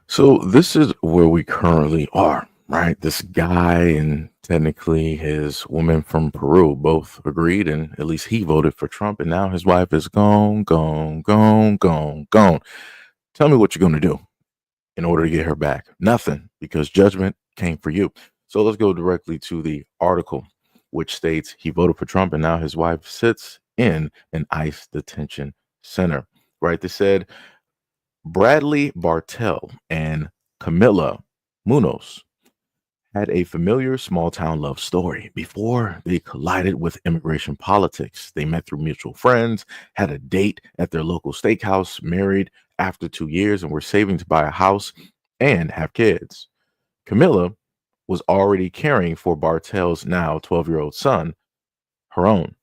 So this is where we currently are, right? This guy and technically his woman from Peru both agreed, and at least he voted for Trump, and now his wife is gone, gone, gone, gone, gone. Tell me what you're going to do in order to get her back. Nothing, because judgment came for you. So let's go directly to the article, which states he voted for Trump, and now his wife sits in an ICE detention center. Right? They said Bradley Bartell and Camilla Munoz had a familiar small town love story before they collided with immigration politics. They met through mutual friends, had a date at their local steakhouse, married after 2 years, and were saving to buy a house and have kids. Camilla was already caring for Bartell's now 12-year-old son, her own.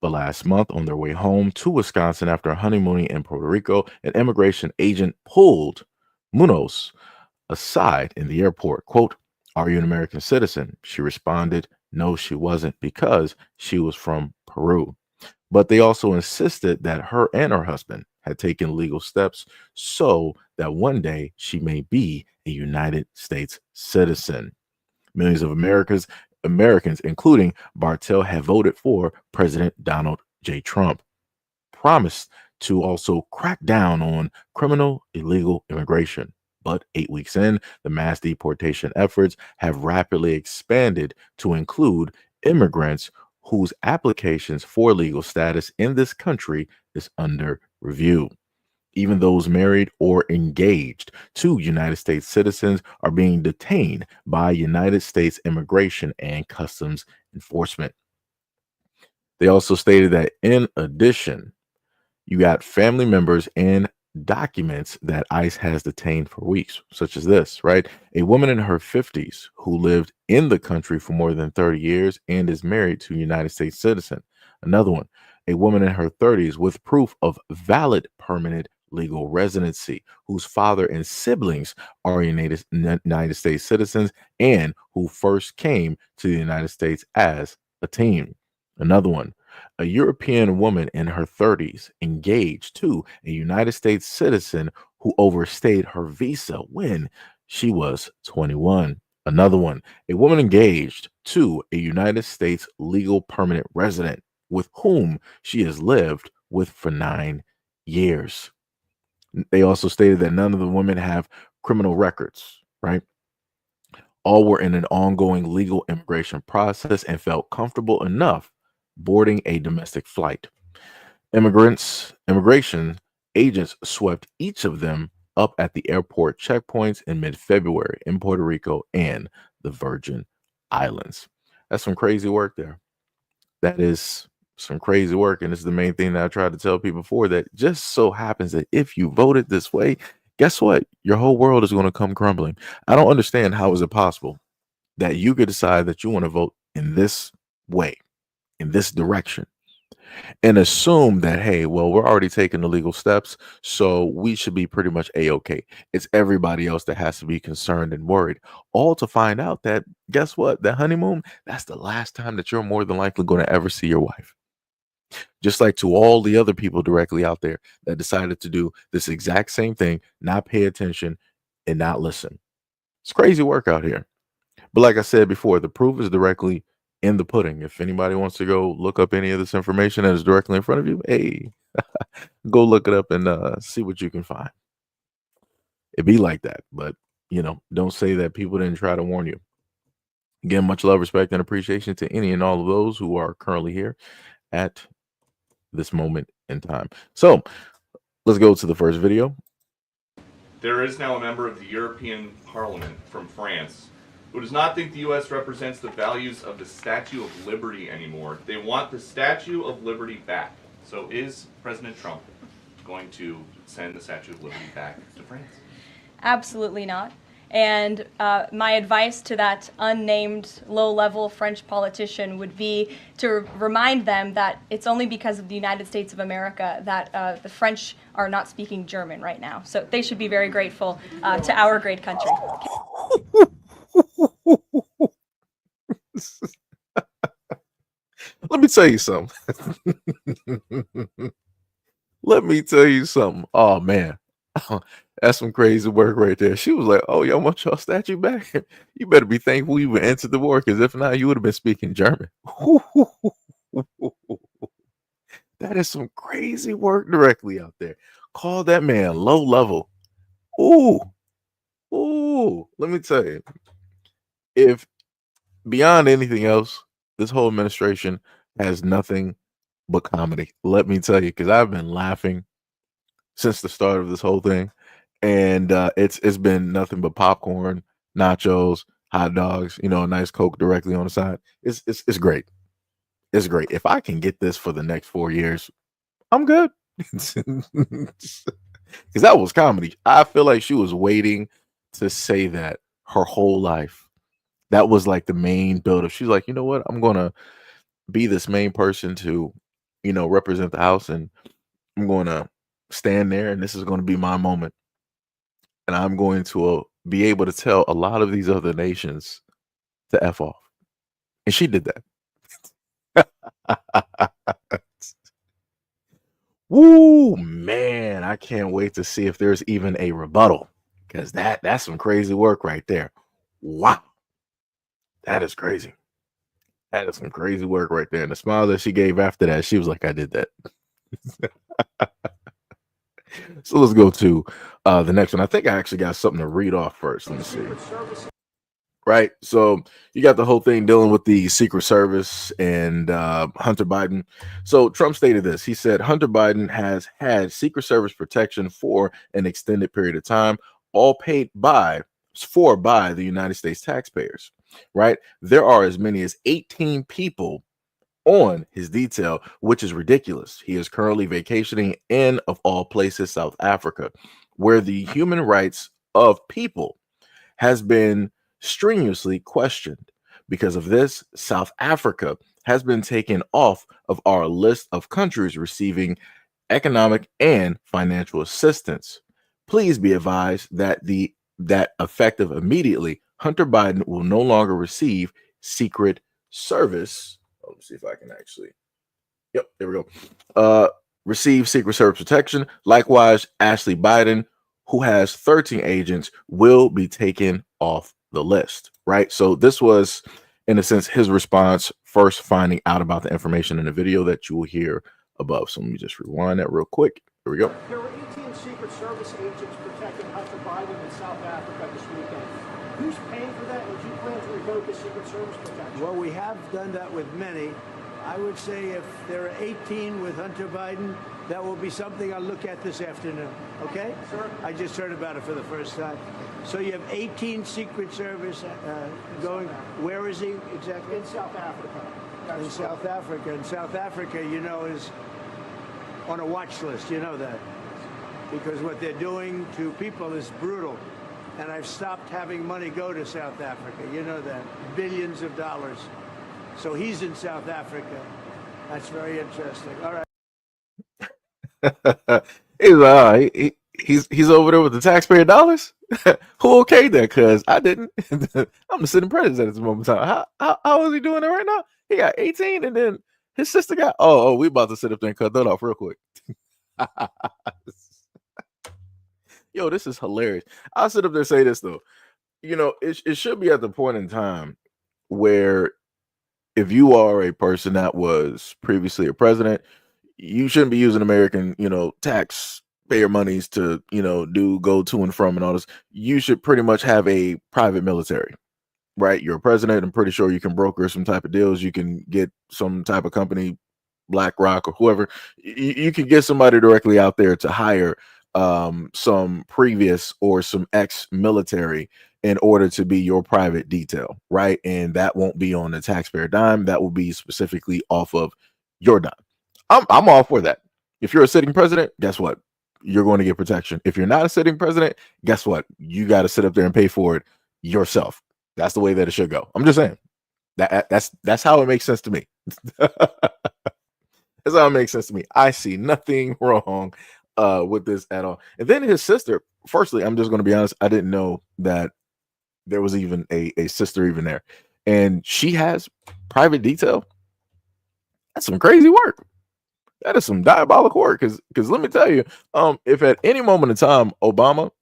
But last month, on their way home to Wisconsin after honeymooning in Puerto Rico, an immigration agent pulled Munoz aside in the airport. Quote, "Are you an American citizen?" She responded, "No, she wasn't," because she was from Peru. But they also insisted that her and her husband had taken legal steps so that one day she may be a United States citizen. Millions of Americans, including Bartell, have voted for President Donald J. Trump, promised to also crack down on criminal illegal immigration. But 8 weeks in, the mass deportation efforts have rapidly expanded to include immigrants whose applications for legal status in this country is under review. Even those married or engaged to United States citizens are being detained by United States Immigration and Customs Enforcement. They also stated that in addition, you got family members and documents that ICE has detained for weeks, such as this, right? A woman in her 50s who lived in the country for more than 30 years and is married to a United States citizen. Another one, a woman in her 30s with proof of valid permanent legal residency, whose father and siblings are United States citizens and who first came to the United States as a teen. Another one, a European woman in her 30s engaged to a United States citizen who overstayed her visa when she was 21. Another one, a woman engaged to a United States legal permanent resident with whom she has lived with for 9 years. They also stated that none of the women have criminal records, right? All were in an ongoing legal immigration process and felt comfortable enough boarding a domestic flight. Immigration agents swept each of them up at the airport checkpoints in mid-February in Puerto Rico and the Virgin Islands. That's some crazy work there. That is some crazy work, and it's the main thing that I tried to tell people before, that just so happens that if you voted this way, guess what? Your whole world is going to come crumbling. I don't understand how is it possible that you could decide that you want to vote in this way, in this direction, and assume that, hey, well, we're already taking the legal steps, so we should be pretty much a-okay. It's everybody else that has to be concerned and worried, all to find out that, guess what, that honeymoon, that's the last time that you're more than likely going to ever see your wife. Just like to all the other people directly out there that decided to do this exact same thing, not pay attention and not listen. It's crazy work out here. But like I said before, the proof is directly in the pudding. If anybody wants to go look up any of this information that is directly in front of you, hey, go look it up and see what you can find. It be like that, but don't say that people didn't try to warn you. Again, much love, respect, and appreciation to any and all of those who are currently here at this moment in time. So let's go to the first video. There is now a member of the European Parliament from France who does not think the U.S. represents the values of the Statue of Liberty anymore. They want the Statue of Liberty back. So is President Trump going to send the Statue of Liberty back to France? Absolutely not. And my advice to that unnamed low-level French politician would be to remind them that it's only because of the United States of America that the French are not speaking German right now. So they should be very grateful to our great country. Let me tell you something. Let me tell you something. Oh man, That's some crazy work right there. She was like, "Oh, y'all want your statue back? You better be thankful you even entered the war, because if not, you would have been speaking German." That is some crazy work directly out there. Call that man low level. Ooh, ooh. Let me tell you, if beyond anything else, this whole administration has nothing but comedy. Let me tell you, because I've been laughing since the start of this whole thing, and it's been nothing but popcorn, nachos, hot dogs, you know, a nice Coke directly on the side. It's great. It's great. If I can get this for the next 4 years, I'm good. Because that was comedy. I feel like she was waiting to say that her whole life. That was like the main buildup. She's like, you know what? I'm gonna be this main person to, you know, represent the house, and I'm gonna stand there, and this is gonna be my moment, and I'm going to be able to tell a lot of these other nations to f off, and she did that. Woo, man! I can't wait to see if there's even a rebuttal, because that's some crazy work right there. Wow, that is crazy. That is some crazy work right there. And the smile that she gave after that, she was like, "I did that." So let's go to the next one. I think I actually got something to read off first. Let me see. Right. So you got the whole thing dealing with the Secret Service and Hunter Biden. So Trump stated this. He said Hunter Biden has had Secret Service protection for an extended period of time, all paid by the United States taxpayers. Right. There are as many as 18 people on his detail, which is ridiculous. He is currently vacationing in, of all places, South Africa, where the human rights of people has been strenuously questioned. Because of this, South Africa has been taken off of our list of countries receiving economic and financial assistance. Please be advised that that effective immediately, Hunter Biden will no longer receive Secret Service. Let me see if I can actually. Yep, there we go. Receive Secret Service protection. Likewise, Ashley Biden, who has 13 agents, will be taken off the list. Right. So this was, in a sense, his response first finding out about the information in the video that you will hear above. So let me just rewind that real quick. Here we go. There were 18 Secret Service agents protecting Hunter Biden in South Africa this weekend. Who's paying for that? Would you plan to revoke his Secret Service protection? Well, we have done that with many. I would say if there are 18 with Hunter Biden, that will be something I'll look at this afternoon. Okay? Sir? I just heard about it for the first time. So you have 18 Secret Service going. Where is he exactly? In South Africa. In South Africa. And South Africa, you know, is on a watch list. You know that. Because what they're doing to people is brutal. And I've stopped having money go to South Africa. You know that. Billions of dollars. So he's in South Africa. That's very interesting. All right. He's over there with the taxpayer dollars. Who okayed that? Because I didn't. I'm the sitting president at this moment in time. How is he doing it right now? He got 18, and then his sister got. Oh, we about to sit up there and cut that off real quick. Yo, this is hilarious. I'll sit up there and say this though. You know, it should be at the point in time where, if you are a person that was previously a president, you shouldn't be using American, you know, taxpayer monies to, you know, go to and from and all this. You should pretty much have a private military, right? You're a president. I'm pretty sure you can broker some type of deals. You can get some type of company, BlackRock or whoever. You can get somebody directly out there to hire some previous or some ex-military in order to be your private detail, right? And that won't be on the taxpayer dime. That will be specifically off of your dime. I'm all for that. If you're a sitting president, guess what? You're going to get protection. If you're not a sitting president, guess what? You got to sit up there and pay for it yourself. That's the way that it should go. I'm just saying that's how it makes sense to me. That's how it makes sense to me. I see nothing wrong with this at all. And then his sister, firstly, I'm just going to be honest, I didn't know that there was even a sister even there. And she has private detail. That's some crazy work. That is some diabolical work. Because let me tell you, if at any moment in time Obama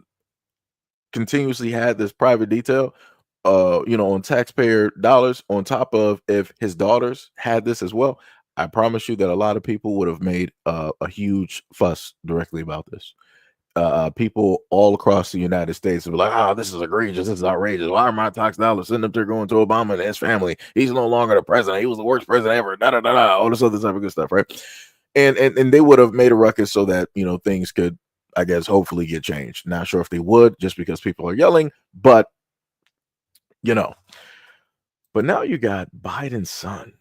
continuously had this private detail, on taxpayer dollars, on top of if his daughters had this as well, I promise you that a lot of people would have made a huge fuss directly about this. People all across the United States would be like, "Ah, this is egregious. This is outrageous. Why are my tax dollars sitting up there going to Obama and his family? He's no longer the president. He was the worst president ever." Da da da da. All this other type of good stuff, right? And they would have made a ruckus so that things could, I guess, hopefully get changed. Not sure if they would, just because people are yelling, but you know. But now you got Biden's son.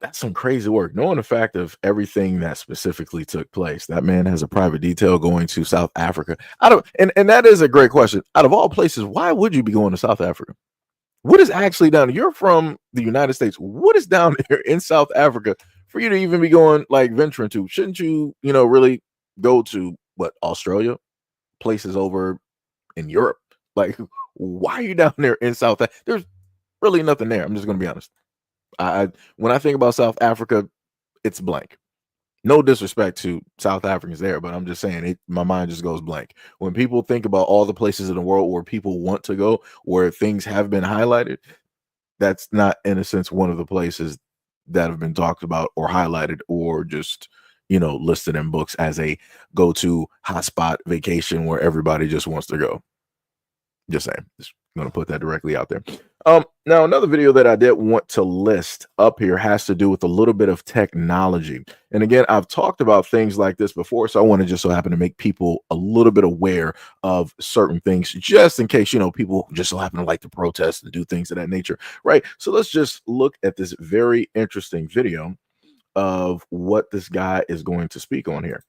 That's some crazy work. Knowing the fact of everything that specifically took place, that man has a private detail going to South Africa. And that is a great question. Out of all places, why would you be going to South Africa? What is actually down there? You're from the United States. What is down there in South Africa for you to even be going, like, venturing to? Shouldn't you, really go to Australia, places over in Europe? Like, why are you down there in South Africa? There's really nothing there. I'm just going to be honest. When I think about South Africa, it's blank. No disrespect to South Africans there, but I'm just saying my mind just goes blank. When people think about all the places in the world where people want to go, where things have been highlighted, that's not, in a sense, one of the places that have been talked about or highlighted or just, listed in books as a go-to hotspot vacation where everybody just wants to go. Just saying. Just going to put that directly out there. Now, another video that I did want to list up here has to do with a little bit of technology. And again, I've talked about things like this before, so I want to just so happen to make people a little bit aware of certain things, just in case, people just so happen to like to protest and do things of that nature, right? So let's just look at this very interesting video of what this guy is going to speak on here.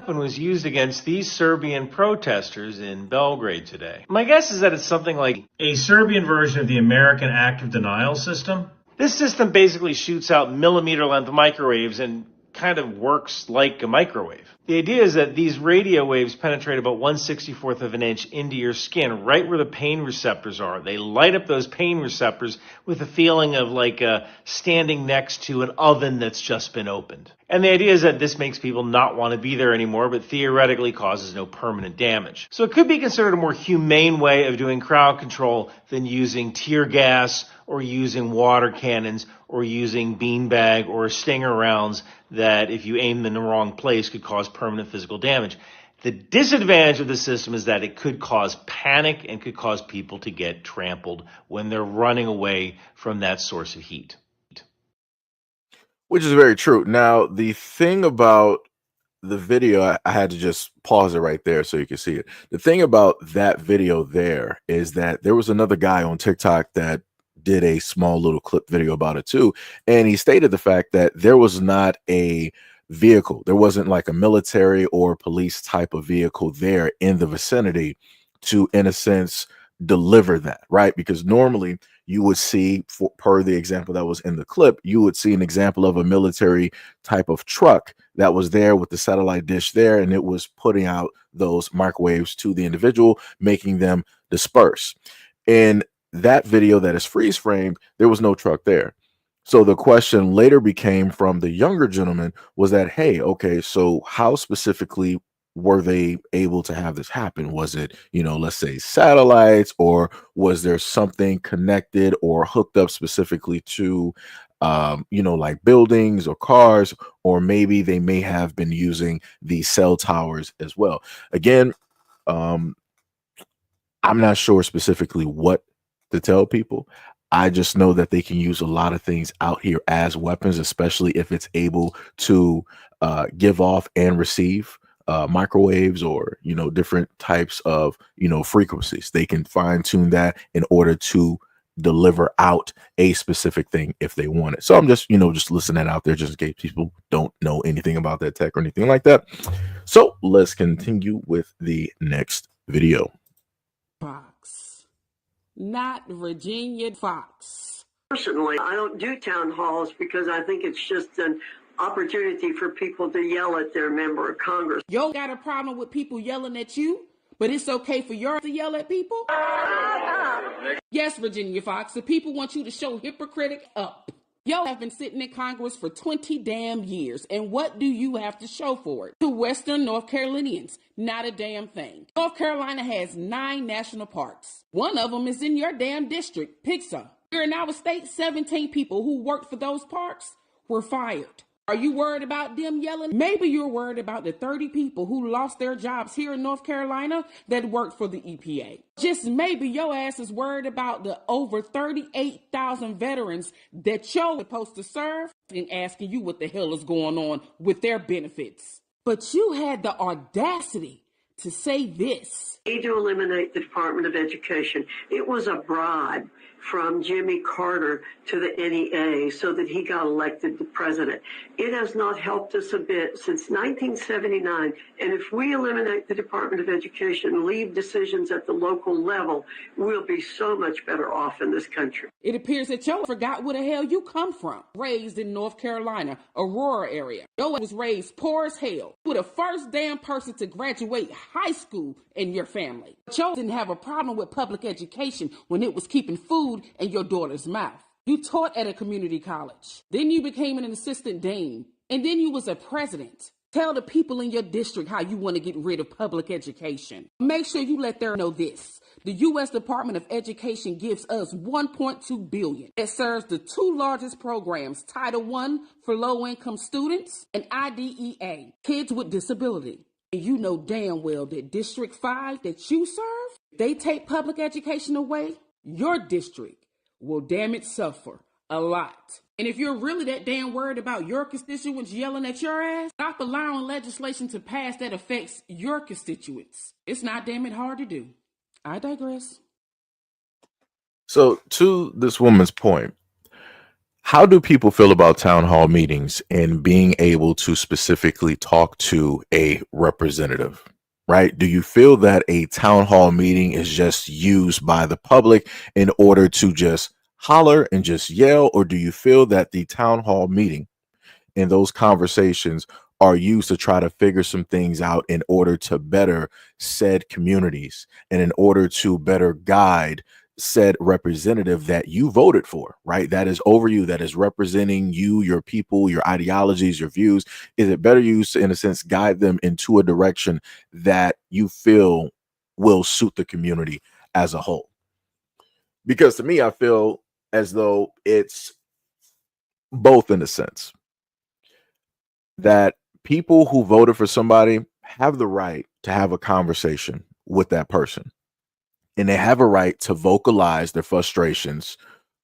Was used against these Serbian protesters in Belgrade today. My guess is that it's something like a Serbian version of the American active denial system. This system basically shoots out millimeter-length microwaves and kind of works like a microwave. The idea is that these radio waves penetrate about 1/64th of an inch into your skin, right where the pain receptors are. They light up those pain receptors with a feeling of like standing next to an oven that's just been opened. And the idea is that this makes people not want to be there anymore, but theoretically causes no permanent damage. So it could be considered a more humane way of doing crowd control than using tear gas or using water cannons or using beanbag or stinger rounds that, if you aim them in the wrong place, could cause permanent physical damage. The disadvantage of the system is that it could cause panic and could cause people to get trampled when they're running away from that source of heat. Which is very true. Now, the thing about the video, I had to just pause it right there so you can see it. The thing about that video there is that there was another guy on TikTok that did a small little clip video about it too. And he stated the fact that there was not a vehicle. There wasn't like a military or police type of vehicle there in the vicinity to, in a sense, deliver that, right? Because normally you would see, per the example that was in the clip, you would see an example of a military type of truck that was there with the satellite dish there, and it was putting out those microwaves to the individual, making them disperse. In that video that is freeze framed, there was no truck there. So the question later became from the younger gentleman was that, hey, okay, so how specifically were they able to have this happen? Was it, let's say satellites, or was there something connected or hooked up specifically to, like buildings or cars, or maybe they may have been using the cell towers as well? Again, I'm not sure specifically what to tell people. I just know that they can use a lot of things out here as weapons, especially if it's able to give off and receive microwaves or different types of frequencies. They can fine tune that in order to deliver out a specific thing if they want it. So I'm just just listening that out there just in case people don't know anything about that tech or anything like that. So let's continue with the next video. Fox, not Virginia Fox. Personally, I don't do town halls because I think it's just an opportunity for people to yell at their member of Congress. You got a problem with people yelling at you, but it's okay for yours to yell at people? Yes, Virginia Fox, the people want you to show hypocritic up. Yo have been sitting in Congress for 20 damn years, and what do you have to show for it? To Western North Carolinians, not a damn thing. North Carolina has 9 national parks. One of them is in your damn district, Pixar. Here in our state, 17 people who worked for those parks were fired. Are you worried about them yelling? Maybe you're worried about the 30 people who lost their jobs here in North Carolina that worked for the EPA. Just maybe your ass is worried about the over 38,000 veterans that you're supposed to serve and asking you what the hell is going on with their benefits. But you had the audacity to say this. Need to eliminate the Department of Education. It was a bribe from Jimmy Carter to the NEA so that he got elected to president. It has not helped us a bit since 1979. And if we eliminate the Department of Education and leave decisions at the local level, we'll be so much better off in this country. It appears that you forgot where the hell you come from. Raised in North Carolina, Aurora area. Yo was raised poor as hell. You were the first damn person to graduate high school in your family. But you didn't have a problem with public education when it was keeping food in your daughter's mouth. You taught at a community college. Then you became an assistant dean. And then you was a president. Tell the people in your district how you want to get rid of public education. Make sure you let them know this. The U.S. Department of Education gives us $1.2 billion. It serves the 2 largest programs, Title I for low-income students and IDEA, kids with disability. And you know damn well that District 5 that you serve, they take public education away, your district will damn it suffer a lot. And if you're really that damn worried about your constituents yelling at your ass, stop allowing legislation to pass that affects your constituents. It's not damn it hard to do. I digress. So, to this woman's point, how do people feel about town hall meetings and being able to specifically talk to a representative, right? Do you feel that a town hall meeting is just used by the public in order to just holler and just yell? Or do you feel that the town hall meeting and those conversations are used to try to figure some things out in order to better said communities and in order to better guide said representative that you voted for, right? That is over you, that is representing you, your people, your ideologies, your views? Is it better used to, in a sense, guide them into a direction that you feel will suit the community as a whole? Because to me, I feel as though it's both, in a sense that people who voted for somebody have the right to have a conversation with that person, and they have a right to vocalize their frustrations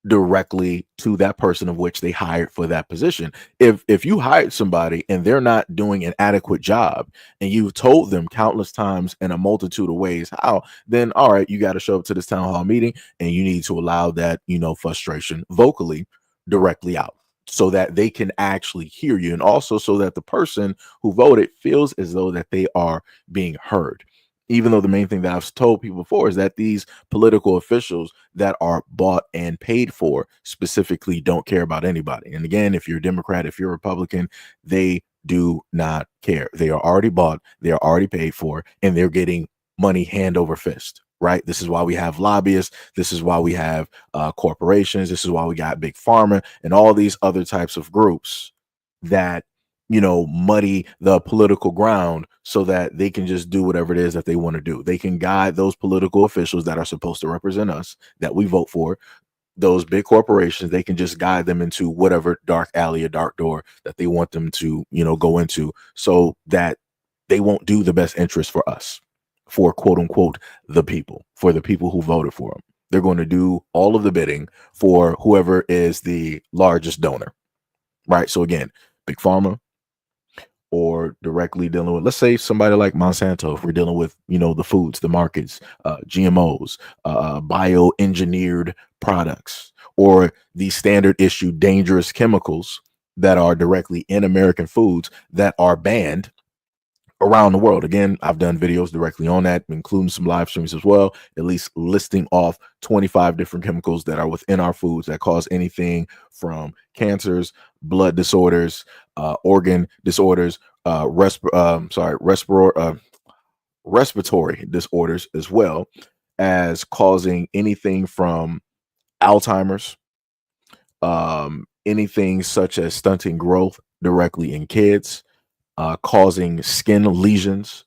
directly to that person of which they hired for that position. If you hired somebody and they're not doing an adequate job, and you've told them countless times in a multitude of ways how, then all right, you got to show up to this town hall meeting and you need to allow that, frustration vocally directly out, so that they can actually hear you, and also so that the person who voted feels as though that they are being heard. Even though the main thing that I've told people before is that these political officials that are bought and paid for specifically don't care about anybody. And again, if you're a Democrat, if you're a Republican, they do not care. They are already bought, they are already paid for, and they're getting money hand over fist. Right. This is why we have lobbyists. This is why we have corporations. This is why we got big pharma and all these other types of groups that, muddy the political ground so that they can just do whatever it is that they want to do. They can guide those political officials that are supposed to represent us, that we vote for, those big corporations. They can just guide them into whatever dark alley or dark door that they want them to, go into, so that they won't do the best interest for us, for quote unquote, the people, for the people who voted for them. They're going to do all of the bidding for whoever is the largest donor, right? So again, big pharma, or directly dealing with, let's say, somebody like Monsanto, if we're dealing with, the foods, the markets, GMOs, bioengineered products, or the standard issue dangerous chemicals that are directly in American foods that are banned around the world. Again, I've done videos directly on that, including some live streams as well, at least listing off 25 different chemicals that are within our foods that cause anything from cancers, blood disorders, organ disorders, respiratory disorders, as well as causing anything from Alzheimer's, anything such as stunting growth directly in kids, causing skin lesions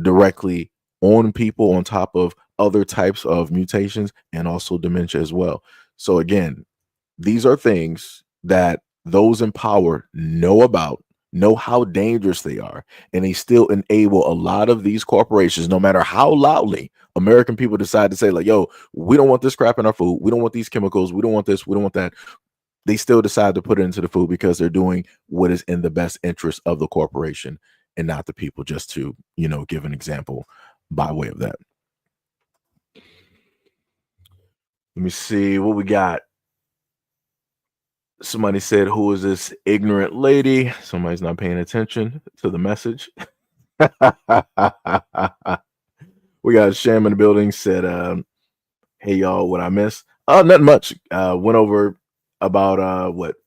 directly on people on top of other types of mutations and also dementia as well. So again, these are things that those in power know about, know how dangerous they are, and they still enable a lot of these corporations, no matter how loudly American people decide to say, like, yo, we don't want this crap in our food, we don't want these chemicals, we don't want this, we don't want that. They still decide to put it into the food because they're doing what is in the best interest of the corporation and not the people, just to, give an example by way of that. Let me see what we got. Somebody said, who is this ignorant lady? Somebody's not paying attention to the message. We got Sham in the building, said, hey, y'all, what I missed? Nothing much. Went over about,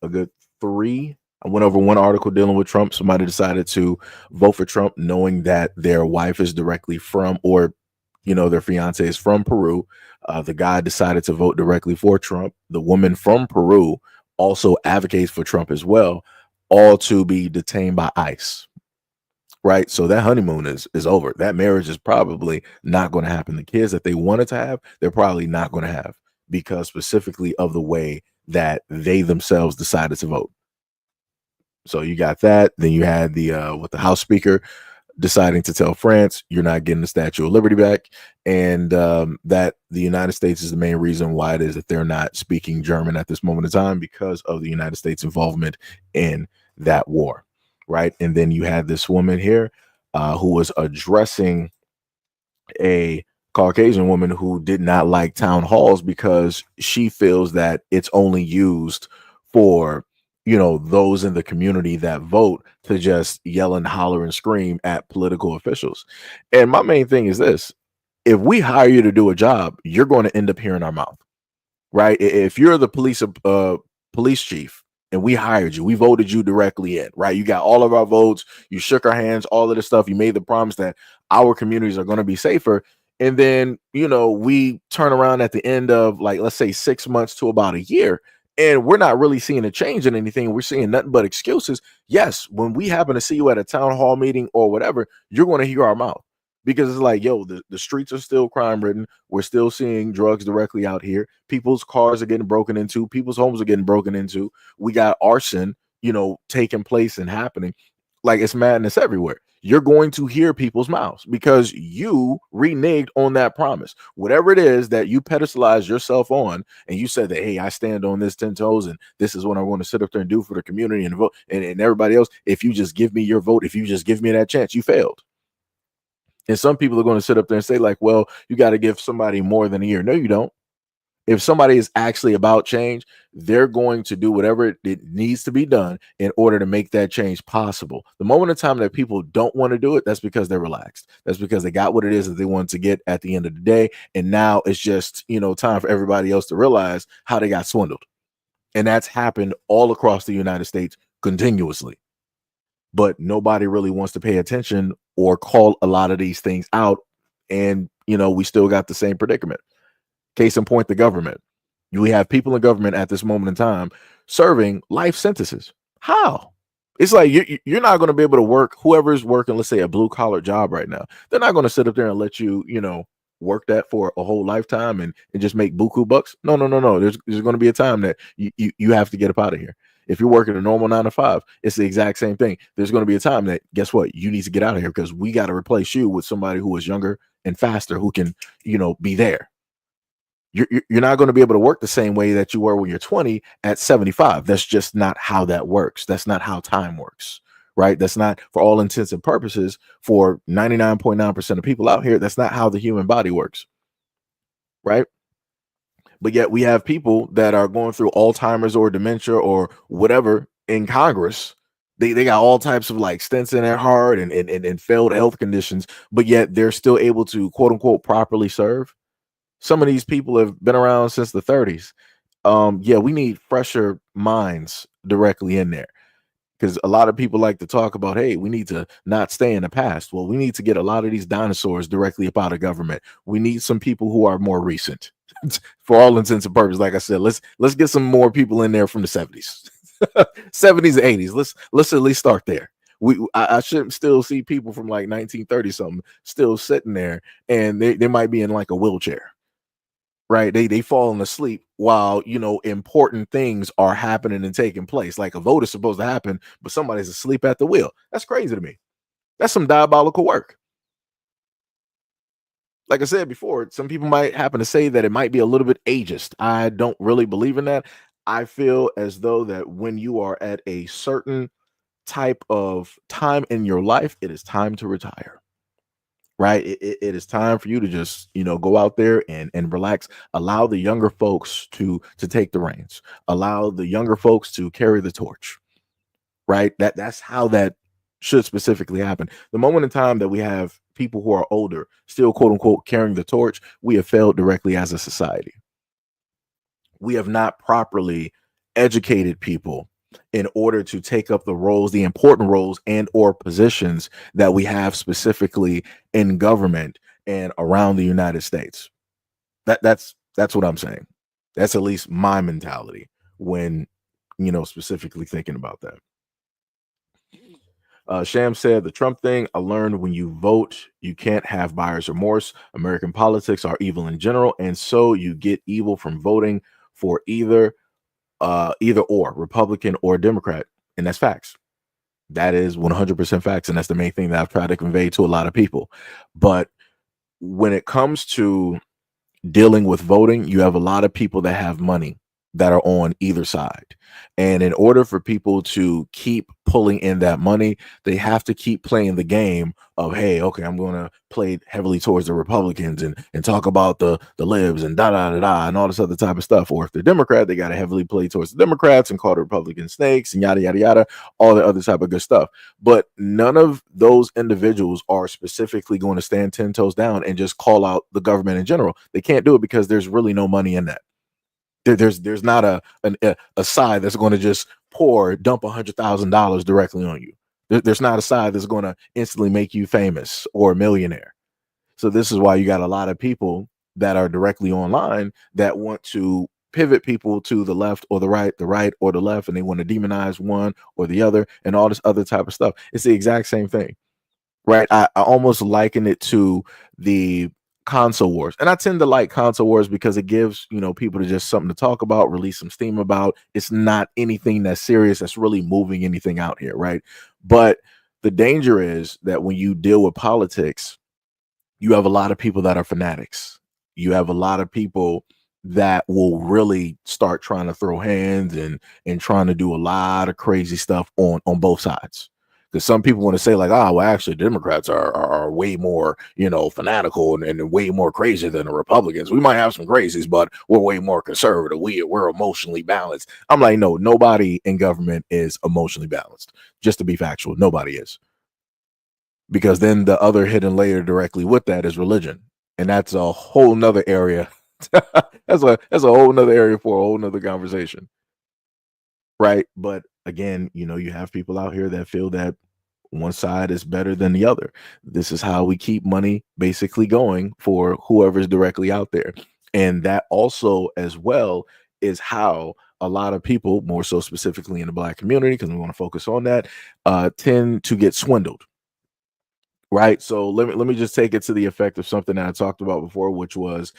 a good 3. I went over one article dealing with Trump. Somebody decided to vote for Trump knowing that their wife is directly from, or, their fiance is from Peru. The guy decided to vote directly for Trump. The woman from Peru also advocates for Trump as well, all to be detained by ICE. Right. So that honeymoon is over. That marriage is probably not going to happen. The kids that they wanted to have, they're probably not going to have, because specifically of the way that they themselves decided to vote. So you got that. Then you had the House Speaker deciding to tell France, you're not getting the Statue of Liberty back, and that the United States is the main reason why it is that they're not speaking German at this moment in time, because of the United States involvement in that war. Right. And then you had this woman here who was addressing a Caucasian woman who did not like town halls because she feels that it's only used for, those in the community that vote to just yell and holler and scream at political officials. And my main thing is this: if we hire you to do a job, you're going to end up hearing our mouth. Right. If you're the police chief, and we hired you, we voted you directly in, right? You got all of our votes, you shook our hands, all of this stuff. You made the promise that our communities are going to be safer. And then, we turn around at the end of, like, let's say 6 months to about a year, and we're not really seeing a change in anything. We're seeing nothing but excuses. Yes, when we happen to see you at a town hall meeting or whatever, you're going to hear our mouth. Because it's like, yo, the streets are still crime ridden. We're still seeing drugs directly out here. People's cars are getting broken into. People's homes are getting broken into. We got arson, taking place and happening. Like, it's madness everywhere. You're going to hear people's mouths because you reneged on that promise. Whatever it is that you pedestalized yourself on, and you said that, hey, I stand on this 10 toes, and this is what I'm going to sit up there and do for the community and vote, and everybody else. If you just give me your vote, if you just give me that chance, you failed. And some people are going to sit up there and say, like, well, you got to give somebody more than a year. No, you don't. If somebody is actually about change, they're going to do whatever it needs to be done in order to make that change possible. The moment in time that people don't want to do it, that's because they're relaxed. That's because they got what it is that they want to get at the end of the day. And now it's just, time for everybody else to realize how they got swindled. And that's happened all across the United States continuously. But nobody really wants to pay attention or call a lot of these things out. And, we still got the same predicament. Case in point, the government. We have people in government at this moment in time serving life sentences. How? It's like you're not going to be able to work. Whoever's working, let's say, a blue collar job right now, they're not going to sit up there and let you, work that for a whole lifetime and just make buku bucks. No. There's going to be a time that you have to get up out of here. If you're working a normal 9 to 5, it's the exact same thing. There's going to be a time that, guess what? You need to get out of here because we got to replace you with somebody who is younger and faster, who can, be there. You're not going to be able to work the same way that you were when you're 20 at 75. That's just not how that works. That's not how time works, right? That's not, for all intents and purposes, for 99.9% of people out here, that's not how the human body works, right? But yet we have people that are going through Alzheimer's or dementia or whatever in Congress. They got all types of like stents in their heart and failed health conditions, but yet they're still able to, quote unquote, properly serve. Some of these people have been around since the 30s. We need fresher minds directly in there, because a lot of people like to talk about, hey, we need to not stay in the past. Well, we need to get a lot of these dinosaurs directly up out of government. We need some people who are more recent. For all intents and purposes, like I said, let's get some more people in there from the 70s. 70s and 80s. Let's at least start there. I shouldn't still see people from like 1930 something still sitting there, and they might be in like a wheelchair, right? They falling asleep while important things are happening and taking place. Like a vote is supposed to happen, but somebody's asleep at the wheel. That's crazy to me. That's some diabolical work. Like I said before, some people might happen to say that it might be a little bit ageist. I don't really believe in that. I feel as though that when you are at a certain type of time in your life, it is time to retire. Right? It is time for you to just, go out there and relax. Allow the younger folks to take the reins. Allow the younger folks to carry the torch. Right? That's how that should specifically happen. The moment in time that we have people who are older still quote unquote carrying the torch, we have failed directly as a society. We have not properly educated people in order to take up the roles, the important roles and or positions that we have specifically in government and around the United States. That's what I'm saying. That's at least my mentality when specifically thinking about that. Sham said the Trump thing I learned: when you vote, you can't have buyer's remorse. American politics are evil in general, and so you get evil from voting for either or Republican or Democrat, and that's facts. That is 100% facts, and that's the main thing that I've tried to convey to a lot of people. But when it comes to dealing with voting, you have a lot of people that have money that are on either side. And in order for people to keep pulling in that money, they have to keep playing the game of, hey, okay, I'm going to play heavily towards the Republicans and talk about the libs and da and all this other type of stuff. Or if they're Democrat, they got to heavily play towards the Democrats and call the Republican snakes and yada, yada, yada, all the other type of good stuff. But none of those individuals are specifically going to stand 10 toes down and just call out the government in general. They can't do it because there's really no money in that. There's not a side that's going to just dump $100,000 directly on you. There's not a side that's going to instantly make you famous or a millionaire. So this is why you got a lot of people that are directly online that want to pivot people to the left or the right or the left, and they want to demonize one or the other and all this other type of stuff. It's the exact same thing, right? I almost liken it to the console wars, and I tend to like console wars because it gives people to just something to talk about, release some steam about. It's not anything that's serious that's really moving anything out here, right? But the danger is that when you deal with politics, you have a lot of people that are fanatics. You have a lot of people that will really start trying to throw hands and trying to do a lot of crazy stuff on both sides. Because some people want to say like, well, actually Democrats are way more, fanatical and way more crazy than the Republicans. We might have some crazies, but we're way more conservative. We're emotionally balanced. I'm like, no, nobody in government is emotionally balanced. Just to be factual, nobody is. Because then the other hidden layer directly with that is religion. And that's a whole nother area. that's a whole nother area for a whole nother conversation. Right. But again, you have people out here that feel that one side is better than the other. This is how we keep money basically going for whoever's directly out there. And that also as well is how a lot of people, more so specifically in the Black community, because we want to focus on that, tend to get swindled. Right. So let me just take it to the effect of something that I talked about before, which was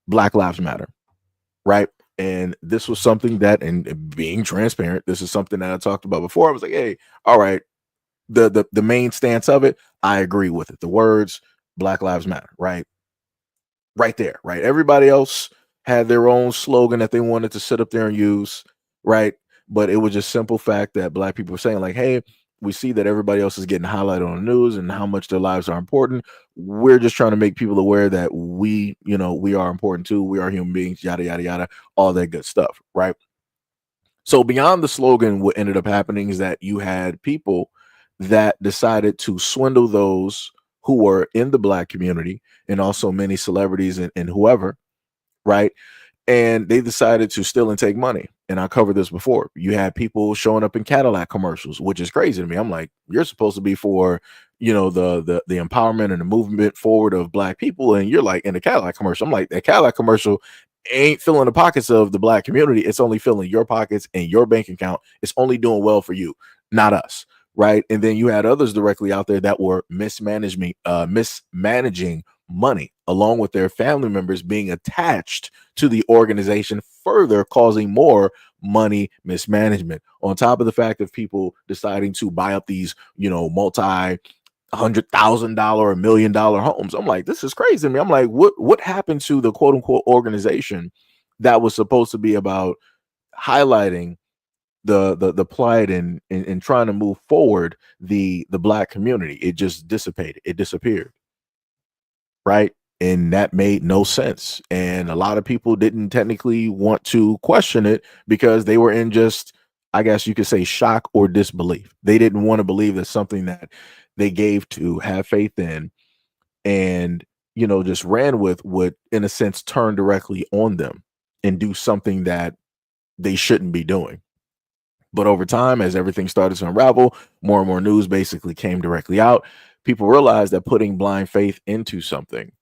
Black Lives Matter. Right. And this was something that, and being transparent, this is something that I talked about before. I was like, hey, all right, the main stance of it, I agree with it. The words Black Lives Matter, right there, right? Everybody else had their own slogan that they wanted to sit up there and use, right? But it was just simple fact that Black people were saying like, hey, we see that everybody else is getting highlighted on the news and how much their lives are important. We're just trying to make people aware that we are important too. We are human beings, yada, yada, yada, all that good stuff, right? So beyond the slogan, what ended up happening is that you had people that decided to swindle those who were in the Black community and also many celebrities and whoever, right? And they decided to steal and take money. And I covered this before. You had people showing up in Cadillac commercials, which is crazy to me. I'm like, you're supposed to be for, the empowerment and the movement forward of Black people. And you're like in the Cadillac commercial. I'm like, that Cadillac commercial ain't filling the pockets of the black community. It's only filling your pockets and your bank account. It's only doing well for you, not us. Right. And then you had others directly out there that were mismanaging money along with their family members being attached to the organization, further causing more money mismanagement, on top of the fact of people deciding to buy up these, multi $100,000, $1 million homes. I'm like, this is crazy to me. I'm like, what happened to the quote unquote organization that was supposed to be about highlighting the plight and trying to move forward the black community? It just dissipated. It disappeared. Right. And that made no sense. And a lot of people didn't technically want to question it because they were in just, I guess you could say, shock or disbelief. They didn't want to believe that something that they gave to, have faith in, and, just ran with would, in a sense, turn directly on them and do something that they shouldn't be doing. But over time, as everything started to unravel, more and more news basically came directly out. People realized that putting blind faith into something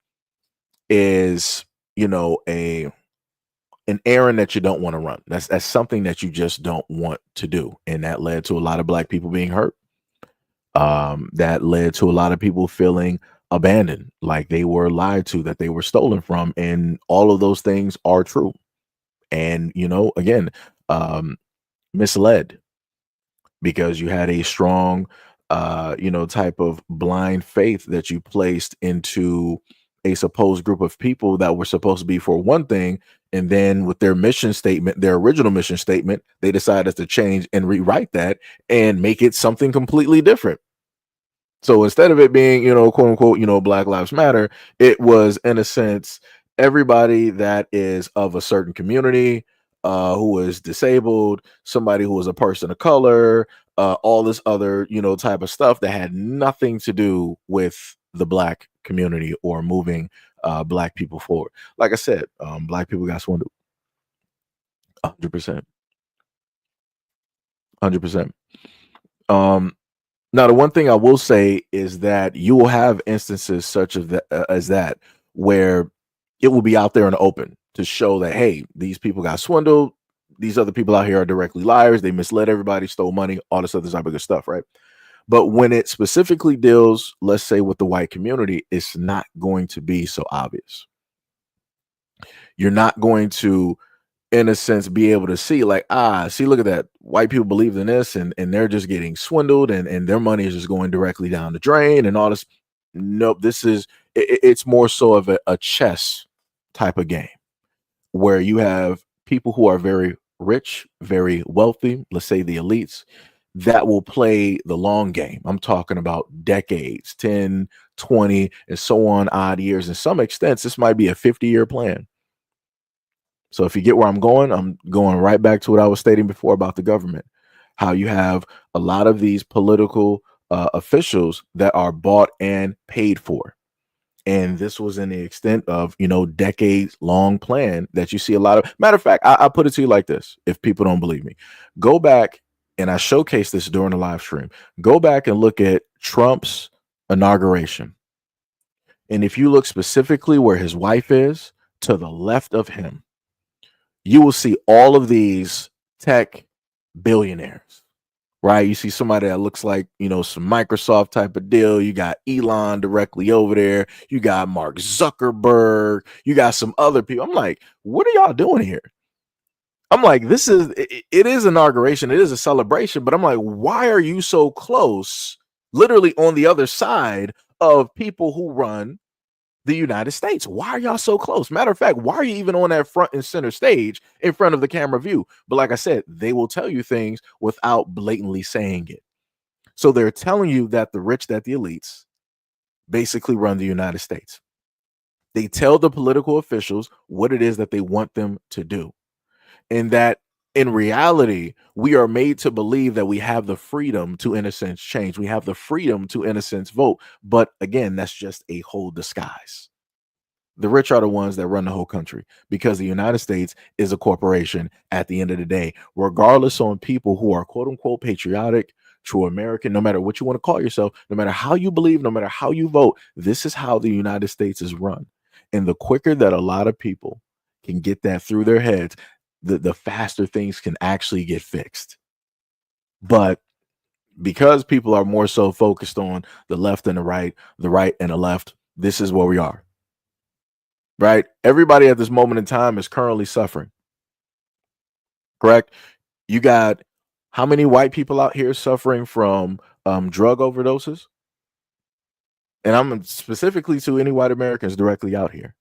is, an errand that you don't want to run. That's something that you just don't want to do. And that led to a lot of black people being hurt. That led to a lot of people feeling abandoned, like they were lied to, that they were stolen from. And all of those things are true. And, again, misled, because you had a strong, type of blind faith that you placed into a supposed group of people that were supposed to be for one thing. And then with their mission statement, their original mission statement, they decided to change and rewrite that and make it something completely different. So instead of it being, quote unquote, Black Lives Matter, it was, in a sense, everybody that is of a certain community, who is disabled, somebody who is a person of color, all this other, type of stuff that had nothing to do with the black community or moving black people forward. Like I said, black people got swindled. 100%. 100%. Now, the one thing I will say is that you will have instances such as that where it will be out there in the open to show that, hey, these people got swindled. These other people out here are directly liars. They misled everybody, stole money, all this other type of good stuff, right? But when it specifically deals, let's say, with the white community, it's not going to be so obvious. You're not going to, in a sense, be able to see, like, see, look at that. White people believe in this and they're just getting swindled and their money is just going directly down the drain and all this. Nope. This is, it's more so of a chess type of game where you have people who are very rich, very wealthy, let's say the elites, that will play the long game. I'm talking about decades, 10, 20, and so on, odd years. In some extents, this might be a 50-year plan. So if you get where I'm going right back to what I was stating before about the government, how you have a lot of these political officials that are bought and paid for. And this was in the extent of, decades long plan that you see a lot of. Matter of fact, I put it to you like this. If people don't believe me, go back, and I showcased this during the live stream. Go back and look at Trump's inauguration. And if you look specifically where his wife is, to the left of him, you will see all of these tech billionaires, right? You see somebody that looks like, some Microsoft type of deal. You got Elon directly over there. You got Mark Zuckerberg. You got some other people. I'm like, what are y'all doing here? I'm like, it is inauguration. It is a celebration, but I'm like, why are you so close, literally on the other side of people who run the United States? Why are y'all so close? Matter of fact, why are you even on that front and center stage in front of the camera view? But like I said, they will tell you things without blatantly saying it. So they're telling you that the rich, that the elites basically run the United States. They tell the political officials what it is that they want them to do. And that in reality, we are made to believe that we have the freedom to, in a sense, change. We have the freedom to, in a sense, vote. But again, that's just a whole disguise. The rich are the ones that run the whole country, because the United States is a corporation at the end of the day, regardless on people who are quote unquote patriotic, true American, no matter what you want to call yourself, no matter how you believe, no matter how you vote, this is how the United States is run. And the quicker that a lot of people can get that through their heads, the faster things can actually get fixed. But because people are more so focused on the left and the right and the left, this is where we are. Right? Everybody at this moment in time is currently suffering. Correct? You got how many white people out here suffering from drug overdoses? And I'm specifically to any white Americans directly out here.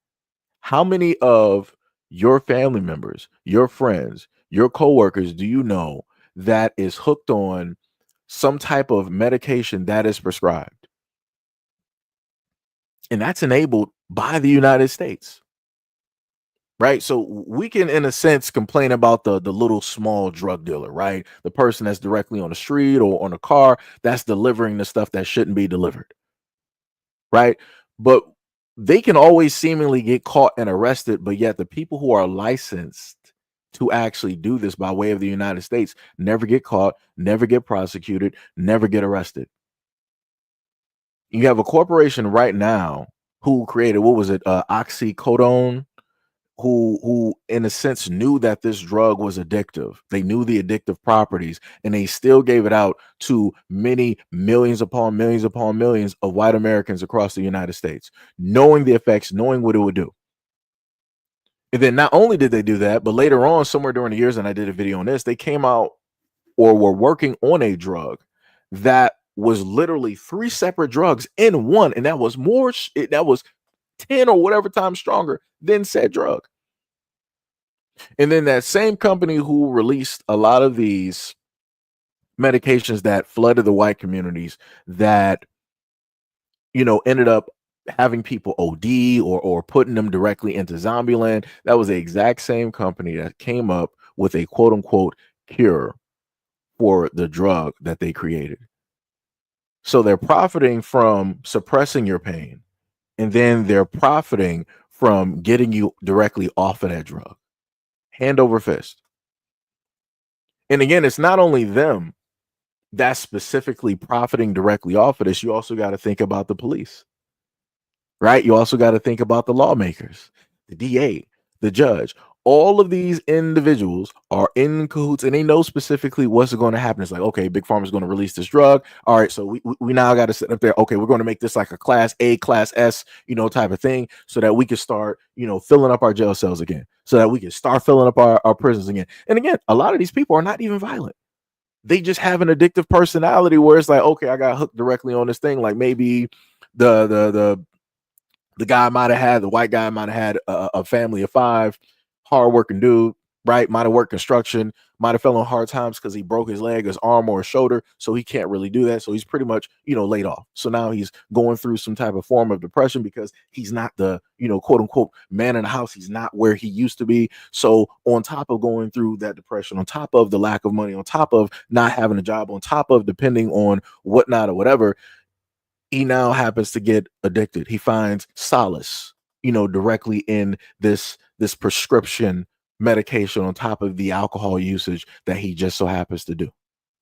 How many of your family members, your friends, your coworkers do you know that is hooked on some type of medication that is prescribed? And that's enabled by the United States. Right. So we can, in a sense, complain about the little small drug dealer, right? The person that's directly on the street or on a car that's delivering the stuff that shouldn't be delivered. Right. But they can always seemingly get caught and arrested. But yet the people who are licensed to actually do this by way of the United States never get caught, never get prosecuted, never get arrested. You have a corporation right now who created, what was it, oxycodone, who in a sense knew that this drug was addictive. They knew the addictive properties, and they still gave it out to many millions upon millions upon millions of white Americans across the United States, knowing the effects, knowing what it would do. And then not only did they do that, but later on, somewhere during the years, and I did a video on this, they came out or were working on a drug that was literally 3 separate drugs in one, and that was that was 10 or whatever times stronger than said drug. And then that same company who released a lot of these medications that flooded the white communities, that ended up having people OD or putting them directly into zombie land, that was the exact same company that came up with a quote unquote cure for the drug that they created. So they're profiting from suppressing your pain, and then they're profiting from getting you directly off of that drug, hand over fist. And again, it's not only them that's specifically profiting directly off of this. You also got to think about the police, right? You also got to think about the lawmakers, the DA, the judge. All of these individuals are in cahoots, and they know specifically what's going to happen. It's like, okay, Big Pharma is going to release this drug. All right, so we now got to sit up there. Okay, we're going to make this like a class A, class S, type of thing, so that we can start, filling up our jail cells again, so that we can start filling up our prisons again. And again, a lot of these people are not even violent. They just have an addictive personality where it's like, okay, I got hooked directly on this thing. Like maybe the guy might have had, the white guy might have had a family of 5, hardworking dude, right? Might have worked construction, might have fell on hard times because he broke his leg, his arm, or his shoulder. So he can't really do that. So he's pretty much, laid off. So now he's going through some type of form of depression because he's not the, quote unquote man in the house. He's not where he used to be. So on top of going through that depression, on top of the lack of money, on top of not having a job, on top of depending on whatnot or whatever, he now happens to get addicted. He finds solace, directly in this prescription medication on top of the alcohol usage that he just so happens to do.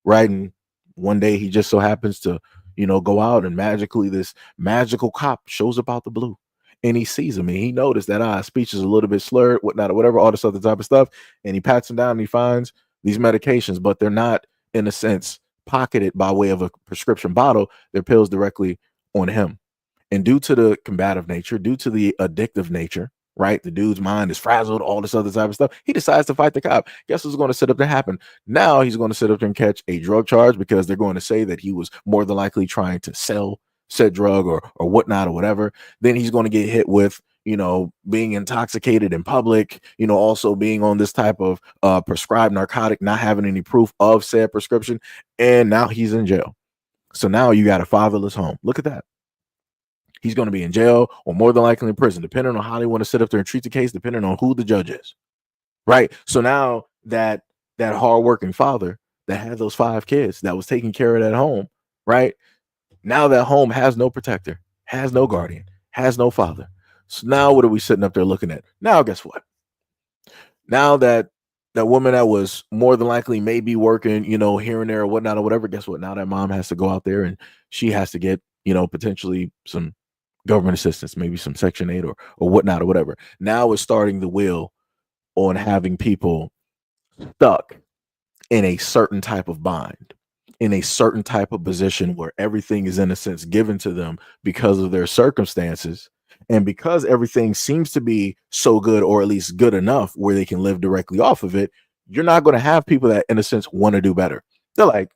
Right. And one day he just so happens to, go out, and magically this magical cop shows up out the blue, and he sees him, and he noticed that speech is a little bit slurred, whatnot, or whatever, all this other type of stuff. And he pats him down, and he finds these medications, but they're not, in a sense, pocketed by way of a prescription bottle. They're pills directly on him. And due to the combative nature, due to the addictive nature, right? The dude's mind is frazzled, all this other type of stuff. He decides to fight the cop. Guess what's going to sit up to happen? Now he's going to sit up and catch a drug charge, because they're going to say that he was more than likely trying to sell said drug or whatnot or whatever. Then he's going to get hit with, being intoxicated in public, also being on this type of prescribed narcotic, not having any proof of said prescription. And now he's in jail. So now you got a fatherless home. Look at that. He's going to be in jail, or more than likely in prison, depending on how they want to sit up there and treat the case, depending on who the judge is. Right. So now that hardworking father that had those 5 kids, that was taking care of that home, right? Now that home has no protector, has no guardian, has no father. So now what are we sitting up there looking at? Now, guess what? Now that woman that was more than likely maybe working, here and there or whatnot or whatever, guess what? Now that mom has to go out there, and she has to get, potentially some government assistance, maybe some Section 8 or whatnot or whatever. Now it's starting the wheel on having people stuck in a certain type of bind, in a certain type of position where everything is in a sense given to them because of their circumstances. And because everything seems to be so good, or at least good enough where they can live directly off of it, you're not going to have people that in a sense want to do better. They're like,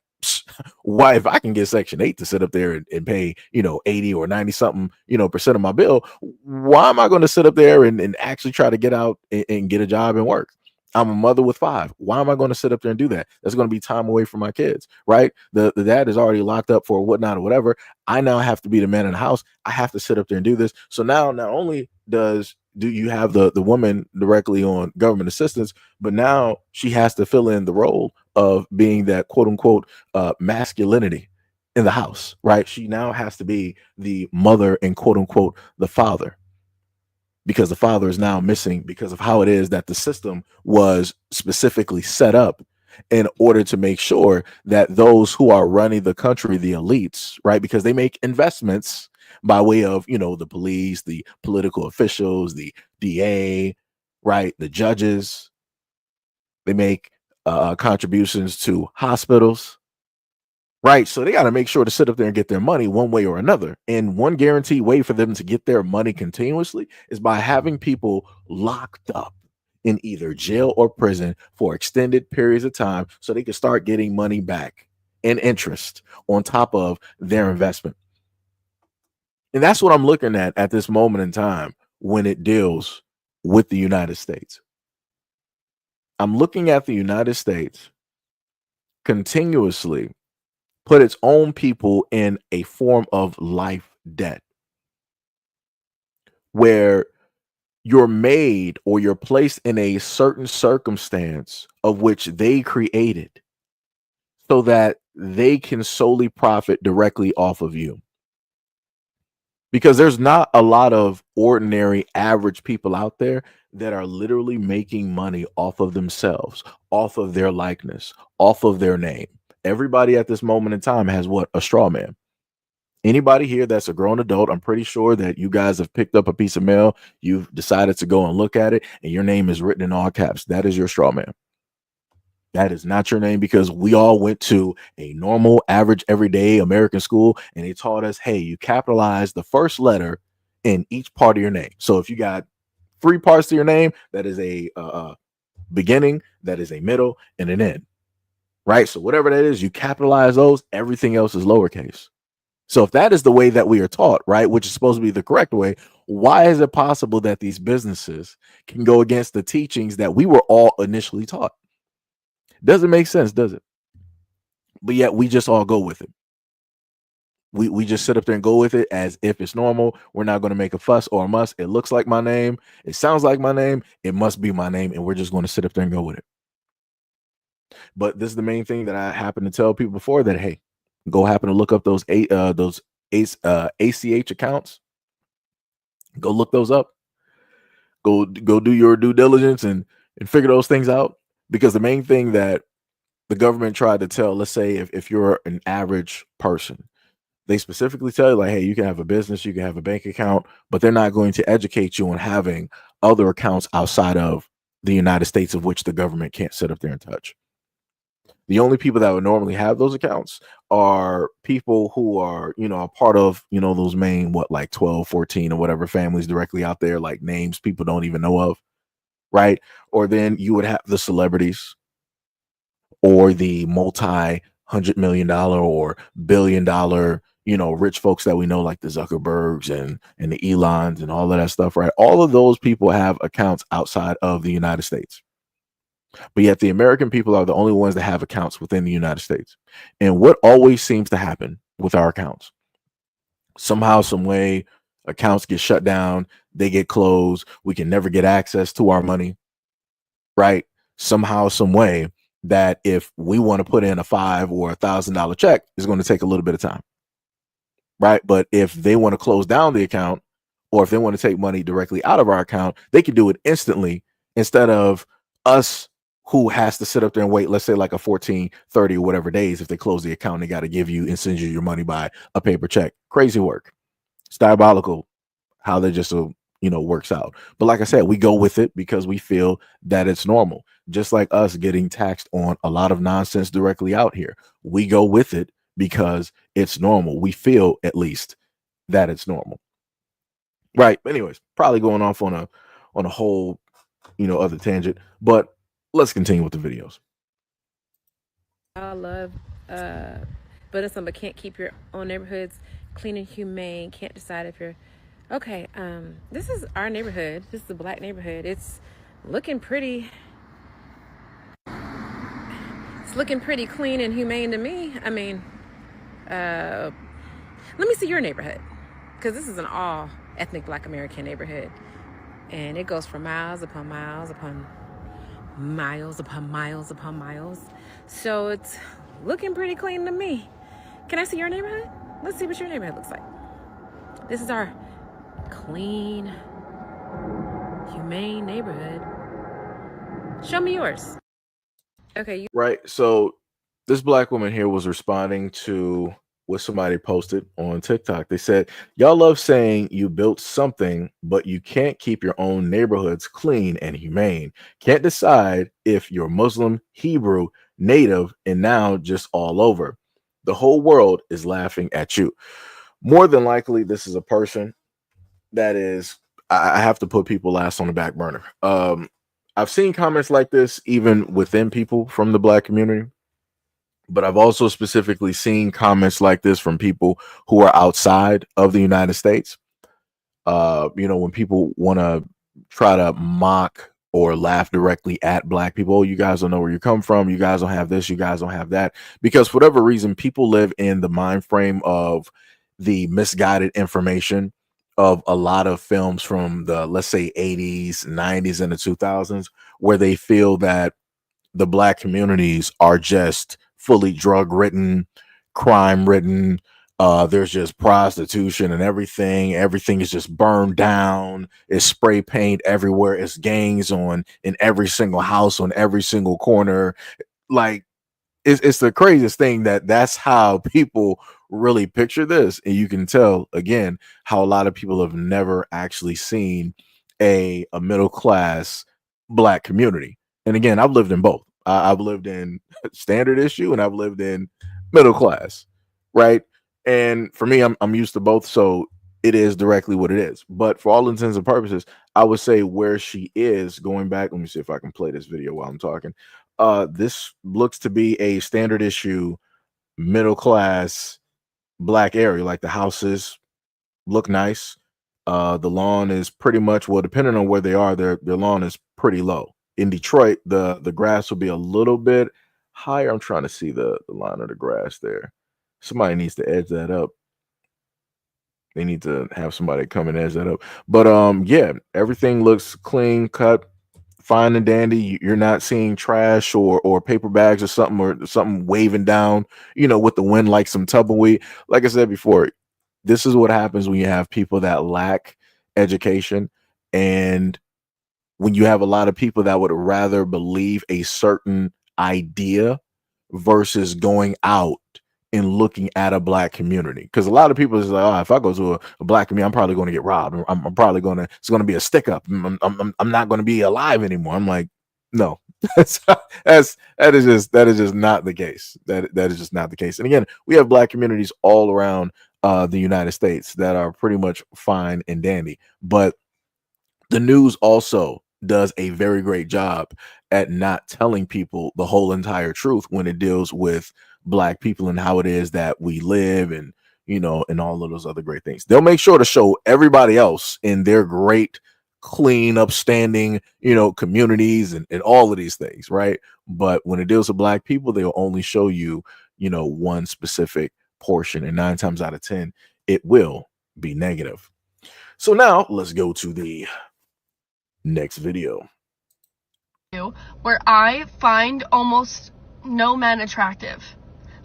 why, if I can get Section 8 to sit up there and pay, 80 or 90 something, percent of my bill, why am I going to sit up there and actually try to get out and get a job and work? I'm a mother with 5. Why am I going to sit up there and do that? That's going to be time away from my kids, right? The dad is already locked up for whatnot or whatever. I now have to be the man in the house. I have to sit up there and do this. So now, not only do you have the woman directly on government assistance, but now she has to fill in the role of being that quote unquote masculinity in the house, right? She now has to be the mother and quote unquote the father, because the father is now missing because of how it is that the system was specifically set up in order to make sure that those who are running the country, the elites, right, because they make investments by way of, the police, the political officials, the DA, right, the judges, they make contributions to hospitals, right? So they got to make sure to sit up there and get their money one way or another. And one guaranteed way for them to get their money continuously is by having people locked up in either jail or prison for extended periods of time so they can start getting money back and interest on top of their investment. And that's what I'm looking at this moment in time when it deals with the United States. I'm looking at the United States continuously put its own people in a form of life debt where you're made or you're placed in a certain circumstance of which they created so that they can solely profit directly off of you. Because there's not a lot of ordinary average people out there that are literally making money off of themselves, off of their likeness, off of their name. Everybody at this moment in time has what? A straw man. Anybody here that's a grown adult, I'm pretty sure that you guys have picked up a piece of mail, you've decided to go and look at it, and your name is written in all caps. That is your straw man. That is not your name, because we all went to a normal, average, everyday American school, and they taught us, hey, you capitalize the first letter in each part of your name. So if you got 3 parts to your name, that is a beginning, that is a middle, and an end. Right? So whatever that is, you capitalize those, everything else is lowercase. So if that is the way that we are taught, right, which is supposed to be the correct way, why is it possible that these businesses can go against the teachings that we were all initially taught? Doesn't make sense, does it? But yet we just all go with it. We just sit up there and go with it as if it's normal. We're not going to make a fuss or a muss. It looks like my name. It sounds like my name. It must be my name. And we're just going to sit up there and go with it. But this is the main thing that I happen to tell people before, that, hey, go happen to look up those ACH accounts. Go look those up. Go do your due diligence and figure those things out. Because the main thing that the government tried to tell, let's say if you're an average person, they specifically tell you, like, hey, you can have a business, you can have a bank account, but they're not going to educate you on having other accounts outside of the United States, of which the government can't sit up there and touch. The only people that would normally have those accounts are people who are, a part of, those main, like 12, 14 or whatever families directly out there, like names people don't even know of, right? Or then you would have the celebrities or the multi-$100 million or billion-dollar, rich folks that we know, like the Zuckerbergs and the Elons and all of that stuff, right? All of those people have accounts outside of the United States. But yet the American people are the only ones that have accounts within the United States. And what always seems to happen with our accounts? Somehow, some way, accounts get shut down, they get closed, we can never get access to our money, right? Somehow, some way, that if we want to put in a $500 or $1,000 check, it's going to take a little bit of time, right? But if they want to close down the account, or if they want to take money directly out of our account, they can do it instantly, instead of us who has to sit up there and wait, let's say like a 14, 30 or whatever days. If they close the account, they got to give you and send you your money by a paper check. Crazy work. It's diabolical how they just works out. But like I said, we go with it because we feel that it's normal. Just like us getting taxed on a lot of nonsense directly out here. We go with it because it's normal. We feel at least that it's normal. Right. Anyways, probably going off on a whole, other tangent, but let's continue with the videos. I love building some, but can't keep your own neighborhoods clean and humane. Can't decide if you're okay. This is our neighborhood. This is a black neighborhood. It's looking pretty. It's looking pretty clean and humane to me. I mean, let me see your neighborhood, because this is an all ethnic black American neighborhood, and it goes for miles upon miles upon miles upon miles upon miles. So it's looking pretty clean to me. Can I see your neighborhood? Let's see what your neighborhood looks like. This is our clean, humane neighborhood. Show me yours. Okay. Right. So this black woman here was responding to what somebody posted on TikTok. They said, y'all love saying you built something, but you can't keep your own neighborhoods clean and humane. Can't decide if you're Muslim, Hebrew, Native, and now just all over. The whole world is laughing at you. More than likely, this is a person that is, I have to put people last on the back burner. I've seen comments like this even within people from the black community, but I've also specifically seen comments like this from people who are outside of the United States. When people want to try to mock or laugh directly at black people, oh, you guys don't know where you come from, you guys don't have this, you guys don't have that, because for whatever reason, people live in the mind frame of the misguided information of a lot of films from the, let's say, 80s, 90s, and the 2000s, where they feel that the black communities are just fully drug ridden, crime ridden. There's just prostitution and everything. Everything is just burned down. It's spray paint everywhere. It's gangs in every single house, on every single corner. Like, it's the craziest thing that's how people really picture this. And you can tell, again, how a lot of people have never actually seen a middle class black community. And again, I've lived in both. I've lived in standard issue and I've lived in middle class, right? And for me, I'm used to both, so it is directly what it is. But for all intents and purposes, I would say where she is going back. Let me see if I can play this video while I'm talking. This looks to be a standard issue, middle class black area. Like, the houses look nice. The lawn is pretty much, well, depending on where they are, their lawn is pretty low. In Detroit, the grass will be a little bit higher. I'm trying to see the line of the grass there. Somebody needs to edge that up. They need to have somebody come and edge that up. But yeah, everything looks clean cut, fine and dandy. You're not seeing trash or paper bags or something waving down, with the wind like some tumbleweed. Like I said before, this is what happens when you have people that lack education, and when you have a lot of people that would rather believe a certain idea versus going out and looking at a black community. Because a lot of people is like, oh, if I go to a black community, I'm probably going to get robbed. I'm probably it's going to be a stick up. I'm not going to be alive anymore. I'm like, no, that is just not the case. That is just not the case. And again, we have black communities all around the United States that are pretty much fine and dandy. But the news also does a very great job at not telling people the whole entire truth when it deals with black people and how it is that we live, and and all of those other great things. They'll make sure to show everybody else in their great, clean, upstanding, communities and all of these things, right? But when it deals with black people, they'll only show you, one specific portion, and 9 times out of 10, it will be negative. So now let's go to the next video, where I find almost no men attractive.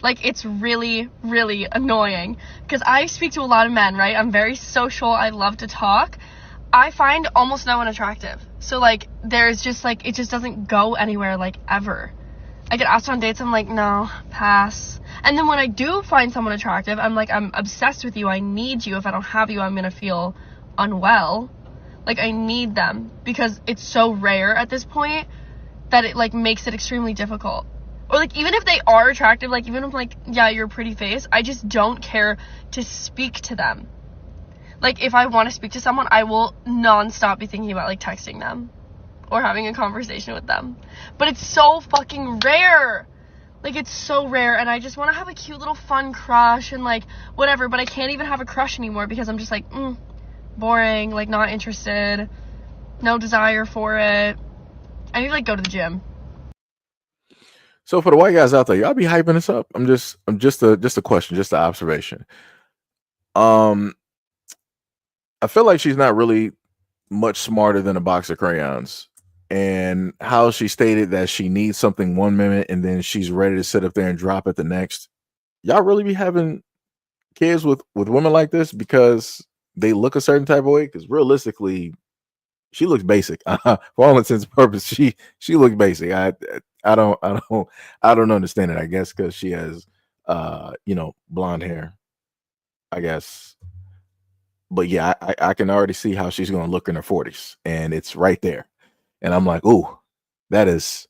Like, it's really, really annoying, because I speak to a lot of men, right? I'm very social. I love to talk. I find almost no one attractive. So, like, there's just, like, it just doesn't go anywhere, like, ever. I get asked on dates, I'm like, no, pass. And then when I do find someone attractive, I'm like, I'm obsessed with you. I need you. If I don't have you, I'm going to feel unwell. Like, I need them because it's so rare at this point that it, like, makes it extremely difficult. Or, like, even if they are attractive, like, even if, like, yeah, you're a pretty face, I just don't care to speak to them. Like, if I want to speak to someone, I will non-stop be thinking about, like, texting them or having a conversation with them. But it's so fucking rare. Like, it's so rare, and I just want to have a cute little fun crush and, like, whatever, but I can't even have a crush anymore because I'm just like, boring, like, not interested, no desire for it. I need to, like, go to the gym. So for the white guys out there, y'all be hyping this up. I'm just a question, just an observation. I feel like she's not really much smarter than a box of crayons. And how she stated that she needs something 1 minute and then she's ready to sit up there and drop it the next. Y'all really be having kids with women like this because they look a certain type of way? Because realistically, she looks basic. For all intents and purposes, she looks basic. I don't understand it. I guess because she has blonde hair, I guess. But yeah, I can already see how she's going to look in her 40s, and it's right there. And I'm like, ooh, that is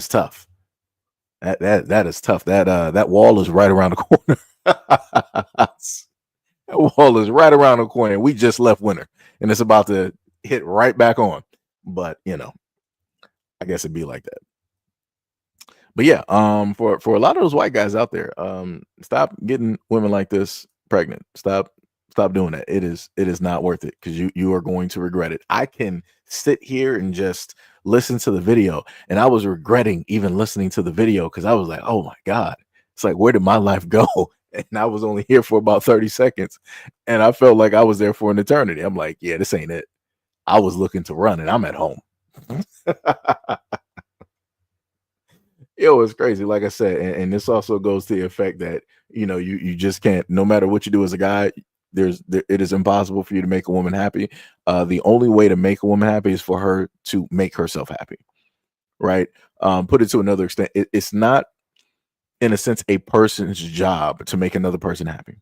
tough. That is tough. That wall is right around the corner. That wall is right around the corner. We just left winter, and it's about to hit right back on. But I guess it'd be like that. But yeah, for a lot of those white guys out there, stop getting women like this pregnant. Stop doing that. It is not worth it because you are going to regret it. I can sit here and just listen to the video, and I was regretting even listening to the video because I was like, oh my God, it's like, where did my life go? And I was only here for about 30 seconds, and I felt like I was there for an eternity. I'm like, yeah, this ain't it. I was looking to run, and I'm at home. It was crazy, like I said, and this also goes to the effect that you just can't. No matter what you do as a guy, it is impossible for you to make a woman happy. The only way to make a woman happy is for her to make herself happy, right? Put it to another extent, it's not, in a sense, a person's job to make another person happy.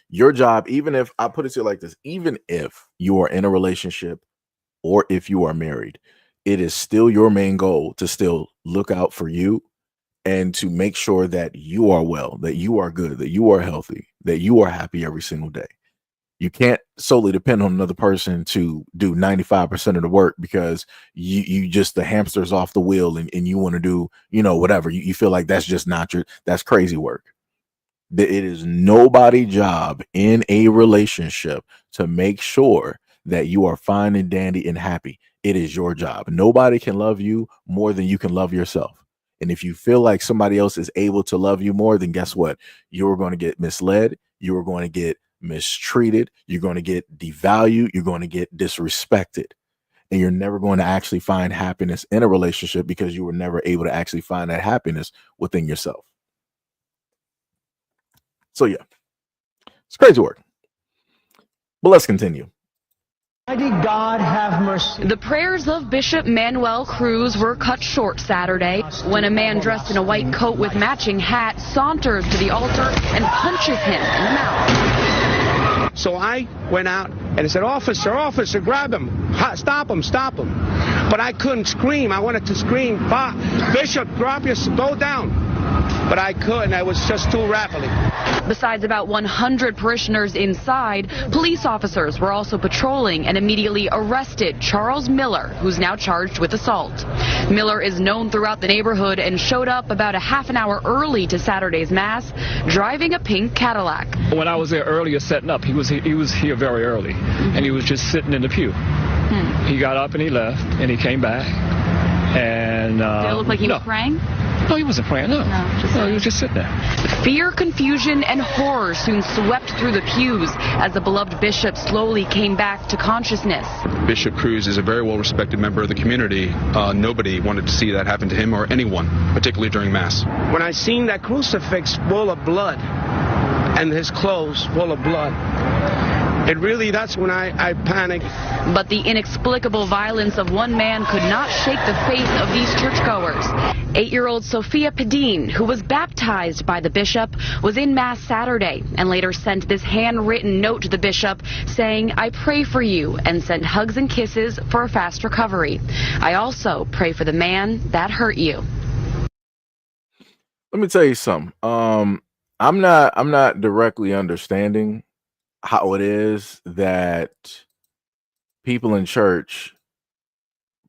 Your job, even if I put it to you like this, even if you are in a relationship or if you are married, it is still your main goal to still look out for you and to make sure that you are well, that you are good, that you are healthy, that you are happy every single day. You can't solely depend on another person to do 95% of the work because you just, the hamster's off the wheel and you want to do, whatever. You feel like that's just not that's crazy work. It is nobody's job in a relationship to make sure that you are fine and dandy and happy. It is your job. Nobody can love you more than you can love yourself. And if you feel like somebody else is able to love you more, then guess what? You're going to get misled. You're going to get mistreated. You're going to get devalued. You're going to get disrespected. And you're never going to actually find happiness in a relationship because you were never able to actually find that happiness within yourself. So yeah, it's crazy work. But let's continue. Mighty God have mercy. The prayers of Bishop Manuel Cruz were cut short Saturday when a man dressed in a white coat with matching hat saunters to the altar and punches him in the mouth. So I went out and I said, officer, grab him. Stop him. But I couldn't scream. I wanted to scream, Bishop, go down. But I couldn't. I was just too rapidly. Besides about 100 parishioners inside, police officers were also patrolling and immediately arrested Charles Miller, who's now charged with assault. Miller is known throughout the neighborhood and showed up about a half an hour early to Saturday's Mass, driving a pink Cadillac. When I was there earlier setting up, he was here very early, and he was just sitting in the pew. He got up and he left, and he came back. And did it look like he was praying? No, he wasn't praying, no. He was just sitting there. Fear, confusion, and horror soon swept through the pews as the beloved bishop slowly came back to consciousness. Bishop Cruz is a very well-respected member of the community. Nobody wanted to see that happen to him or anyone, particularly during Mass. When I seen that crucifix full of blood and his clothes full of blood, It really, that's when I panicked. But the inexplicable violence of one man could not shake the faith of these churchgoers. 8-year-old Sophia Padine, who was baptized by the bishop, was in Mass Saturday and later sent this handwritten note to the bishop saying, "I pray for you," and sent hugs and kisses for a fast recovery. "I also pray for the man that hurt you." Let me tell you something. I'm not directly understanding how it is that people in church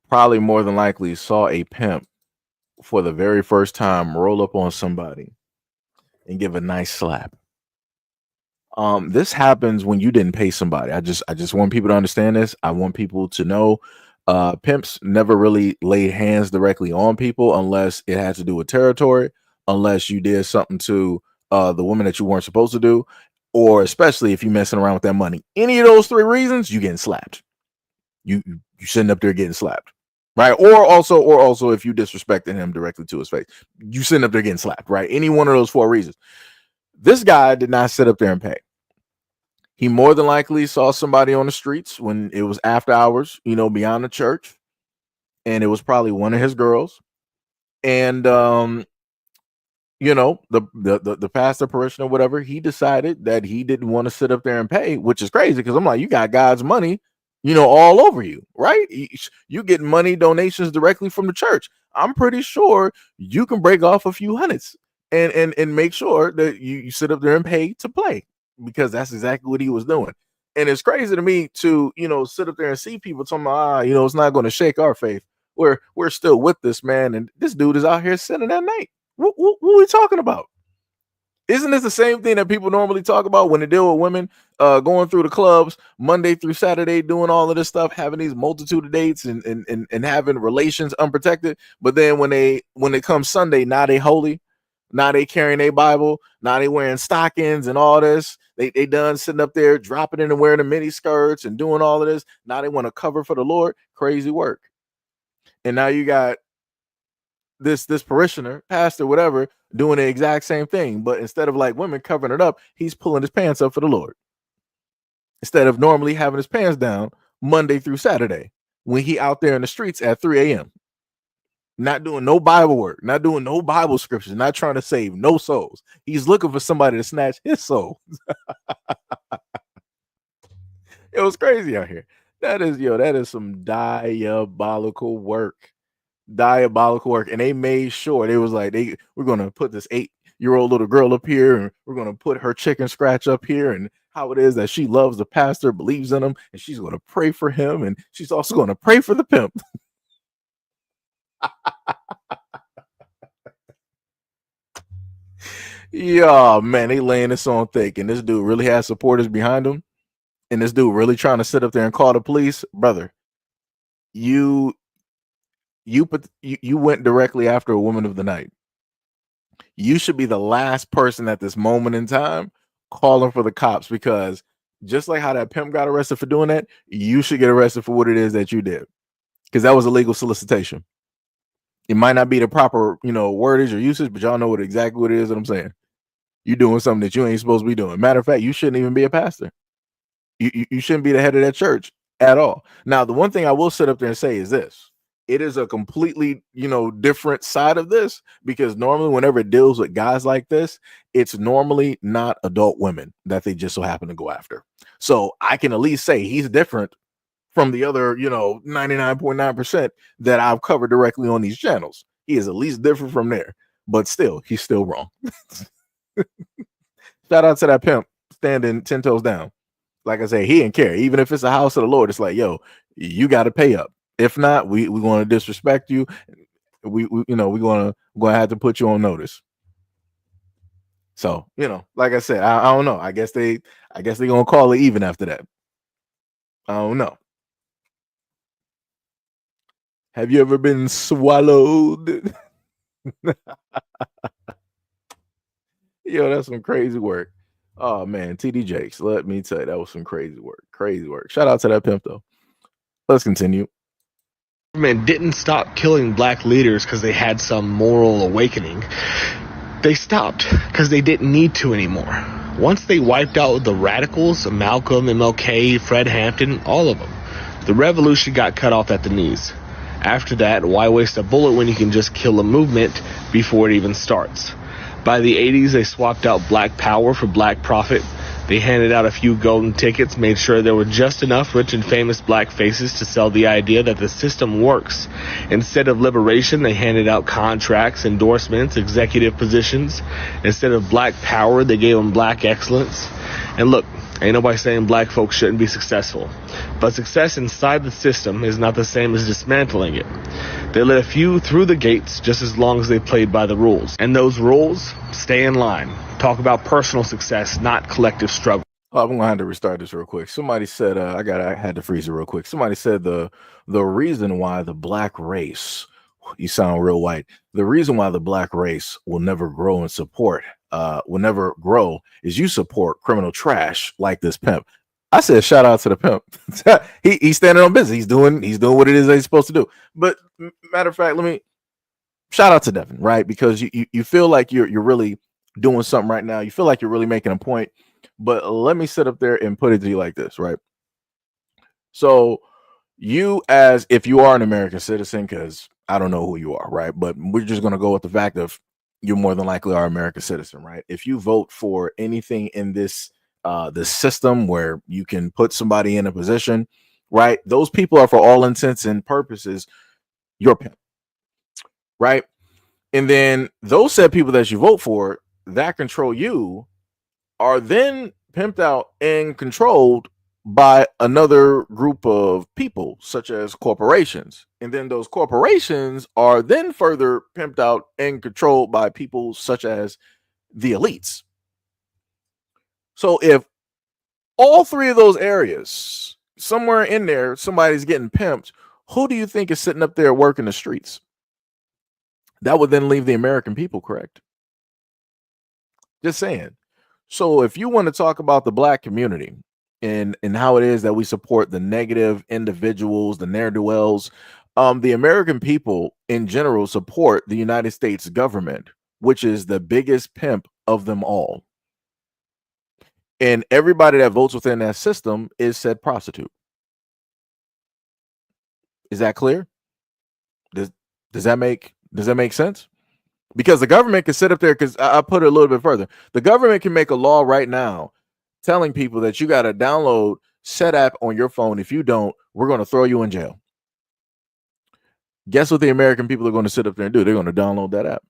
probably more than likely saw a pimp for the very first time roll up on somebody and give a nice slap. This happens when you didn't pay somebody. I just want people to understand this. I want people to know pimps never really laid hands directly on people unless it had to do with territory, unless you did something to the woman that you weren't supposed to do, or especially if you're messing around with that money. Any of those 3 reasons, you getting slapped. You sitting up there getting slapped, right? Or also if you disrespecting him directly to his face, you sitting up there getting slapped, right? Any one of those 4 reasons. This guy did not sit up there and pay. He more than likely saw somebody on the streets when it was after hours, beyond the church, and it was probably one of his girls, and the pastor, parishioner, whatever, he decided that he didn't want to sit up there and pay, which is crazy because I'm like, you got God's money, all over you, right? You get money donations directly from the church. I'm pretty sure you can break off a few hundreds and make sure that you sit up there and pay to play, because that's exactly what he was doing. And it's crazy to me to, sit up there and see people talking about, it's not going to shake our faith. We're still with this man, and this dude is out here sinning at night. What are we talking about? Isn't this the same thing that people normally talk about when they deal with women going through the clubs Monday through Saturday, doing all of this stuff, having these multitude of dates and having relations unprotected? But then when it comes Sunday, now they holy, now they carrying a Bible, now they wearing stockings and all this. They done sitting up there dropping in and wearing the mini skirts and doing all of this. Now they want to cover for the Lord. Crazy work. And now you got this parishioner, pastor, whatever, doing the exact same thing, but instead of like women covering it up, he's pulling his pants up for the Lord. Instead of normally having his pants down Monday through Saturday, when he out there in the streets at 3 a.m., not doing no Bible work, not doing no Bible scriptures, not trying to save no souls. He's looking for somebody to snatch his soul. It was crazy out here. That is some diabolical work. And they made sure, they was like, we're gonna put this 8-year-old little girl up here, and we're gonna put her chicken scratch up here, and how it is that she loves the pastor, believes in him, and she's gonna pray for him, and she's also gonna pray for the pimp. Yeah, man, they laying this on thick, and this dude really has supporters behind him, and this dude really trying to sit up there and call the police. Brother, you went directly after a woman of the night. You should be the last person at this moment in time calling for the cops, because just like how that pimp got arrested for doing that, you should get arrested for what it is that you did, because that was illegal solicitation. It might not be the proper, wordage or usage, but y'all know exactly what it is that I'm saying. You're doing something that you ain't supposed to be doing. Matter of fact, you shouldn't even be a pastor. You shouldn't be the head of that church at all. Now, the one thing I will sit up there and say is this. It is a completely, different side of this, because normally whenever it deals with guys like this, it's normally not adult women that they just so happen to go after. So I can at least say he's different from the other, 99.9% that I've covered directly on these channels. He is at least different from there, but still, he's still wrong. Shout out to that pimp standing 10 toes down. Like I say, he didn't care. Even if it's a house of the Lord, it's like, yo, you got to pay up. If not, we're going to disrespect you. We're going to have to put you on notice. So, like I said, I don't know. I guess they're going to call it even after that. I don't know. Have you ever been swallowed? Yo, that's some crazy work. Oh man, TD Jakes, let me tell you, that was some crazy work. Crazy work. Shout out to that pimp though. Let's continue. Government didn't stop killing black leaders because they had some moral awakening. They stopped because they didn't need to anymore. Once they wiped out the radicals, Malcolm, MLK, Fred Hampton, all of them, the revolution got cut off at the knees. After that, why waste a bullet when you can just kill a movement before it even starts? By the 80s, they swapped out black power for black profit. They handed out a few golden tickets, made sure there were just enough rich and famous black faces to sell the idea that the system works. Instead of liberation, they handed out contracts, endorsements, executive positions. Instead of black power, they gave them black excellence. And look, ain't nobody saying black folks shouldn't be successful. But success inside the system is not the same as dismantling it. They let a few through the gates just as long as they played by the rules. And those rules, stay in line. Talk about personal success, not collective struggle. Oh, I'm gonna have to restart this real quick. Somebody said I had to freeze it real quick. Somebody said the reason why the black race, you sound real white. The reason why the black race will never grow in support, will never grow, is you support criminal trash like this pimp. I said shout out to the pimp. He's standing on business. He's doing what it is that he's supposed to do. But matter of fact, let me shout out to Devin, right? Because you feel like you're really doing something right now. You feel like you're really making a point. But let me sit up there and put it to you like this, right? So you, as if you are an American citizen, because I don't know who you are, right? But we're just going to go with the fact of you more than likely are an American citizen, right? If you vote for anything in this system where you can put somebody in a position, right? Those people are, for all intents and purposes, your pimp, right? And then those said people that you vote for that control you are then pimped out and controlled by another group of people, such as corporations. And then those corporations are then further pimped out and controlled by people such as the elites. So if all three of those areas, somewhere in there, somebody's getting pimped, who do you think is sitting up there working the streets? That would then leave the American people, correct? Just saying. So if you want to talk about the black community and how it is that we support the negative individuals, the ne'er-do-wells, the American people in general support the United States government, which is the biggest pimp of them all. And everybody that votes within that system is said prostitute. Is that clear? Does that make sense? Because the government can sit up there, because I put it a little bit further. The government can make a law right now telling people that you got to download said app on your phone. If you don't, we're going to throw you in jail. Guess what the American people are going to sit up there and do? They're going to download that app.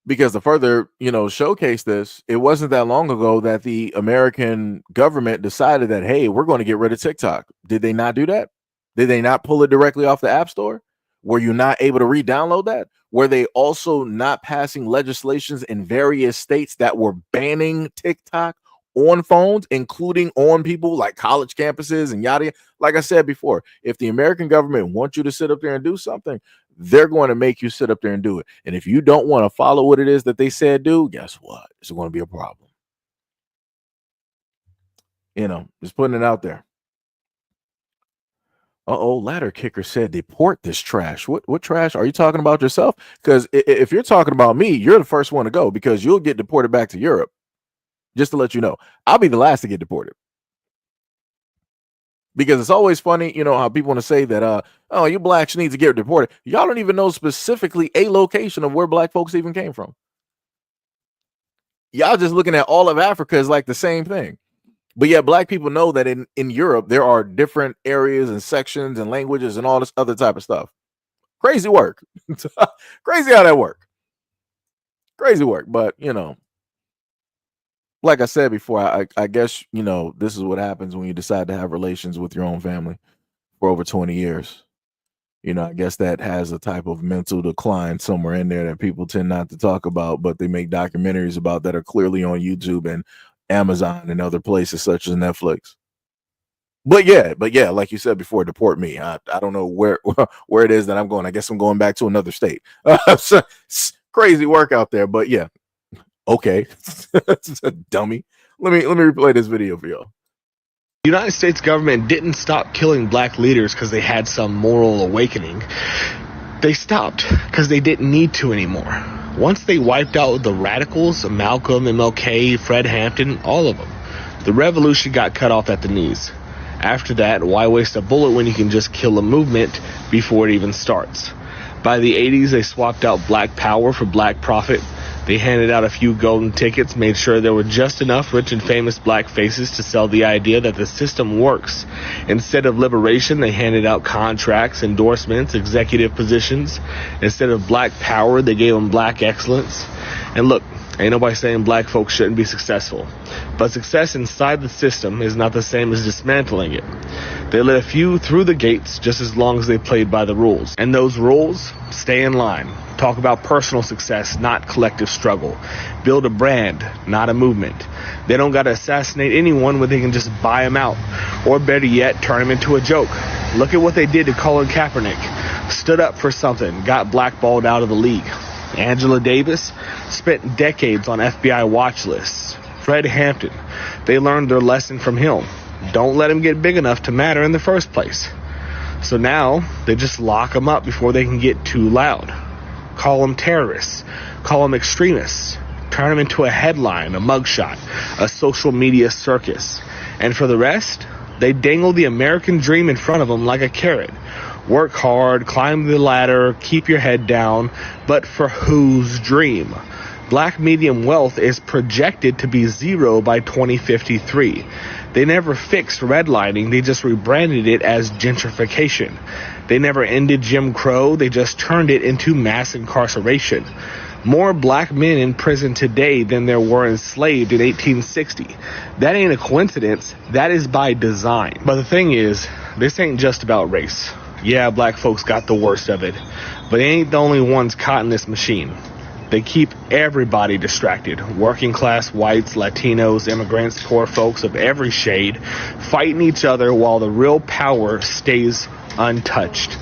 Because to further, showcase this, it wasn't that long ago that the American government decided that, hey, we're going to get rid of TikTok. Did they not do that? Did they not pull it directly off the App Store? Were you not able to re-download that? Were they also not passing legislations in various states that were banning TikTok on phones, including on people like college campuses and yada? Like I said before, if the American government wants you to sit up there and do something, they're going to make you sit up there and do it. And if you don't want to follow what it is that they said do, guess what? It's going to be a problem. Just putting it out there. Ladder Kicker said, deport this trash. What trash? Are you talking about yourself? Because if you're talking about me, you're the first one to go, because you'll get deported back to Europe. Just to let you know, I'll be the last to get deported. Because it's always funny, how people want to say that, you blacks need to get deported. Y'all don't even know specifically a location of where black folks even came from. Y'all just looking at all of Africa as like the same thing. But yeah, black people know that in Europe, there are different areas and sections and languages and all this other type of stuff. Crazy work. Crazy how that work. Crazy work. But, like I said before, I guess, this is what happens when you decide to have relations with your own family for over 20 years. I guess that has a type of mental decline somewhere in there that people tend not to talk about, but they make documentaries about that are clearly on YouTube and Amazon and other places such as Netflix. But yeah, like you said before, deport me. I don't know where it is that I'm going. I guess I'm going back to another state. So, crazy work out there, but yeah. Okay. It's a dummy. Let me replay this video for y'all. The United States government didn't stop killing black leaders because they had some moral awakening. They stopped because they didn't need to anymore. Once they wiped out the radicals, Malcolm, MLK, Fred Hampton, all of them, the revolution got cut off at the knees. After that, why waste a bullet when you can just kill a movement before it even starts? By the 80s, they swapped out black power for black profit. They handed out a few golden tickets, made sure there were just enough rich and famous black faces to sell the idea that the system works. Instead of liberation, they handed out contracts, endorsements, executive positions. Instead of black power, they gave them black excellence. And look, ain't nobody saying black folks shouldn't be successful. But success inside the system is not the same as dismantling it. They let a few through the gates just as long as they played by the rules. And those rules, stay in line. Talk about personal success, not collective struggle. Build a brand, not a movement. They don't got to assassinate anyone when they can just buy them out. Or better yet, turn them into a joke. Look at what they did to Colin Kaepernick. Stood up for something, got blackballed out of the league. Angela Davis spent decades on FBI watch lists. Fred Hampton, they learned their lesson from him. Don't let him get big enough to matter in the first place. So now they just lock them up before they can get too loud. Call them terrorists. Call them extremists. Turn them into a headline, a mugshot, a social media circus. And for the rest, they dangle the American dream in front of them like a carrot. Work hard, climb the ladder, keep your head down, but for whose dream? Black median wealth is projected to be zero by 2053. They never fixed redlining, they just rebranded it as gentrification. They never ended Jim Crow, they just turned it into mass incarceration. More black men in prison today than there were enslaved in 1860. That ain't a coincidence, that is by design. But the thing is, this ain't just about race. Yeah, black folks got the worst of it, but they ain't the only ones caught in this machine. They keep everybody distracted. Working class whites, Latinos, immigrants, poor folks of every shade, fighting each other while the real power stays untouched.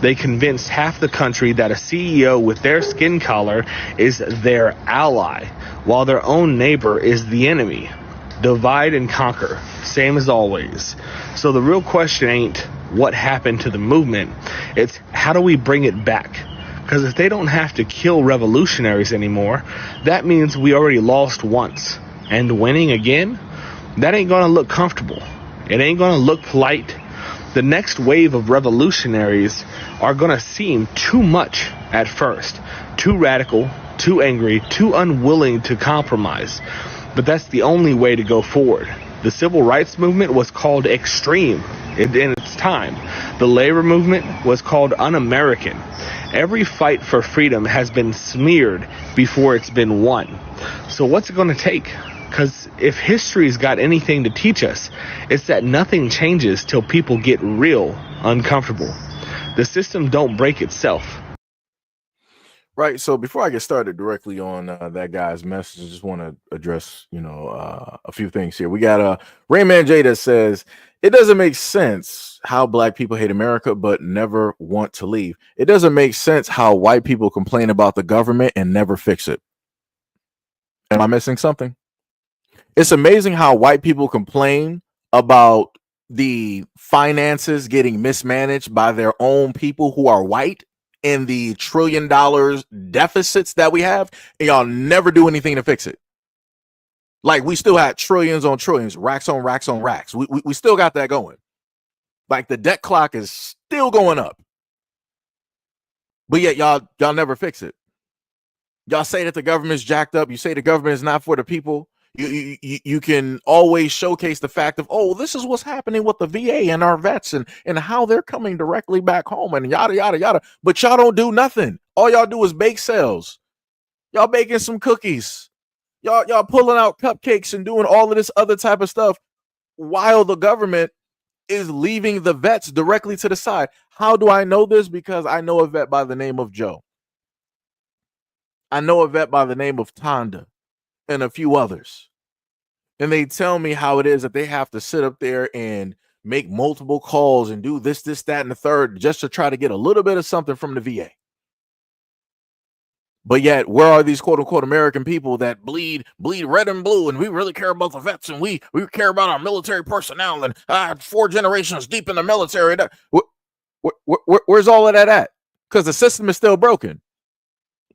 They convinced half the country that a CEO with their skin color is their ally, while their own neighbor is the enemy. Divide and conquer, same as always. So the real question ain't what happened to the movement, it's how do we bring it back? Because if they don't have to kill revolutionaries anymore, that means we already lost once. And winning again, that ain't going to look comfortable. It ain't going to look polite. The next wave of revolutionaries are going to seem too much at first. Too radical, too angry, too unwilling to compromise. But that's the only way to go forward. The civil rights movement was called extreme in its time. The labor movement was called un-American. Every fight for freedom has been smeared before it's been won. So what's it going to take? Because if history's got anything to teach us, it's that nothing changes till people get real uncomfortable. The system don't break itself. Right. So before I get started directly on that guy's message, I just want to address, a few things here. We got Rayman J that says, it doesn't make sense how black people hate America but never want to leave. It doesn't make sense how white people complain about the government and never fix it. Am I missing something? It's amazing how white people complain about the finances getting mismanaged by their own people who are white and the $1 trillion deficits that we have, and y'all never do anything to fix it. Like, we still had trillions on trillions, racks on racks on racks. We still got that going. Like, the debt clock is still going up. But yet y'all never fix it. Y'all say that the government's jacked up. You say the government is not for the people. You can always showcase the fact of, oh, this is what's happening with the VA and our vets and how they're coming directly back home and yada, yada, yada. But y'all don't do nothing. All y'all do is bake sales. Y'all baking some cookies. Y'all pulling out cupcakes and doing all of this other type of stuff while the government is leaving the vets directly to the side. How do I know this? Because I know a vet by the name of Joe. I know a vet by the name of Tonda and a few others. And they tell me how it is that they have to sit up there and make multiple calls and do this, that, and the third just to try to get a little bit of something from the VA. But yet, where are these quote unquote American people that bleed red and blue, and we really care about the vets, and we care about our military personnel, and 4 generations deep in the military? Where's all of that at? Because the system is still broken.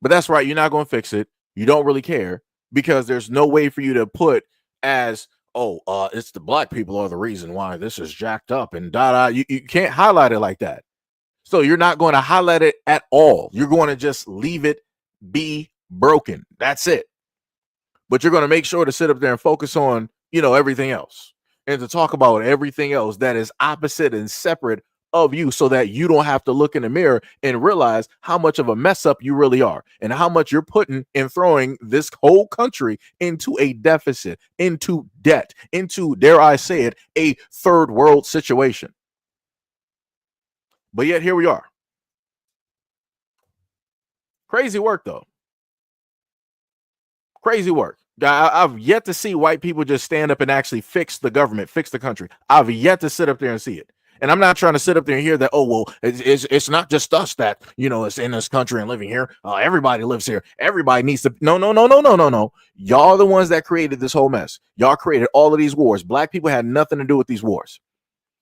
But that's right. You're not going to fix it. You don't really care because there's no way for you to put as, it's the black people are the reason why this is jacked up and you can't highlight it like that. So you're not going to highlight it at all. You're going to just leave it be broken. That's it. But you're going to make sure to sit up there and focus on, everything else and to talk about everything else that is opposite and separate of you so that you don't have to look in the mirror and realize how much of a mess up you really are and how much you're putting and throwing this whole country into a deficit, into debt, into, dare I say it, a third world situation. But yet here we are. Crazy work, though. Crazy work. I've yet to see white people just stand up and actually fix the government, fix the country. I've yet to sit up there and see it. And I'm not trying to sit up there and hear that, it's not just us that, is in this country and living here. Everybody lives here. Everybody needs to. No. Y'all the ones that created this whole mess. Y'all created all of these wars. Black people had nothing to do with these wars.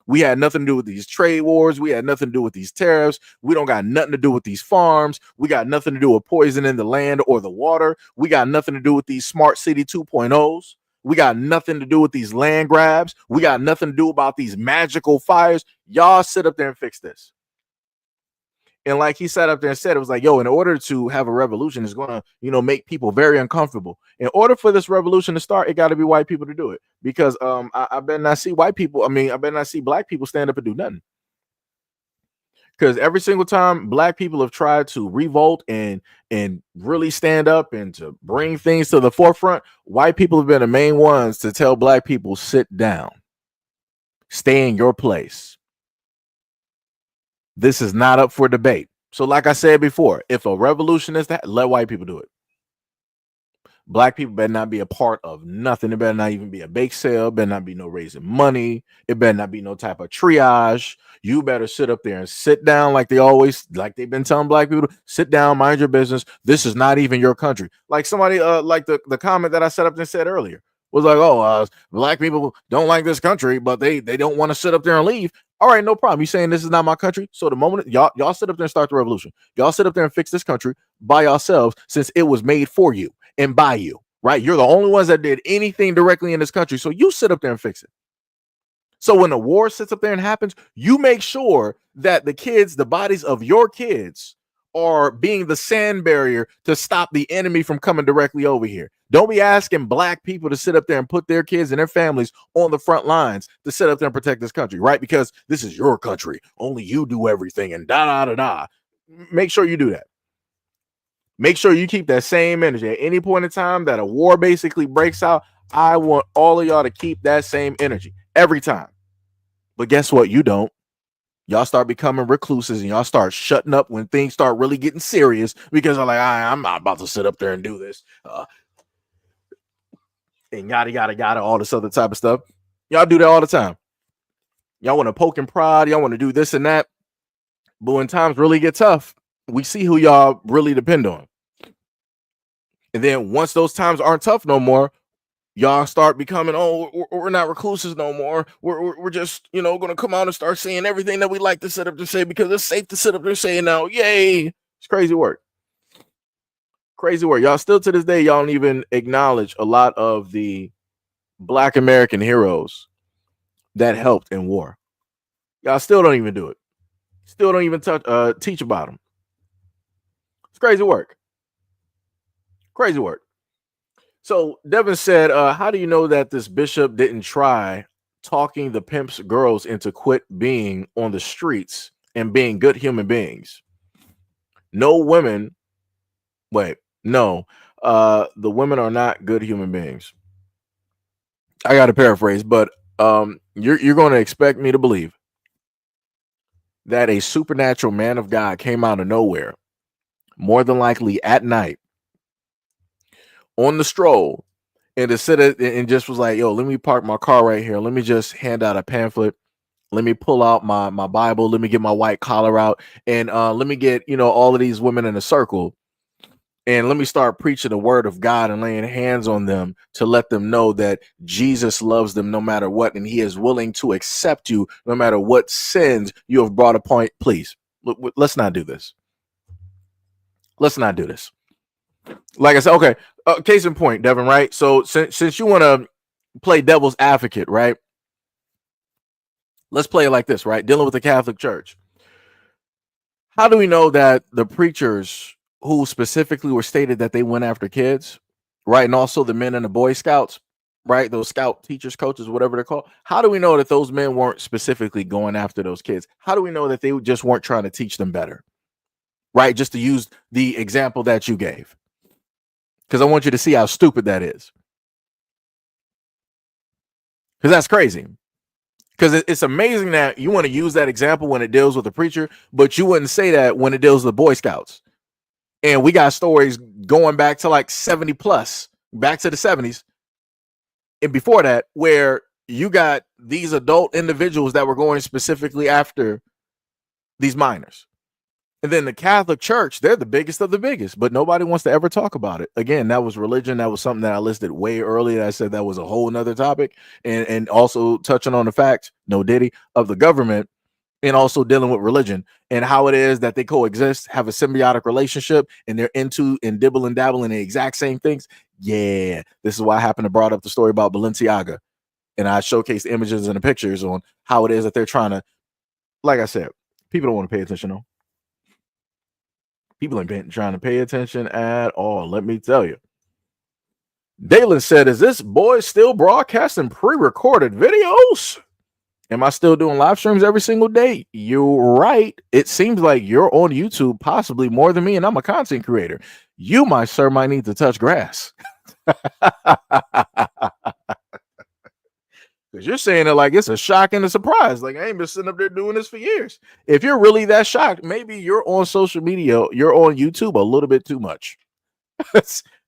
We had nothing to do with these trade wars. We had nothing to do with these tariffs. We don't got nothing to do with these farms. We got nothing to do with poisoning the land or the water. We got nothing to do with these smart city 2.0s. We got nothing to do with these land grabs. We got nothing to do about these magical fires. Y'all sit up there and fix this. And like he sat up there and said, it was like, in order to have a revolution, it's going to, make people very uncomfortable. In order for this revolution to start, it got to be white people to do it. Because I better not see white people. I better not see black people stand up and do nothing. Because every single time black people have tried to revolt and really stand up and to bring things to the forefront, white people have been the main ones to tell black people, sit down, stay in your place. This is not up for debate. So like I said before, if a revolution is that, let white people do it. Black people better not be a part of nothing. It better not even be a bake sale. Better not be no raising money. It better not be no type of triage. You better sit up there and sit down like they've been telling black people, sit down, mind your business. This is not even your country. Like somebody, like the comment that I set up and said earlier was like, black people don't like this country, but they don't want to sit up there and leave. All right, no problem. You saying this is not my country? So the moment y'all sit up there and start the revolution, y'all sit up there and fix this country by yourselves since it was made for you and by you, right? You're the only ones that did anything directly in this country. So you sit up there and fix it. So when the war sits up there and happens, you make sure that the bodies of your kids are being the sand barrier to stop the enemy from coming directly over here. Don't be asking black people to sit up there and put their kids and their families on the front lines to sit up there and protect this country, right? Because this is your country. Only you do everything and da. Make sure you do that. Make sure you keep that same energy. At any point in time that a war basically breaks out, I want all of y'all to keep that same energy every time. But guess what? You don't. Y'all start becoming recluses and y'all start shutting up when things start really getting serious because I'm like, I'm not about to sit up there and do this. And yada, all this other type of stuff. Y'all do that all the time. Y'all want to poke and prod. Y'all want to do this and that. But when times really get tough, we see who y'all really depend on. And then once those times aren't tough no more, y'all start becoming, we're not recluses no more. We're just, going to come out and start saying everything that we like to sit up to say because it's safe to sit up there saying now, yay. It's crazy work. Crazy work. Y'all still to this day, y'all don't even acknowledge a lot of the Black American heroes that helped in war. Y'all still don't even do it. Still don't even teach about them. It's crazy work. Crazy work. So Devin said, how do you know that this bishop didn't try talking the pimp's girls into quit being on the streets and being good human beings? No women. Wait, no. The women are not good human beings. I got to paraphrase, but you're going to expect me to believe that a supernatural man of God came out of nowhere, more than likely at night, on the stroll, and to sit and just was like, let me park my car right here. Let me just hand out a pamphlet. Let me pull out my Bible. Let me get my white collar out. And let me get, all of these women in a circle. And let me start preaching the word of God and laying hands on them to let them know that Jesus loves them no matter what. And he is willing to accept you no matter what sins you have brought upon. Please, let's not do this. Let's not do this. Like I said, okay. Case in point, Devin. Right. So since you want to play devil's advocate, right? Let's play it like this, right? Dealing with the Catholic Church. How do we know that the preachers who specifically were stated that they went after kids, right, and also the men in the Boy Scouts, right, those scout teachers, coaches, whatever they're called, how do we know that those men weren't specifically going after those kids? How do we know that they just weren't trying to teach them better, right? Just to use the example that you gave, because I want you to see how stupid that is, because that's crazy. Because it's amazing that you want to use that example when it deals with a preacher, but you wouldn't say that when it deals with Boy Scouts. And we got stories going back to like 70 plus, back to the 70s. And before that, where you got these adult individuals that were going specifically after these minors. And then the Catholic Church, they're the biggest of the biggest, but nobody wants to ever talk about it. Again, that was religion. That was something that I listed way earlier. I said that was a whole nother topic. And also touching on the fact, no diddy, of the government, and also dealing with religion and how it is that they coexist, have a symbiotic relationship, and they're into and dibble and dabble in the exact same things. Yeah, this is why I happened to brought up the story about Balenciaga. And I showcased images and the pictures on how it is that they're trying to, like I said, people don't want to pay attention though. People ain't trying to pay attention at all. Let me tell you. Dalen said, is this boy still broadcasting pre-recorded videos? Am I still doing live streams every single day? You're right. It seems like you're on YouTube possibly more than me, and I'm a content creator. You, my sir, might need to touch grass. Because you're saying it like it's a shock and a surprise. Like, I ain't been sitting up there doing this for years. If you're really that shocked, maybe you're on social media, you're on YouTube a little bit too much.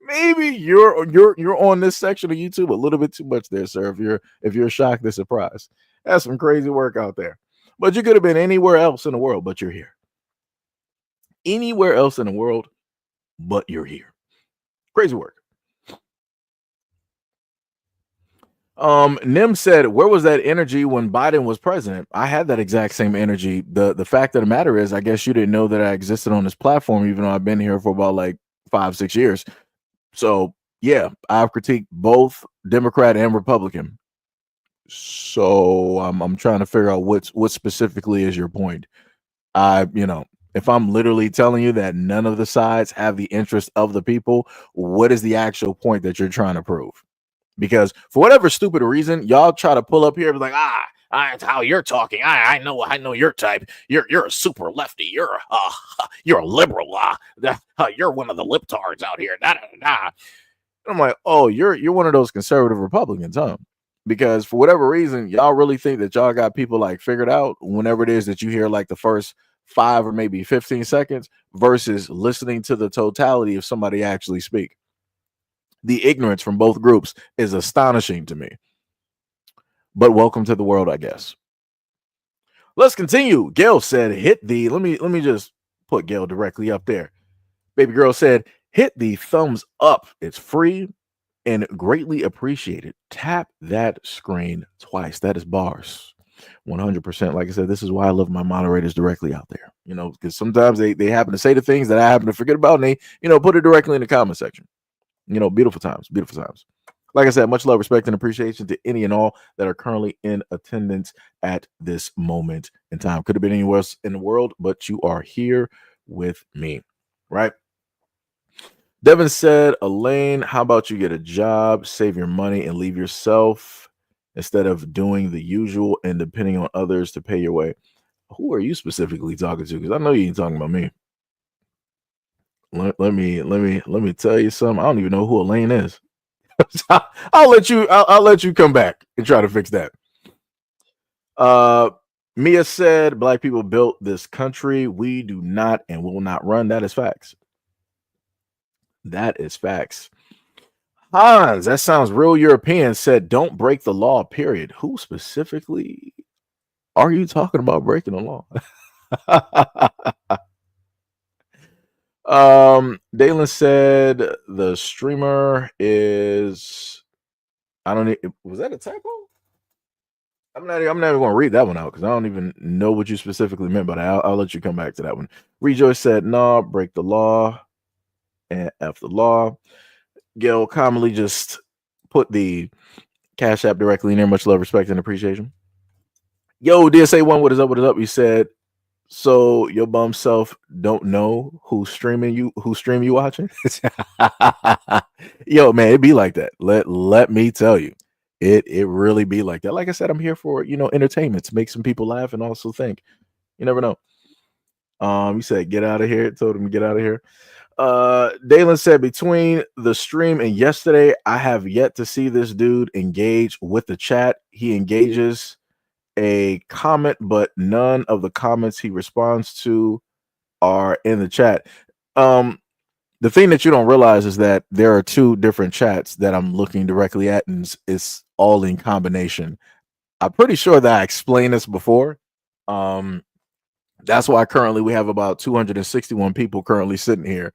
Maybe you're on this section of YouTube a little bit too much there, sir. If you're shocked and surprised. That's some crazy work out there. But you could have been anywhere else in the world, but you're here. Anywhere else in the world, but you're here. Crazy work. Nim said, where was that energy when Biden was president? I had that exact same energy. The fact of the matter is, I guess you didn't know that I existed on this platform, even though I've been here for about like 5-6 years. So yeah, I've critiqued both Democrat and Republican. So I'm trying to figure out what specifically is your point. If I'm literally telling you that none of the sides have the interest of the people, what is the actual point that you're trying to prove? Because for whatever stupid reason, y'all try to pull up here and be like, that's how you're talking. I know your type. You're a super lefty. You're a liberal. You're one of the liptards out here. I'm like, oh, you're one of those conservative Republicans, huh? Because for whatever reason, y'all really think that y'all got people like figured out whenever it is that you hear like the first 5 or maybe 15 seconds versus listening to the totality of somebody actually speak. The ignorance from both groups is astonishing to me. But welcome to the world, I guess. Let's continue. Gail said, hit the, let me just put Gail directly up there. Baby girl said, hit the thumbs up. It's free and greatly appreciated. Tap that screen twice. That is bars. 100%. Like I said, this is why I love my moderators directly out there. Because sometimes they happen to say the things that I happen to forget about, and they, put it directly in the comment section. Beautiful times, beautiful times. Like I said, much love, respect, and appreciation to any and all that are currently in attendance at this moment in time. Could have been anywhere else in the world, but you are here with me, right? Devin said, Elaine, how about you get a job, save your money, and leave yourself instead of doing the usual and depending on others to pay your way? Who are you specifically talking to? Because I know you ain't talking about me. Let me tell you something. I don't even know who Elaine is. I'll let you come back and try to fix that. Mia said, Black people built this country. We do not and will not run. That is facts. That is facts. Hans, that sounds real European, said, don't break the law, period. Who specifically are you talking about breaking the law? Dalen said the streamer is, was that a typo? I'm not even going to read that one out because I don't even know what you specifically meant, but I'll let you come back to that one. Rejoice said, no, break the law. and F the law. Gail commonly just put the Cash App directly in there. Much love, respect, and appreciation. Yo, DSA1, what is up? What is up? You said, so your bum self don't know who's streaming you watching. Yo, man, it be like that. Let me tell you, it really be like that. Like I said, I'm here for entertainment, to make some people laugh and also think. You never know. You said get out of here. Told him to get out of here. Dalen said, between the stream and yesterday, I have yet to see this dude engage with the chat. He engages a comment, but none of the comments he responds to are in the chat. The thing that you don't realize is that there are two different chats that I'm looking directly at, and it's all in combination. I'm pretty sure that I explained this before. That's why currently we have about 261 people currently sitting here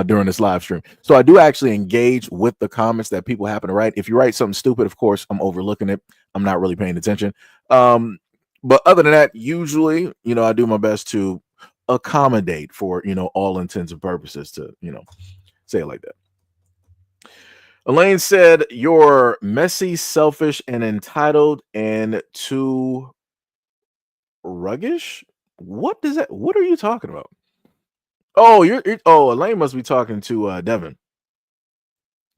during this live stream. So I do actually engage with the comments that people happen to write. If you write something stupid, of course, I'm overlooking it. I'm not really paying attention. But other than that, usually, I do my best to accommodate for, all intents and purposes, to, say it like that. Elaine said, you're messy, selfish, and entitled, and too ruggish. What are you talking about? Oh, Elaine must be talking to Devin.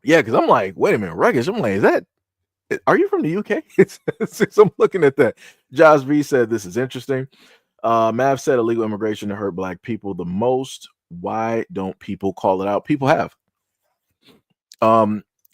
Yeah, because I'm like, wait a minute, ruggish. I'm like, are you from the UK? So I'm looking at that. Josh V said, this is interesting. Mav said, illegal immigration to hurt black people the most. Why don't people call it out? People have.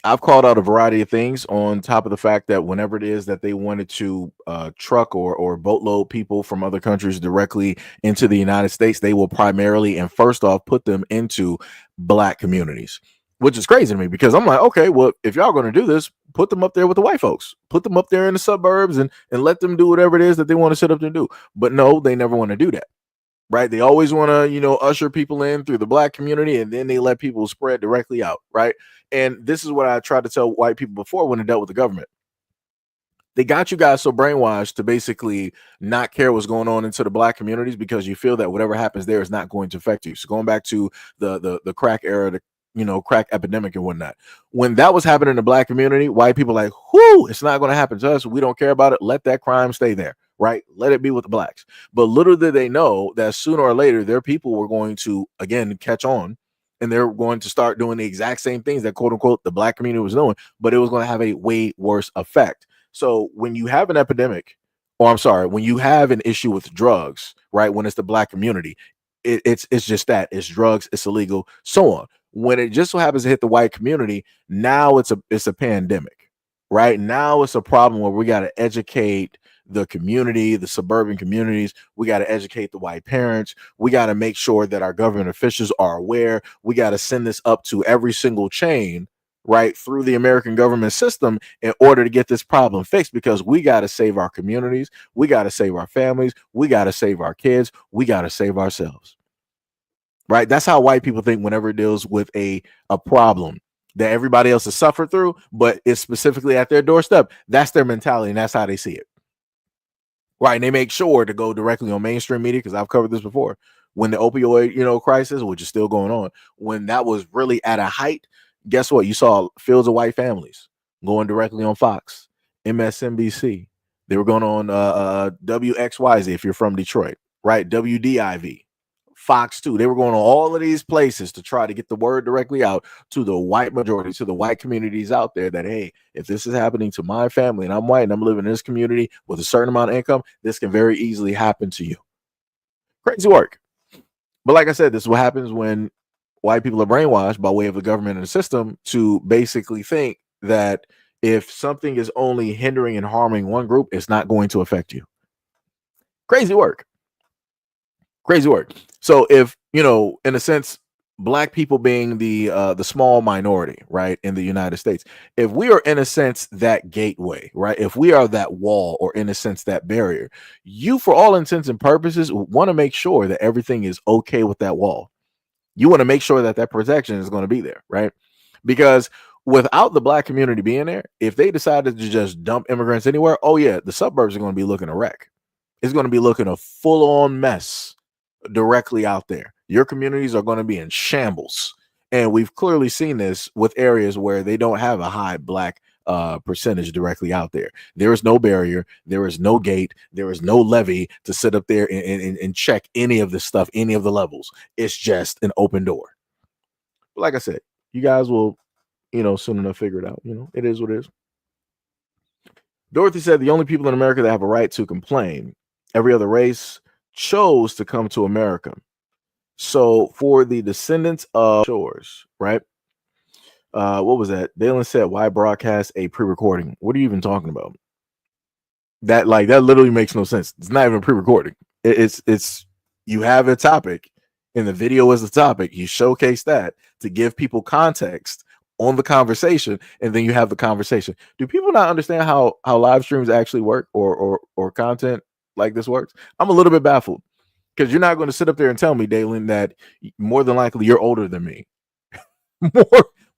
I've called out a variety of things, on top of the fact that whenever it is that they wanted to truck or boatload people from other countries directly into the United States, they will primarily and first off put them into black communities, which is crazy to me, because I'm like, okay, well, if y'all going to do this, put them up there with the white folks, put them up there in the suburbs and let them do whatever it is that they want to sit up there and do. But no, they never want to do that. Right. They always want to, usher people in through the black community, and then they let people spread directly out. Right. And this is what I tried to tell white people before when it dealt with the government. They got you guys so brainwashed to basically not care what's going on into the black communities, because you feel that whatever happens there is not going to affect you. So going back to the crack era, the crack epidemic and whatnot, when that was happening in the black community, white people like, whoo, it's not going to happen to us. We don't care about it. Let that crime stay there. Right. Let it be with the blacks. But little did they know that sooner or later, their people were going to, again, catch on, and they're going to start doing the exact same things that, quote unquote, the black community was doing, but it was going to have a way worse effect. So when you have an epidemic, when you have an issue with drugs, right, when it's the black community, it's just that it's drugs, it's illegal, so on. When it just so happens to hit the white community, now it's a pandemic. Right now, it's a problem where we got to educate the community, the suburban communities. We got to educate the white parents. We got to make sure that our government officials are aware. We got to send this up to every single chain, right, through the American government system, in order to get this problem fixed, because we got to save our communities. We got to save our families. We got to save our kids. We got to save ourselves. Right. That's how white people think whenever it deals with a problem that everybody else has suffered through, but it's specifically at their doorstep. That's their mentality, and that's how they see it. Right. And they make sure to go directly on mainstream media, because I've covered this before. When the opioid, crisis, which is still going on, when that was really at a height, guess what? You saw fields of white families going directly on Fox, MSNBC. They were going on WXYZ if you're from Detroit, right? WDIV, Fox 2. They were going on all of these places to try to get the word directly out to the white majority, to the white communities out there, that, hey, if this is happening to my family and I'm white and I'm living in this community with a certain amount of income, this can very easily happen to you. Crazy work. But like I said, this is what happens when white people are brainwashed by way of the government and the system to basically think that if something is only hindering and harming one group, it's not going to affect you. Crazy work. Crazy work. So if, in a sense, black people being the small minority, right, in the United States, if we are, in a sense, that gateway, right, if we are that wall, or in a sense that barrier, you, for all intents and purposes, want to make sure that everything is okay with that wall. You want to make sure that that protection is going to be there, right? Because without the black community being there, if they decided to just dump immigrants anywhere, oh yeah, the suburbs are going to be looking a wreck. It's going to be looking a full-on mess directly out there. Your communities are going to be in shambles. And we've clearly seen this with areas where they don't have a high black percentage directly out there. There is no barrier, there is no gate, there is no levy to sit up there and check any of this stuff, any of the levels. It's just an open door. But like I said, you guys will, soon enough figure it out. It is what it is. Dorothy said the only people in America that have a right to complain, every other race chose to come to America. So for the descendants of shores, right? What was that? Dalen said, why broadcast a pre-recording? What are you even talking about? That literally makes no sense. It's not even pre-recording. It's you have a topic and the video is the topic. You showcase that to give people context on the conversation, and then you have the conversation. Do people not understand how live streams actually work or content like this works? I'm a little bit baffled because you're not going to sit up there and tell me, Dalen, that more than likely you're older than me.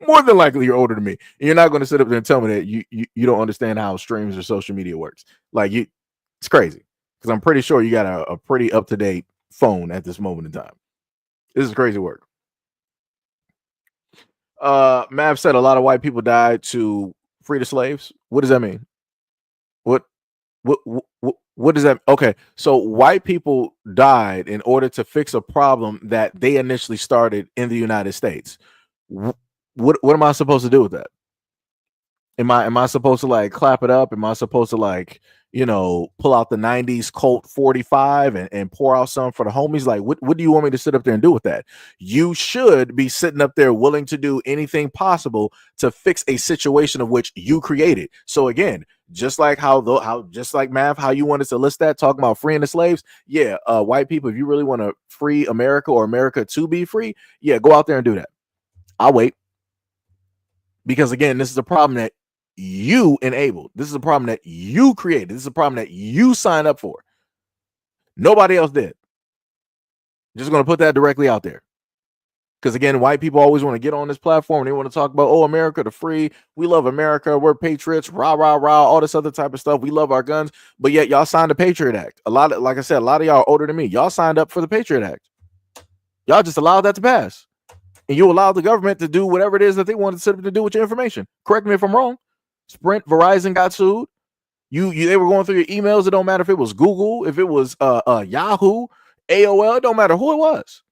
More than likely you're older than me. And you're not going to sit up there and tell me that you don't understand how streams or social media works. It's crazy because I'm pretty sure you got a pretty up-to-date phone at this moment in time. This is crazy work. Mav said a lot of white people died to free the slaves. What does that mean? What does that? Okay, so white people died in order to fix a problem that they initially started in the United States. What am I supposed to do with that? Am I supposed to clap it up? Am I supposed to pull out the 90s Colt 45 and pour out some for the homies? What do you want me to sit up there and do with that? You should be sitting up there willing to do anything possible to fix a situation of which you created. So again, just like just like Mav, how you wanted to list that, talking about freeing the slaves. Yeah, white people, if you really want to free America or America to be free, yeah, go out there and do that. I'll wait. Because again, this is a problem that you enabled. This is a problem that you created. This is a problem that you signed up for. Nobody else did. Just going to put that directly out there. Because again, white people always want to get on this platform and they want to talk about, America the free. We love America. We're patriots. Rah, rah, rah. All this other type of stuff. We love our guns. But yet y'all signed the Patriot Act. Like I said, a lot of y'all are older than me. Y'all signed up for the Patriot Act. Y'all just allowed that to pass. And you allowed the government to do whatever it is that they wanted to do with your information. Correct me if I'm wrong. Sprint, Verizon got sued. They were going through your emails. It don't matter if it was Google, if it was Yahoo, AOL. It don't matter who it was.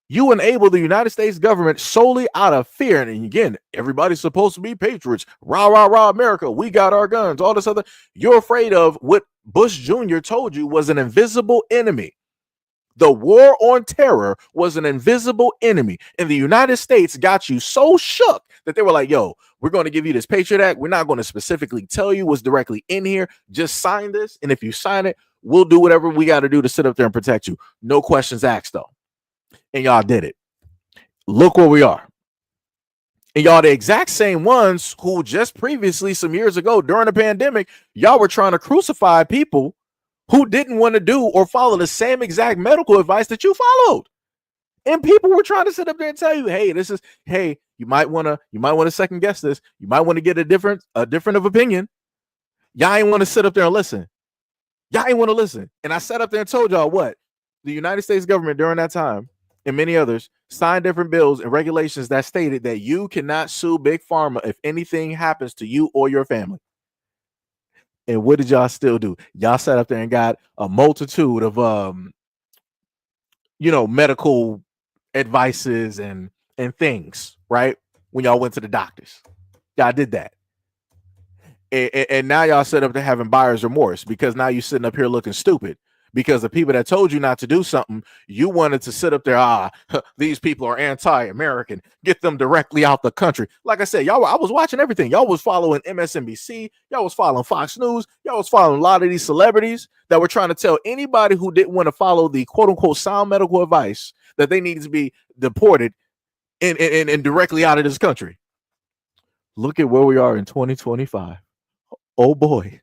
You enabled the United States government solely out of fear. And again, everybody's supposed to be patriots. Rah, rah, rah, America. We got our guns. All this other. You're afraid of what Bush Jr. told you was an invisible enemy. The war on terror was an invisible enemy. And the United States got you so shook that they were like, yo, we're going to give you this Patriot Act. We're not going to specifically tell you what's directly in here. Just sign this. And if you sign it, we'll do whatever we got to do to sit up there and protect you. No questions asked, though. And y'all did it. Look where we are. And y'all the exact same ones who just previously, some years ago, during the pandemic, y'all were trying to crucify people who didn't want to do or follow the same exact medical advice that you followed. And people were trying to sit up there and tell you, hey, you might want to second guess this. You might want to get a different of opinion. Y'all ain't want to sit up there and listen. Y'all ain't want to listen. And I sat up there and told y'all what? The United States government during that time and many others signed different bills and regulations that stated that you cannot sue Big Pharma if anything happens to you or your family. And what did y'all still do? Y'all sat up there and got a multitude of medical advices and things, right? When y'all went to the doctors. Y'all did that. And now y'all set up to having buyer's remorse because now you're sitting up here looking stupid because the people that told you not to do something, you wanted to sit up there, these people are anti-American, get them directly out the country. Like I said, I was watching everything. Y'all was following MSNBC, y'all was following Fox News, y'all was following a lot of these celebrities that were trying to tell anybody who didn't want to follow the quote-unquote sound medical advice that they needed to be deported and directly out of this country. Look at where we are in 2025. Oh boy.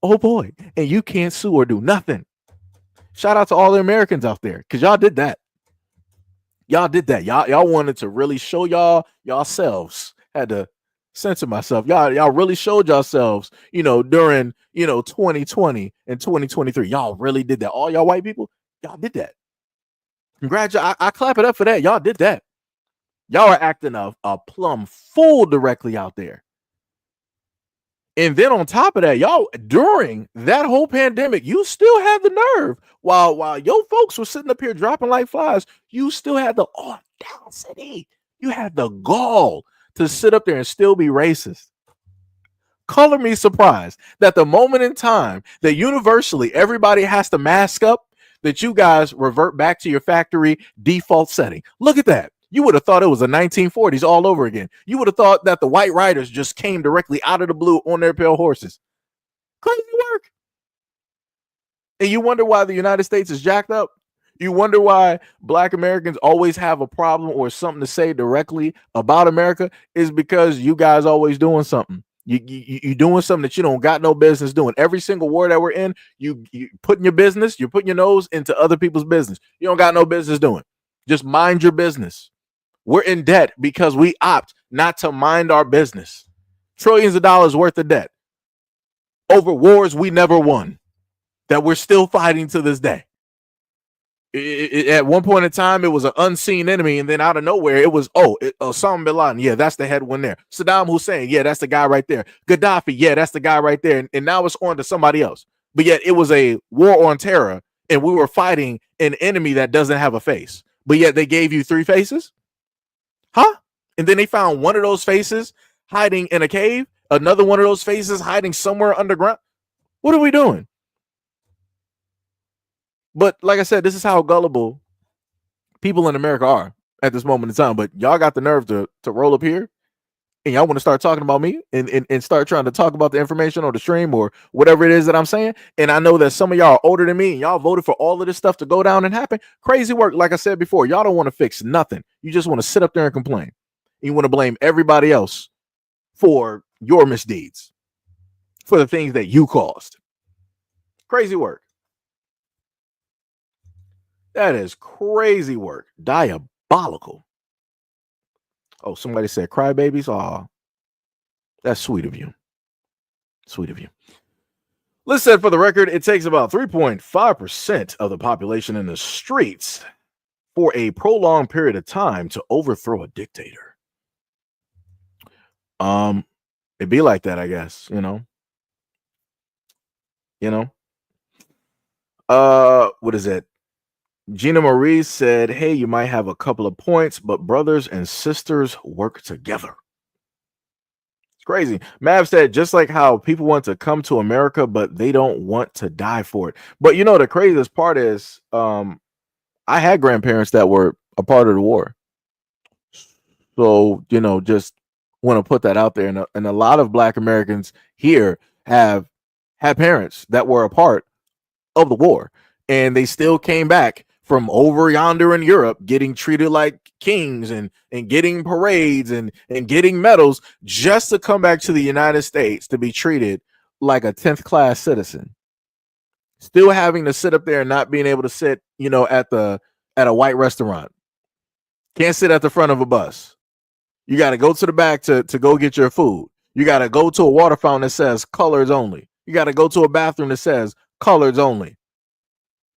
Oh boy. And you can't sue or do nothing. Shout out to all the Americans out there because y'all did that. Y'all did that. Y'all wanted to really show yourselves. Had to censor myself. Y'all really showed yourselves, during 2020 and 2023. Y'all really did that. All y'all white people, y'all did that. Congratulations. I clap it up for that. Y'all did that. Y'all are acting a plumb fool directly out there. And then on top of that, y'all, during that whole pandemic, you still had the nerve. While your folks were sitting up here dropping like flies, you still had the audacity. You had the gall to sit up there and still be racist. Color me surprised that the moment in time that universally everybody has to mask up, that you guys revert back to your factory default setting. Look at that. You would have thought it was the 1940s all over again. You would have thought that the white riders just came directly out of the blue on their pale horses. Crazy work. And you wonder why the United States is jacked up? You wonder why Black Americans always have a problem or something to say directly about America? Is because you guys always doing something. You doing something that you don't got no business doing. Every single war that we're in, you putting your business, you're putting your nose into other people's business. You don't got no business doing. Just mind your business. We're in debt because we opt not to mind our business. Trillions of dollars worth of debt over wars we never won that we're still fighting to this day. At one point in time, it was an unseen enemy, and then out of nowhere, it was, Osama bin Laden. Yeah, that's the head one there. Saddam Hussein. Yeah, that's the guy right there. Gaddafi. Yeah, that's the guy right there. And now it's on to somebody else. But yet it was a war on terror, and we were fighting an enemy that doesn't have a face. But yet they gave you 3 faces? Huh? And then they found one of those faces hiding in a cave, another one of those faces hiding somewhere underground. What are we doing? But like I said, this is how gullible people in America are at this moment in time. But y'all got the nerve to roll up here and y'all want to start talking about me and start trying to talk about the information on the stream or whatever it is that I'm saying. And I know that some of y'all are older than me and y'all voted for all of this stuff to go down and happen. Crazy work. Like I said before, y'all don't want to fix nothing. You just want to sit up there and complain. You want to blame everybody else for your misdeeds, for the things that you caused. Crazy work. That is crazy work. Diabolical. Oh, somebody said crybabies. Oh, that's sweet of you. Sweet of you. Listen, for the record, it takes about 3.5% of the population in the streets for a prolonged period of time to overthrow a dictator. It'd be like that, I guess, you know. What is it? Gina Marie said, hey, you might have a couple of points, but brothers and sisters work together. It's crazy. Mav said, just like how people want to come to America, but they don't want to die for it. But you know, the craziest part is I had grandparents that were a part of the war. So, you know, just want to put that out there. And a lot of Black Americans here have had parents that were a part of the war. And they still came back from over yonder in Europe, getting treated like kings and getting parades and getting medals just to come back to the United States to be treated like a 10th class citizen. Still having to sit up there and not being able to sit, you know, at a white restaurant. Can't sit at the front of a bus. You got to go to the back to go get your food. You got to go to a water fountain that says colors only. You got to go to a bathroom that says colors only.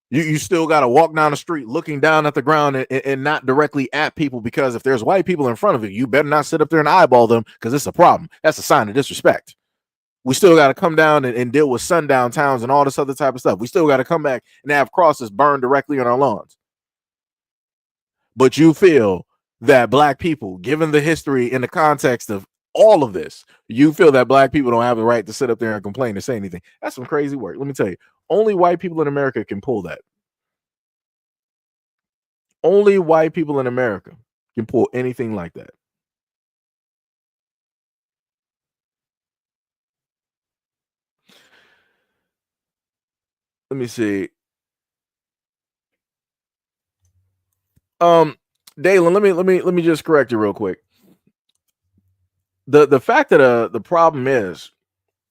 You still got to walk down the street looking down at the ground and not directly at people, because if there's white people in front of you, you better not sit up there and eyeball them, because it's a problem. That's a sign of disrespect. We still got to come down and deal with sundown towns and all this other type of stuff. We still got to come back and have crosses burned directly on our lawns. But you feel that Black people, given the history in the context of all of this, you feel that Black people don't have the right to sit up there and complain or say anything. That's some crazy work. Let me tell you, only white people in America can pull that. Only white people in America can pull anything like that. Let me see. Dalen, let me just correct you real quick. The fact that the problem is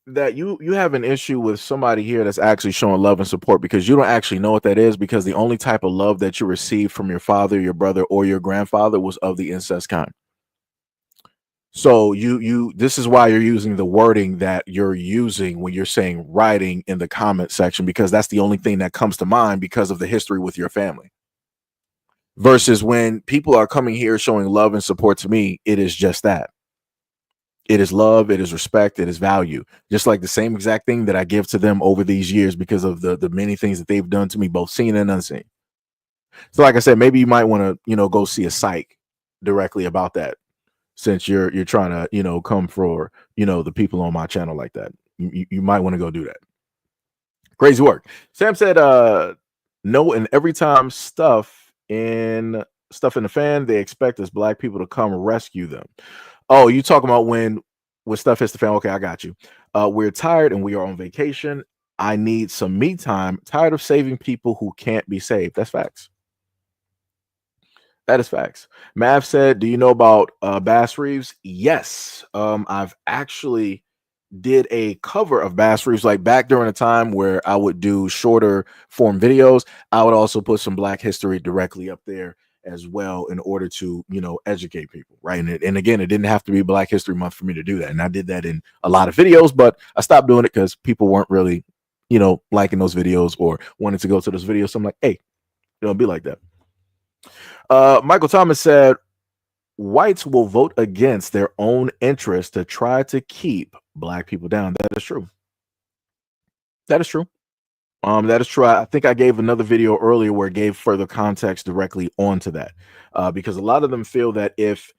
that you have an issue with somebody here that's actually showing love and support, because you don't actually know what that is, because the only type of love that you received from your father, your brother, or your grandfather was of the incest kind. So this is why you're using the wording that you're using when you're saying writing in the comment section, because that's the only thing that comes to mind because of the history with your family. Versus when people are coming here showing love and support to me, it is just that. It is love, it is respect, it is value. Just like the same exact thing that I give to them over these years because of the many things that they've done to me, both seen and unseen. So like I said, maybe you might want to, go see a psych directly about that, since you're trying to, come for, the people on my channel like that. You might want to go do that. Crazy work. Sam said, no, and every time stuff in the fan, they expect us black people to come rescue them. Oh, you talking about when stuff hits the fan? Okay, I got you. We're tired and we are on vacation. I need some me time. Tired of saving people who can't be saved. That's facts. That is facts. Mav said, do you know about Bass Reeves? Yes. I've actually did a cover of Bass Reeves, like back during a time where I would do shorter form videos. I would also put some Black history directly up there as well in order to, educate people, right? And again, it didn't have to be Black History Month for me to do that. And I did that in a lot of videos, but I stopped doing it because people weren't really, liking those videos or wanting to go to those videos. So I'm like, hey, don't be like that. Michael Thomas said, whites will vote against their own interest to try to keep Black people down. That is true. That is true. That is true. I think I gave another video earlier where it gave further context directly onto that, because a lot of them feel that if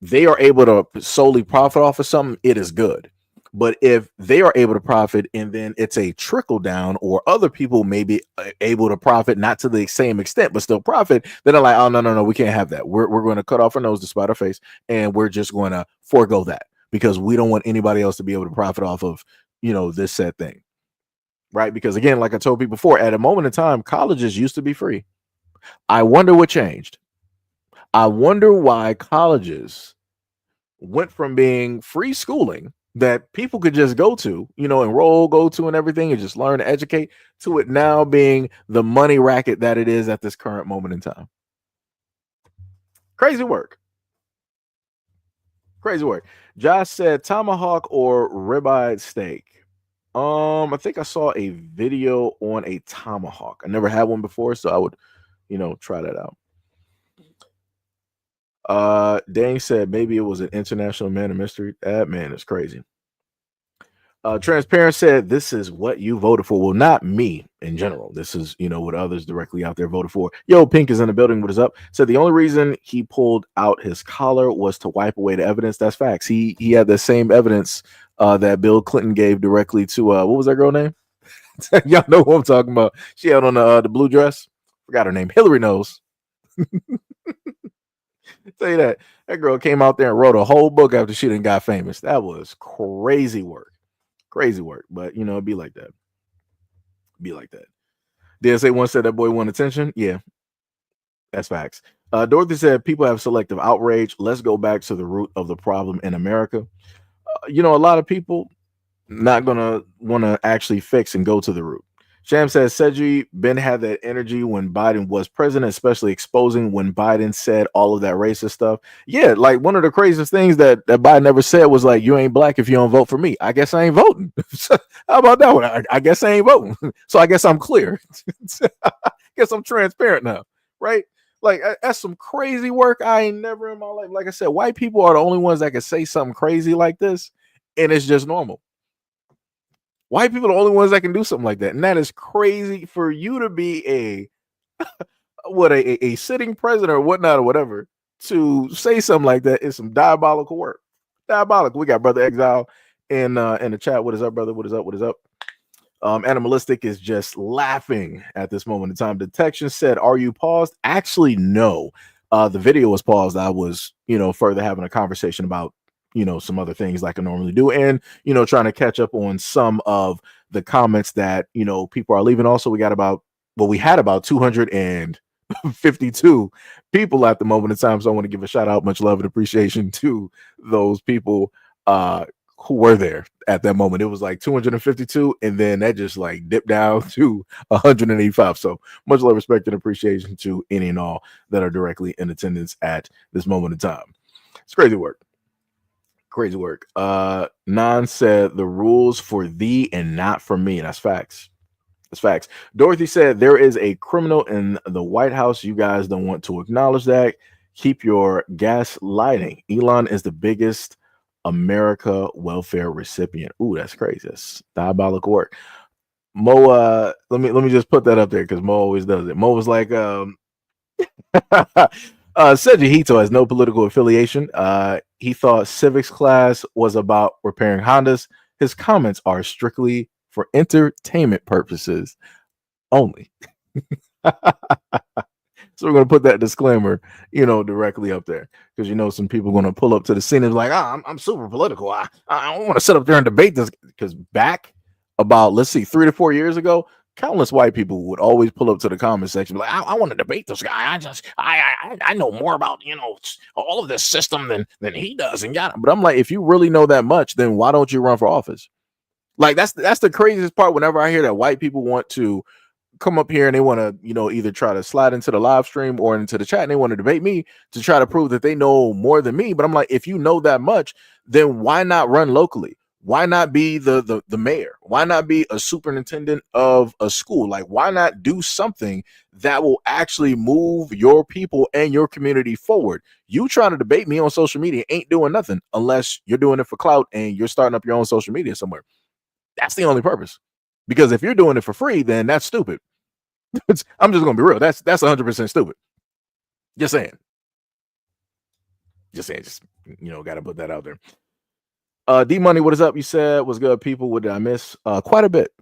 they are able to solely profit off of something, it is good. But if they are able to profit and then it's a trickle down, or other people may be able to profit, not to the same extent, but still profit, then they're like, oh, no, we can't have that. We're going to cut off our nose to spite our face, and we're just going to forego that because we don't want anybody else to be able to profit off of, this said thing. Right? Because again, like I told people before, at a moment in time, colleges used to be free. I wonder what changed. I wonder why colleges went from being free schooling that people could just go to, enroll, go to, and everything, and just learn to educate, to it now being the money racket that it is at this current moment in time. Crazy work. Crazy work. Josh said tomahawk or ribeye steak. I think I saw a video on a tomahawk. I never had one before, so I would, try that out. Dane said maybe it was an international man of mystery. That man is crazy. Transparent said this is what you voted for. Well, not me in general. This is, what others directly out there voted for. Yo, Pink is in the building. What is up? Said the only reason he pulled out his collar was to wipe away the evidence. That's facts. He had the same evidence that Bill Clinton gave directly to what was that girl name? Y'all know who I'm talking about. She had on the blue dress. Forgot her name. Hillary knows. Tell you that girl came out there and wrote a whole book after she done got famous. That was crazy work. Crazy work. But it'd be like that. Be like that. DSA one said that boy want attention. Yeah, that's facts. Dorothy said people have selective outrage. Let's go back to the root of the problem in America. A lot of people not gonna want to actually fix and go to the root. Sham says Seji Ben had that energy when Biden was president, especially exposing when Biden said all of that racist stuff. Yeah, like one of the craziest things that Biden ever said was like, you ain't black if you don't vote for me. I guess I ain't voting. How about that one? I guess I ain't voting. So I guess I'm clear. I guess I'm transparent now, right? Like that's some crazy work I ain't never in my life. Like I said, white people are the only ones that can say something crazy like this, and it's just normal. White people are the only ones that can do something like that. And that is crazy for you to be a sitting president or whatnot or whatever to say something like that is some diabolical work. Diabolical. We got Brother Exile in the chat. What is up, brother? What is up? What is up? Animalistic is just laughing at this moment in time. Detection said, are you paused? Actually, no. The video was paused. I was, further having a conversation about some other things like I normally do, and trying to catch up on some of the comments that people are leaving. Also, we had about 252 people at the moment in time, so I want to give a shout out, much love and appreciation to those people who were there at that moment. It was like 252, and then that just like dipped down to 185. So much love, respect, and appreciation to any and all that are directly in attendance at this moment in time. It's crazy work. Crazy work. Nan said the rules for thee and not for me. That's facts. That's facts. Dorothy said there is a criminal in the White House. You guys don't want to acknowledge that. Keep your gaslighting. Elon is the biggest America welfare recipient. Ooh, that's crazy. That's diabolical work. Mo, let me just put that up there because Mo always does it. Mo was like, SEIJIHITO has no political affiliation. He thought civics class was about repairing Hondas. His comments are strictly for entertainment purposes only. So we're going to put that disclaimer, directly up there because, some people are going to pull up to the scene and be like, I'm super political. I don't want to sit up there and debate this because back about, let's see, 3 to 4 years ago, countless white people would always pull up to the comment section like, I want to debate this guy. I know more about, all of this system than he does. But I'm like, if you really know that much, then why don't you run for office? Like that's the craziest part. Whenever I hear that white people want to come up here and they want to, either try to slide into the live stream or into the chat and they want to debate me to try to prove that they know more than me. But I'm like, if you know that much, then why not run locally? Why not be the mayor? Why not be a superintendent of a school? Like, why not do something that will actually move your people and your community forward? You trying to debate me on social media ain't doing nothing unless you're doing it for clout and you're starting up your own social media somewhere. That's the only purpose. Because if you're doing it for free, then that's stupid. I'm just gonna be real. That's 100% stupid. Just saying. Just gotta put that out there. D Money, what is up? You said what's good, people. What did I miss? Quite a bit.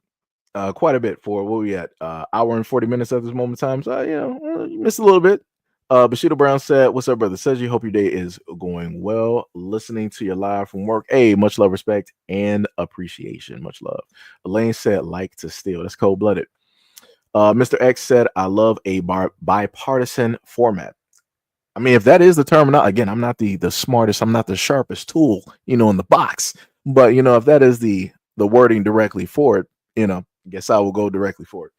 For what we at? Hour and 40 minutes at this moment in time. So you missed a little bit. Bushido Brown said, what's up, brother? Says you hope your day is going well. Listening to your live from work. Hey, much love, respect, and appreciation. Much love. Elaine said, like to steal. That's cold-blooded. Mr. X said, I love a bipartisan format. I mean, if that is the term, again, I'm not the smartest, I'm not the sharpest tool, in the box. But if that is the wording directly for it, I guess I will go directly for it.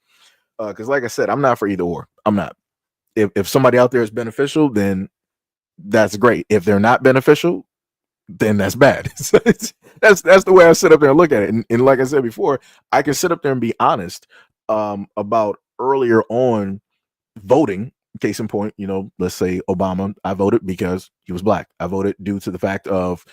Because like I said, I'm not for either or. I'm not. If somebody out there is beneficial, then that's great. If they're not beneficial, then that's bad. That's the way I sit up there and look at it. And like I said before, I can sit up there and be honest about earlier on voting. Case in point, let's say Obama, I voted because he was black. I voted due to the fact of,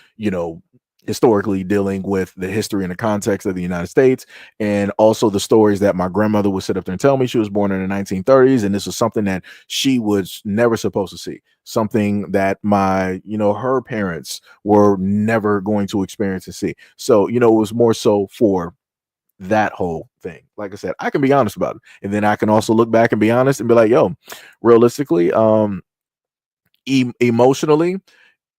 historically dealing with the history and the context of the United States, and also the stories that my grandmother would sit up there and tell me. She was born in the 1930s, and this was something that she was never supposed to see, something that my, her parents were never going to experience and see. So, it was more so for that whole thing. Like I said, I can be honest about it, and then I can also look back and be honest and be like, yo, realistically, emotionally,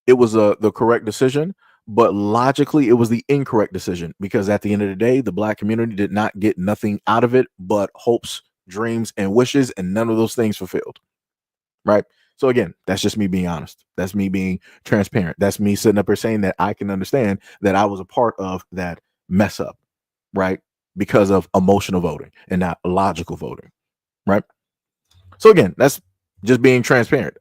it was the correct decision. But logically, it was the incorrect decision, because at the end of the day, the black community did not get nothing out of it but hopes, dreams, and wishes, and none of those things fulfilled. Right? So again, that's just me being honest. That's me being transparent. That's me sitting up here saying that I can understand that I was a part of that mess up, right? Because of emotional voting and not logical voting, right? So again, that's just being transparent.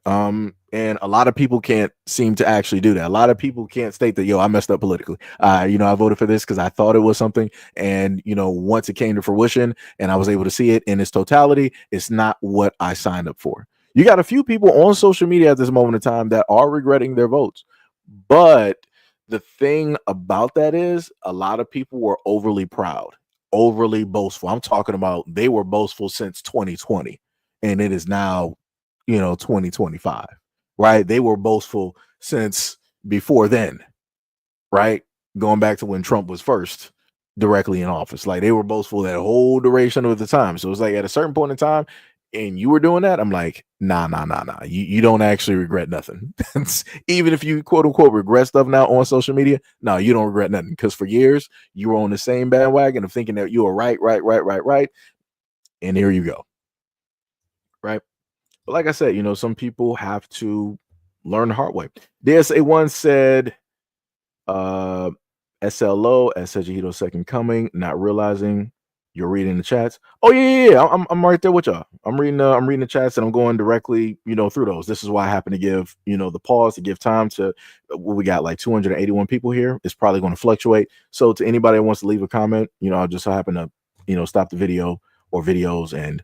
And a lot of people can't seem to actually do that. A lot of people can't state that, yo, I messed up politically. I voted for this because I thought it was something. And, once it came to fruition and I was able to see it in its totality, it's not what I signed up for. You got a few people on social media at this moment in time that are regretting their votes. But the thing about that is a lot of people were overly proud, overly boastful. I'm talking about they were boastful since 2020, and it is now, 2025. Right? They were boastful since before then, right? Going back to when Trump was first directly in office. Like, they were boastful that whole duration of the time. So it's like at a certain point in time, and you were doing that, I'm like, nah. You don't actually regret nothing. Even if you quote unquote regret stuff now on social media, no, you don't regret nothing. Because for years you were on the same bandwagon of thinking that you were right. And here you go. Right? But like I said, some people have to learn the hard way. DSA1 said, SLO, SEIJIHITO second coming, not realizing you're reading the chats. Oh yeah. I'm right there with y'all. I'm reading the chats, and I'm going directly, through those. This is why I happen to give, the pause to give time to we got like 281 people here. It's probably going to fluctuate. So to anybody that wants to leave a comment, I'll just happen to, stop the video or videos and,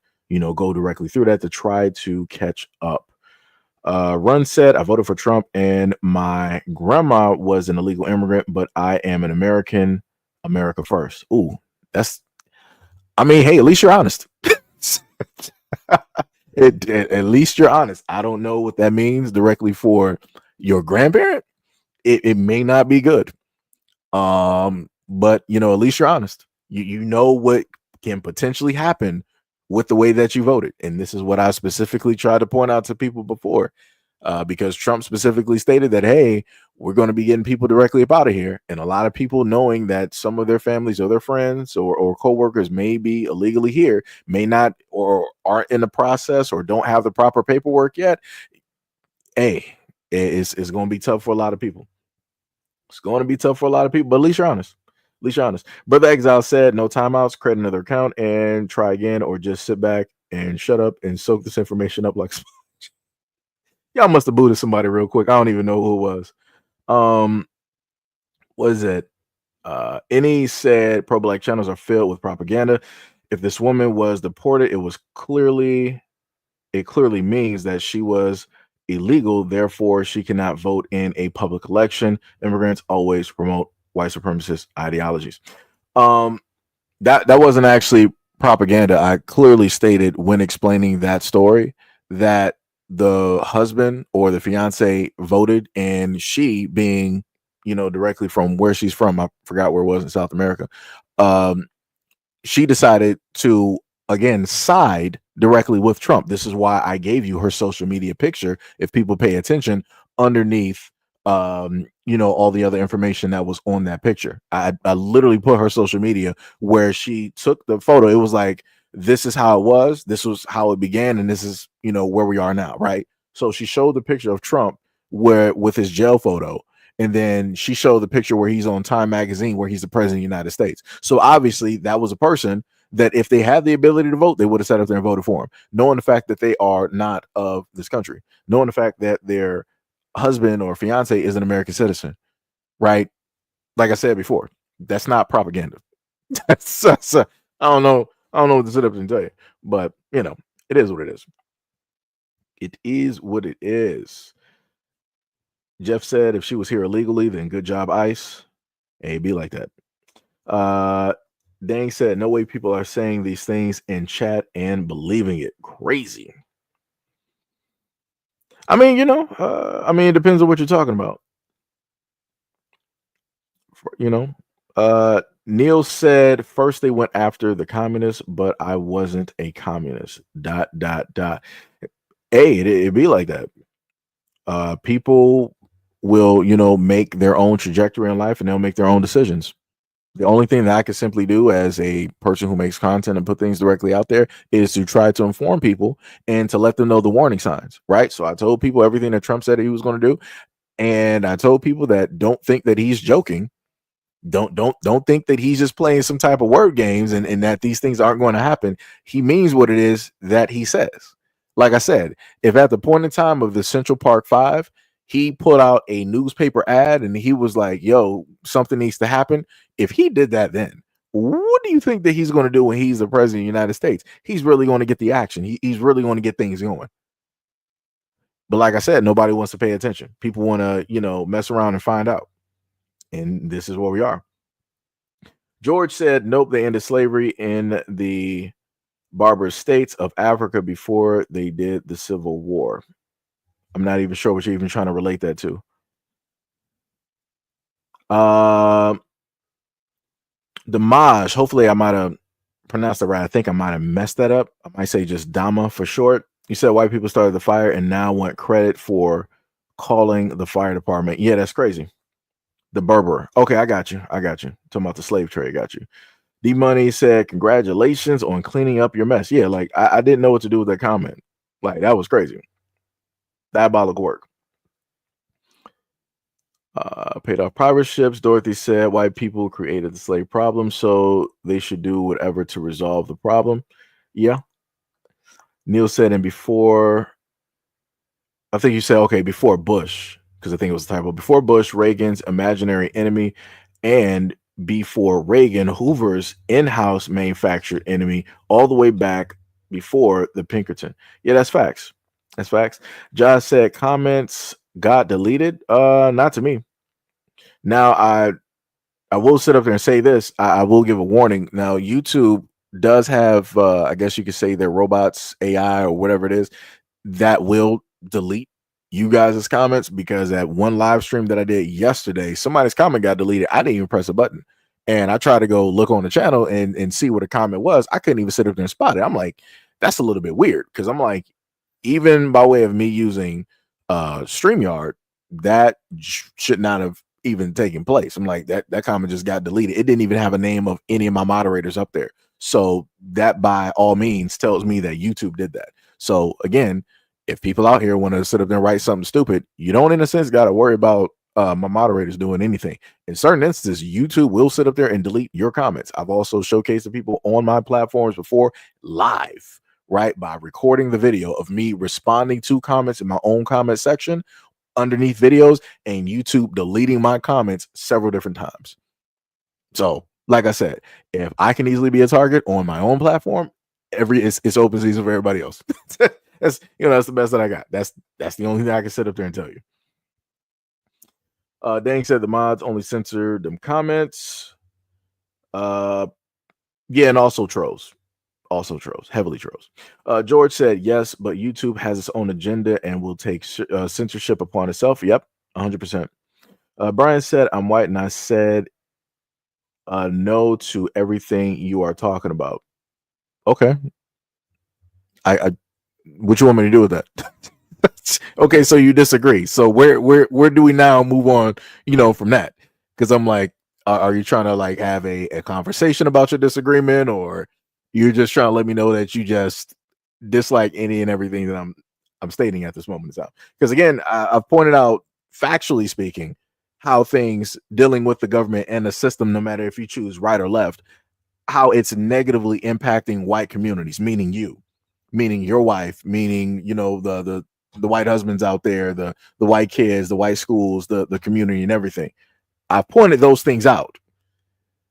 go directly through that to try to catch up. Run said, I voted for Trump and my grandma was an illegal immigrant, but I am an American. America first. Ooh, hey, at least you're honest. At least you're honest. I don't know what that means directly for your grandparent. It may not be good. But at least you're honest. You know what can potentially happen with the way that you voted. And this is what I specifically tried to point out to people before. Because Trump specifically stated that, hey, we're going to be getting people directly up out of here. And a lot of people knowing that some of their families or their friends or coworkers may be illegally here, may not or aren't in the process or don't have the proper paperwork yet. Hey, it's going to be tough for a lot of people. It's going to be tough for a lot of people, but at least you're honest. At least you're honest. Brother Exile said, no timeouts, create another account and try again, or just sit back and shut up and soak this information up like sponge. Y'all must have booted somebody real quick. I don't even know who it was. What is it? Any said pro-black channels are filled with propaganda. If this woman was deported, it clearly means that she was illegal, therefore she cannot vote in a public election. Immigrants always promote white supremacist ideologies. That wasn't actually propaganda. I clearly stated when explaining that story that the husband or the fiance voted, and she being, directly from where she's from, I forgot where it was in South America, she decided to again side directly with Trump. This is why I gave you her social media picture, if people pay attention, underneath all the other information that was on that picture. I literally put her social media where she took the photo. It was like, this is how it was, this was how it began, and this is where we are now, right? So she showed the picture of Trump with his jail photo, and then she showed the picture where he's on Time magazine, where he's the president of the United States. So obviously that was a person that if they had the ability to vote, they would have sat up there and voted for him, knowing the fact that they are not of this country, knowing the fact that their husband or fiance is an American citizen, right? Like I said before, that's not propaganda. That's I don't know what to sit up and tell you, but it is what it is. It is what it is. Jeff said, if she was here illegally, then good job, ICE. Hey, be like that. Dang said, no way people are saying these things in chat and believing it. Crazy. It depends on what you're talking about. Neil said, first they went after the communists, but I wasn't a communist. ... Hey, it'd be like that. People will, make their own trajectory in life, and they'll make their own decisions. The only thing that I can simply do as a person who makes content and put things directly out there is to try to inform people and to let them know the warning signs, right? So I told people everything that Trump said he was going to do. And I told people that don't think that he's joking. Don't think that he's just playing some type of word games and that these things aren't going to happen. He means what it is that he says. Like I said, if at the point in time of the Central Park 5, he put out a newspaper ad and he was like, yo, something needs to happen. If he did that then, what do you think that he's going to do when he's the president of the United States? He's really going to get the action. He's really going to get things going. But like I said, nobody wants to pay attention. People want to, mess around and find out. And this is where we are. George said, nope, they ended slavery in the barbarous states of Africa before they did the Civil War. I'm not even sure what you're even trying to relate that to. Damaj, hopefully I might have pronounced it right. I think I might have messed that up. I might say just Dama for short. You said white people started the fire and now want credit for calling the fire department. Yeah, that's crazy. The Berber. Okay, I got you. Talking about the slave trade. Got you. D Money said, congratulations on cleaning up your mess. Yeah, like I didn't know what to do with that comment. Like that was crazy. Diabolical work. Paid off pirate ships. Dorothy said, white people created the slave problem, so they should do whatever to resolve the problem. Yeah. Neil said, and before, I think you said, okay, before Bush, because I think it was a typo. Before Bush, Reagan's imaginary enemy, and before Reagan, Hoover's in-house manufactured enemy, all the way back before the Pinkerton. Yeah, that's facts. That's facts. Josh said comments got deleted. Not to me. Now I will sit up there and say this. I will give a warning. Now YouTube does have I guess you could say their robots, AI or whatever it is, that will delete you guys' comments, because at one live stream that I did yesterday, somebody's comment got deleted. I didn't even press a button. And I tried to go look on the channel and see what a comment was. I couldn't even sit up there and spot it. I'm like, that's a little bit weird, because I'm like, even by way of me using StreamYard, that should not have even taken place. I'm like, that comment just got deleted. It didn't even have a name of any of my moderators up there. So that by all means tells me that YouTube did that. So again, if people out here want to sit up there and write something stupid, you don't in a sense got to worry about my moderators doing anything. In certain instances, YouTube will sit up there and delete your comments. I've also showcased the people on my platforms before live, right, by recording the video of me responding to comments in my own comment section underneath videos, and YouTube deleting my comments several different times. So like I said, if I can easily be a target on my own platform, it's open season for everybody else. That's the best that I got. That's the only thing I can sit up there and tell you. Dang said the mods only censored them comments. Yeah, and also trolls. Heavily trolls. George said yes, but YouTube has its own agenda and will take censorship upon itself. Yep, 100%. Brian said I'm white, and I said no to everything you are talking about. Okay. I what you want me to do with that? Okay, so you disagree. So where do we now move on, from that? Because I'm like, are you trying to like have a conversation about your disagreement, or you're just trying to let me know that you just dislike any and everything that I'm stating at this moment in time? Because again, I've pointed out, factually speaking, how things dealing with the government and the system, no matter if you choose right or left, how it's negatively impacting white communities, meaning you, meaning your wife, meaning the white husbands out there, the white kids, the white schools, the community and everything. I've pointed those things out.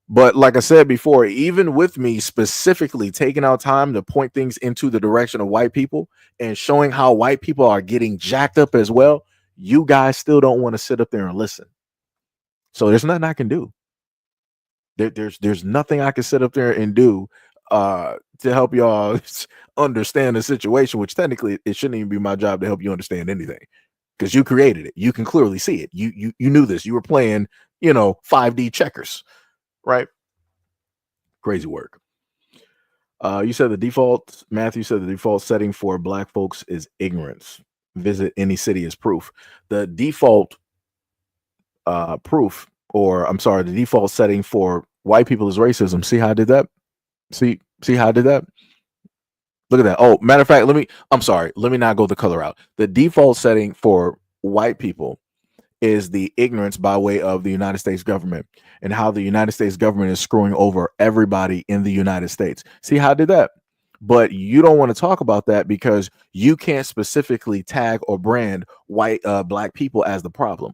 But like I said before, even with me specifically taking out time to point things into the direction of white people and showing how white people are getting jacked up as well, you guys still don't want to sit up there and listen. So there's nothing I can do. There's nothing I can sit up there and do to help y'all understand the situation, which technically it shouldn't even be my job to help you understand anything, because you created it. You can clearly see it. You knew this. You were playing 5D checkers, right? Crazy work. You said Matthew said the default setting for black folks is ignorance. Visit any city as proof. The default the default setting for white people is racism. See how I did that? See how I did that? Look at that. Oh, matter of fact, let me not go the color out. The default setting for white people is the ignorance by way of the United States government, and how the United States government is screwing over everybody in the United States. See how I did that? But you don't want to talk about that because you can't specifically tag or brand black people as the problem,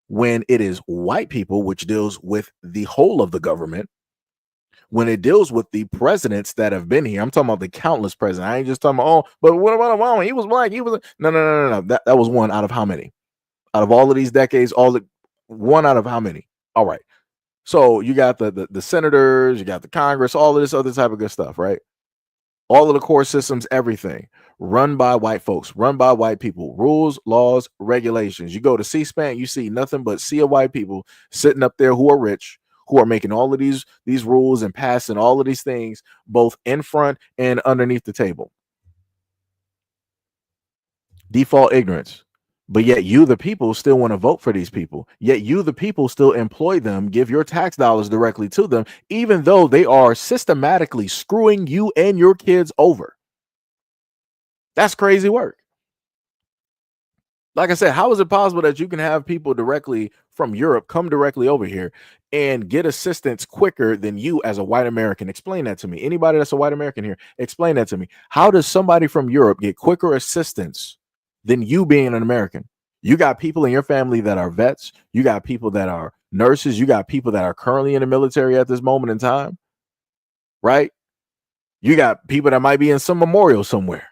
when it is white people, which deals with the whole of the government. When it deals with the presidents that have been here, I'm talking about the countless presidents. I ain't just talking about, but what about Obama? He was black. He was no. That was one out of how many? Out of all of these decades, one out of how many? All right. So you got the senators, you got the Congress, all of this other type of good stuff, right? All of the core systems, everything run by white folks, run by white people, rules, laws, regulations. You go to C-SPAN, you see nothing but sea of white people sitting up there who are rich, who are making all of these rules and passing all of these things, both in front and underneath the table. Default ignorance. But yet you, the people, still want to vote for these people. Yet you, the people, still employ them, give your tax dollars directly to them, even though they are systematically screwing you and your kids over. That's crazy work. Like I said, how is it possible that you can have people directly from Europe come directly over here and get assistance quicker than you as a white American? Explain that to me. Anybody that's a white American here, explain that to me. How does somebody from Europe get quicker assistance than you being an American? You got people in your family that are vets. You got people that are nurses, you got people that are currently in the military at this moment in time, right? You got people that might be in some memorial somewhere.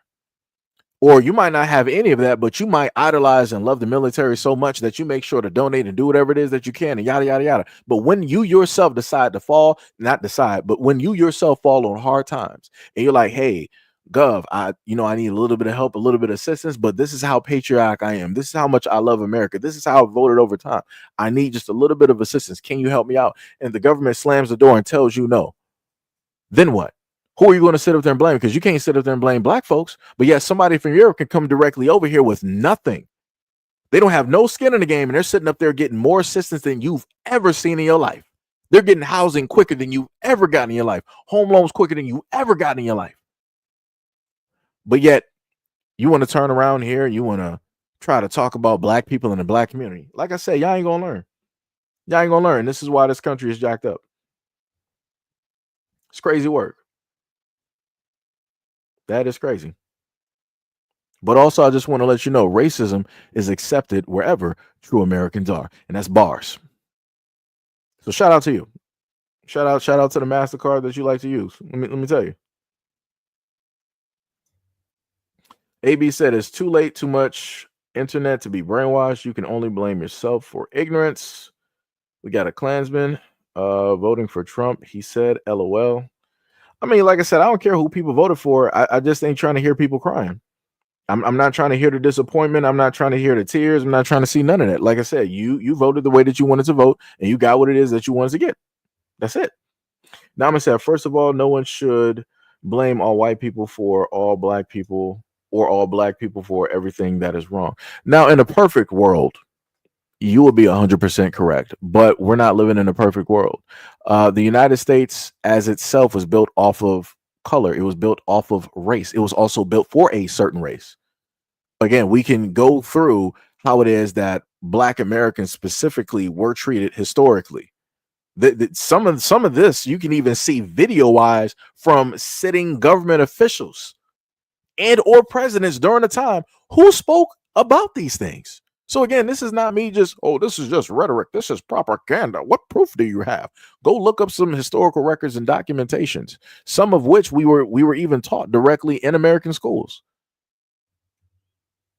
Or you might not have any of that, but you might idolize and love the military so much that you make sure to donate and do whatever it is that you can, and yada, yada, yada. But when you yourself decide to fall, not decide, but when you yourself fall on hard times and you're like, hey, Gov, I need a little bit of help, a little bit of assistance, but this is how patriotic I am. This is how much I love America. This is how I voted over time. I need just a little bit of assistance. Can you help me out? And the government slams the door and tells you no. Then what? Who are you going to sit up there and blame? Because you can't sit up there and blame black folks. But yet somebody from Europe can come directly over here with nothing. They don't have no skin in the game, and they're sitting up there getting more assistance than you've ever seen in your life. They're getting housing quicker than you've ever gotten in your life. Home loans quicker than you ever gotten in your life. But yet you want to turn around here and you want to try to talk about black people in the black community. Like I said, y'all ain't going to learn. Y'all ain't going to learn. This is why this country is jacked up. It's crazy work. That is crazy. But also, I just want to let you know, racism is accepted wherever true Americans are. And that's bars. So shout out to you. Shout out to the MasterCard that you like to use. Let me tell you. AB said it's too late, too much internet to be brainwashed. You can only blame yourself for ignorance. We got a Klansman voting for Trump. He said, LOL. I mean, like I said, I don't care who people voted for. I just ain't trying to hear people crying. I'm not trying to hear the disappointment. I'm not trying to hear the tears. I'm not trying to see none of that. Like I said, you voted the way that you wanted to vote, and you got what it is that you wanted to get. That's it. Now I'm gonna say, first of all, no one should blame all white people for all black people or all black people for everything that is wrong. Now, in a perfect world, you will be 100% correct, but we're not living in a perfect world. The United States as itself was built off of color. It was built off of race. It was also built for a certain race. Again, we can go through how it is that black Americans specifically were treated historically. Some of this you can even see video wise from sitting government officials and or presidents during the time who spoke about these things. So again, this is not me just, this is just rhetoric. This is propaganda. What proof do you have? Go look up some historical records and documentations, some of which we were even taught directly in American schools.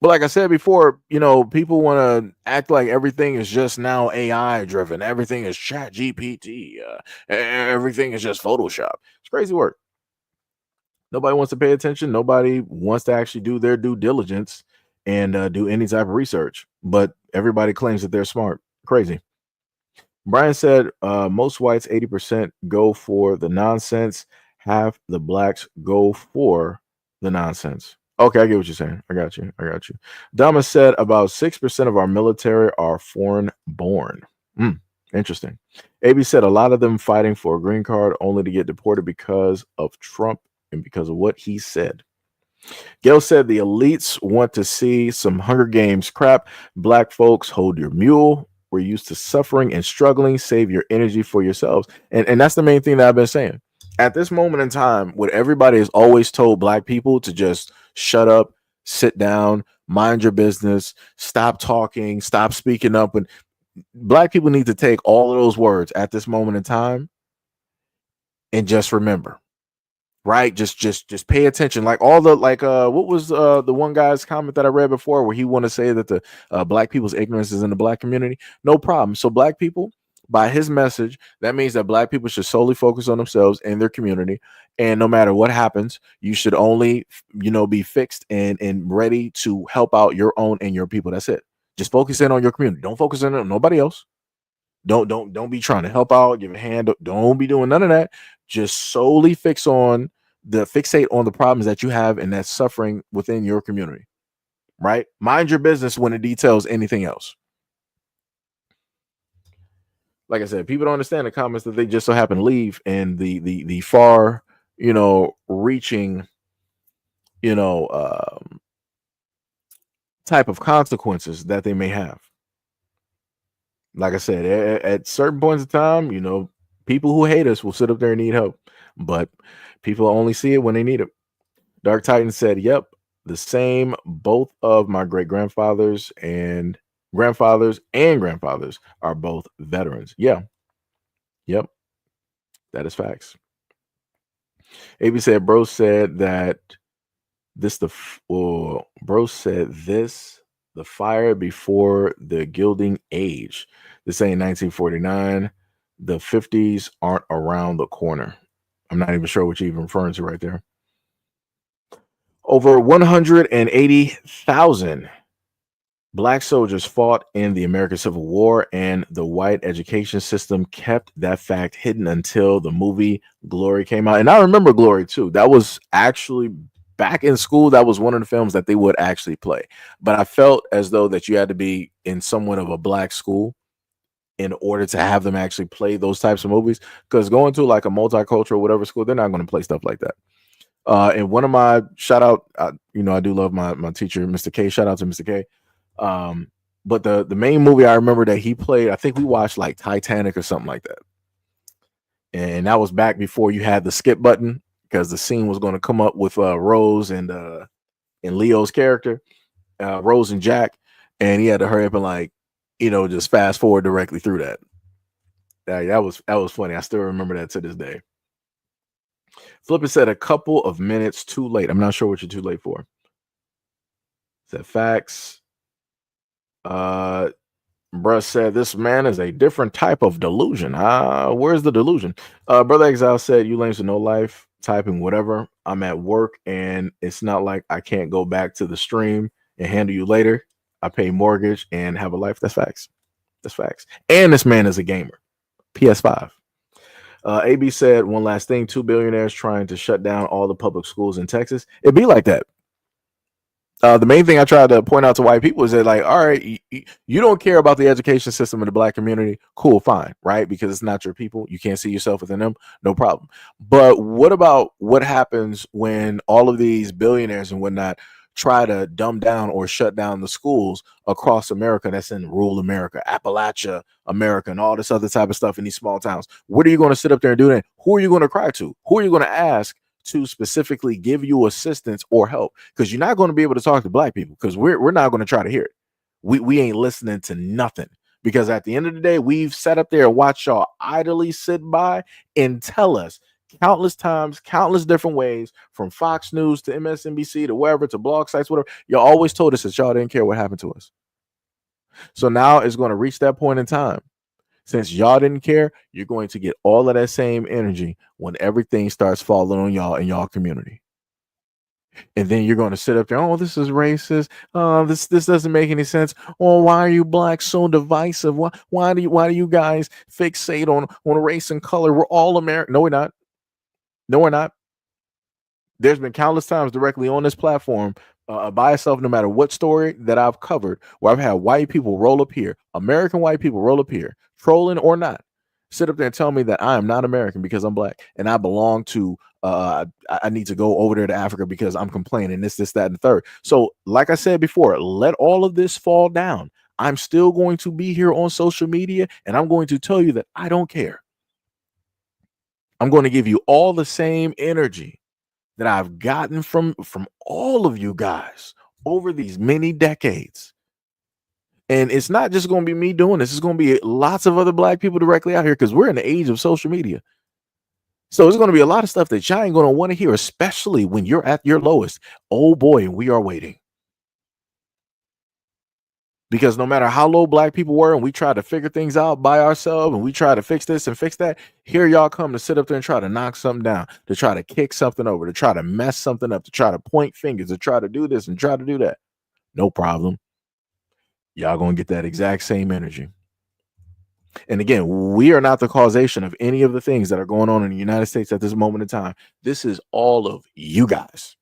But like I said before, people want to act like everything is just now AI driven. Everything is Chat GPT. Everything is just Photoshop. It's crazy work. Nobody wants to pay attention. Nobody wants to actually do their due diligence and do any type of research. But everybody claims that they're smart. Crazy. Brian said most whites, 80%, go for the nonsense. Half the blacks go for the nonsense. Okay, I get what you're saying. I got you. Dama said about 6% of our military are foreign born. Interesting. AB said a lot of them fighting for a green card only to get deported because of Trump and because of what he said. Gail said the elites want to see some Hunger Games crap. Black folks, hold your mule. We're used to suffering and struggling. Save your energy for yourselves. And that's the main thing that I've been saying. At this moment in time, what everybody has always told black people to just shut up, sit down, mind your business, stop talking, stop speaking up. And black people need to take all of those words at this moment in time and just remember. Right, just pay attention. Like all the what was the one guy's comment that I read before, where he want to say that the black people's ignorance is in the black community. No problem. So black people, by his message, that means that black people should solely focus on themselves and their community, and no matter what happens, you should only be fixed and ready to help out your own and your people. That's it. Just focus in on your community. Don't focus in on nobody else. Don't be trying to help out, give a hand. Don't be doing none of that. Just solely fixate on the problems that you have and that's suffering within your community. Right? Mind your business when it details anything else. Like I said, people don't understand the comments that they just so happen to leave and the far, reaching, type of consequences that they may have. Like I said, at certain points of time, people who hate us will sit up there and need help, but people only see it when they need it. Dark Titan said, yep, the same. Both of my great grandfathers and grandfathers and grandfathers are both veterans. Yeah. Yep. That is facts. AB said, bro said that bro said this, the fire before the gilding age. This ain't 1949. The 50s aren't around the corner. I'm not even sure what you're even referring to right there. Over 180,000 Black soldiers fought in the American Civil War, and the white education system kept that fact hidden until the movie Glory came out. And I remember Glory too. That was actually back in school. That was one of the films that they would actually play. But I felt as though that you had to be in somewhat of a black school in order to have them actually play those types of movies. Because going to like a multicultural whatever school, they're not going to play stuff like that. And one of my shout out, I do love my teacher, Mr. K. Shout out to Mr. K. But the main movie I remember that he played, I think we watched like Titanic or something like that. And that was back before you had the skip button, because the scene was going to come up with Rose and Leo's character, Rose and Jack, and he had to hurry up and like, just fast forward directly through that. That was funny. I still remember that to this day. Flippin said a couple of minutes too late. I'm not sure what you're too late for. Said facts. Bruh said this man is a different type of delusion. Where's the delusion? Brother Exile said you lames with no life, typing whatever. I'm at work and it's not like I can't go back to the stream and handle you later. I pay mortgage and have a life. That's facts. That's facts. And this man is a gamer. PS5. AB said one last thing, 2 billionaires trying to shut down all the public schools in Texas. It'd be like that. The main thing I try to point out to white people is that, like, all right, you don't care about the education system in the black community. Cool, fine, right? Because it's not your people. You can't see yourself within them. No problem. But what about what happens when all of these billionaires and whatnot try to dumb down or shut down the schools across America that's in rural America, Appalachia, America, and all this other type of stuff in these small towns? What are you going to sit up there and do then? Who are you going to cry to? Who are you going to ask to specifically give you assistance or help? Because you're not going to be able to talk to black people, because we're not going to try to hear it. We ain't listening to nothing, because at the end of the day, we've sat up there and watched y'all idly sit by and tell us countless times, countless different ways, from Fox News to MSNBC to wherever, to blog sites, whatever. Y'all always told us that y'all didn't care what happened to us. So now it's going to reach that point in time. Since y'all didn't care, you're going to get all of that same energy when everything starts falling on y'all in y'all community. And then you're going to sit up there, oh, this is racist. This doesn't make any sense. Oh, why are you blacks so divisive? Why do you guys fixate on race and color? We're all American. No, we're not. No, we're not. There's been countless times directly on this platform by itself, no matter what story that I've covered, where I've had white people roll up here, American white people roll up here, trolling or not, sit up there and tell me that I am not American because I'm black and I belong to, I need to go over there to Africa because I'm complaining this, that, and the third. So like I said before, let all of this fall down. I'm still going to be here on social media, and I'm going to tell you that I don't care. I'm going to give you all the same energy that I've gotten from all of you guys over these many decades. And it's not just going to be me doing this. It's going to be lots of other black people directly out here, because we're in the age of social media. So there's going to be a lot of stuff that y'all ain't going to want to hear, especially when you're at your lowest. Oh boy, we are waiting. Because no matter how low black people were, and we try to figure things out by ourselves, and we try to fix this and fix that, here y'all come to sit up there and try to knock something down, to try to kick something over, to try to mess something up, to try to point fingers, to try to do this and try to do that. No problem. Y'all gonna get that exact same energy. And again, we are not the causation of any of the things that are going on in the United States at this moment in time. This is all of you guys.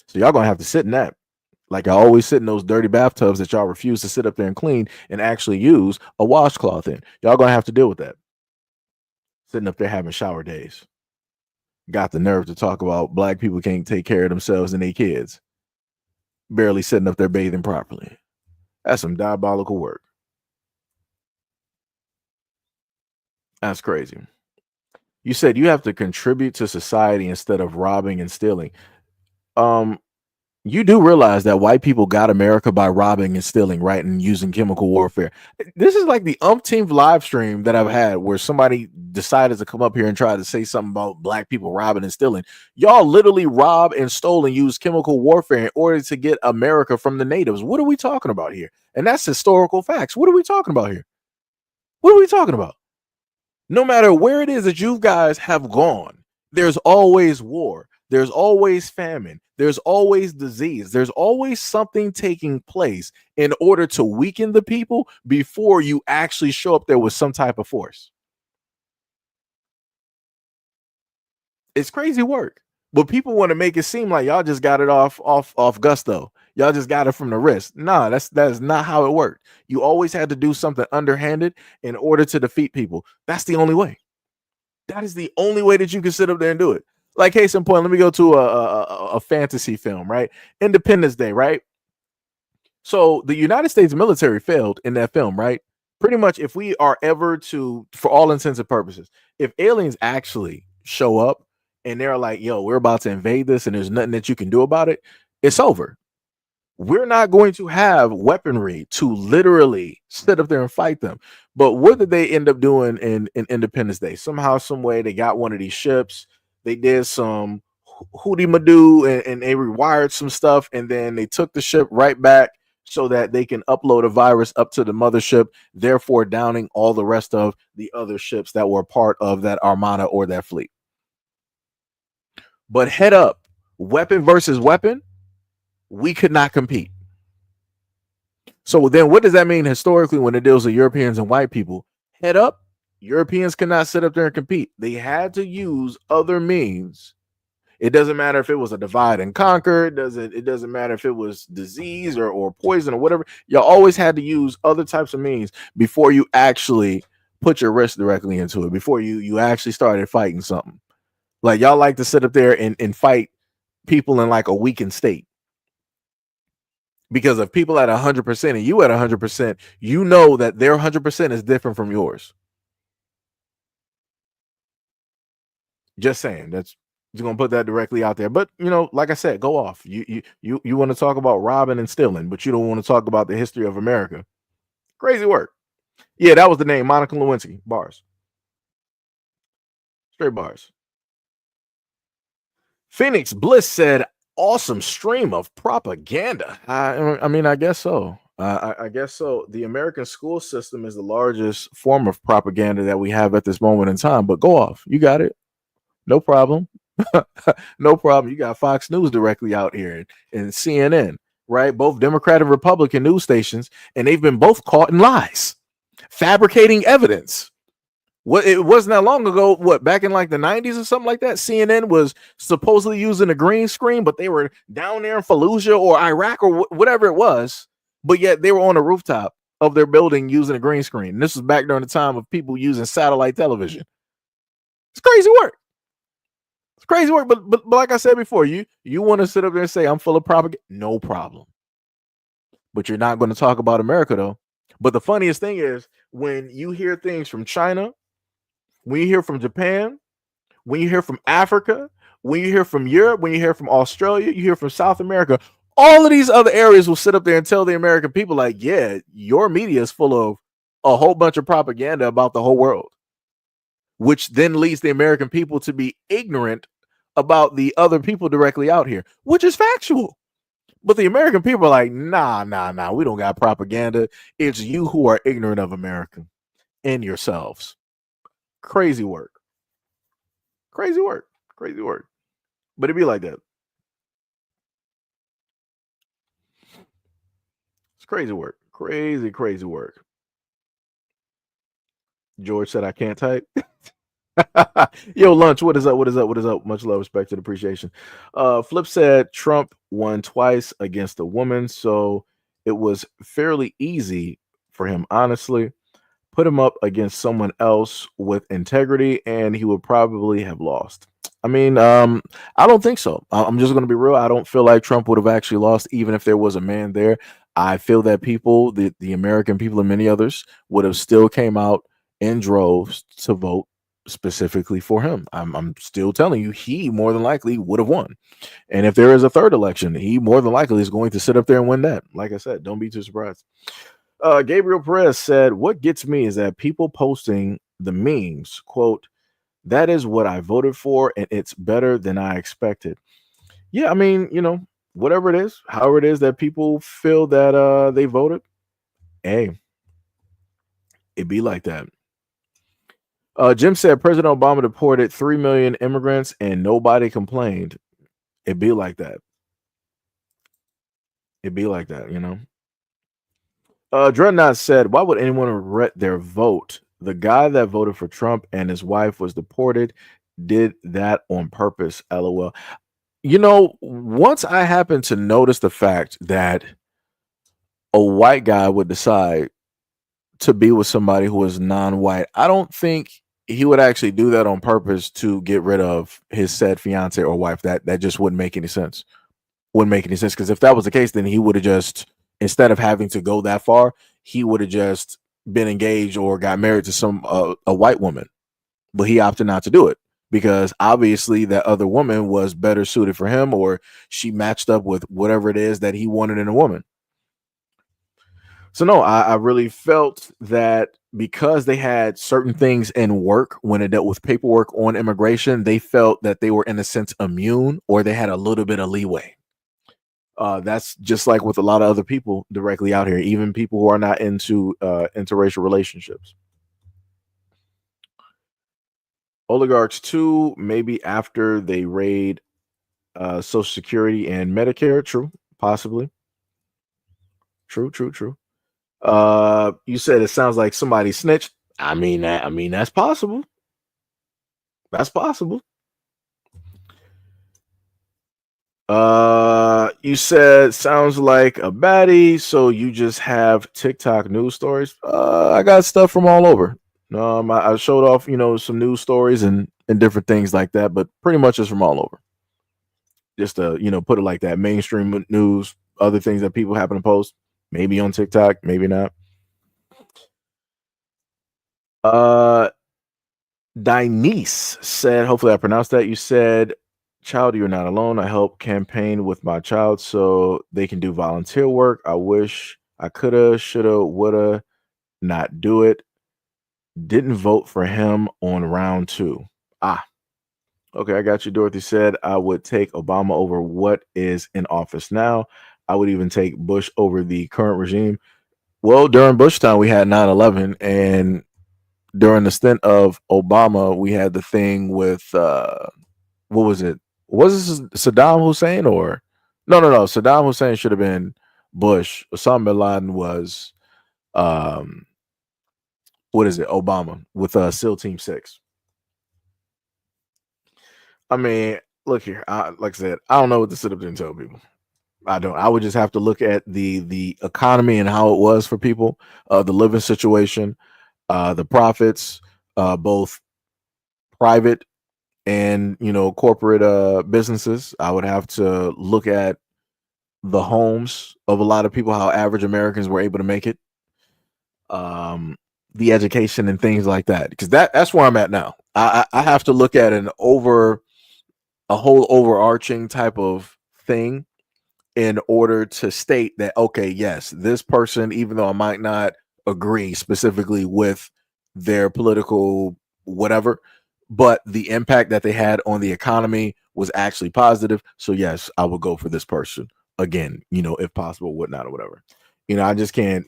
So y'all gonna have to sit in that. Like I always sit in those dirty bathtubs that y'all refuse to sit up there and clean and actually use a washcloth in. Y'all gonna have to deal with that. Sitting up there having shower days. Got the nerve to talk about black people can't take care of themselves and their kids. Barely sitting up there bathing properly. That's some diabolical work. That's crazy. You said you have to contribute to society instead of robbing and stealing. You do realize that white people got America by robbing and stealing, right? And using chemical warfare. This is like the umpteenth live stream that I've had where somebody decided to come up here and try to say something about black people robbing and stealing. Y'all literally rob and stole and use chemical warfare in order to get America from the natives. What are we talking about here? And that's historical facts. What are we talking about here? What are we talking about? No matter where it is that you guys have gone, there's always war. There's always famine. There's always disease. There's always something taking place in order to weaken the people before you actually show up there with some type of force. It's crazy work. But people want to make it seem like y'all just got it off gusto. Y'all just got it from the wrist. Nah, that's not how it worked. You always had to do something underhanded in order to defeat people. That's the only way. That is the only way that you can sit up there and do it. Like case in point, let me go to a fantasy film, right? Independence Day, right? So the United States military failed in that film, right? Pretty much, if we are ever to, for all intents and purposes, if aliens actually show up and they're like, yo, we're about to invade this and there's nothing that you can do about it, it's over. We're not going to have weaponry to literally sit up there and fight them. But what did they end up doing in Independence Day? Somehow, some way, they got one of these ships. They did some hootie madoo and they rewired some stuff, and then they took the ship right back so that they can upload a virus up to the mothership, therefore downing all the rest of the other ships that were part of that armada or that fleet. But head up, weapon versus weapon, we could not compete. So then what does that mean historically when it deals with Europeans and white people? Head up, Europeans cannot sit up there and compete. They had to use other means. It doesn't matter if it was a divide and conquer. It doesn't matter if it was disease or poison or whatever. You always had to use other types of means before you actually put your wrist directly into it, before you actually started fighting something. Like y'all like to sit up there and fight people in like a weakened state. Because if people at 100% and you at 100%, you know that their 100% is different from yours. Just saying. That's just gonna put that directly out there. But you know, like I said, go off. You want to talk about robbing and stealing, but you don't want to talk about the history of America. Crazy work. Yeah, that was the name, Monica Lewinsky. Bars. Straight bars. Phoenix Bliss said, awesome stream of propaganda. I mean, I guess so. I guess so. The American school system is the largest form of propaganda that we have at this moment in time. But go off. You got it. No problem. No problem. You got Fox News directly out here and CNN, right? Both Democrat and Republican news stations, and they've been both caught in lies, fabricating evidence. What it wasn't that long ago, back in like the 90s or something like that, CNN was supposedly using a green screen, but they were down there in Fallujah or Iraq or whatever it was, but yet they were on the rooftop of their building using a green screen. And this was back during the time of people using satellite television. It's crazy work. It's crazy work, but like I said before, you want to sit up there and say I'm full of propaganda, no problem. But you're not going to talk about America though. But the funniest thing is when you hear things from China, when you hear from Japan, when you hear from Africa, when you hear from Europe, when you hear from Australia, you hear from South America, all of these other areas will sit up there and tell the American people like, yeah, your media is full of a whole bunch of propaganda about the whole world, which then leads the American people to be ignorant about the other people directly out here, which is factual. But the American people are like, nah, we don't got propaganda. It's you who are ignorant of America and yourselves. Crazy work. But it'd be like that. It's crazy work. Crazy work. George said I can't type. Yo, Lunch, what is up? Much love, respect, and appreciation. Flip said Trump won twice against a woman, so it was fairly easy for him, honestly. Put him up against someone else with integrity, and he would probably have lost. I mean, I don't think so. I'm just going to be real. I don't feel like Trump would have actually lost, even if there was a man there. I feel that people, the American people and many others, would have still came out in droves to vote specifically for him. I'm still telling you, he more than likely would have won. And if there is a third election, he more than likely is going to sit up there and win that. Like I said, don't be too surprised. Gabriel Perez said, "What gets me is that people posting the memes, quote, that is what I voted for, and it's better than I expected." Yeah, I mean, whatever it is, however it is that people feel that they voted, hey, it be like that. Jim said President Obama deported 3 million immigrants and nobody complained. It be like that. It be like that, Dreadnought said, why would anyone regret their vote? The guy that voted for Trump and his wife was deported did that on purpose. LOL. Once I happened to notice the fact that a white guy would decide to be with somebody who is non-white, I don't think he would actually do that on purpose to get rid of his said fiance or wife. That just wouldn't make any sense. Wouldn't make any sense, because if that was the case, then he would have just, instead of having to go that far, he would have just been engaged or got married to a white woman. But he opted not to do it because obviously that other woman was better suited for him, or she matched up with whatever it is that he wanted in a woman. So no, I really felt that because they had certain things in work when it dealt with paperwork on immigration, they felt that they were in a sense immune, or they had a little bit of leeway. That's just like with a lot of other people directly out here, even people who are not into interracial relationships. Oligarchs too, maybe after they raid Social Security and Medicare. True, possibly. True. You said it sounds like somebody snitched. I mean that's possible. That's possible. You said sounds like a baddie, so you just have TikTok news stories. I got stuff from all over. I showed off, some news stories and different things like that, but pretty much it's from all over. Just to, put it like that, mainstream news, other things that people happen to post, maybe on TikTok, maybe not. Dinese said, hopefully I pronounced that. You said, child, you're not alone. I help campaign with my child so they can do volunteer work. I wish I coulda, shoulda, woulda, not do it. Didn't vote for him on round 2. Okay, I got you. Dorothy said, I would take Obama over what is in office now. I would even take Bush over the current regime. Well, during Bush time, we had 9/11, and during the stint of Obama, we had the thing with what was it? Was this Saddam Hussein or no? Saddam Hussein should have been Bush. Osama bin Laden was what is it? Obama with SEAL Team 6. I mean, look here. Like I said, I don't know what to sit up there and tell people. I don't. I would just have to look at the economy and how it was for people, the living situation, the profits, both private and corporate businesses. I would have to look at the homes of a lot of people, how average Americans were able to make it, the education and things like that, because that's where I'm at now. I have to look at a whole overarching type of thing in order to state that, okay, yes, this person, even though I might not agree specifically with their political whatever, but the impact that they had on the economy was actually positive. So yes, I would go for this person again, if possible, whatnot or whatever. I just can't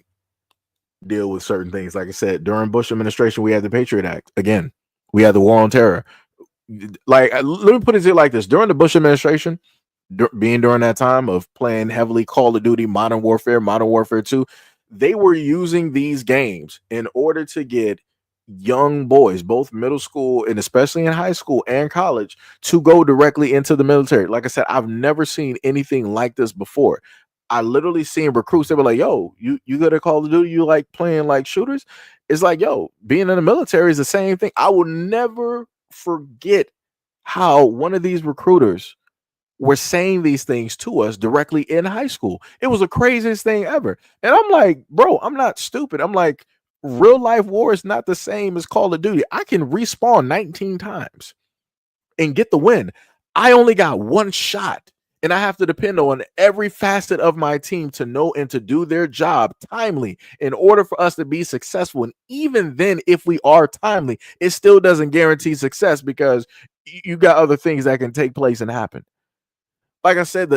deal with certain things. Like I said, during Bush administration, we had the Patriot Act. Again, we had the war on terror. Like, let me put it like this: during the Bush administration, being during that time of playing heavily Call of Duty, Modern Warfare 2, they were using these games in order to get young boys, both middle school and especially in high school and college, to go directly into the military. Like I said, I've never seen anything like this before. I literally seen recruits. They were like, yo, you good at Call of Duty? You like playing like shooters? It's like, yo, being in the military is the same thing. I will never forget how one of these recruiters were saying these things to us directly in high school. It was the craziest thing ever. And I'm like, bro, I'm not stupid. I'm like, real life war is not the same as Call of Duty. I can respawn 19 times and get the win. I only got one shot, and I have to depend on every facet of my team to know and to do their job timely in order for us to be successful. And even then, if we are timely, it still doesn't guarantee success because you got other things that can take place and happen. Like I said,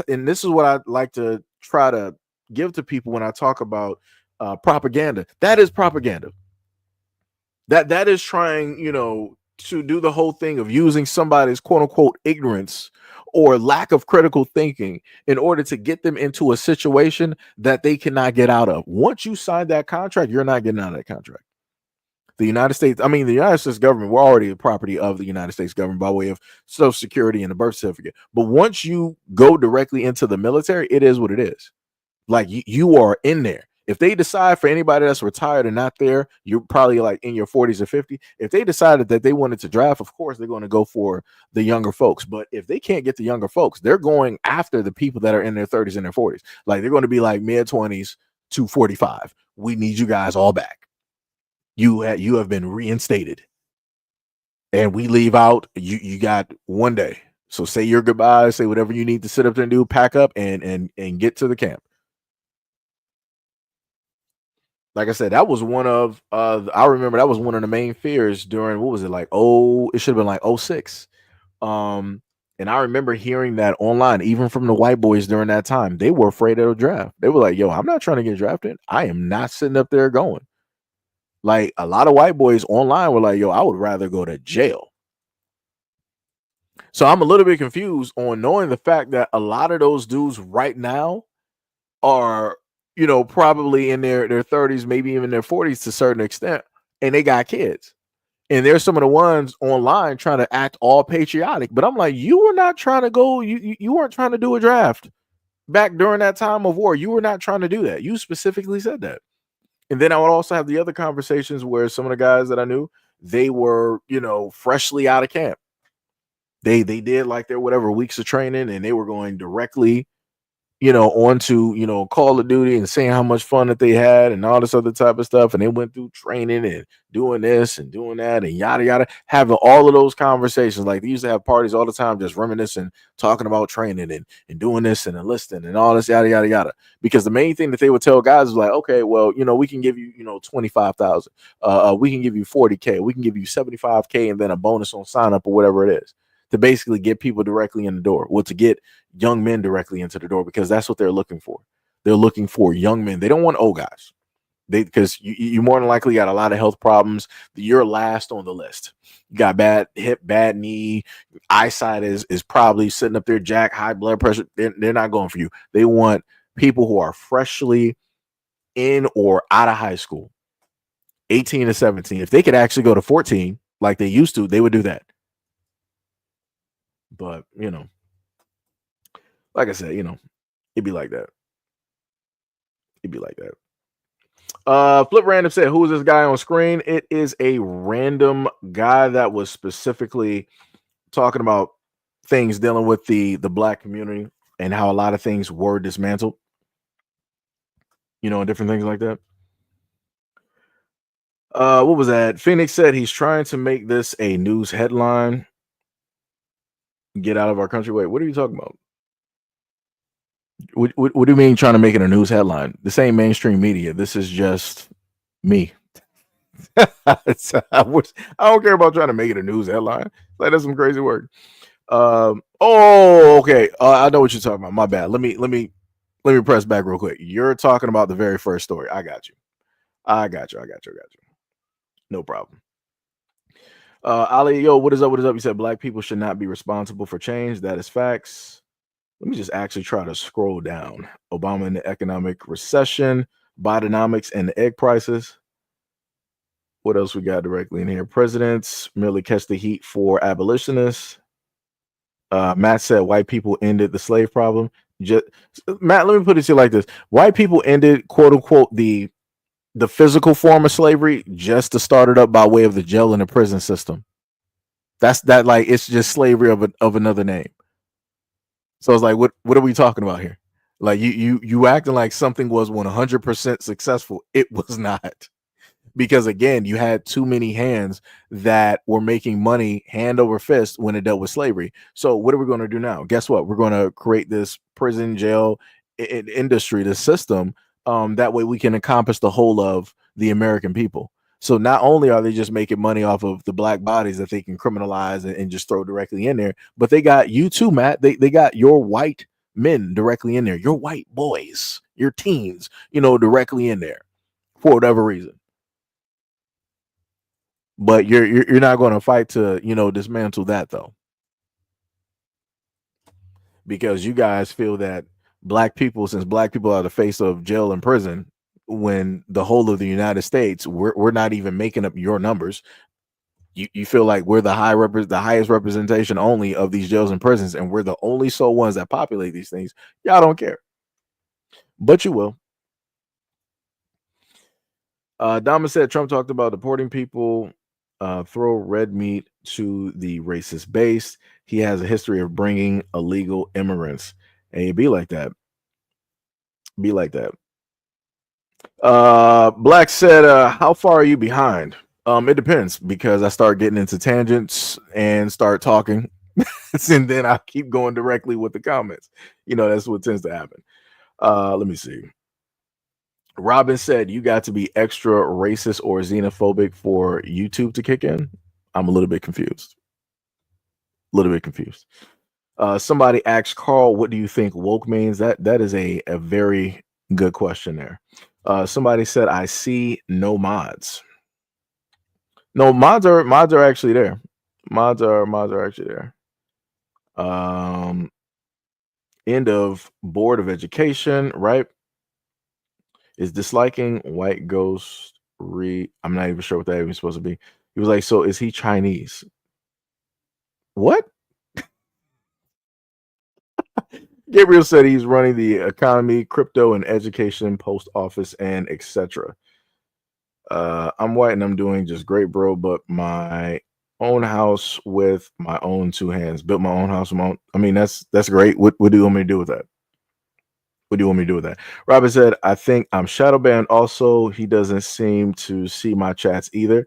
and this is what I like to try to give to people when I talk about propaganda. That is propaganda. That is trying, to do the whole thing of using somebody's quote unquote ignorance or lack of critical thinking in order to get them into a situation that they cannot get out of. Once you sign that contract, you're not getting out of that contract. The United States government, we're already the property of the United States government by way of Social Security and the birth certificate. But once you go directly into the military, it is what it is. Like you are in there. If they decide for anybody that's retired and not there, you're probably like in your 40s or 50. If they decided that they wanted to draft, of course, they're going to go for the younger folks. But if they can't get the younger folks, they're going after the people that are in their 30s and their 40s. Like they're going to be like mid 20s to 45. We need you guys all back. You have been reinstated. And we leave out, you got one day. So say your goodbyes, say whatever you need to sit up there and do, pack up and get to the camp. Like I said, that was one of I remember that was one of the main fears during, what was it, like, it should have been like 06. And I remember hearing that online, even from the white boys during that time. They were afraid of the draft. They were like, yo, I'm not trying to get drafted. I am not sitting up there going. Like a lot of white boys online were like, yo, I would rather go to jail. So I'm a little bit confused on knowing the fact that a lot of those dudes right now are, probably in their 30s, maybe even their 40s to a certain extent, and they got kids. And there's some of the ones online trying to act all patriotic. But I'm like, you were not trying to go, you weren't trying to do a draft back during that time of war. You were not trying to do that. You specifically said that. And then I would also have the other conversations where some of the guys that I knew, they were, freshly out of camp. They did like their whatever weeks of training, and they were going directly, onto, Call of Duty and saying how much fun that they had and all this other type of stuff. And they went through training and doing this and doing that and yada, yada, having all of those conversations. Like they used to have parties all the time, just reminiscing, talking about training and doing this and enlisting and all this, yada, yada, yada. Because the main thing that they would tell guys was like, okay, well, we can give you, 25,000. We can give you 40K. We can give you 75K and then a bonus on sign up or whatever it is, to basically get people directly in the door. Well, to get young men directly into the door, because that's what they're looking for. They're looking for young men. They don't want old guys. Because you more than likely got a lot of health problems. You're last on the list. You got bad hip, bad knee, eyesight is probably sitting up there, jack, high blood pressure. They're not going for you. They want people who are freshly in or out of high school, 18 to 17. If they could actually go to 14 like they used to, they would do that. But, like I said, it'd be like that. It'd be like that. Flip Random said, who is this guy on screen? It is a random guy that was specifically talking about things dealing with the black community and how a lot of things were dismantled, and different things like that. What was that? Phoenix said he's trying to make this a news headline. Get out of our country. Wait, what are you talking about? What do you mean trying to make it a news headline? This ain't mainstream media. This is just me. I don't care about trying to make it a news headline. Like, that's some crazy work. Okay. I know what you're talking about. My bad. Let me press back real quick. You're talking about the very first story. I got you. No problem. Ali, yo, what is up? You said black people should not be responsible for change. That is facts. Let me just actually try to scroll down. Obama and the economic recession, Bidenomics and the egg prices. What else we got directly in here? Presidents merely catch the heat for abolitionists. Matt said white people ended the slave problem. Matt, let me put it to you like this. White people ended, quote unquote, the physical form of slavery just to start it up by way of the jail and the prison system. Like, it's just slavery of another name. So it's like, what are we talking about here? Like you acting like something was 100% successful. It was not. because again, you had too many hands that were making money hand over fist when it dealt with slavery. So what are we going to do now? Guess what? We're going to create this prison jail industry, the system. That way we can encompass the whole of the American people. So not only are they just making money off of the black bodies that they can criminalize and just throw directly in there, but they got you too, Matt. They got your white men directly in there, your white boys, your teens, directly in there for whatever reason. But you're not going to fight to dismantle that though, because you guys feel that since black people are the face of jail and prison, when the whole of the United States, we're not even making up your numbers. You feel like we're the highest representation only of these jails and prisons, and we're the only sole ones that populate these things. Y'all don't care, but you will. Dama said Trump talked about deporting people, throw red meat to the racist base. He has a history of bringing illegal immigrants. And be like that. Be like that. Black said, how far are you behind? It depends, because I start getting into tangents and start talking, and then I keep going directly with the comments. That's what tends to happen. Let me see. Robin said, you got to be extra racist or xenophobic for YouTube to kick in. I'm a little bit confused. Somebody asked Carl, what do you think woke means? That is a very good question there. Somebody said, I see no mods. No, mods are actually there. Mods are actually there. End of Board of Education, right? Is disliking white ghost I'm not even sure what that even supposed to be. He was like, so is he Chinese? What? Gabriel said he's running the economy, crypto, and education, post office, and etc. I'm white and I'm doing just great, bro. But my own house with my own two hands. Built my own house. That's great. What do you want me to do with that? What do you want me to do with that? Robin said, I think I'm shadow banned. Also, he doesn't seem to see my chats either.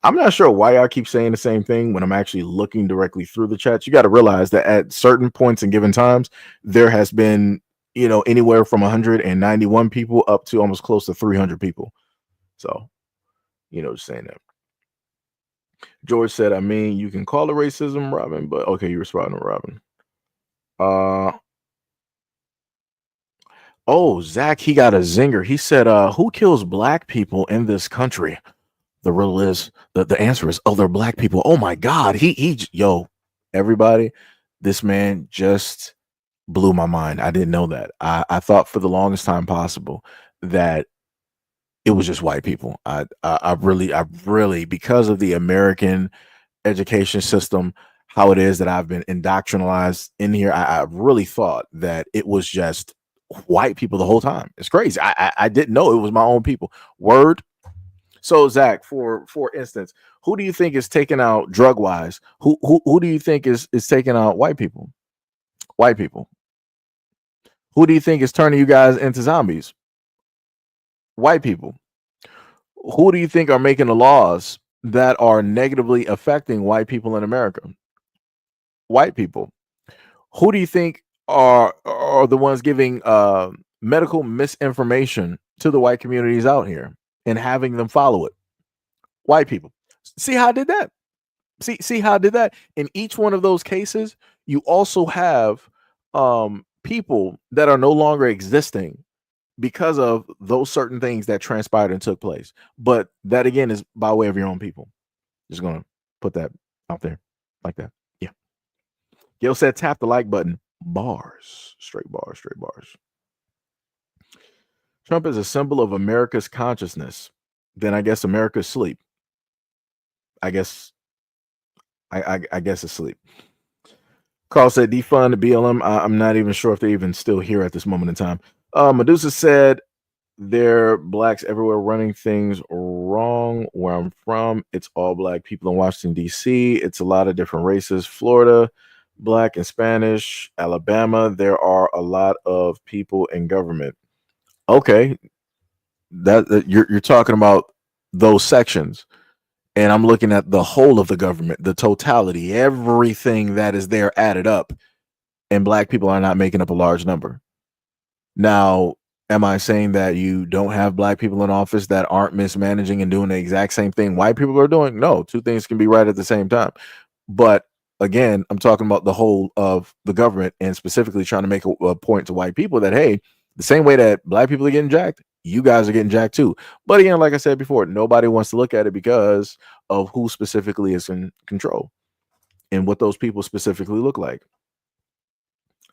I'm not sure why I keep saying the same thing when I'm actually looking directly through the chats. You got to realize that at certain points and given times, there has been, anywhere from 191 people up to almost close to 300 people. So, just saying that. George said, you can call it racism, Robin, but okay, you responded, Robin. Oh, Zach, he got a zinger. He said, who kills black people in this country? The riddle is, the answer is other black people. Oh my God. Yo, everybody, this man just blew my mind. I didn't know that. I thought for the longest time possible that it was just white people. I really, because of the American education system, how it is that I've been indoctrinalized in here, I really thought that it was just white people the whole time. It's crazy. I didn't know it was my own people. Word. So Zach, for instance, who do you think is taking out drug wise? Who do you think is taking out white people? White people. Who do you think is turning you guys into zombies? White people. Who do you think are making the laws that are negatively affecting white people in America? White people. Who do you think are the ones giving medical misinformation to the white communities out here and having them follow it? White people. See how I did that? See how I did that? In each one of those cases, you also have people that are no longer existing because of those certain things that transpired and took place. But that again is by way of your own people. Just gonna put that out there like that. Yeah. Gail said tap the like button. Bars. Straight bars. Trump is a symbol of America's consciousness. Then I guess America's sleep. I guess it's sleep. Carl said defund the BLM. I'm not even sure if they're even still here at this moment in time. Medusa said there are blacks everywhere running things wrong. Where I'm from, it's all black people in Washington, D.C. It's a lot of different races. Florida, black and Spanish. Alabama, there are a lot of people in government. Okay, that you're talking about those sections, and I'm looking at the whole of the government, the totality, everything that is there added up, and black people are not making up a large number. Now, am I saying that you don't have black people in office that aren't mismanaging and doing the exact same thing white people are doing? No, two things can be right at the same time. But again, I'm talking about the whole of the government and specifically trying to make a point to white people that, hey, the same way that black people are getting jacked, you guys are getting jacked too. But again, like I said before, nobody wants to look at it because of who specifically is in control and what those people specifically look like.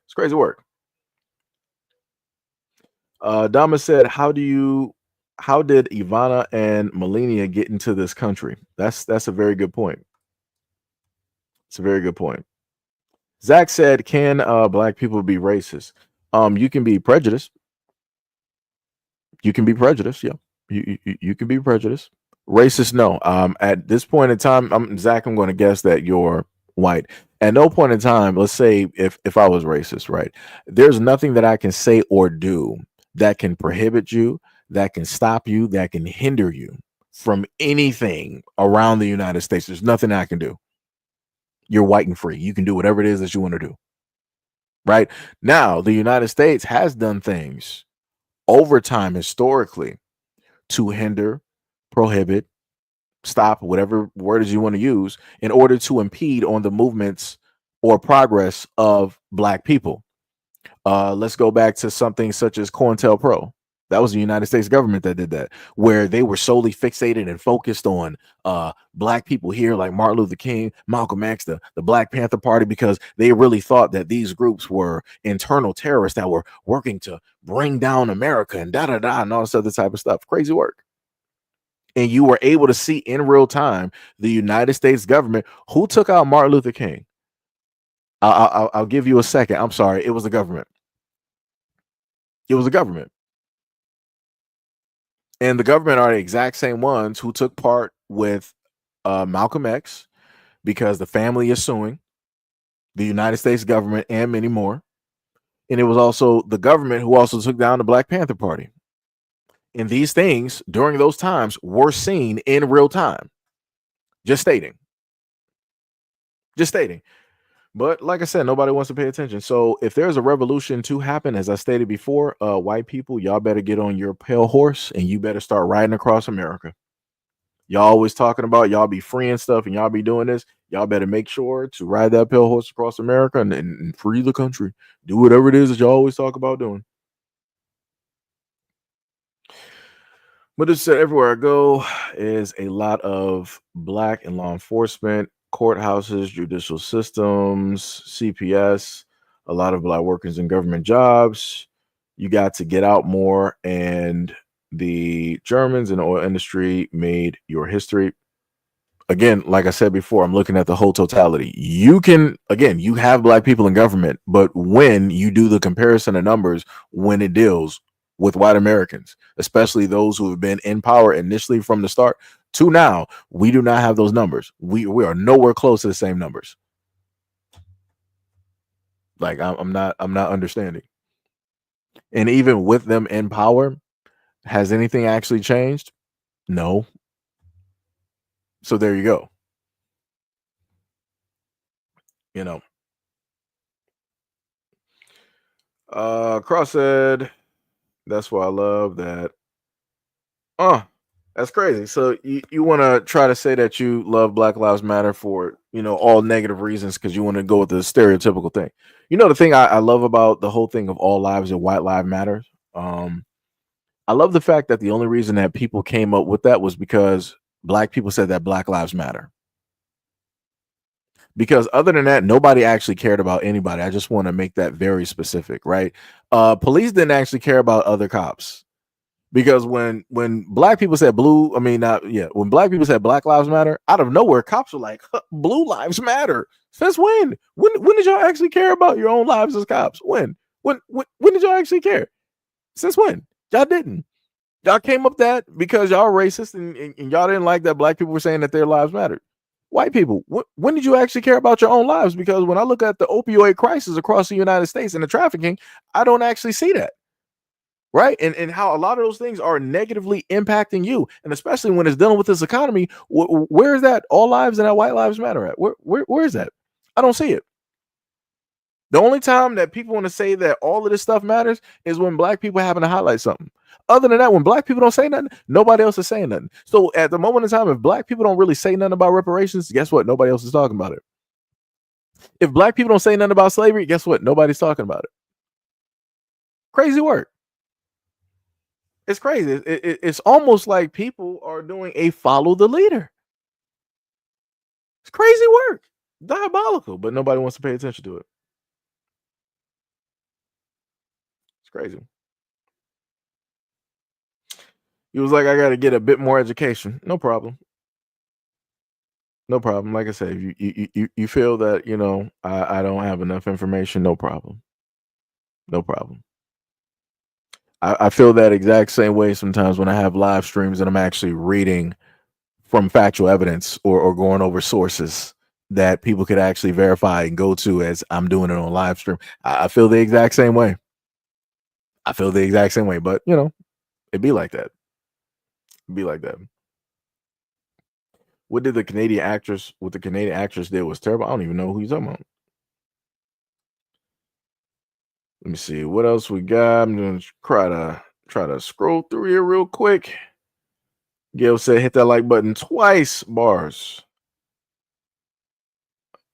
It's crazy work. Dama said, how did Ivana and Melania get into this country? That's a very good point. It's a very good point. Zach said, can black people be racist? You can be prejudiced. You can be prejudiced. Yeah, you can be prejudiced. Racist, no. At this point in time, Zach, I'm going to guess that you're white. At no point in time, let's say if I was racist, right? There's nothing that I can say or do that can prohibit you, that can stop you, that can hinder you from anything around the United States. There's nothing I can do. You're white and free. You can do whatever it is that you want to do. Right now, the United States has done things over time historically to hinder, prohibit, stop, whatever words you want to use, in order to impede on the movements or progress of black people. Let's go back to something such as COINTELPRO. That was the United States government that did that, where they were solely fixated and focused on black people here, like Martin Luther King, Malcolm X, the Black Panther Party, because they really thought that these groups were internal terrorists that were working to bring down America and and all this other type of stuff. Crazy work. And you were able to see in real time the United States government who took out Martin Luther King. I'll give you a second. I'm sorry. It was the government. It was the government. And the government are the exact same ones who took part with Malcolm X, because the family is suing the United States government and many more. And it was also the government who also took down the Black Panther Party. And these things during those times were seen in real time. Just stating. But like I said, nobody wants to pay attention. So if there's a revolution to happen, as I stated before, white people, y'all better get on your pale horse and you better start riding across America. Y'all always talking about y'all be free and stuff and y'all be doing this. Y'all better make sure to ride that pale horse across America and free the country. Do whatever it is that y'all always talk about doing. But it's everywhere I go is a lot of black and law enforcement, courthouses, judicial systems, CPS, a lot of black workers in government jobs. You got to get out more, and the Germans in the oil industry made your history. Again, like I said before, I'm looking at the whole totality. You have black people in government, but when you do the comparison of numbers, when it deals with white Americans, especially those who have been in power initially from the start to now, we do not have those numbers. We are nowhere close to the same numbers. Like I'm not understanding. And even with them in power, has anything actually changed? No. So there you go. You know. Cross said, that's why I love that. That's crazy. So you want to try to say that you love Black Lives Matter for, all negative reasons because you want to go with the stereotypical thing. The thing I love about the whole thing of all lives and white lives matters. I love the fact that the only reason that people came up with that was because black people said that Black Lives Matter. Because other than that, nobody actually cared about anybody. I just want to make that very specific, right? Police didn't actually care about other cops. Because when black people said when black people said Black Lives Matter, out of nowhere, cops were like, Blue Lives Matter. Since when? When did y'all actually care about your own lives as cops? When did y'all actually care? Since when? Y'all didn't. Y'all came up that because y'all are racist and y'all didn't like that black people were saying that their lives mattered. White people, when did you actually care about your own lives? Because when I look at the opioid crisis across the United States and the trafficking, I don't actually see that. right? And how a lot of those things are negatively impacting you, and especially when it's dealing with this economy. Where is that all lives and that white lives matter at? Where is that? I don't see it. The only time that people want to say that all of this stuff matters is when black people happen to highlight something. Other than that, when black people don't say nothing, nobody else is saying nothing. So at the moment in time, if black people don't really say nothing about reparations, guess what? Nobody else is talking about it. If black people don't say nothing about slavery, guess what? Nobody's talking about it. Crazy work. It's crazy. It's almost like people are doing a follow the leader. It's crazy work. Diabolical, but nobody wants to pay attention to it. It's crazy. He was like, I got to get a bit more education. No problem. No problem. Like I said, if you feel that, I don't have enough information, no problem. No problem. I feel that exact same way sometimes when I have live streams and I'm actually reading from factual evidence or going over sources that people could actually verify and go to as I'm doing it on live stream. I feel the exact same way. I feel the exact same way, but it'd be like that. It'd be like that. What the Canadian actress did was terrible. I don't even know who you're talking about. Let me see what else we got. I'm gonna try to scroll through here real quick. Gail said, "Hit that like button twice." Bars.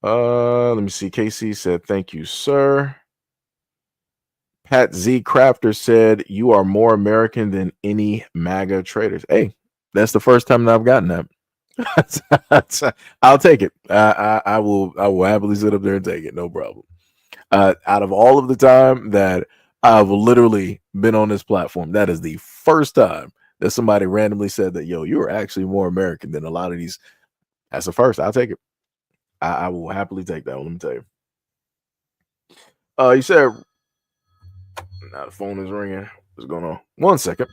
Let me see. KC said, "Thank you, sir." Pat Z Crafter said, "You are more American than any MAGA traitors." Hey, that's the first time that I've gotten that. I'll take it. I will happily sit up there and take it. No problem. Out of all of the time that I've literally been on this platform, that is the first time that somebody randomly said that, yo, you're actually more American than a lot of these. That's the first. I'll take it. I will happily take that one. Let me tell you. You said, now the phone is ringing. What's going on? 1 second.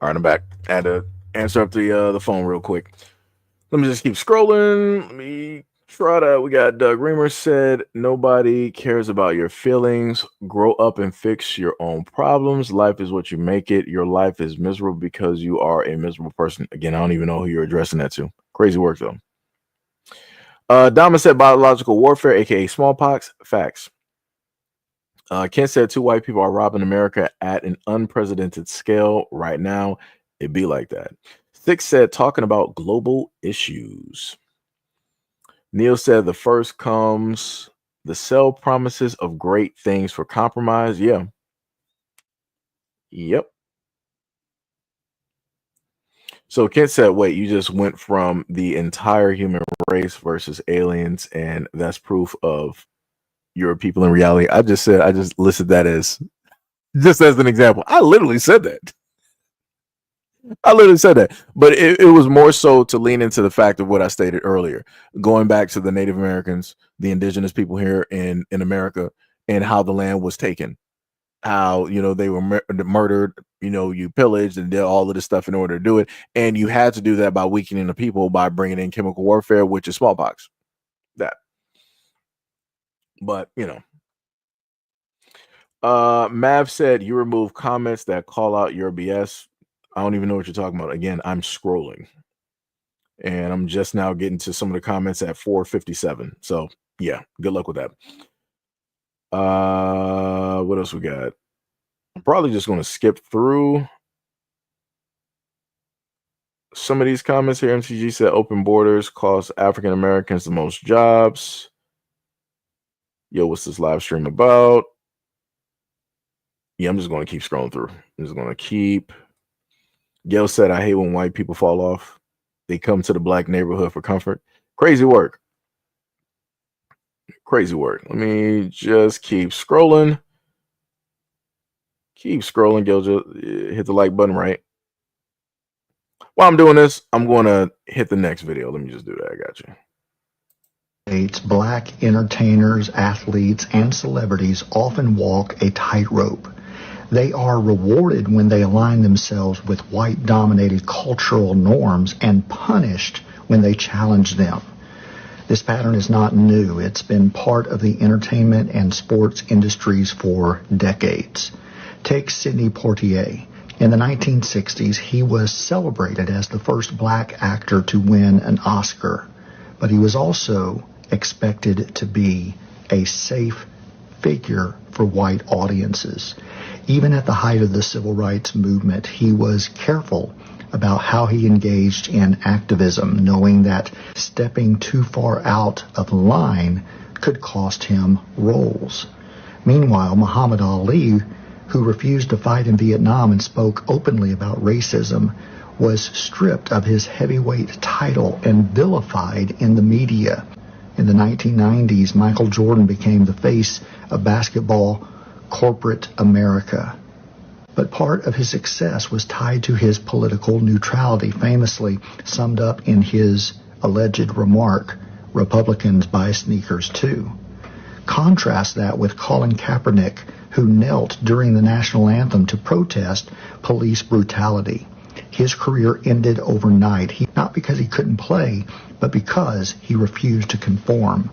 All right, I'm back. I had to answer up the phone real quick. Let me just keep scrolling. Let me try to. We got Doug Reamer said, "Nobody cares about your feelings. Grow up and fix your own problems. Life is what you make it. Your life is miserable because you are a miserable person." Again, I don't even know who you're addressing that to. Crazy work though. Dama said, "Biological warfare, aka smallpox." Facts. Kent said, "Two white people are robbing America at an unprecedented scale right now. It be like that." Six said, "Talking about global issues." Neil said, "The first comes the sell promises of great things for compromise." Yeah. Yep. So Kent said, "Wait, you just went from the entire human race versus aliens, and that's proof of your people in reality." I just listed that as just as an example. I literally said that. But it was more so to lean into the fact of what I stated earlier, going back to the Native Americans, the indigenous people here in America, and how the land was taken, how they were murdered, you pillaged and did all of this stuff in order to do it, and you had to do that by weakening the people by bringing in chemical warfare, which is smallpox. That, but Mav said, "You remove comments that call out your BS." I don't even know what you're talking about. Again, I'm scrolling. And I'm just now getting to some of the comments at 4:57. So yeah, good luck with that. What else we got? I'm probably just going to skip through some of these comments here. MCG said open borders cost African Americans the most jobs. Yo, what's this live stream about? Yeah, I'm just going to keep scrolling through. I'm just going to keep Gail said, I hate when white people fall off. They come to the black neighborhood for comfort. Crazy work. Crazy work. Let me just keep scrolling. Keep scrolling. Gail, just hit the like button, right? While I'm doing this, I'm going to hit the next video. Let me just do that. I got you. Black entertainers, athletes, and celebrities often walk a tightrope. They are rewarded when they align themselves with white-dominated cultural norms and punished when they challenge them. This pattern is not new. It's been part of the entertainment and sports industries for decades. Take Sidney Poitier. In the 1960s, he was celebrated as the first black actor to win an Oscar, but he was also expected to be a safe figure for white audiences. Even at the height of the civil rights movement, he was careful about how he engaged in activism, knowing that stepping too far out of line could cost him roles. Meanwhile, Muhammad Ali, who refused to fight in Vietnam and spoke openly about racism, was stripped of his heavyweight title and vilified in the media. In the 1990s, Michael Jordan became the face of basketball corporate America. But part of his success was tied to his political neutrality, famously summed up in his alleged remark, "Republicans buy sneakers too." Contrast that with Colin Kaepernick, who knelt during the national anthem to protest police brutality. His career ended overnight, not because he couldn't play, but because he refused to conform.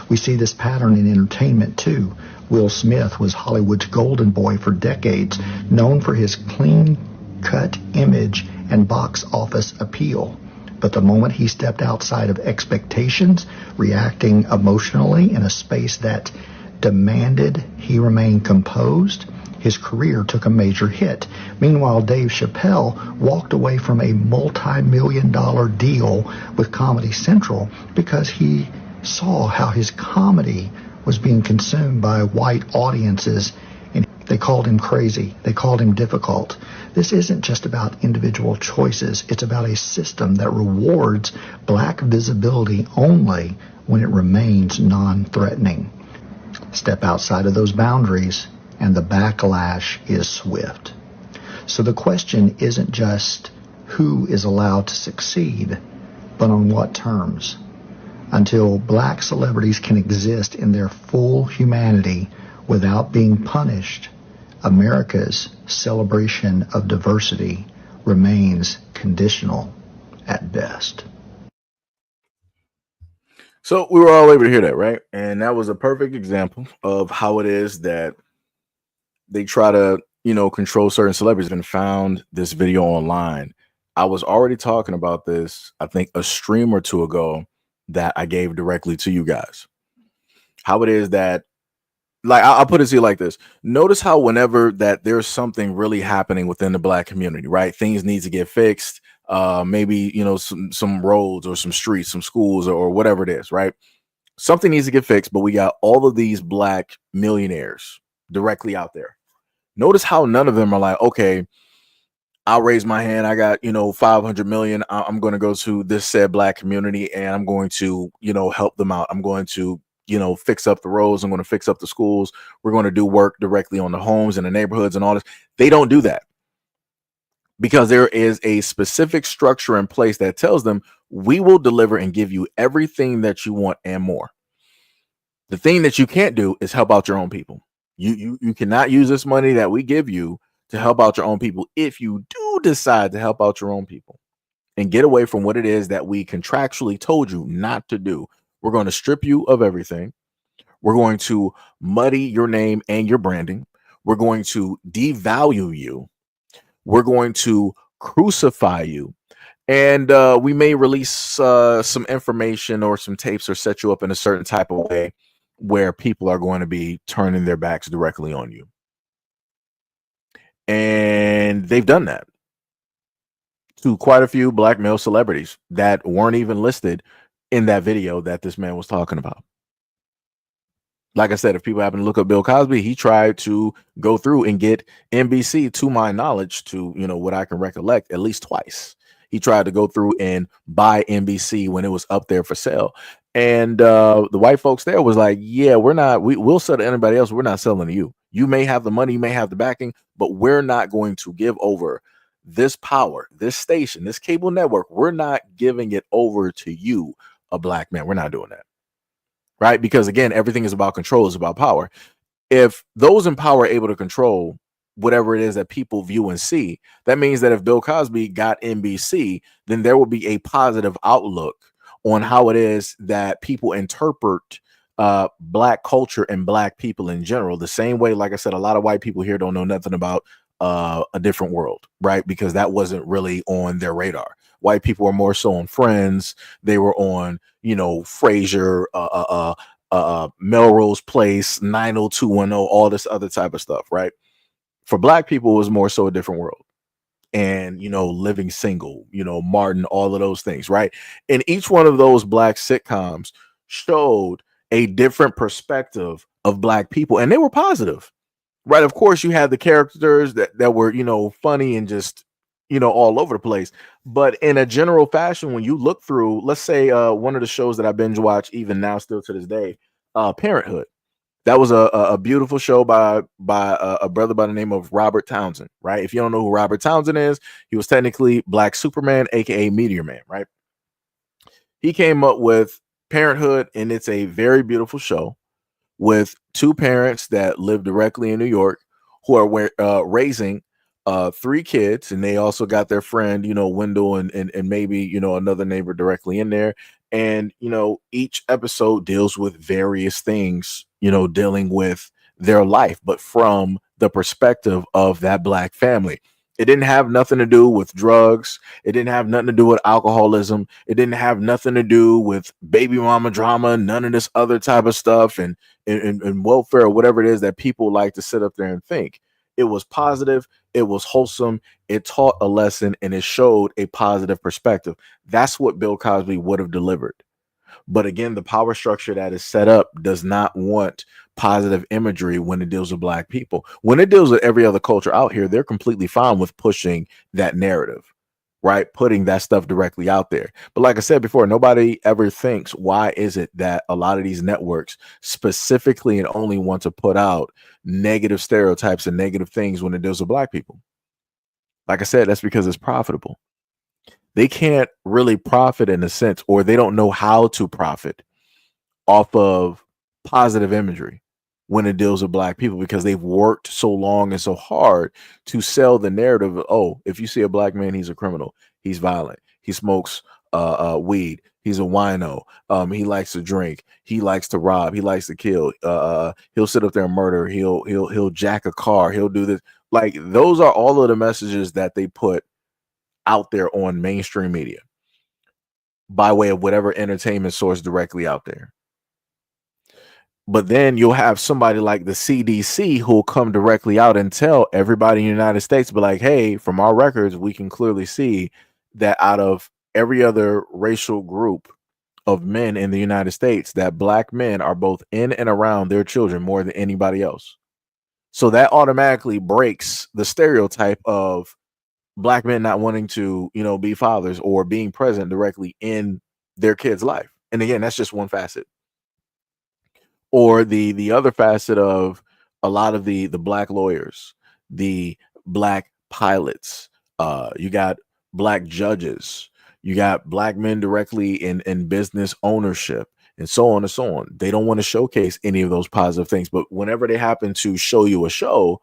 We see this pattern in entertainment too. Will Smith was Hollywood's golden boy for decades, known for his clean-cut image and box office appeal. But the moment he stepped outside of expectations, reacting emotionally in a space that demanded he remain composed, his career took a major hit. Meanwhile, Dave Chappelle walked away from a multi-million-dollar deal with Comedy Central because he saw how his comedy was being consumed by white audiences, and they called him crazy. They called him difficult. This isn't just about individual choices. It's about a system that rewards black visibility only when it remains non-threatening. Step outside of those boundaries, and the backlash is swift. So the question isn't just who is allowed to succeed, but on what terms. Until black celebrities can exist in their full humanity without being punished, America's celebration of diversity remains conditional at best. So we were all able to hear that, right? And that was a perfect example of how it is that they try to, control certain celebrities. And found this video online. I was already talking about this, I think, a stream or two ago that I gave directly to you guys. How it is that, like, I'll put it to you like this. Notice how whenever that there's something really happening within the black community, right? Things need to get fixed. Maybe, some roads or some streets, some schools or whatever it is, right? Something needs to get fixed, but we got all of these black millionaires directly out there. Notice how none of them are like, okay, I'll raise my hand. I got, 500 million. I'm going to go to this said black community and I'm going to, help them out. I'm going to, fix up the roads. I'm going to fix up the schools. We're going to do work directly on the homes and the neighborhoods and all this. They don't do that because there is a specific structure in place that tells them we will deliver and give you everything that you want and more. The thing that you can't do is help out your own people. You cannot use this money that we give you to help out your own people. If you do decide to help out your own people and get away from what it is that we contractually told you not to do, we're going to strip you of everything. We're going to muddy your name and your branding. We're going to devalue you. We're going to crucify you. And we may release some information or some tapes or set you up in a certain type of way where people are going to be turning their backs directly on you. And they've done that to quite a few black male celebrities that weren't even listed in that video that this man was talking about. Like I said, if people happen to look up Bill Cosby, he tried to go through and get NBC, to my knowledge, to what I can recollect, at least twice. He tried to go through and buy NBC when it was up there for sale. And the white folks there was like, yeah, we'll sell to anybody else. We're not selling to you. You may have the money, you may have the backing, but we're not going to give over this power, this station, this cable network. We're not giving it over to you, a black man. We're not doing that. Right? Because again, everything is about control, is about power. If those in power are able to control whatever it is that people view and see, that means that if Bill Cosby got NBC, then there will be a positive outlook on how it is that people interpret black culture and black people in general. The same way, like I said, a lot of white people here don't know nothing about a different world, right? Because that wasn't really on their radar. White people were more so on Friends. They were on, Frasier, Melrose Place, 90210, all this other type of stuff, right? For black people, it was more so a different world. And, Living Single, Martin, all of those things, right? And each one of those black sitcoms showed a different perspective of black people, and they were positive, right? Of course, you had the characters that were, funny and just, all over the place. But in a general fashion, when you look through, let's say one of the shows that I binge watch even now, still to this day, Parenthood. That was a beautiful show by a brother by the name of Robert Townsend, right? If you don't know who Robert Townsend is, he was technically Black Superman, aka Meteor Man, right? He came up with Parenthood, and it's a very beautiful show with two parents that live directly in New York who are raising three kids, and they also got their friend, Wendell, and maybe another neighbor directly in there. And each episode deals with various things, dealing with their life, but from the perspective of that black family. It didn't have nothing to do with drugs. It didn't have nothing to do with alcoholism. It didn't have nothing to do with baby mama drama, none of this other type of stuff and welfare or whatever it is that people like to sit up there and think. It was positive. It was wholesome. It taught a lesson, and it showed a positive perspective. That's what Bill Cosby would have delivered. But again, the power structure that is set up does not want positive imagery when it deals with black people. When it deals with every other culture out here, they're completely fine with pushing that narrative, right? Putting that stuff directly out there. But like I said before, nobody ever thinks, why is it that a lot of these networks specifically and only want to put out negative stereotypes and negative things when it deals with black people? Like I said, that's because it's profitable. They can't really profit in a sense, or they don't know how to profit off of positive imagery when it deals with black people, because they've worked so long and so hard to sell the narrative of, oh, if you see a black man, he's a criminal, he's violent, he smokes weed, he's a wino, he likes to drink, he likes to rob, he likes to kill, he'll sit up there and murder, he'll jack a car, he'll do this. Like, those are all of the messages that they put out there on mainstream media by way of whatever entertainment source directly out there. But then you'll have somebody like the CDC who'll come directly out and tell everybody in the United States, be like, hey, from our records, we can clearly see that out of every other racial group of men in the United States, that black men are both in and around their children more than anybody else. So that automatically breaks the stereotype of black men not wanting to, be fathers or being present directly in their kids' life. And again, that's just one facet. Or the other facet of a lot of the black lawyers, the black pilots, you got black judges, you got black men directly in business ownership, and so on and so on. They don't want to showcase any of those positive things, but whenever they happen to show you a show,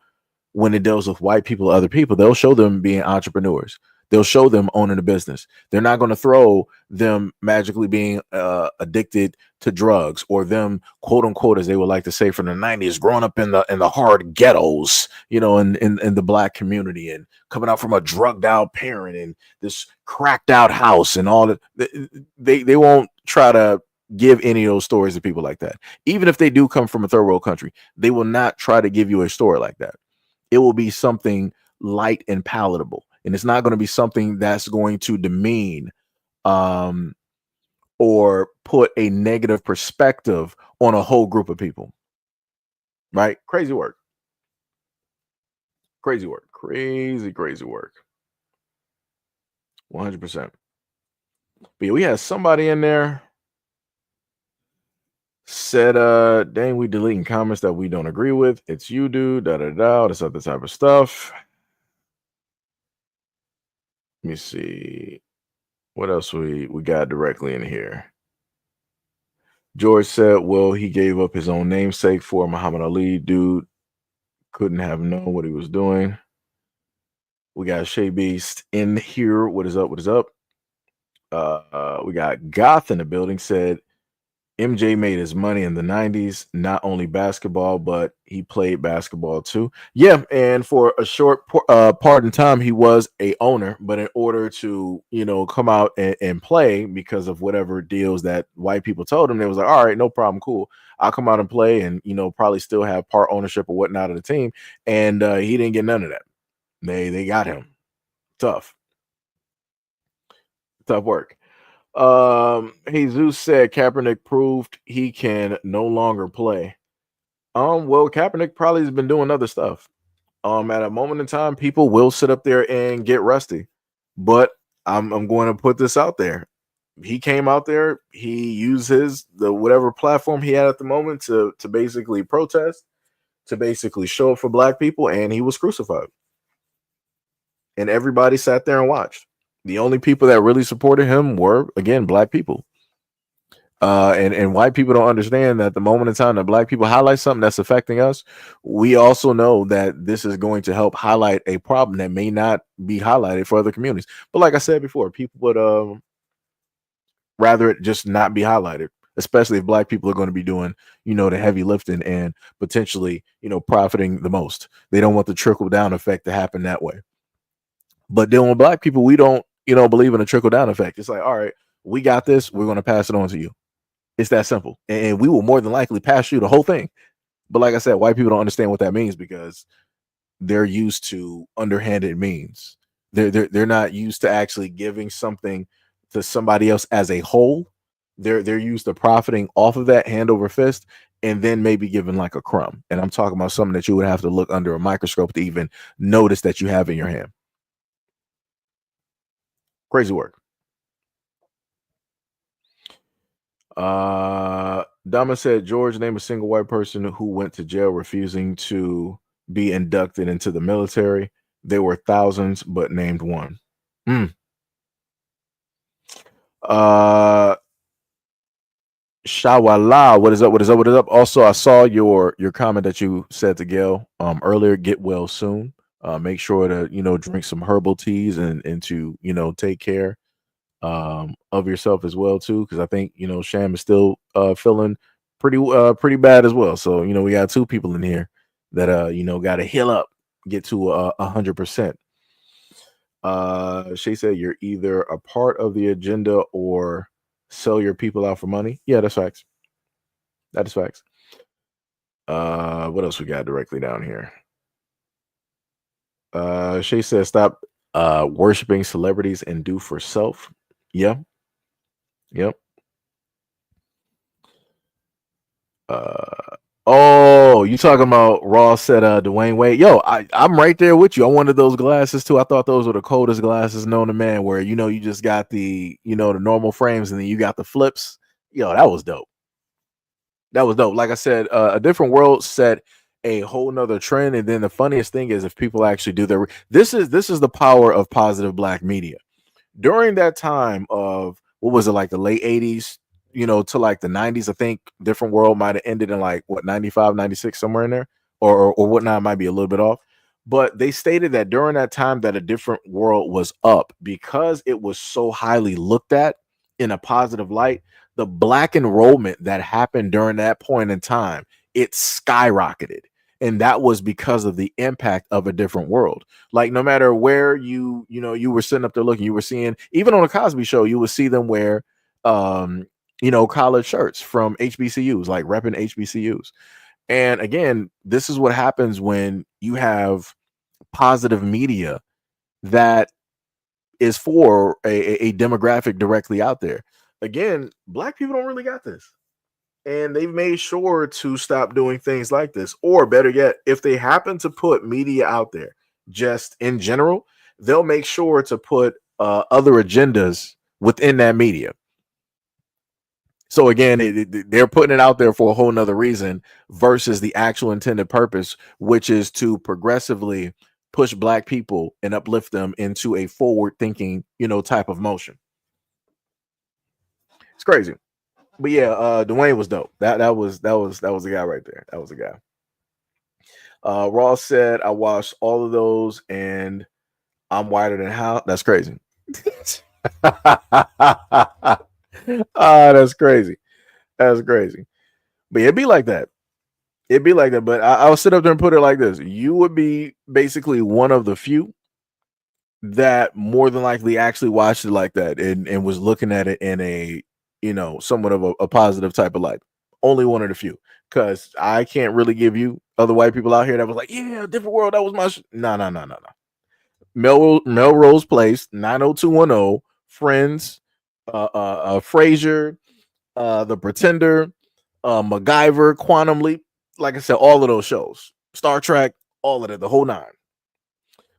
when it deals with white people or other people, they'll show them being entrepreneurs. They'll show them owning a business. They're not going to throw them magically being addicted to drugs, or them, quote unquote, as they would like to say from the 90s, growing up in the hard ghettos, in the black community, and coming out from a drugged out parent and this cracked out house and all that. They won't try to give any of those stories to people like that. Even if they do come from a third world country, they will not try to give you a story like that. It will be something light and palatable. And it's not going to be something that's going to demean or put a negative perspective on a whole group of people. right? Crazy work. Crazy work. Crazy work. 100%. But yeah, we had somebody in there said, dang, we deleting comments that we don't agree with. It's you, dude, all this other type of stuff. Let me see. What else we got directly in here? George said, well, he gave up his own namesake for Muhammad Ali. Dude couldn't have known what he was doing. We got Shay Beast in here. What is up? What is up? We got Goth in the building. Said MJ made his money in the 90s, not only basketball, but he played basketball too. Yeah, and for a short part in time, he was a owner, but in order to, come out and play because of whatever deals that white people told him, they was like, all right, no problem, cool. I'll come out and play and, probably still have part ownership or whatnot of the team. And he didn't get none of that. They got him. Tough work. Jesus said Kaepernick proved he can no longer play. Well, Kaepernick probably has been doing other stuff. At a moment in time, people will sit up there and get rusty. But I'm going to put this out there. He came out there, he used the whatever platform he had at the moment to basically protest, to basically show up for black people, and he was crucified. And everybody sat there and watched. The only people that really supported him were, again, black people. And white people don't understand that the moment in time that black people highlight something that's affecting us, we also know that this is going to help highlight a problem that may not be highlighted for other communities. But like I said before, people would rather it just not be highlighted, especially if black people are going to be doing, the heavy lifting and potentially, profiting the most. They don't want the trickle down effect to happen that way. But then with black people, we don't, believe in a trickle down effect. It's like, all right, we got this. We're going to pass it on to you. It's that simple. And we will more than likely pass you the whole thing. But like I said, white people don't understand what that means because they're used to underhanded means. They're not used to actually giving something to somebody else as a whole. They're used to profiting off of that hand over fist and then maybe giving like a crumb. And I'm talking about something that you would have to look under a microscope to even notice that you have in your hand. Crazy work. Dama said, George, name a single white person who went to jail refusing to be inducted into the military. There were thousands, but named one. Shawala, what is up? What is up? What is up? Also, I saw your comment that you said to Gail earlier. Get well soon. Make sure to drink some herbal teas and to take care of yourself as well too, because I think Sham is still feeling pretty bad as well. So we got two people in here that got to heal up, get to 100%. She said you're either a part of the agenda or sell your people out for money. Yeah, that's facts. That is facts. What else we got directly down here? She said stop worshiping celebrities and do for self. Yeah. Yep. Oh, you talking about Ross said Dwayne Wade? Yo, I'm right there with you. I wanted those glasses too. I thought those were the coldest glasses known to man, where you just got the the normal frames and then you got the flips. Yo, that was dope. That was dope. Like I said, a different world set a whole nother trend. And then the funniest thing is if people actually do their this is the power of positive black media. During that time of what was it, like the late 80s, to like the 90s, I think Different World might have ended in like what 95, 96, somewhere in there, or whatnot, might be a little bit off. But they stated that during that time that A Different World was up because it was so highly looked at in a positive light. The black enrollment that happened during that point in time, it skyrocketed. And that was because of the impact of A Different World. Like no matter where you were sitting up there looking, you were seeing, even on a Cosby Show, you would see them wear collared shirts from HBCUs, like repping HBCUs. And again, this is what happens when you have positive media that is for a demographic directly out there. Again, black people don't really got this. And they've made sure to stop doing things like this. Or better yet, if they happen to put media out there just in general, they'll make sure to put other agendas within that media. So again, they're putting it out there for a whole nother reason versus the actual intended purpose, which is to progressively push Black people and uplift them into a forward thinking, type of motion. It's crazy. But yeah, Dwayne was dope. That was the guy right there. That was the guy. Ross said, I watched all of those and I'm whiter than how. That's crazy. That's crazy. That's crazy. But it'd be like that. It'd be like that. But I'll sit up there and put it like this. You would be basically one of the few that more than likely actually watched it like that and was looking at it in a, somewhat of a positive type of light. Only one of the few. Because I can't really give you other white people out here that was like, yeah, different world. That was my No. Melrose Place, 90210, Friends, Frasier, The Pretender, MacGyver, Quantum Leap. Like I said, all of those shows. Star Trek, all of it, the whole nine.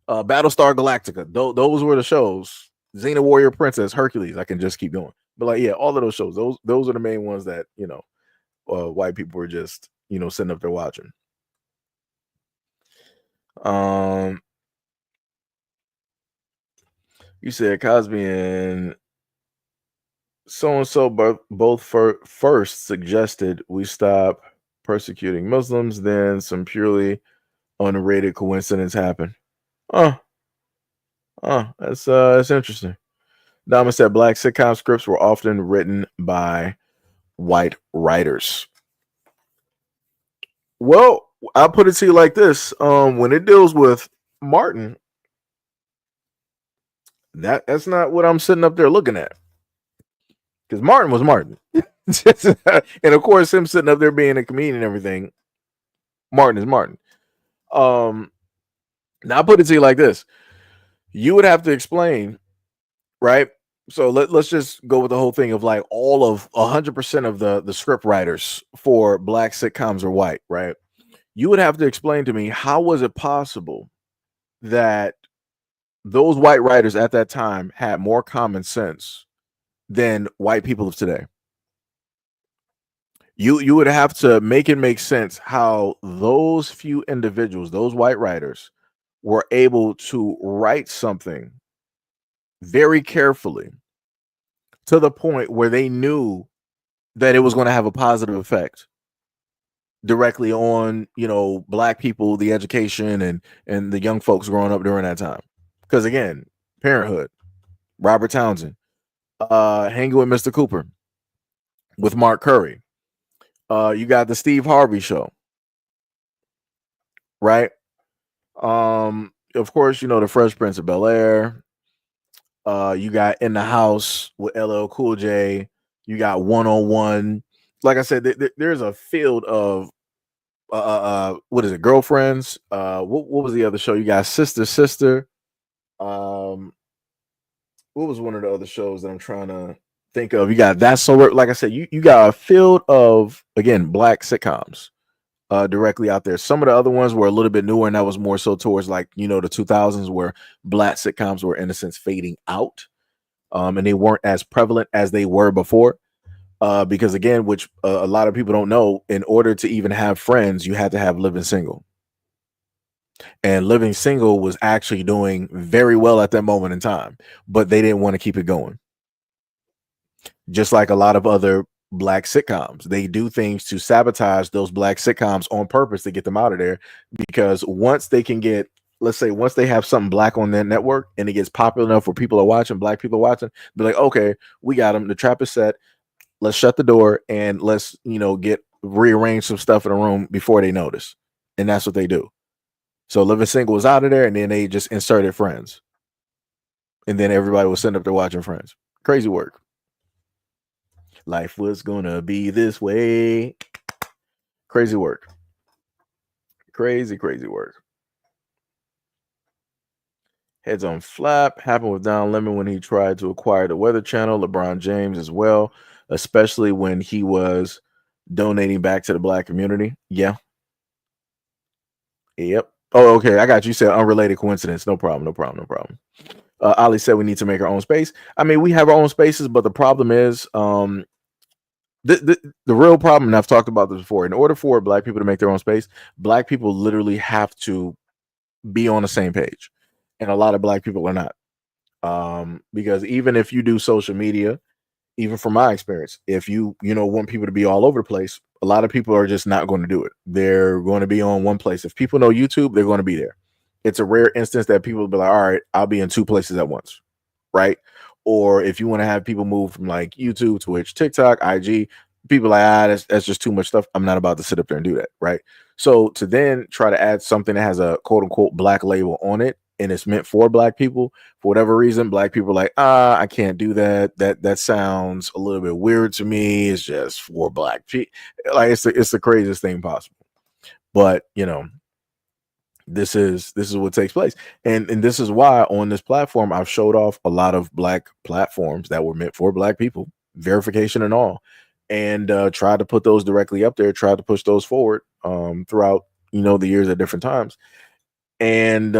Battlestar Galactica, those were the shows. Xena Warrior Princess, Hercules. I can just keep going. But like, yeah, all of those shows. Those are the main ones that, white people were just, sitting up there watching. You said Cosby and so both first suggested we stop persecuting Muslims, then some purely unrated coincidence happened. That's interesting. Dama said Black sitcom scripts were often written by white writers. Well, I'll put it to you like this. When it deals with Martin, that's not what I'm sitting up there looking at. Because Martin was Martin. And of course, him sitting up there being a comedian and everything, Martin is Martin. Now I'll put it to you like this. You would have to explain, right? So let's just go with the whole thing of like all of 100% of the script writers for Black sitcoms are white, right? You would have to explain to me, how was it possible that those white writers at that time had more common sense than white people of today? You would have to make it make sense how those few individuals, those white writers, were able to write something very carefully to the point where they knew that it was going to have a positive effect directly on, Black people, the education and the young folks growing up during that time. Because again, Parenthood, Robert Townsend, Hanging with Mr. Cooper with Mark Curry. You got the Steve Harvey Show, right? Of course, the Fresh Prince of Bel-Air. You got In the House with LL Cool J. You got 101. Like I said, there's a field of what is it? Girlfriends. What was the other show? You got Sister. What was one of the other shows that I'm trying to think of? You got That's So. Like I said, you got a field of, again, Black sitcoms directly out there. Some of the other ones were a little bit newer, and that was more so towards like, the 2000s, where Black sitcoms were in a sense fading out, and they weren't as prevalent as they were before. Because again, which a lot of people don't know, in order to even have Friends, you had to have Living Single. And Living Single was actually doing very well at that moment in time, but they didn't want to keep it going. Just like a lot of other Black sitcoms, they do things to sabotage those Black sitcoms on purpose to get them out of there. Because once they can get, let's say, once they have something Black on their network and it gets popular enough where people are watching, Black people are watching, be like, okay, we got them. The trap is set. Let's shut the door and let's, get rearrange some stuff in the room before they notice. And that's what they do. So Living Single was out of there, and then they just inserted Friends. And then everybody was sitting up there watching Friends. Crazy work. Life was gonna be this way. Crazy work. Crazy work. Heads on Flap happened with Don Lemon when he tried to acquire the Weather Channel. LeBron James as well, especially when he was donating back to the black community. Yeah. Yep. Oh, okay. I got you. You said unrelated coincidence. No problem. No problem. No problem. Ali said we need to make our own space. I mean, we have our own spaces, but the problem is, the real problem, and I've talked about this before. In order for black people to make their own space, black people literally have to be on the same page, and a lot of black people are not. Because even if you do social media, even from my experience, if you want people to be all over the place, a lot of people are just not going to do it. They're going to be on one place. If people know YouTube, they're going to be there. It's a rare instance that people will be like, all right, I'll be in two places at once, right? Or if you want to have people move from like YouTube, Twitch, TikTok, IG, people are like, that's just too much stuff. I'm not about to sit up there and do that, right? So to then try to add something that has a quote unquote black label on it, and it's meant for black people, for whatever reason, black people are like, I can't do that. That sounds a little bit weird to me. It's just for black people. Like it's the craziest thing possible. But this is what takes place, and this is why on this platform I've showed off a lot of black platforms that were meant for black people, verification and all, and tried to put those directly up there, tried to push those forward throughout the years at different times, and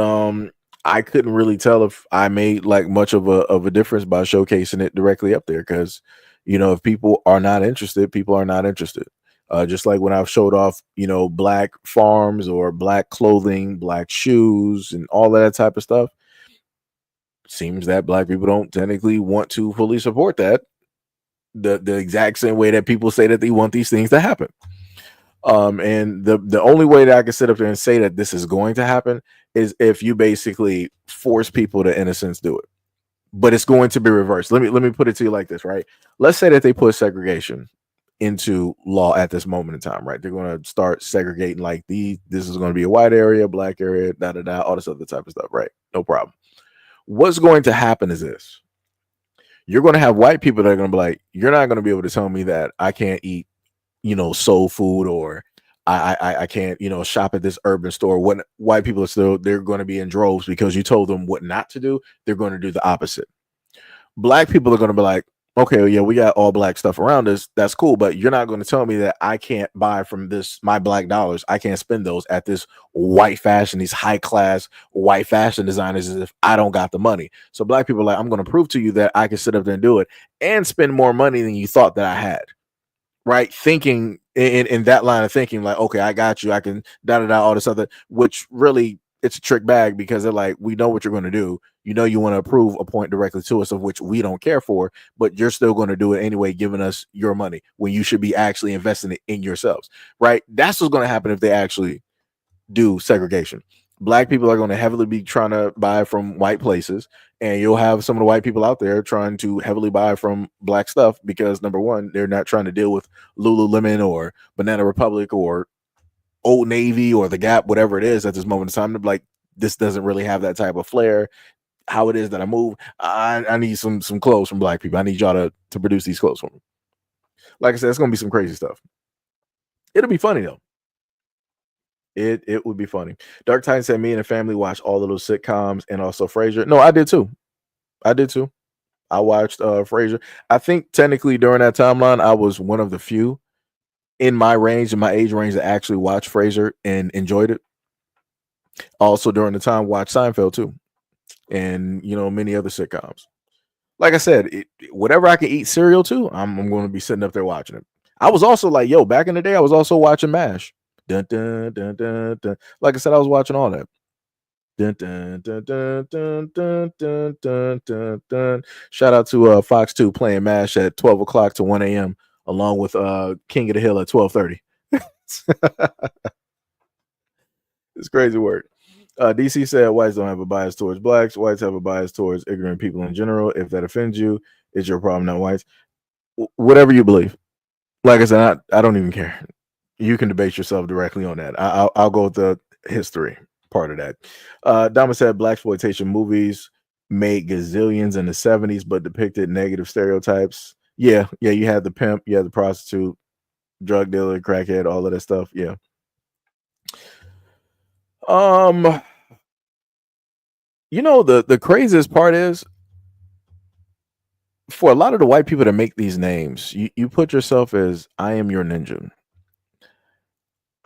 I couldn't really tell if I made like much of a difference by showcasing it directly up there, because if people are not interested, people are not interested. Just like when I've showed off, black farms or black clothing, black shoes, and all that type of stuff, seems that black people don't technically want to fully support that the exact same way that people say that they want these things to happen. And the only way that I can sit up there and say that this is going to happen is if you basically force people to, in a sense, do it. But it's going to be reversed. Let me put it to you like this, right? Let's say that they put segregation into law at this moment in time, right? They're going to start segregating like this is going to be a white area, black area, all this other type of stuff, right? No problem. What's going to happen is this. You're going to have white people that are going to be like, you're not going to be able to tell me that I can't eat soul food, or I can't shop at this urban store. When white people are still, they're going to be in droves because you told them what not to do. They're going to do the opposite. Black people are going to be like, okay, well, yeah, we got all black stuff around us. That's cool, but you're not going to tell me that I can't buy from my black dollars. I can't spend those at this white fashion, these high class white fashion designers, as if I don't got the money. So black people are like, I'm going to prove to you that I can sit up there and do it and spend more money than you thought that I had. Right, thinking in that line of thinking, like, okay, I got you, I can all this other, which really it's a trick bag, because they're like, we know what you're going to do. You want to approve a point directly to us of which we don't care for, but you're still going to do it anyway, giving us your money when you should be actually investing it in yourselves. Right, that's what's going to happen if they actually do segregation. Black people are going to heavily be trying to buy from white places, and you'll have some of the white people out there trying to heavily buy from black stuff because, number one, they're not trying to deal with Lululemon or Banana Republic or Old Navy or the Gap, whatever it is at this moment in time. They're like, this doesn't really have that type of flair. How it is that I move, I need some clothes from black people. I need y'all to produce these clothes for me. Like I said, it's going to be some crazy stuff. It'll be funny, though. It would be funny. Dark Titan said me and the family watched all of those sitcoms and also Frasier. No, I did too. I watched Frasier. I think technically during that timeline, I was one of the few in my age range that actually watched Frasier and enjoyed it. Also during the time, watched Seinfeld too, and many other sitcoms. Like I said, whatever I can eat cereal to, I'm going to be sitting up there watching it. I was also like, back in the day, I was also watching MASH. Dun, dun, dun, dun, dun. Like I said, I was watching all that. Dun, dun, dun, dun, dun, dun, dun, dun, dun, dun. Shout out to Fox 2 playing MASH at 12 o'clock to 1 a.m. along with King of the Hill at 12:30. It's crazy work. DC said whites don't have a bias towards blacks. Whites have a bias towards ignorant people in general. If that offends you, it's your problem, not whites. Whatever you believe. Like I said, I don't even care. You can debate yourself directly on that. I'll go with the history part of that. Dama said blaxploitation movies made gazillions in the 70s, but depicted negative stereotypes. Yeah, you had the pimp, you had the prostitute, drug dealer, crackhead, all of that stuff. Yeah. The craziest part is, for a lot of the white people that make these names, you put yourself as I am your ninja.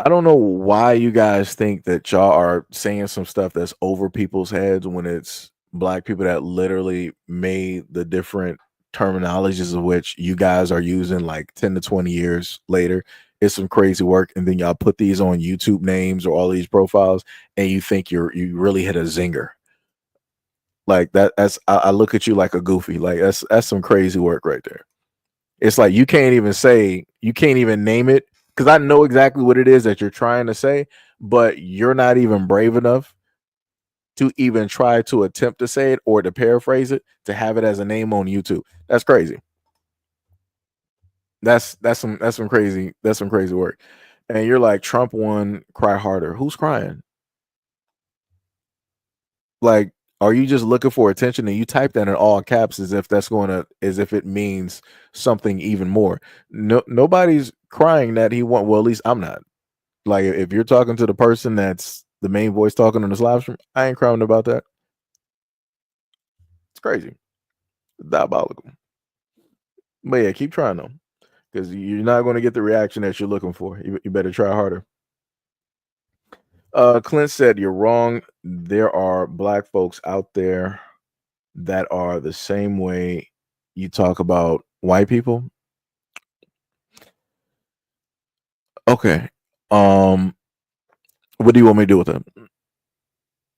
I don't know why you guys think that y'all are saying some stuff that's over people's heads when it's black people that literally made the different terminologies of which you guys are using like 10 to 20 years later. It's some crazy work, and then y'all put these on YouTube names or all these profiles, and you think you really hit a zinger. Like I look at you like a goofy. Like that's some crazy work right there. It's like you can't even name it because I know exactly what it is that you're trying to say, but you're not even brave enough to even try to attempt to say it or to paraphrase it to have it as a name on YouTube. That's crazy. That's some crazy work. And you're like, Trump won, cry harder. Who's crying? Like, are you just looking for attention and you type that in all caps as if as if it means something even more? No, nobody's crying that he won. Well, at least I'm not. Like, if you're talking to the person that's the main voice talking on this live stream, I ain't crying about that. It's crazy. It's diabolical. But yeah, keep trying though, because you're not going to get the reaction that you're looking for. You better try harder. Clint said, you're wrong. There are black folks out there that are the same way you talk about white people. Okay. What do you want me to do with them?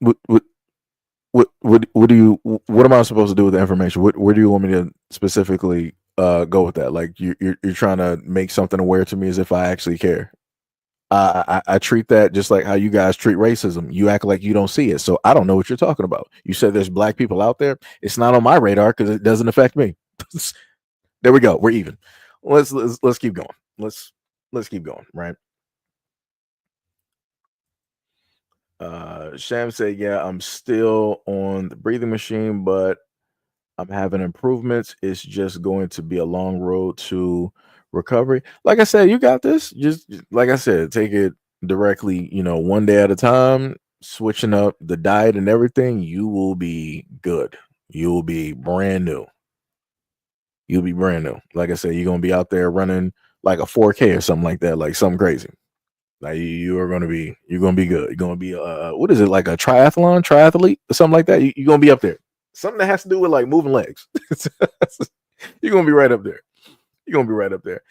What am I supposed to do with the information? Where do you want me to specifically go with that? Like you're trying to make something aware to me as if I actually care. I treat that just like how you guys treat racism. You act like you don't see it. So I don't know what you're talking about. You said there's black people out there. It's not on my radar because it doesn't affect me. There we go. We're even. Let's keep going. Let's keep going. Right. Sham said, yeah, I'm still on the breathing machine, but I'm having improvements. It's just going to be a long road to recovery. Like I said, you got this. Just like I said, take it directly, one day at a time, switching up the diet and everything. You will be good. You will be brand new. You'll be brand new. Like I said, you're going to be out there running like a 4K or something like that, like something crazy. Like you're going to be good. You're going to be, what is it? Like a triathlete or something like that. You're going to be up there. Something that has to do with like moving legs. You're going to be right up there. You're going to be right up there.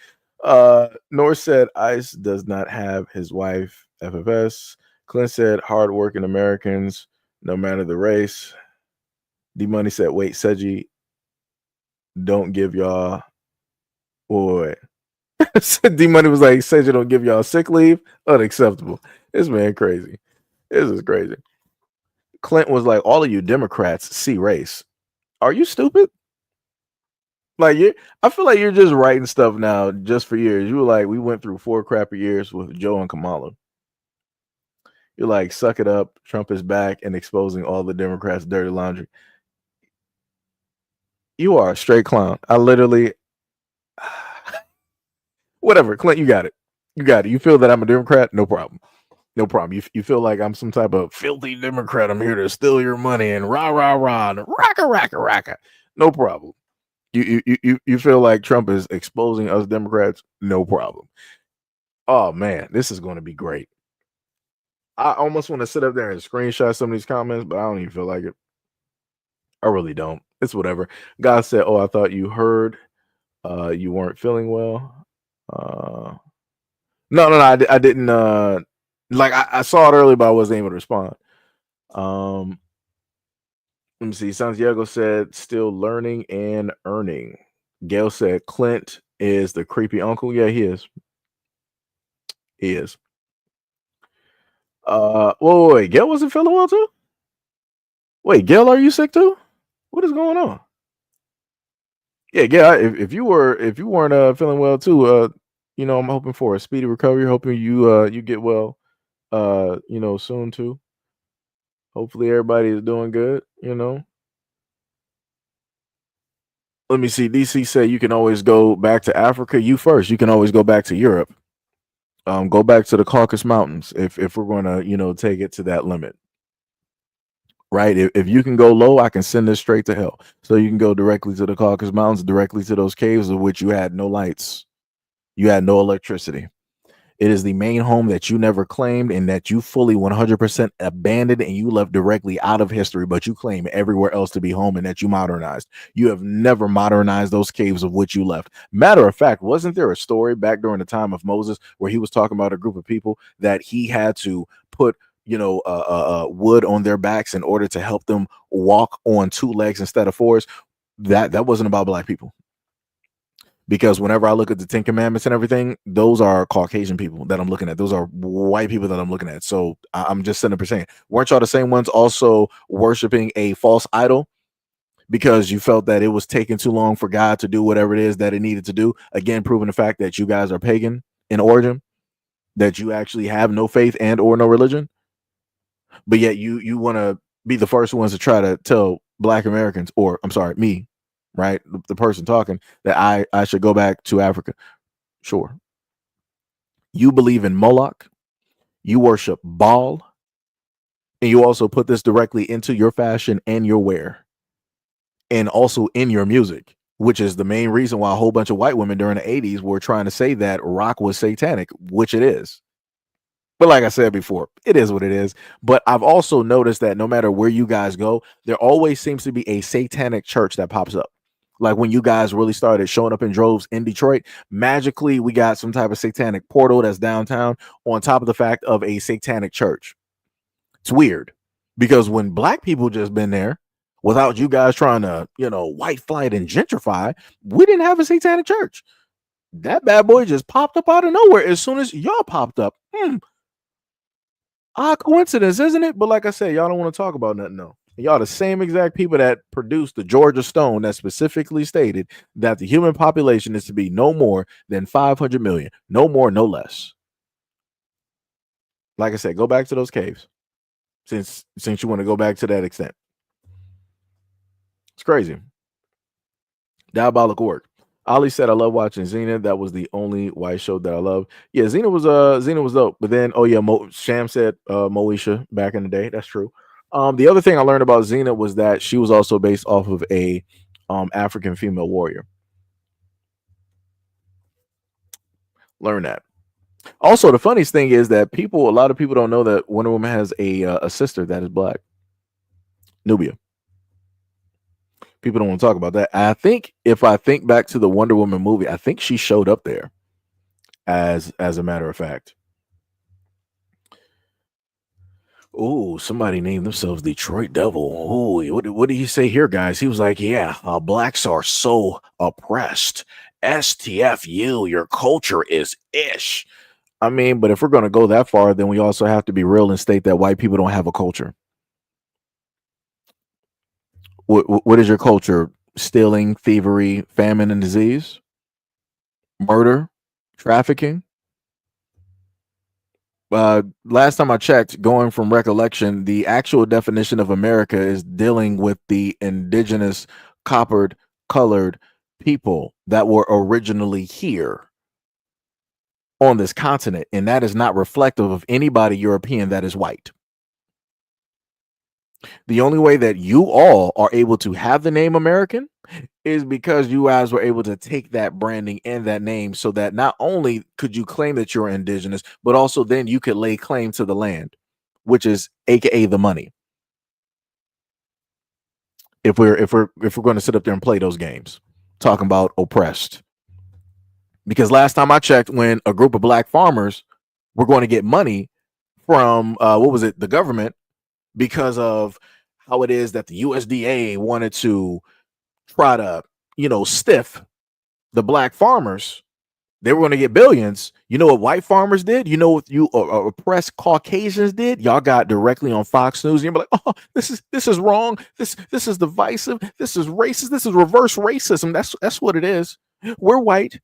North said ICE does not have his wife FFS. Clint said hardworking Americans, no matter the race. D Money said, wait, Seji, don't give y'all. Boy. D Money was like, Seji don't give y'all sick leave. Unacceptable. This man crazy. This is crazy. Clint was like, all of you Democrats see race. Are you stupid? Like I feel like you're just writing stuff now just for years. You were like, we went through 4 crappy years with Joe and Kamala. You're like, suck it up. Trump is back and exposing all the Democrats' dirty laundry. You are a straight clown. I literally, whatever. Clint, you got it. You got it. You feel that I'm a Democrat? No problem. No problem. You feel like I'm some type of filthy Democrat. I'm here to steal your money and rah, rah, rah, and racka. No problem. You feel like Trump is exposing us Democrats? No problem. Oh man, this is going to be great. I almost want to sit up there and screenshot some of these comments, but I don't even feel like it. I really don't. It's whatever. God said, "Oh, I thought you heard. You weren't feeling well." No, I didn't. Like I saw it earlier, but I wasn't able to respond. Let me see. Santiago said, still learning and earning. Gail said, Clint is the creepy uncle. Yeah, he is. He is. Wait. Gail wasn't feeling well too? Wait, Gail, are you sick too? What is going on? Yeah, Gail, if you weren't feeling well too, I'm hoping for a speedy recovery. Hoping you get well, soon too. Hopefully everybody is doing good, Let me see. DC said you can always go back to Africa. You first. You can always go back to Europe. Go back to the Caucasus Mountains if we're going to, take it to that limit. Right? If you can go low, I can send this straight to hell. So you can go directly to the Caucasus Mountains, directly to those caves of which you had no lights. You had no electricity. It is the main home that you never claimed and that you fully 100% abandoned and you left directly out of history, but you claim everywhere else to be home and that you modernized. You have never modernized those caves of which you left. Matter of fact, wasn't there a story back during the time of Moses where he was talking about a group of people that he had to put wood on their backs in order to help them walk on two legs instead of fours? That wasn't about black people. Because whenever I look at the Ten Commandments and everything, those are Caucasian people that I'm looking at. Those are white people that I'm looking at. So I'm just sitting there saying, weren't y'all the same ones also worshiping a false idol because you felt that it was taking too long for God to do whatever it is that it needed to do? Again, proving the fact that you guys are pagan in origin, that you actually have no faith and or no religion. But yet you want to be the first ones to try to tell black Americans, or I'm sorry, me, right? The person talking, that I should go back to Africa. Sure. You believe in Moloch, you worship Baal, and you also put this directly into your fashion and your wear, and also in your music, which is the main reason why a whole bunch of white women during the 80s were trying to say that rock was satanic, which it is. But like I said before, it is what it is. But I've also noticed that no matter where you guys go, there always seems to be a satanic church that pops up. Like when you guys really started showing up in droves in Detroit, magically we got some type of satanic portal that's downtown on top of the fact of a satanic church. It's weird because when black people just been there without you guys trying to, white flight and gentrify, we didn't have a satanic church. That bad boy just popped up out of nowhere as soon as y'all popped up. Odd coincidence, isn't it? But like I said, y'all don't want to talk about nothing, though. Y'all the same exact people that produced the Georgia Stone that specifically stated that the human population is to be no more than 500 million. No more, no less. Like I said, go back to those caves. Since you want to go back to that extent. It's crazy. Diabolical work. Ali said, I love watching Xena. That was the only white show that I love. Yeah, Xena was dope. But then, Sham said Moesha back in the day. That's true. The other thing I learned about Xena was that she was also based off of a African female warrior. Learn that. Also, the funniest thing is that a lot of people don't know that Wonder Woman has a sister that is black. Nubia. People don't want to talk about that. I think if I think back to the Wonder Woman movie, I think she showed up there as a matter of fact. Oh, somebody named themselves Detroit Devil. Oh, what did he say here, guys? He was like, yeah, blacks are so oppressed. STFU, your culture is ish. I mean, but if we're going to go that far, then we also have to be real and state that white people don't have a culture. What is your culture? Stealing, thievery, famine, and disease? Murder? Trafficking? Last time I checked, going from recollection, the actual definition of America is dealing with the indigenous colored people that were originally here on this continent, and that is not reflective of anybody European that is white. The only way that you all are able to have the name American is because you guys were able to take that branding and that name so that not only could you claim that you're indigenous, but also then you could lay claim to the land, which is AKA the money. If we're going to sit up there and play those games, talking about oppressed. Because last time I checked, when a group of black farmers were going to get money from the government, because of how it is that the USDA wanted to try to, stiff the black farmers, they were going to get billions. You know what white farmers did? You know what you oppressed Caucasians did? Y'all got directly on Fox News and you're like, oh, this is wrong. This is divisive. This is racist. This is reverse racism. That's what it is. We're white.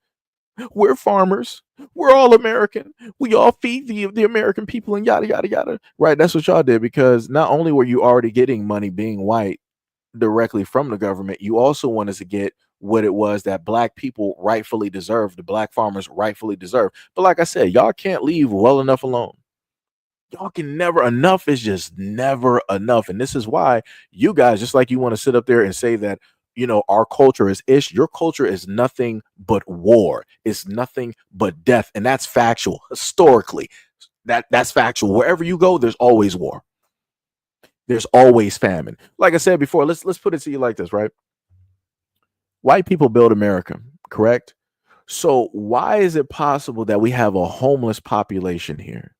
We're farmers. We're all American. We all feed the American people and yada, yada, yada. Right. That's what y'all did, because not only were you already getting money being white directly from the government, you also wanted to get what it was that black people rightfully deserve, the black farmers rightfully deserve. But like I said, y'all can't leave well enough alone. Y'all can never, enough is just never enough. And this is why you guys, just like you want to sit up there and say that, our culture is ish. Your culture is nothing but war. It's nothing but death. And that's factual. Historically, that's factual. Wherever you go, there's always war. There's always famine. Like I said before, let's put it to you like this, right? White people build America, correct? So why is it possible that we have a homeless population here?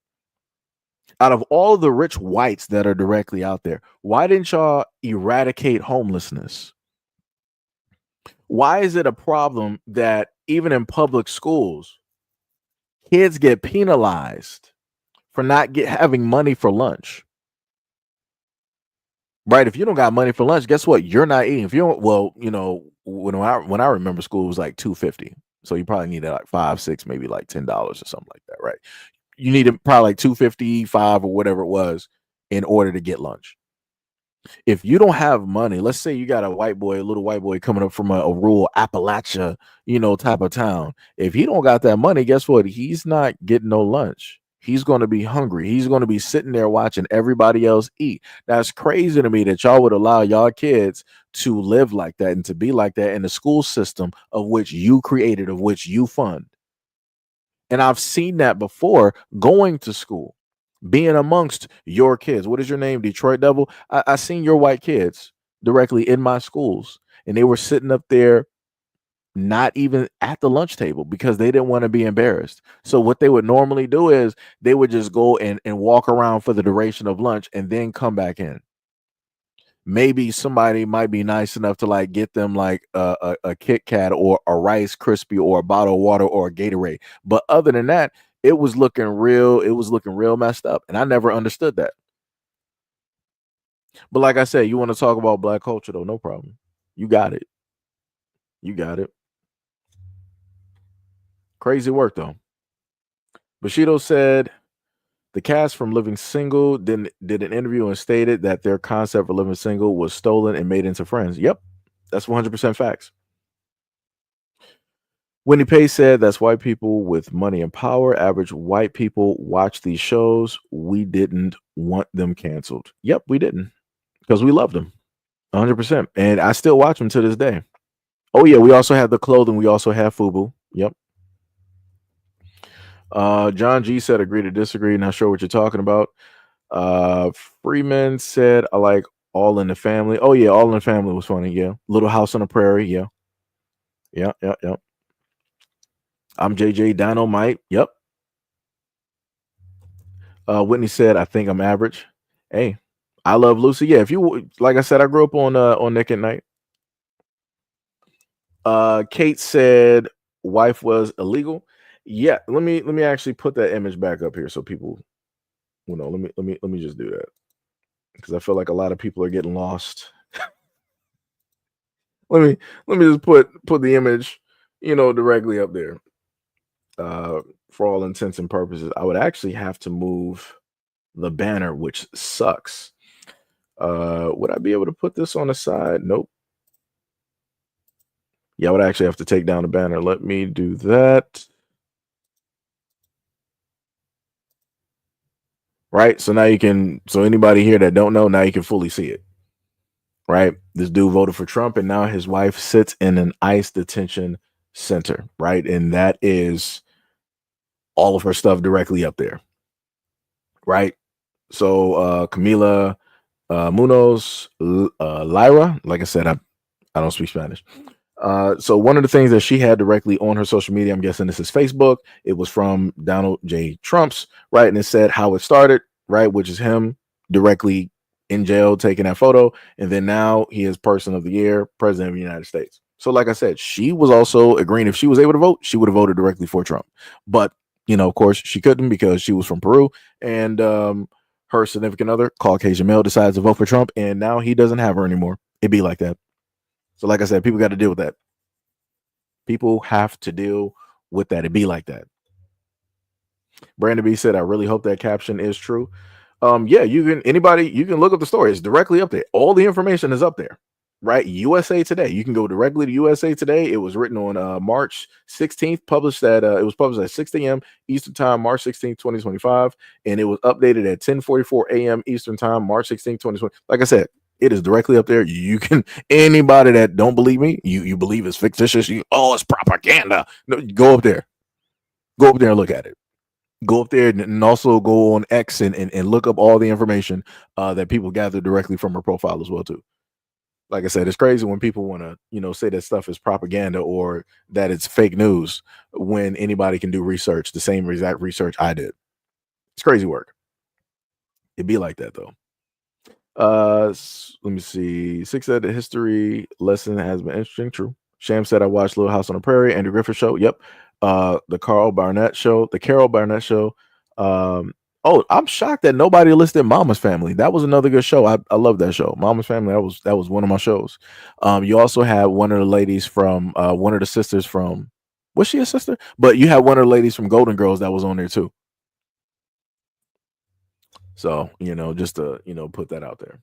Out of all the rich whites that are directly out there, why didn't y'all eradicate homelessness? Why is it a problem that even in public schools, kids get penalized for not having money for lunch? Right? If you don't got money for lunch, guess what? You're not eating. If you don't, well, when I remember school, it was like $2.50. So you probably needed like $5, $6, maybe like $10 or something like that, right? You needed probably like $2.55 or whatever it was in order to get lunch. If you don't have money, let's say you got a little white boy coming up from a rural Appalachia, type of town. If he don't got that money, guess what? He's not getting no lunch. He's going to be hungry. He's going to be sitting there watching everybody else eat. That's crazy to me that y'all would allow y'all kids to live like that and to be like that in the school system of which you created, of which you fund. And I've seen that before going to school, being amongst your kids. What is your name? Detroit Devil. I seen your white kids directly in my schools, and they were sitting up there not even at the lunch table because they didn't want to be embarrassed. So what they would normally do is they would just go and walk around for the duration of lunch and then come back in. Maybe somebody might be nice enough to like get them like a Kit Kat or a Rice Krispie or a bottle of water or a Gatorade. But other than that, it was looking real messed up. And I never understood that. But like I said, you want to talk about black culture though, no problem. You got it. You got it. Crazy work though. Bushido said the cast from Living Single did an interview and stated that their concept for Living Single was stolen and made into Friends. Yep, that's 100% facts. Winnie Pace said that's white people with money and power. Average white people watch these shows. We didn't want them canceled. Yep, we didn't, because we loved them 100%. And I still watch them to this day. Oh yeah, we also have the clothing. We also have FUBU. Yep. John G said agree to disagree. Not sure what you're talking about. Freeman said I like All in the Family. Oh yeah, All in the Family was funny. Yeah. Little House on the Prairie. Yeah. Yeah. I'm JJ Dynamite. Yep. Whitney said I think I'm average. Hey, I Love Lucy. Yeah, if you like I said, I grew up on Nick at Night. Kate said wife was illegal. Yeah, let me actually put that image back up here so people, let me just do that because I feel like a lot of people are getting lost. let me just put the image, directly up there. For all intents and purposes, I would actually have to move the banner, which sucks. Would I be able to put this on the side? Nope. Yeah, I would actually have to take down the banner. Let me do that. Right. So now so anybody here that don't know, now you can fully see it. Right. This dude voted for Trump and now his wife sits in an ICE detention center. Right. And that is all of her stuff directly up there. Right. So Camila Munoz Lyra, like I said, I don't speak Spanish. So one of the things that she had directly on her social media, I'm guessing this is Facebook. It was from Donald J. Trump's, right? And it said how it started, right? Which is him directly in jail taking that photo. And then now he is Person of the Year, President of the United States. So like I said, she was also agreeing if she was able to vote, she would have voted directly for Trump. But, of course, she couldn't because she was from Peru. And her significant other, Caucasian male, decides to vote for Trump. And now he doesn't have her anymore. It'd be like that. So like I said, people got to deal with that. People have to deal with that. It be like that. Brandon B said, I really hope that caption is true. Yeah, you can look up the story. It's directly up there. All the information is up there, right? USA Today. You can go directly to USA Today. It was written on March 16th, it was published at 6 a.m. Eastern Time, March 16th, 2025. And it was updated at 10:44 a.m. Eastern Time, March 16th, 2020. Like I said, It is directly up there. You can anybody that don't believe me, you believe it's fictitious. It's propaganda. No, go up there. Go up there and look at it. Go up there and also go on X and look up all the information that people gather directly from her profile as well too. Like I said, it's crazy when people want to, say that stuff is propaganda or that it's fake news when anybody can do research, the same exact research I did. It's crazy work. It'd be like that though. Let me see. 6 said the history lesson has been interesting. True. Sham said I watched Little House on the Prairie, Andrew Griffith show. Yep. The Carol Barnett show. I'm shocked that nobody listed Mama's Family. That was another good show. I love that show. Mama's Family. That was one of my shows. You also had one of the ladies from one of the sisters from, was she a sister? But you had one of the ladies from Golden Girls that was on there too. So, just to, put that out there.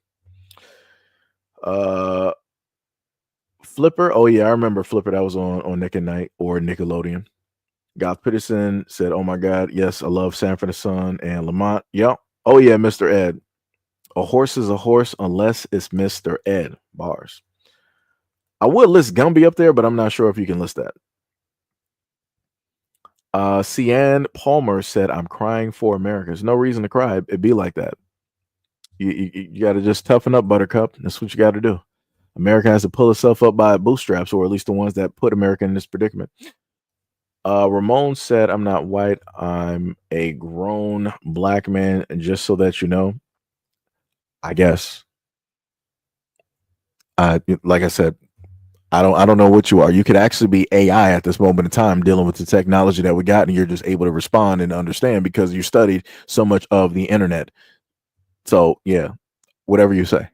Flipper. Oh yeah, I remember Flipper. That was on Nick at Night or Nickelodeon. Goth Peterson said, "Oh my God, yes, I love Sanford and Son and Lamont." Yep. Oh yeah, Mr. Ed. A horse is a horse unless it's Mr. Ed. Bars. I would list Gumby up there, but I'm not sure if you can list that. Cian Palmer said, "I'm crying for America." There's no reason to cry. It'd be like that. You got to just toughen up, Buttercup. That's what you got to do. America has to pull itself up by bootstraps, or at least the ones that put America in this predicament. Ramon said, "I'm not white. I'm a grown black man." And just so that you know, I guess, like I said, I don't know what you are. You could actually be AI at this moment in time dealing with the technology that we got, and you're just able to respond and understand because you studied so much of the internet. So yeah, whatever you say.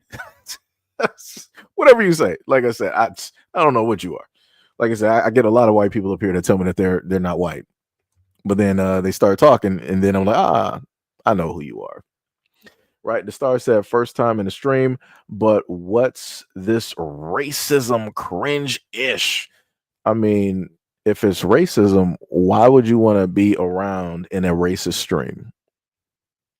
Whatever you say. Like I said, I don't know what you are. Like I said, I get a lot of white people up here that tell me that they're not white, but then they start talking, and then I'm like, I know who you are. Right? The star said first time in the stream, but what's this racism cringe-ish? I mean, if it's racism, why would you want to be around in a racist stream?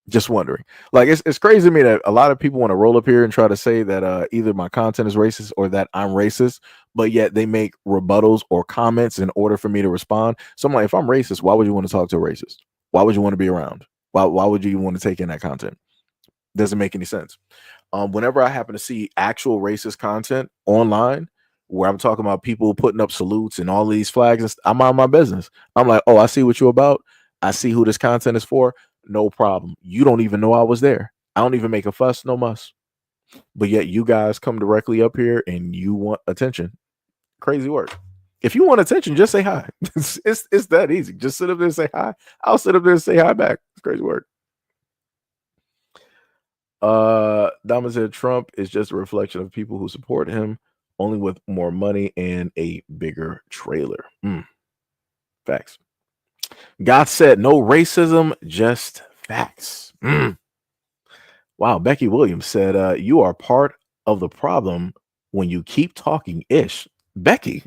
Just wondering. Like it's crazy to me that a lot of people want to roll up here and try to say that either my content is racist or that I'm racist, but yet they make rebuttals or comments in order for me to respond. So I'm like, if I'm racist, why would you want to talk to a racist? Why would you want to be around? Why would you want to take in that content? Doesn't make any sense. Whenever I happen to see actual racist content online where I'm talking about people putting up salutes and all these flags, I'm on my business. I'm like, oh, I see what you're about. I see who this content is for. No problem. You don't even know I was there. I don't even make a fuss, no muss. But yet you guys come directly up here and you want attention. Crazy work. If you want attention, just say hi. It's that easy. Just sit up there and say hi. I'll sit up there and say hi back. It's crazy work. Dama said Trump is just a reflection of people who support him, only with more money and a bigger trailer. Facts. God said no racism, just facts. Wow. Becky Williams said, you are part of the problem when you keep talking ish. Becky,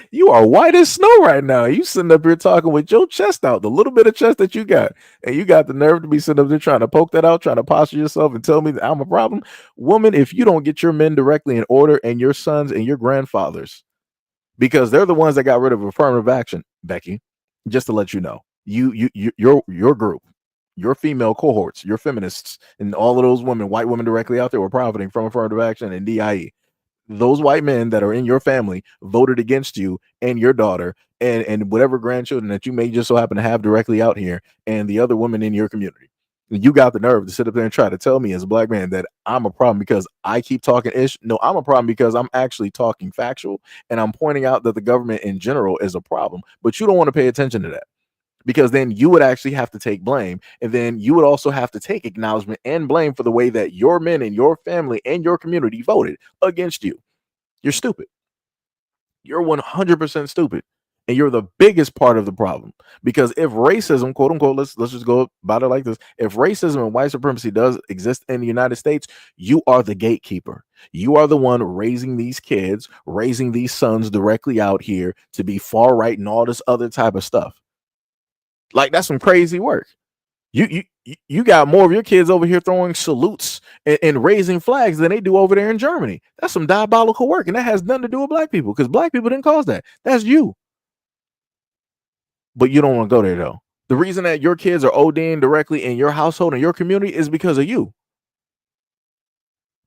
you are white as snow right now. You sitting up here talking with your chest out, the little bit of chest that you got, and you got the nerve to be sitting up there trying to poke that out, trying to posture yourself and tell me that I'm a problem. Woman, if you don't get your men directly in order and your sons and your grandfathers, because they're the ones that got rid of affirmative action, Becky, just to let you know, your group, your female cohorts, your feminists, and all of those women, white women directly out there were profiting from affirmative action and DIE. Those white men that are in your family voted against you and your daughter and whatever grandchildren that you may just so happen to have directly out here and the other women in your community. You got the nerve to sit up there and try to tell me as a black man that I'm a problem because I keep talking ish. No, I'm a problem because I'm actually talking factual and I'm pointing out that the government in general is a problem, but you don't want to pay attention to that. Because then you would actually have to take blame. And then you would also have to take acknowledgement and blame for the way that your men and your family and your community voted against you. You're stupid. You're 100% stupid. And you're the biggest part of the problem. Because if racism, quote unquote, let's just go about it like this. If racism and white supremacy does exist in the United States, you are the gatekeeper. You are the one raising these kids, raising these sons directly out here to be far right and all this other type of stuff. Like, that's some crazy work. You got more of your kids over here throwing salutes and raising flags than they do over there in Germany. That's some diabolical work, and that has nothing to do with black people because black people didn't cause that. That's you. But you don't want to go there though. The reason that your kids are ODing directly in your household and your community is because of you.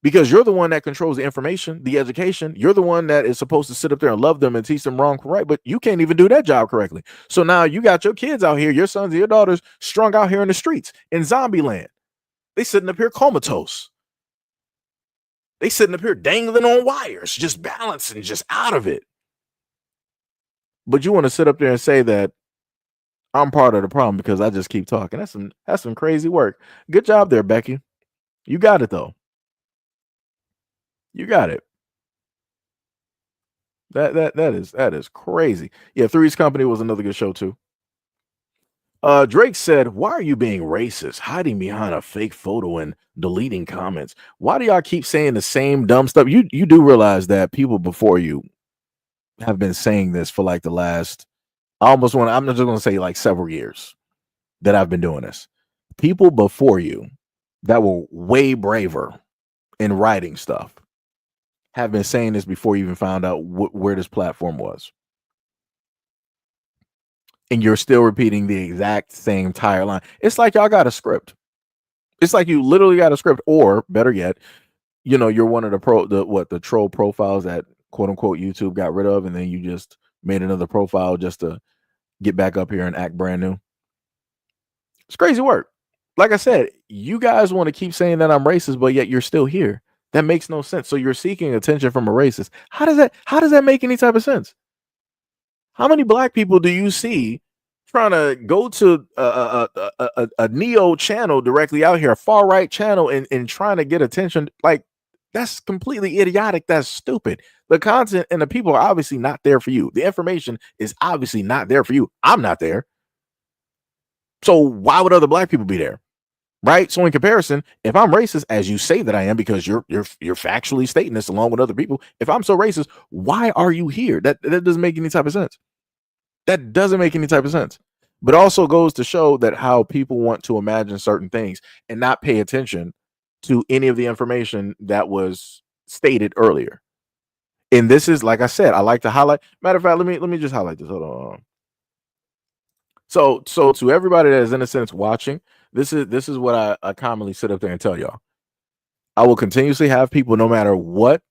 Because you're the one that controls the information, the education. You're the one that is supposed to sit up there and love them and teach them wrong, right? But you can't even do that job correctly. So now you got your kids out here, your sons and your daughters strung out here in the streets in zombie land. They sitting up here comatose. They sitting up here dangling on wires, just balancing, just out of it. But you want to sit up there and say that I'm part of the problem because I just keep talking. That's some crazy work. Good job there, Becky. You got it though. You got it. That is crazy. Yeah, Three's Company was another good show too. Drake said, "Why are you being racist, hiding behind a fake photo and deleting comments? Why do y'all keep saying the same dumb stuff? You do realize that people before you have been saying this for like the last I'm just going to say like several years that I've been doing this. People before you that were way braver in writing stuff have been saying this before you even found out where this platform was. And you're still repeating the exact same tire line. It's like y'all got a script. It's like you literally got a script, or better yet, you're one of the troll profiles that quote unquote YouTube got rid of, and then you just made another profile just to get back up here and act brand new. It's crazy work. Like I said, you guys want to keep saying that I'm racist, but yet you're still here. That makes no sense. So you're seeking attention from a racist. How does that make any type of sense? How many black people do you see trying to go to a neo channel directly out here, a far right channel, and trying to get attention? Like, that's completely idiotic. That's stupid. The content and the people are obviously not there for you. The information is obviously not there for you. I'm not there. So why would other black people be there? Right. So in comparison, if I'm racist, as you say that I am, because you're factually stating this along with other people, if I'm so racist, why are you here? That doesn't make any type of sense. That doesn't make any type of sense. But also goes to show that how people want to imagine certain things and not pay attention to any of the information that was stated earlier. And this is, like I said, I like to highlight. Matter of fact, let me just highlight this. Hold on. So to everybody that is in a sense watching, this is what I commonly sit up there and tell y'all. I will continuously have people, no matter what,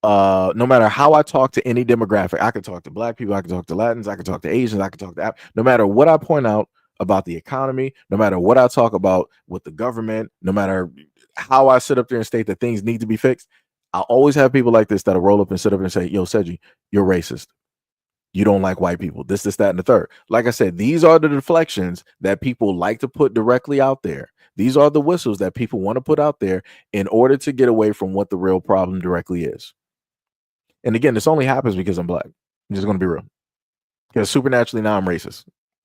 no matter how I talk to any demographic. I can talk to black people, I can talk to Latins, I can talk to Asians, I can talk to no matter what I point out about the economy, no matter what I talk about with the government, no matter how I sit up there and state that things need to be fixed, I always have people like this that'll roll up and sit up and say, "Yo, Seji, you're racist. You don't like white people. This, that, and the third." Like I said, these are the deflections that people like to put directly out there. These are the whistles that people want to put out there in order to get away from what the real problem directly is. And again, this only happens because I'm black. I'm just going to be real. Because supernaturally now I'm racist.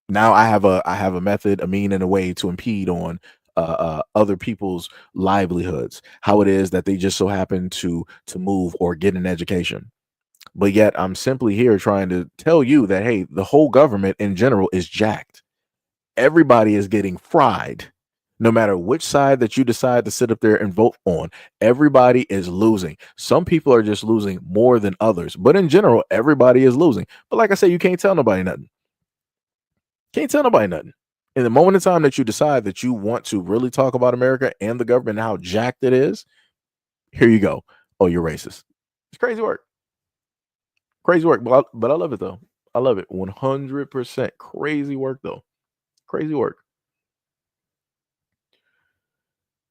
Now I have a method, a mean, and a way to impede on other people's livelihoods. How it is that they just so happen to move or get an education. But yet I'm simply here trying to tell you that, hey, the whole government in general is jacked. Everybody is getting fried. No matter which side that you decide to sit up there and vote on, everybody is losing. Some people are just losing more than others. But in general, everybody is losing. But like I said, you can't tell nobody nothing. Can't tell nobody nothing. In the moment in time that you decide that you want to really talk about America and the government and how jacked it is, here you go. Oh, you're racist. It's crazy work. Crazy work, but I love it though. I love it 100%. Crazy work though. Crazy work.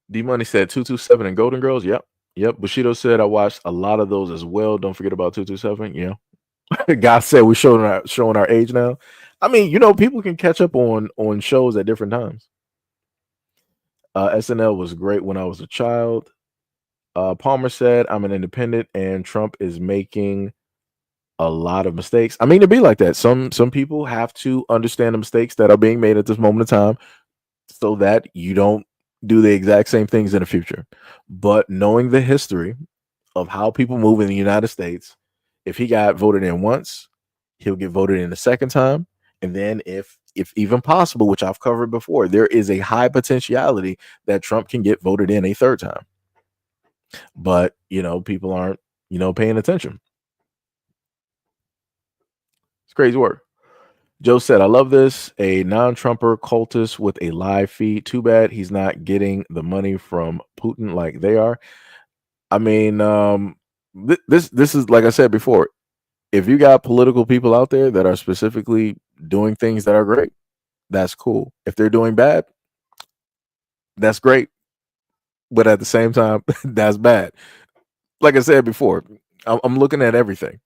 D Money said 227 and Golden Girls. Yep. Bushido said I watched a lot of those as well. Don't forget about 227. Yeah. God said we're showing our age now. I mean, people can catch up on shows at different times. SNL was great when I was a child. Palmer said I'm an independent and Trump is making a lot of mistakes. I mean, it'd be like that. Some people have to understand the mistakes that are being made at this moment in time so that you don't do the exact same things in the future. But knowing the history of how people move in the United States, if he got voted in once, he'll get voted in the second time, And then if even possible, which I've covered before, there is a high potentiality that Trump can get voted in a third time. But, people aren't, paying attention. It's crazy work. Joe said, I love this. A non-Trumper cultist with a live feed. Too bad he's not getting the money from Putin like they are. I mean, this is, like I said before, if you got political people out there that are specifically doing things that are great, that's cool. If they're doing bad, that's great. But at the same time, that's bad. Like I said before, I'm looking at everything.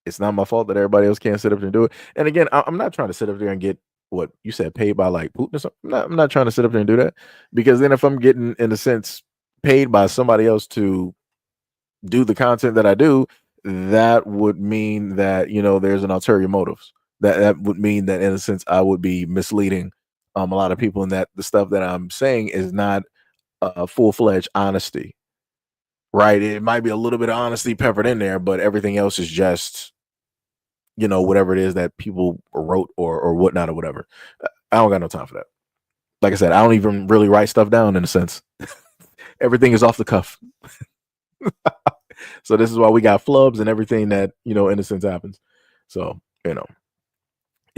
It's not my fault that everybody else can't sit up there and do it. And again, I'm not trying to sit up there and get what you said paid by like Putin or something. I'm not trying to sit up there and do that, because then if I'm getting, in a sense, paid by somebody else to do the content that I do, that would mean that there's an ulterior motives. That would mean that, in a sense, I would be misleading a lot of people, and that the stuff that I'm saying is not full-fledged honesty. Right? It might be a little bit of honesty peppered in there, but everything else is just whatever it is that people wrote or whatnot or whatever. I don't got no time for that. Like I said, I don't even really write stuff down, in a sense. Everything is off the cuff. So this is why we got flubs and everything that, in a sense, happens. So, it'd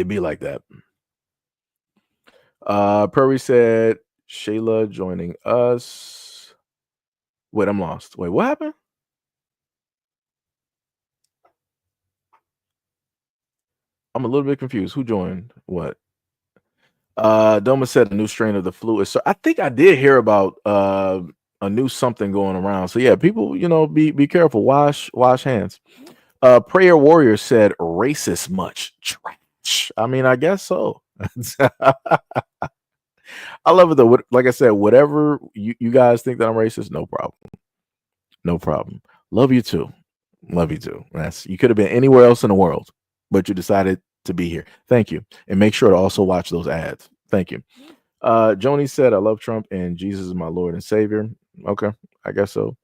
be like that. Prairie said, Shayla joining us. Wait, I'm lost. Wait, what happened? I'm a little bit confused. Who joined? What? Doma said a new strain of the flu. So I think I did hear about a new something going around. So yeah, people, be careful. Wash hands. Prayer Warrior said racist much trash. I mean, I guess so. I love it though. Like I said, whatever you guys think that I'm racist, no problem. No problem. Love you too. Love you too. You could have been anywhere else in the world, but you decided to be here. Thank you. And make sure to also watch those ads. Thank you. Joni said, I love Trump and Jesus is my Lord and Savior. Okay, I guess so.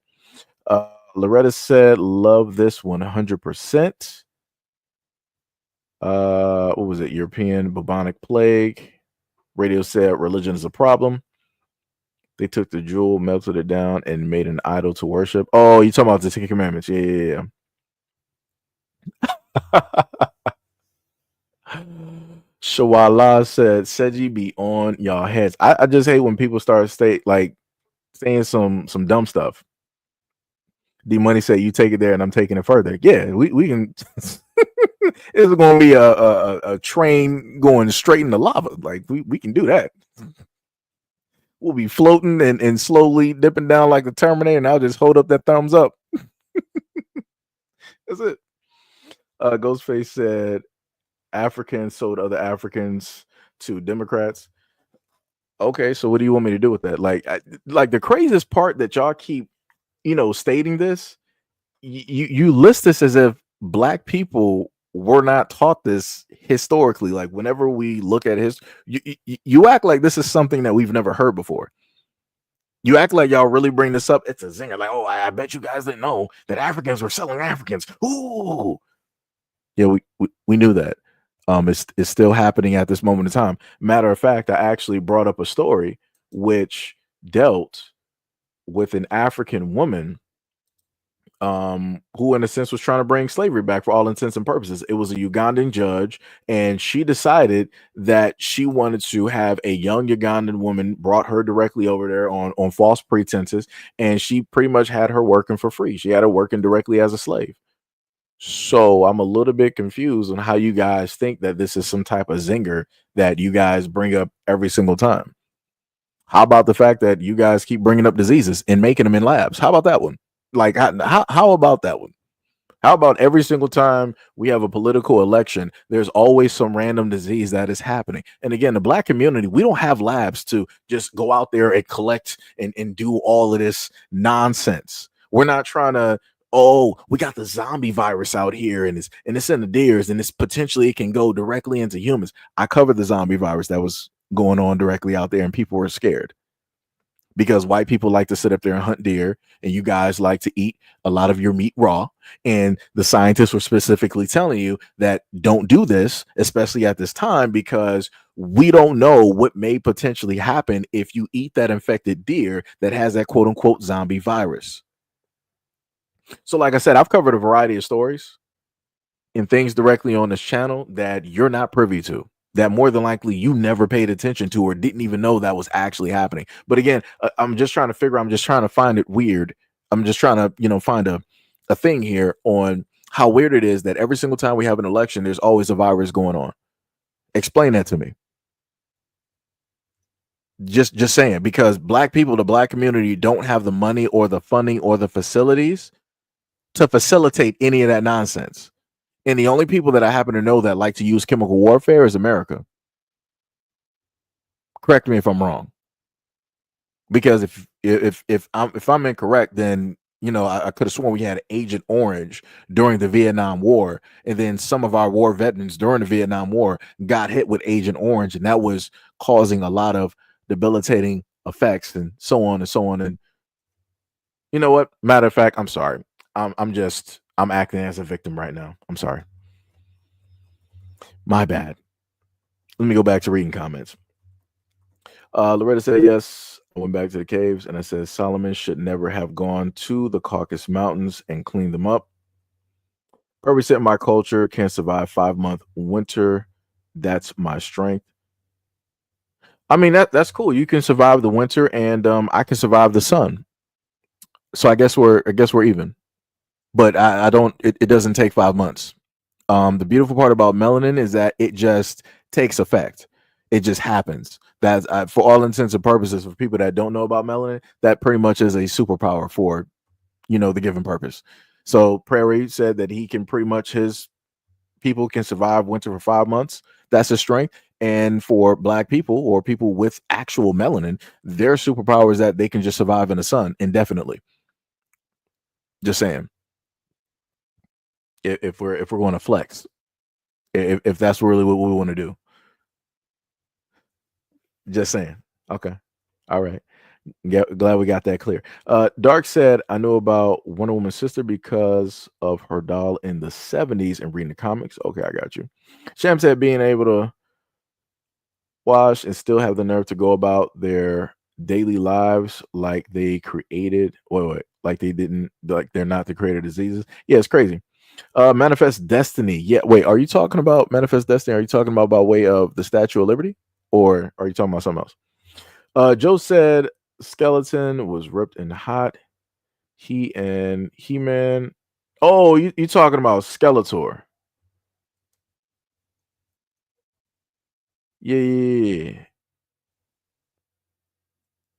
Loretta said, love this 100%. What was it? European bubonic plague. Radio said, religion is a problem. They took the jewel, melted it down, and made an idol to worship. Oh, you talking about the Ten Commandments? Yeah. Shawala said, Seji be on y'all heads. I just hate when people start saying some dumb stuff. D Money said, you take it there and I'm taking it further. Yeah, we can. It's going to be a train going straight into lava. Like we can do that. We'll be floating and slowly dipping down like the Terminator, and I'll just hold up that thumbs up. That's it. Ghostface said, Africans sold other Africans to Democrats. Okay, so what do you want me to do with that? Like the craziest part that y'all keep, stating this, you list this as if Black people were not taught this historically. Like whenever we look at you act like this is something that we've never heard before. You act like y'all really bring this up. It's a zinger. Like, oh, I bet you guys didn't know that Africans were selling Africans. Ooh, yeah, we knew that. It's still happening at this moment in time. Matter of fact, I actually brought up a story which dealt with an African woman who in a sense was trying to bring slavery back for all intents and purposes. It was a Ugandan judge, and she decided that she wanted to have a young Ugandan woman, brought her directly over there on false pretenses, and she pretty much had her working for free. She had her working directly as a slave. So I'm a little bit confused on how you guys think that this is some type of zinger that you guys bring up every single time. How about the fact that you guys keep bringing up diseases and making them in labs? How about that one? Like, how about that one? How about every single time we have a political election, there's always some random disease that is happening? And again, the Black community, we don't have labs to just go out there and collect and do all of this nonsense. We're not trying to, we got the zombie virus out here and it's in the deers and it's potentially it can go directly into humans. I covered the zombie virus that was going on directly out there and people were scared. because white people like to sit up there and hunt deer, and you guys like to eat a lot of your meat raw. And the scientists were specifically telling you that don't do this, especially at this time, because we don't know what may potentially happen if you eat that infected deer that has that quote unquote zombie virus. So, like I said, I've covered a variety of stories and things directly on this channel that you're not privy to, that more than likely you never paid attention to or didn't even know that was actually happening. But again, I'm just trying to find it weird. I'm just trying to, find a thing here on how weird it is that every single time we have an election, there's always a virus going on. Explain that to me. Just saying, because black people, the black community, don't have the money or the funding or the facilities to facilitate any of that nonsense. And the only people that I happen to know that like to use chemical warfare is America. Correct me if I'm wrong. Because if I'm incorrect, then I could have sworn we had Agent Orange during the Vietnam War, and then some of our war veterans during the Vietnam War got hit with Agent Orange, and that was causing a lot of debilitating effects and so on and so on. And you know what? Matter of fact, I'm sorry. I'm acting as a victim right now. I'm sorry. My bad. Let me go back to reading comments. Loretta said, yes, I went back to the caves, and I said Solomon should never have gone to the Caucasus Mountains and cleaned them up. Purpose said my culture can survive 5-month winter. That's my strength. I mean, that's cool. You can survive the winter, and I can survive the sun. So I guess we're even. But I don't. It doesn't take 5 months. The beautiful part about melanin is that it just takes effect. It just happens. That's for all intents and purposes, for people that don't know about melanin, that pretty much is a superpower for, the given purpose. So Prairie said that he can pretty much, his people can survive winter for 5 months. That's his strength. And for black people or people with actual melanin, their superpower is that they can just survive in the sun indefinitely. Just saying. If we're going to flex, if that's really what we want to do. Just saying. Okay. All right. Glad we got that clear. Dark said, I know about Wonder Woman's sister because of her doll in the 70s and reading the comics. Okay, I got you. Sham said, being able to wash and still have the nerve to go about their daily lives like they created, like they didn't, like they're not the creator of diseases. Yeah, it's crazy. Manifest Destiny. Yeah, wait, are you talking about Manifest Destiny? Are you talking about by way of the Statue of Liberty? Or are you talking about something else? Joe said Skeleton was ripped and hot. He and He-Man. Oh, you talking about Skeletor? Yeah.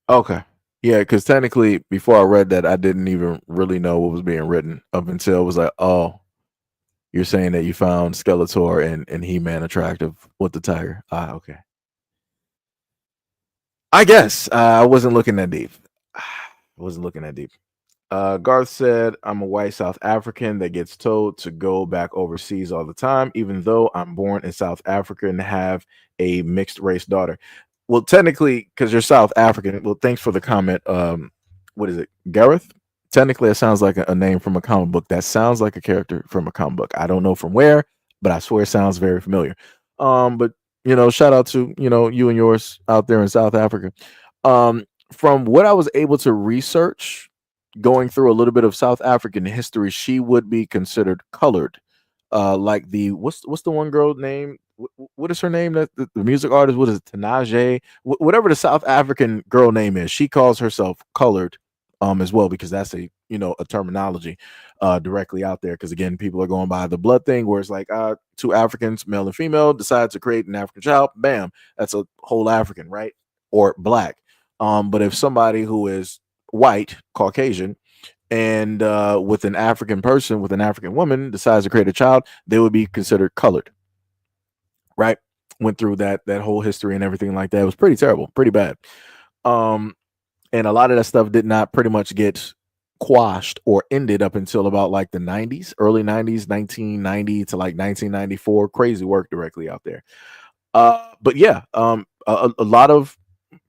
Okay. Yeah, because technically, before I read that, I didn't even really know what was being written up until it was like, oh, you're saying that you found Skeletor and He-Man attractive with the tiger. Ah, okay. I guess I wasn't looking that deep. Garth said, I'm a white South African that gets told to go back overseas all the time, even though I'm born in South Africa and have a mixed race daughter. Well, technically, because you're South African. Well, thanks for the comment. What is it, Gareth? Technically, it sounds like a name from a comic book. That sounds like a character from a comic book. I don't know from where, but I swear it sounds very familiar. But shout out to you and yours out there in South Africa. From what I was able to research, going through a little bit of South African history, she would be considered colored. Like the what's the one girl name? What is her name? That the music artist? What is it? Tanaje? Whatever the South African girl name is, she calls herself colored, as well, because that's a terminology directly out there. Because again, people are going by the blood thing, where it's like two Africans, male and female, decide to create an African child. Bam, that's a whole African, right? Or black. But if somebody who is white, Caucasian, and with an African person, with an African woman, decides to create a child, they would be considered colored. Right? Went through that whole history and everything like that. It was pretty terrible, pretty bad. And a lot of that stuff did not pretty much get quashed or ended up until about like the 90s, early 90s, 1990 to like 1994. Crazy work directly out there. But yeah, a lot of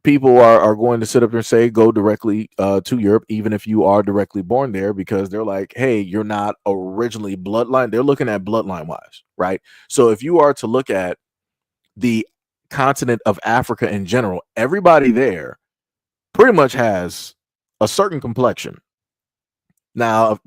people are going to sit up there and say go directly to Europe, even if you are directly born there, because they're like, hey, you're not originally bloodline. They're looking at bloodline wise, right? So if you are to look at the continent of Africa in general, everybody there pretty much has a certain complexion. Now,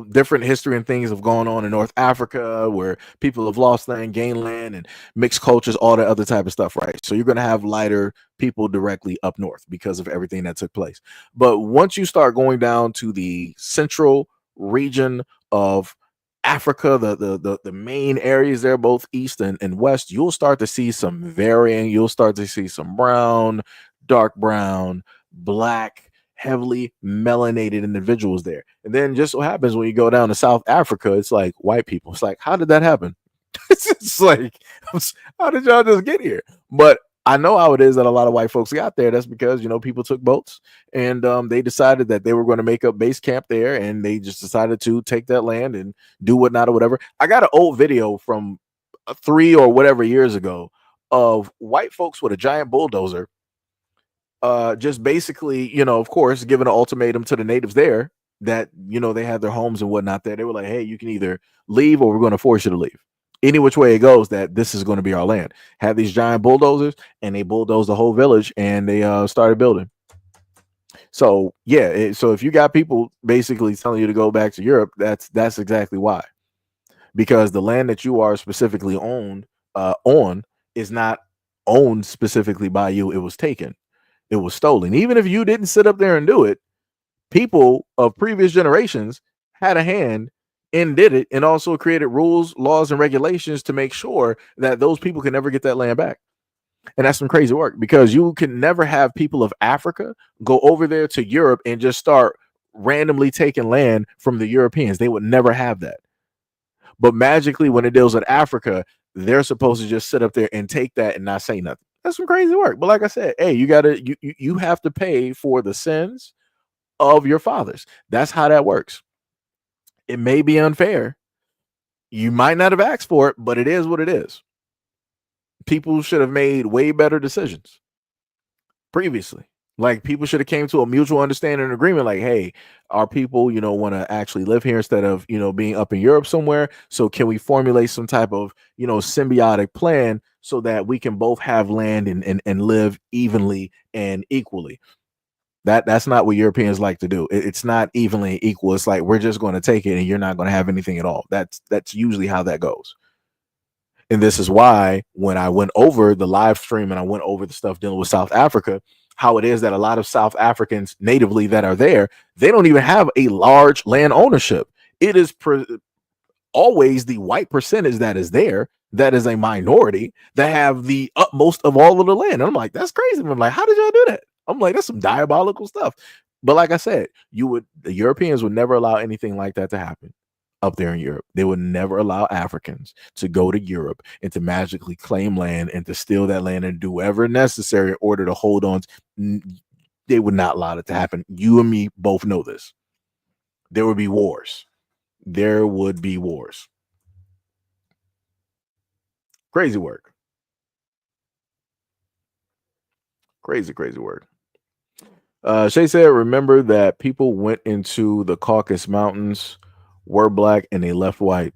different history and things have gone on in North Africa where people have lost land, gained land, and mixed cultures, all that other type of stuff, right? So you're going to have lighter people directly up north because of everything that took place. But once you start going down to the central region of Africa, the main areas there, both east and west, you'll start to see some varying. You'll start to see some brown, dark brown, black, heavily melanated individuals there. And then just so happens when you go down to South Africa, it's like white people. It's like, how did that happen? It's like, how did y'all just get here? But I know how it is that a lot of white folks got there. That's because, people took boats and they decided that they were going to make up base camp there, and they just decided to take that land and do whatnot or whatever. I got an old video from 3 or whatever years ago of white folks with a giant bulldozer just basically, of course, giving an ultimatum to the natives there that, they had their homes and whatnot there. They were like, hey, you can either leave or we're going to force you to leave. Any which way it goes, that this is going to be our land. Had these giant bulldozers, and they bulldozed the whole village, and they started building. So, yeah. So if you got people basically telling you to go back to Europe, that's exactly why. Because the land that you are specifically on is not owned specifically by you. It was taken. It was stolen. Even if you didn't sit up there and do it, people of previous generations had a hand and did it, and also created rules, laws, and regulations to make sure that those people can never get that land back. And that's some crazy work, because you can never have people of Africa go over there to Europe and just start randomly taking land from the Europeans. They would never have that. But magically, when it deals with Africa, they're supposed to just sit up there and take that and not say nothing. That's some crazy work. But like I said, hey, you have to pay for the sins of your fathers. That's how that works. It may be unfair. You might not have asked for it, but it is what it is. People should have made way better decisions previously. Like, people should have came to a mutual understanding and agreement. Like, hey, our people, want to actually live here instead of, being up in Europe somewhere. So can we formulate some type of, symbiotic plan so that we can both have land and live evenly and equally? That's not what Europeans like to do. It's not evenly equal. It's like, we're just going to take it and you're not going to have anything at all. That's usually how that goes. And this is why when I went over the live stream and I went over the stuff dealing with South Africa, how it is that a lot of South Africans natively that are there, they don't even have a large land ownership. It is always the white percentage that is there, that is a minority, that have the utmost of all of the land. And I'm like, that's crazy. I'm like, how did y'all do that? I'm like, that's some diabolical stuff. But like I said, the Europeans would never allow anything like that to happen up there in Europe. They would never allow Africans to go to Europe and to magically claim land and to steal that land and do whatever necessary in order to hold on. They would not allow it to happen. You and me both know this. There would be wars. There would be wars. Crazy work. Crazy work. Shay said, remember that people went into the Caucasus Mountains, were black, and they left white.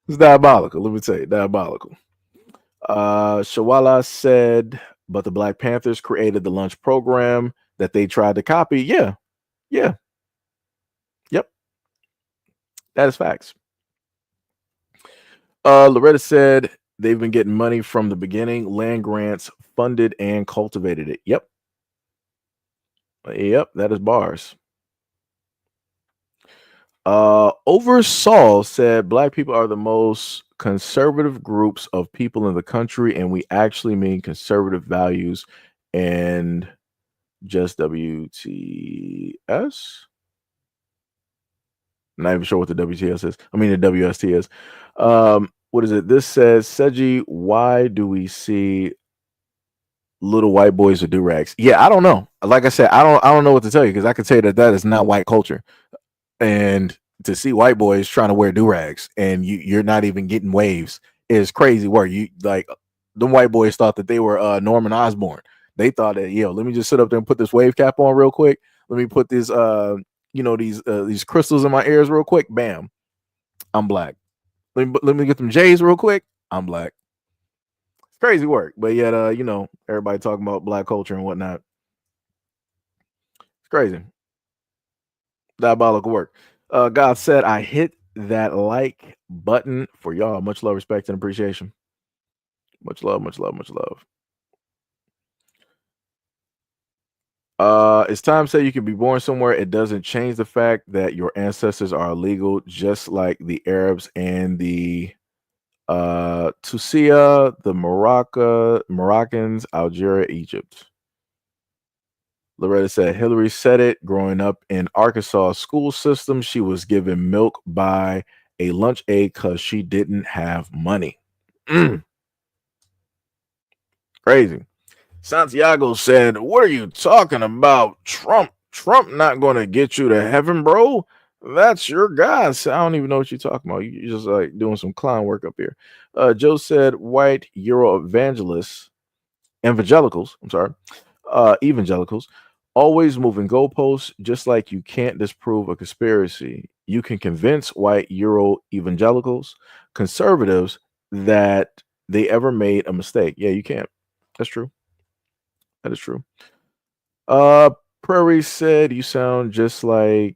It's diabolical. Let me tell you, diabolical. Shawala said, but the Black Panthers created the lunch program that they tried to copy. Yeah. Yep. That is facts. Loretta said they've been getting money from the beginning, land grants, funded and cultivated it. Yep, that is bars. Oversaw said black people are the most conservative groups of people in the country, and we actually mean conservative values and just WTS. Not even sure what the WTS is. I mean, the WST is. What is it? This says, Seji, why do we see little white boys with do-rags? Yeah, I don't know. Like I said, I don't know what to tell you, because I can tell you that is not white culture. And to see white boys trying to wear do-rags and you're not even getting waves, is crazy work. You like the white boys thought that they were Norman Osborn. They thought that, yo, let me just sit up there and put this wave cap on real quick. Let me put this these crystals in my ears real quick. Bam, I'm black. Let me get them J's real quick. I'm black. It's crazy work, but yet everybody talking about black culture and whatnot. It's crazy. Diabolical work. God said, I hit that like button for y'all. Much love, respect, and appreciation. Much love, much love, much love. It's time to say you can be born somewhere. It doesn't change the fact that your ancestors are illegal, just like the Arabs and the Tunisia, the Moroccans, Algeria, Egypt. Loretta said Hillary said it growing up in Arkansas school system. She was given milk by a lunch aide because she didn't have money. Crazy. Santiago said, what are you talking about? Trump not going to get you to heaven, bro. That's your guy. So I don't even know what you're talking about. You're just like doing some clown work up here. Joe said white Euro evangelicals, always moving goalposts, just like you can't disprove a conspiracy. You can convince white Euro evangelicals, conservatives, that they ever made a mistake. Yeah, you can't. That's true. That is true. Prairie said you sound just like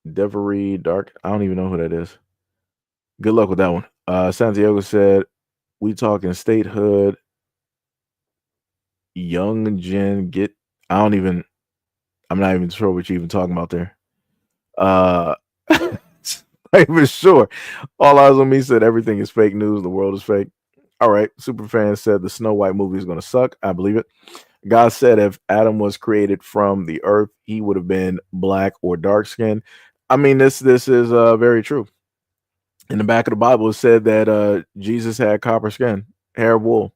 Devery Dark. I don't even know who that is. Good luck with that one. Santiago said we talking statehood. Young Gen get. I'm not even sure what you're even talking about there. Not even sure. All eyes on me said everything is fake news. The world is fake. All right. Superfan said the Snow White movie is going to suck. I believe it. God said if Adam was created from the earth, he would have been black or dark skinned. I mean, this is very true. In the back of the Bible, it said that Jesus had copper skin, hair of wool.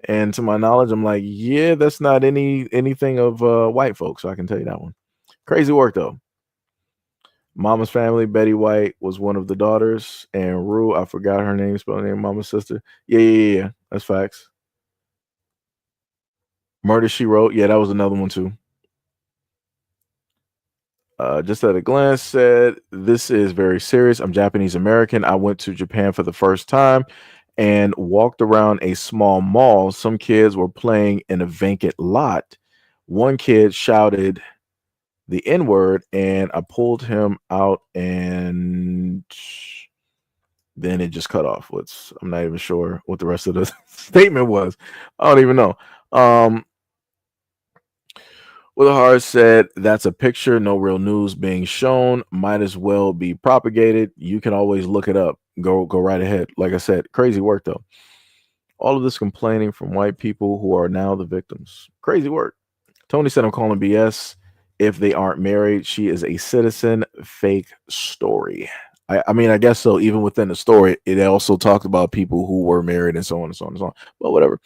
And to my knowledge, I'm like, yeah, that's not anything of white folks. So I can tell you that one. Crazy work though. Mama's family, Betty White was one of the daughters, and Rue, I forgot her name, spelled name, Mama's sister. Yeah. That's facts. Murder, She Wrote. Yeah, that was another one too. Just at a glance said, this is very serious. I'm Japanese American. I went to Japan for the first time and walked around a small mall. Some kids were playing in a vacant lot. One kid shouted the N-word and I pulled him out and then it just cut off. I'm not even sure what the rest of the statement was. I don't even know. Willahar said, that's a picture, no real news being shown. Might as well be propagated. You can always look it up. Go right ahead. Like I said, crazy work though. All of this complaining from white people who are now the victims. Crazy work. Tony said, I'm calling BS. If they aren't married, she is a citizen. Fake story. I mean, I guess so. Even within the story, it also talked about people who were married and so on and so on and so on. But whatever.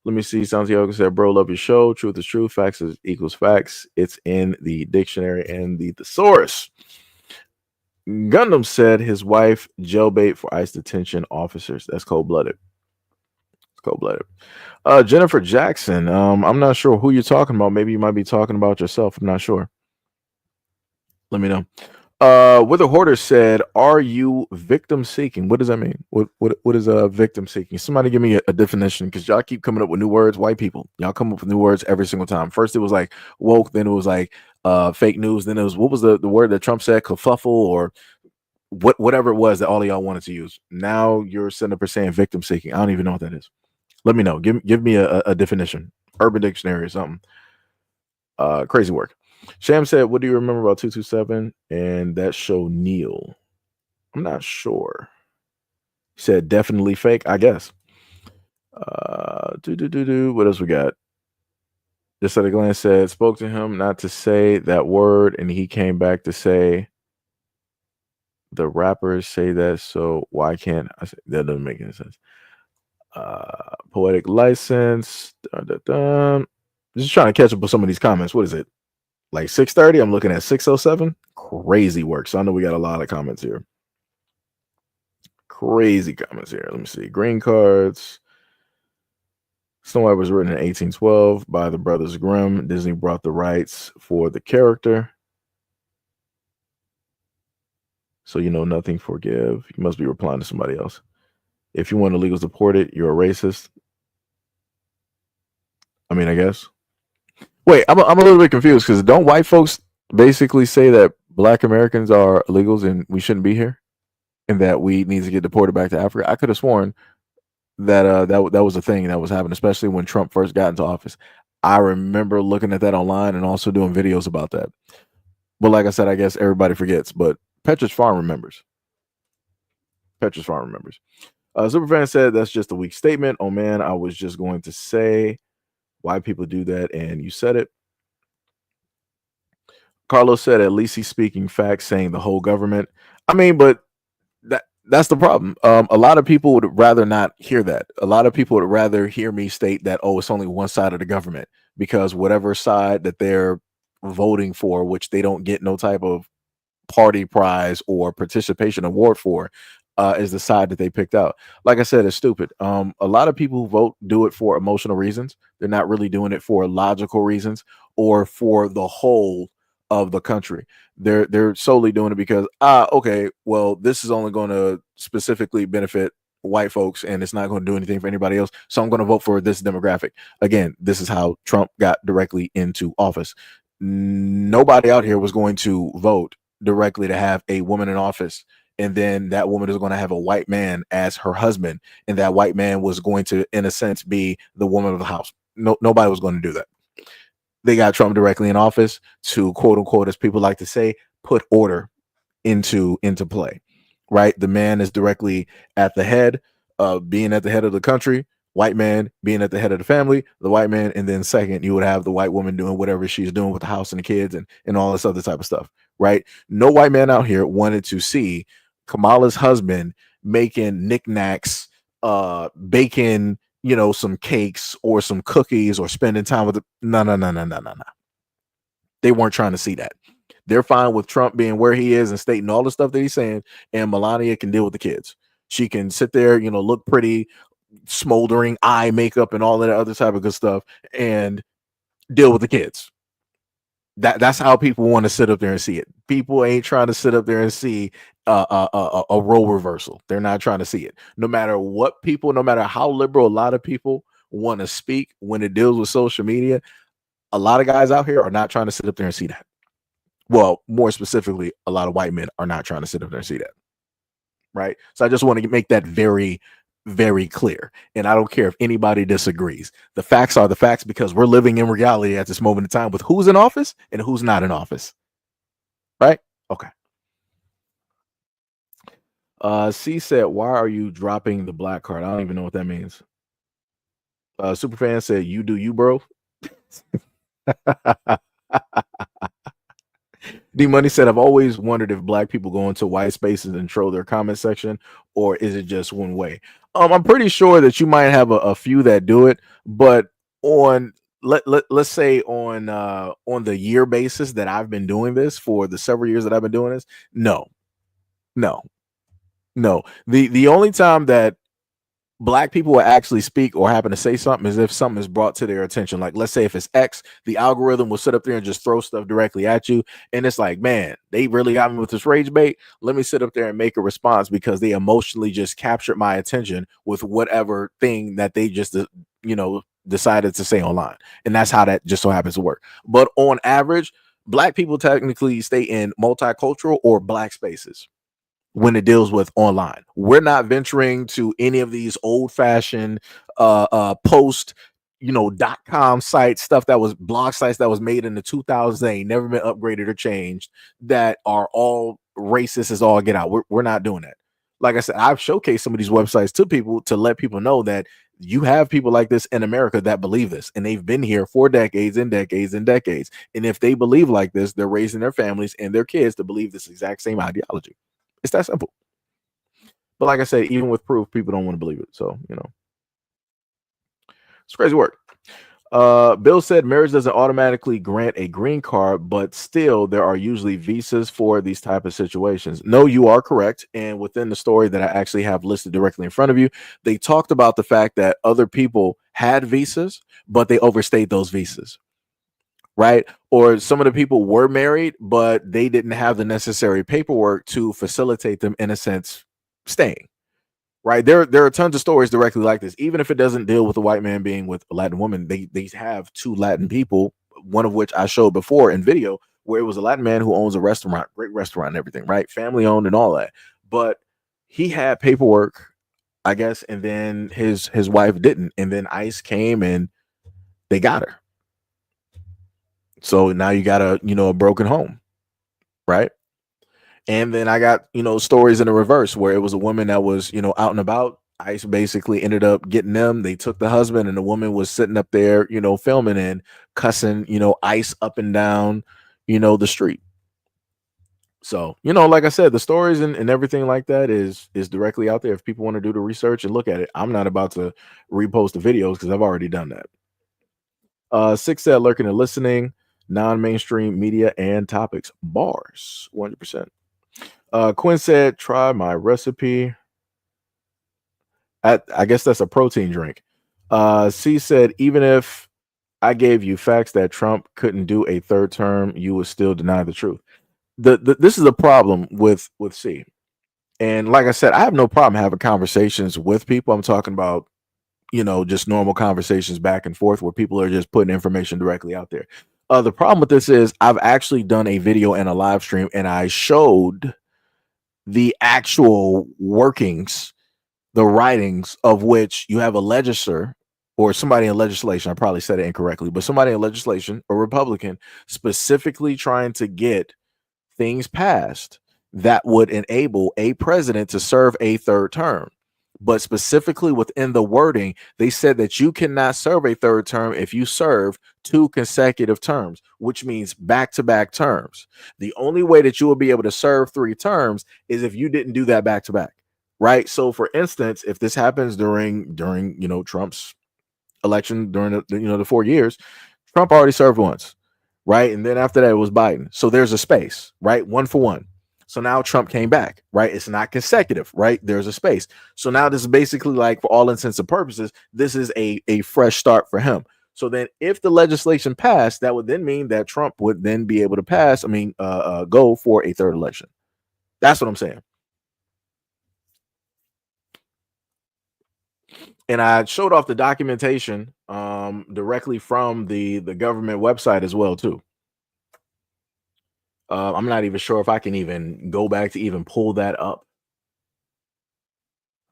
Let me see. Santiago said, bro, love your show. Truth is truth. Facts equals facts. It's in the dictionary and the thesaurus. Gundam said his wife jailbait for ICE detention officers. That's cold-blooded. It's cold-blooded. Jennifer Jackson. I'm not sure who you're talking about. Maybe you might be talking about yourself. I'm not sure. Let me know. Wither Hoarder said, are you victim seeking? What does that mean? What is victim seeking? Somebody give me a definition, because y'all keep coming up with new words. White people, y'all come up with new words every single time. First it was like woke, then it was like fake news, then it was, what was the word that Trump said, kerfuffle, or whatever it was that all of y'all wanted to use. Now you're sitting up saying victim seeking. I don't even know what that is. Let me know. Give me a definition. Urban Dictionary or something. Crazy work. Sham said, what do you remember about 227 and that show Neil? I'm not sure. He said definitely fake, I guess. What else we got? Just at a glance said, spoke to him not to say that word, and he came back to say the rappers say that, so why can't I say that? Doesn't make any sense. Poetic license. Just trying to catch up with some of these comments. What is it? Like 6:30? I'm looking at 6:07. Crazy work. So I know we got a lot of comments here. crazy comments here. Let me see. Green cards. Snow White was written in 1812 by the Brothers Grimm. Disney brought the rights for the character. So you know nothing forgive. You must be replying to somebody else. If you want illegals deported, you're a racist. I mean, I guess. Wait, I'm a little bit confused because don't white folks basically say that Black Americans are illegals and we shouldn't be here, and that we need to get deported back to Africa? I could have sworn that that was a thing that was happening, especially when Trump first got into office. I remember looking at that online and also doing videos about that. But like I said, I guess everybody forgets. But Petra's Farm remembers. Petra's Farm remembers. Superfan said that's just a weak statement. Oh man, I was just going to say why people do that, and you said it. Carlos said at least he's speaking facts, saying the whole government. I mean, but that's the problem. A lot of people would rather not hear that. A lot of people would rather hear me state that, oh, it's only one side of the government, because whatever side that they're voting for, which they don't get no type of party prize or participation award for, is the side that they picked out. Like I said, it's stupid. A lot of people who vote do it for emotional reasons. They're not really doing it for logical reasons or for the whole of the country. They're solely doing it because okay, well, this is only going to specifically benefit white folks and it's not going to do anything for anybody else, so I'm going to vote for this demographic. Again, this is how Trump got directly into office. Nobody out here was going to vote directly to have a woman in office, and then that woman is going to have a white man as her husband, and that white man was going to, in a sense, be the woman of the house. Nobody was going to do that. They got Trump directly in office to, quote unquote, as people like to say, put order into play, right? The man is directly at the head, being at the head of the country, white man being at the head of the family, the white man, and then second, you would have the white woman doing whatever she's doing with the house and the kids and all this other type of stuff, right? No white man out here wanted to see Kamala's husband making knickknacks, baking, some cakes or some cookies or spending time with no. They weren't trying to see that. They're fine with Trump being where he is and stating all the stuff that he's saying, and Melania can deal with the kids. She can sit there, look pretty, smoldering eye makeup and all that other type of good stuff, and deal with the kids. That's how people want to sit up there and see it. People ain't trying to sit up there and see a role reversal. They're not trying to see it. No matter how liberal a lot of people want to speak when it deals with social media, a lot of guys out here are not trying to sit up there and see that. Well, more specifically, a lot of white men are not trying to sit up there and see that. Right? So I just want to make that very, very clear. And I don't care if anybody disagrees. The facts are the facts, because we're living in reality at this moment in time with who's in office and who's not in office. Right? Okay. C said, why are you dropping the black card? I don't even know what that means. Superfan said, you do you, bro. D Money said, I've always wondered if black people go into white spaces and troll their comment section, or is it just one way? I'm pretty sure that you might have a few that do it, but on let's say on the year basis that I've been doing this, for the several years that I've been doing this, no. The only time that black people will actually speak or happen to say something is if something is brought to their attention. Like, let's say if it's X, the algorithm will sit up there and just throw stuff directly at you, and it's like, man, they really got me with this rage bait. Let me sit up there and make a response, because they emotionally just captured my attention with whatever thing that they just decided to say online. And that's how that just so happens to work. But on average, black people technically stay in multicultural or black spaces when it deals with online. We're not venturing to any of these old-fashioned post .com sites, stuff that was blog sites that was made in the 2000s, they ain't never been upgraded or changed, that are all racist as all get out. We're not doing that. Like I said, I've showcased some of these websites to people to let people know that you have people like this in America that believe this, and they've been here for decades and decades and decades. And if they believe like this, they're raising their families and their kids to believe this exact same ideology. It's that simple. But like I said, even with proof, people don't want to believe it. So, it's crazy work. Bill said marriage doesn't automatically grant a green card, but still there are usually visas for these type of situations. No, you are correct. And within the story that I actually have listed directly in front of you, they talked about the fact that other people had visas, but they overstayed those visas. Right. Or some of the people were married, but they didn't have the necessary paperwork to facilitate them, in a sense, staying. Right. There are tons of stories directly like this. Even if it doesn't deal with a white man being with a Latin woman, they have two Latin people, one of which I showed before in video, where it was a Latin man who owns a restaurant, great restaurant and everything, right? Family owned and all that. But he had paperwork, I guess, and then his wife didn't. And then ICE came and they got her. So now you got a broken home, right? And then I got, stories in the reverse where it was a woman that was, out and about. ICE basically ended up getting them. They took the husband, and the woman was sitting up there, filming and cussing, ICE up and down, the street. So, like I said, the stories and everything like that is directly out there. If people want to do the research and look at it, I'm not about to repost the videos because I've already done that. Six said lurking and listening, non-mainstream media and topics, bars, 100%. Quinn said, try my recipe. I guess that's a protein drink. C said, even if I gave you facts that Trump couldn't do a third term, you would still deny the truth. This is a problem with C. And like I said, I have no problem having conversations with people. I'm talking about, just normal conversations back and forth where people are just putting information directly out there. The problem with this is I've actually done a video and a live stream, and I showed the actual workings, the writings of which you have a legislator or somebody in legislation. I probably said it incorrectly, but somebody in legislation, a Republican, specifically trying to get things passed that would enable a president to serve a third term. But specifically within the wording, they said that you cannot serve a third term if you serve 2 consecutive terms, which means back-to-back terms. The only way that you will be able to serve 3 terms is if you didn't do that back-to-back, right? So, for instance, if this happens during Trump's election during the 4 years, Trump already served once, right? And then after that, it was Biden. So there's a space, right? 1 for 1. So now Trump came back, right? It's not consecutive, right? There's a space. So now this is basically like, for all intents and purposes, this is a fresh start for him. So then if the legislation passed, that would then mean that Trump would then be able to go for a third election. That's what I'm saying. And I showed off the documentation directly from the government website as well, too. I'm not even sure if I can even go back to even pull that up.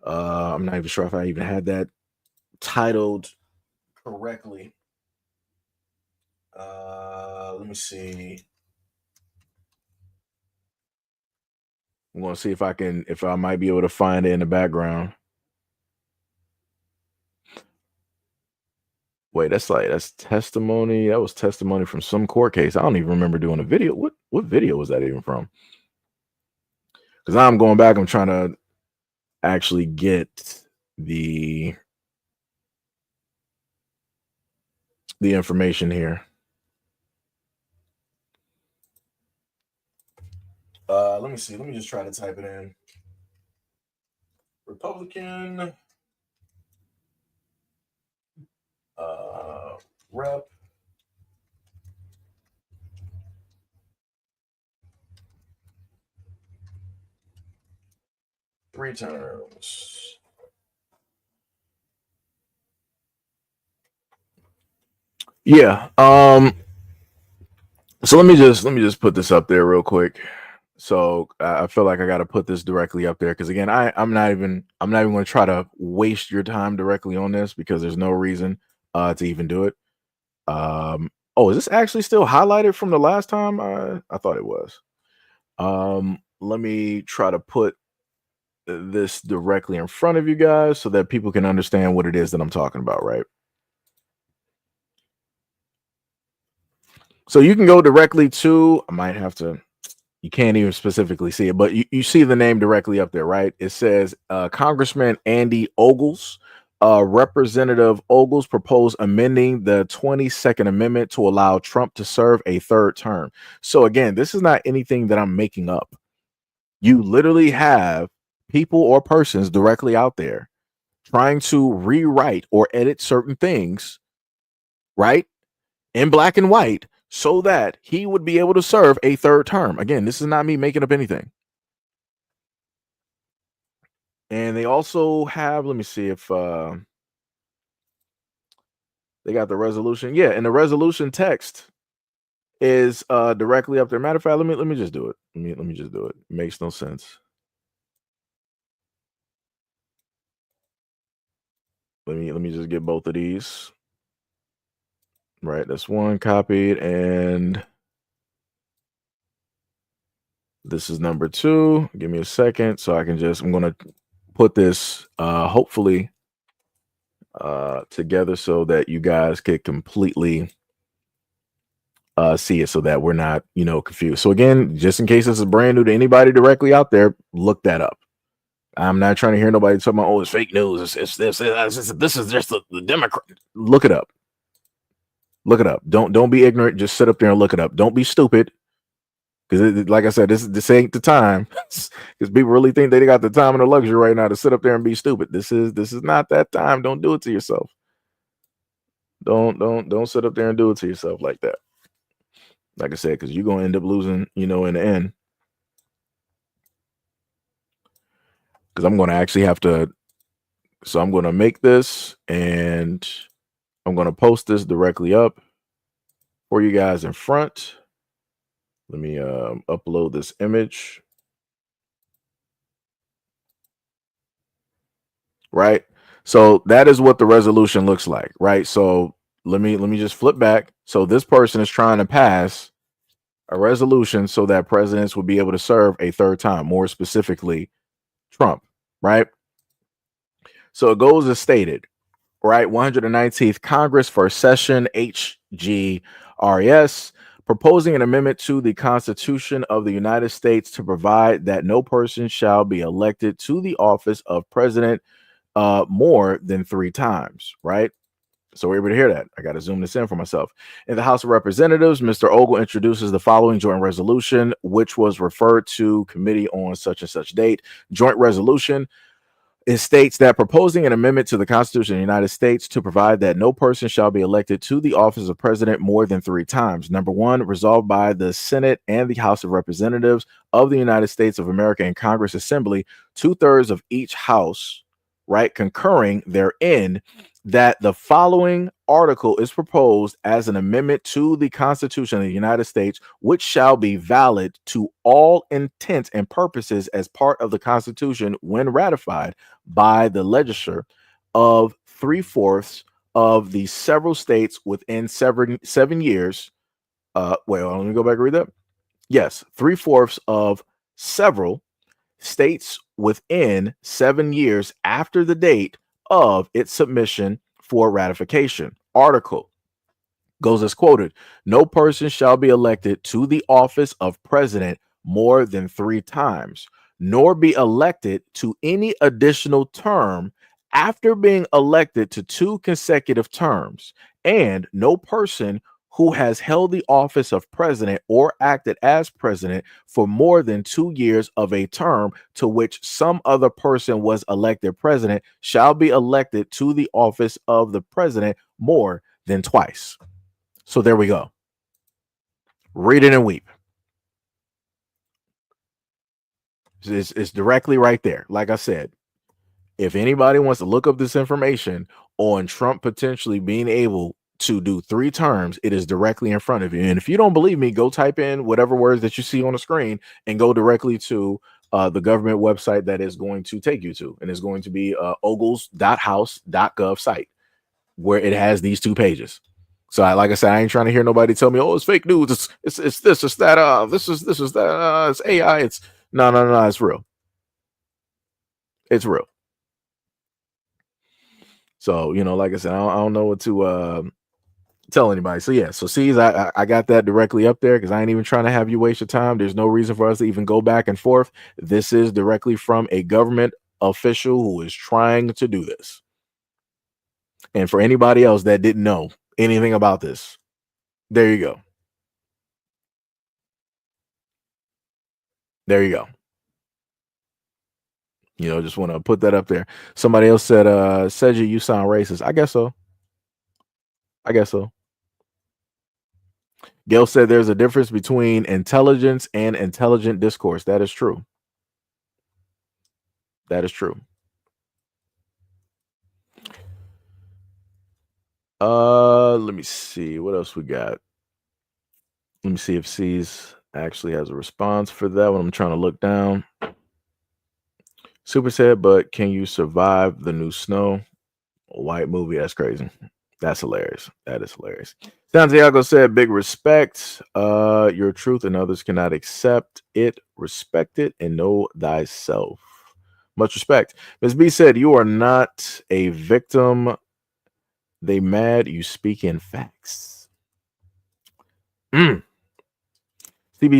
I'm not even sure if I even had that titled correctly. Let me see. I'm going to see if I might be able to find it in the background. Wait, that's testimony. That was testimony from some court case. I don't even remember doing a video. What video was that even from? Because I'm going back. I'm trying to actually get the information here. Let me see. Let me just try to type it in. Republican rep. Three terms. Yeah. So let me just put this up there real quick. So I feel like I got to put this directly up there because again, I'm not even going to try to waste your time directly on this because there's no reason to even do it. Oh, is this actually still highlighted from the last time? I thought it was. Let me try to put this directly in front of you guys so that people can understand what it is that I'm talking about, right? So you can go directly to, I might have to, you can't even specifically see it, but you see the name directly up there, right? It says Congressman Andy Ogles, Representative Ogles proposed amending the 22nd Amendment to allow Trump to serve a third term. So again, this is not anything that I'm making up. You literally have people or persons directly out there trying to rewrite or edit certain things, right, in black and white, so that he would be able to serve a third term. Again, this is not me making up anything. And they also have, let me see if they got the resolution. Yeah, and the resolution text is directly up there. Matter of fact, let me just do it. Let me just do it. It makes no sense. Let me just get both of these. Right, that's one copied, and this is number 2. Give me a second so I can I'm gonna put this hopefully together so that you guys can completely see it, so that we're not, confused. So again, just in case this is brand new to anybody directly out there, look that up. I'm not trying to hear nobody talking about, oh, it's fake news. It's this is just the Democrat. Look it up. Look it up. Don't be ignorant. Just sit up there and look it up. Don't be stupid. Because like I said, this ain't the time. Because people really think they got the time and the luxury right now to sit up there and be stupid. This is not that time. Don't do it to yourself. Don't sit up there and do it to yourself like that. Like I said, because you're gonna end up losing, in the end. Because I'm gonna actually have to. So I'm gonna make this and I'm gonna post this directly up for you guys in front. Let me upload this image. Right. So that is what the resolution looks like. Right. So let me just flip back. So this person is trying to pass a resolution so that presidents would be able to serve a third time, more specifically Trump. Right. So it goes as stated. Right. 119th Congress First Session, HGRS, proposing an amendment to the Constitution of the United States to provide that no person shall be elected to the office of president more than 3 times, right? So we're able to hear that. I got to zoom this in for myself. In the House of Representatives, Mr. Ogle introduces the following joint resolution, which was referred to committee on such and such date. Joint resolution. It states that proposing an amendment to the Constitution of the United States to provide that no person shall be elected to the office of president more than 3 times. Number 1, resolved by the Senate and the House of Representatives of the United States of America and Congress Assembly, 2/3 of each house, right, concurring therein, that the following article is proposed as an amendment to the Constitution of the United States, which shall be valid to all intents and purposes as part of the Constitution when ratified by the legislature of 3/4 of the several states within 7 years. Let me go back and read that. Yes, 3/4 of several states within 7 years after the date of its submission for ratification. Article goes as quoted. No person shall be elected to the office of president more than 3 times, nor be elected to any additional term after being elected to 2 consecutive terms, and no person who has held the office of president or acted as president for more than 2 years of a term to which some other person was elected president shall be elected to the office of the president more than twice. So there we go. Read it and weep. It's directly right there. Like I said, if anybody wants to look up this information on Trump potentially being able to do 3 terms, it is directly in front of you. And if you don't believe me, go type in whatever words that you see on the screen and go directly to the government website that is going to take you to. And it's going to be ogles.house.gov site, where it has these 2 pages. So like I said, I ain't trying to hear nobody tell me, oh, it's fake news. It's this, it's that, this is that, it's AI. It's no, it's real. It's real. So, like I said, I don't know what to tell anybody. So yeah, so see, I got that directly up there because I ain't even trying to have you waste your time. There's no reason for us to even go back and forth. This is directly from a government official who is trying to do this. And for anybody else that didn't know anything about this, there you go. There you go. Just want to put that up there. Somebody else said, Seji, you sound racist. I guess so. I guess so. Gail said there's a difference between intelligence and intelligent discourse. That is true. That is true. Let me see what else we got. Let me see if C's actually has a response for that one. I'm trying to look down. Super said, but can you survive the new Snow? A white movie? That's crazy. That's hilarious. That is hilarious. Santiago said, big respect. Your truth and others cannot accept it. Respect it and know thyself. Much respect. Ms. B said, you are not a victim. They mad. You speak in facts. CB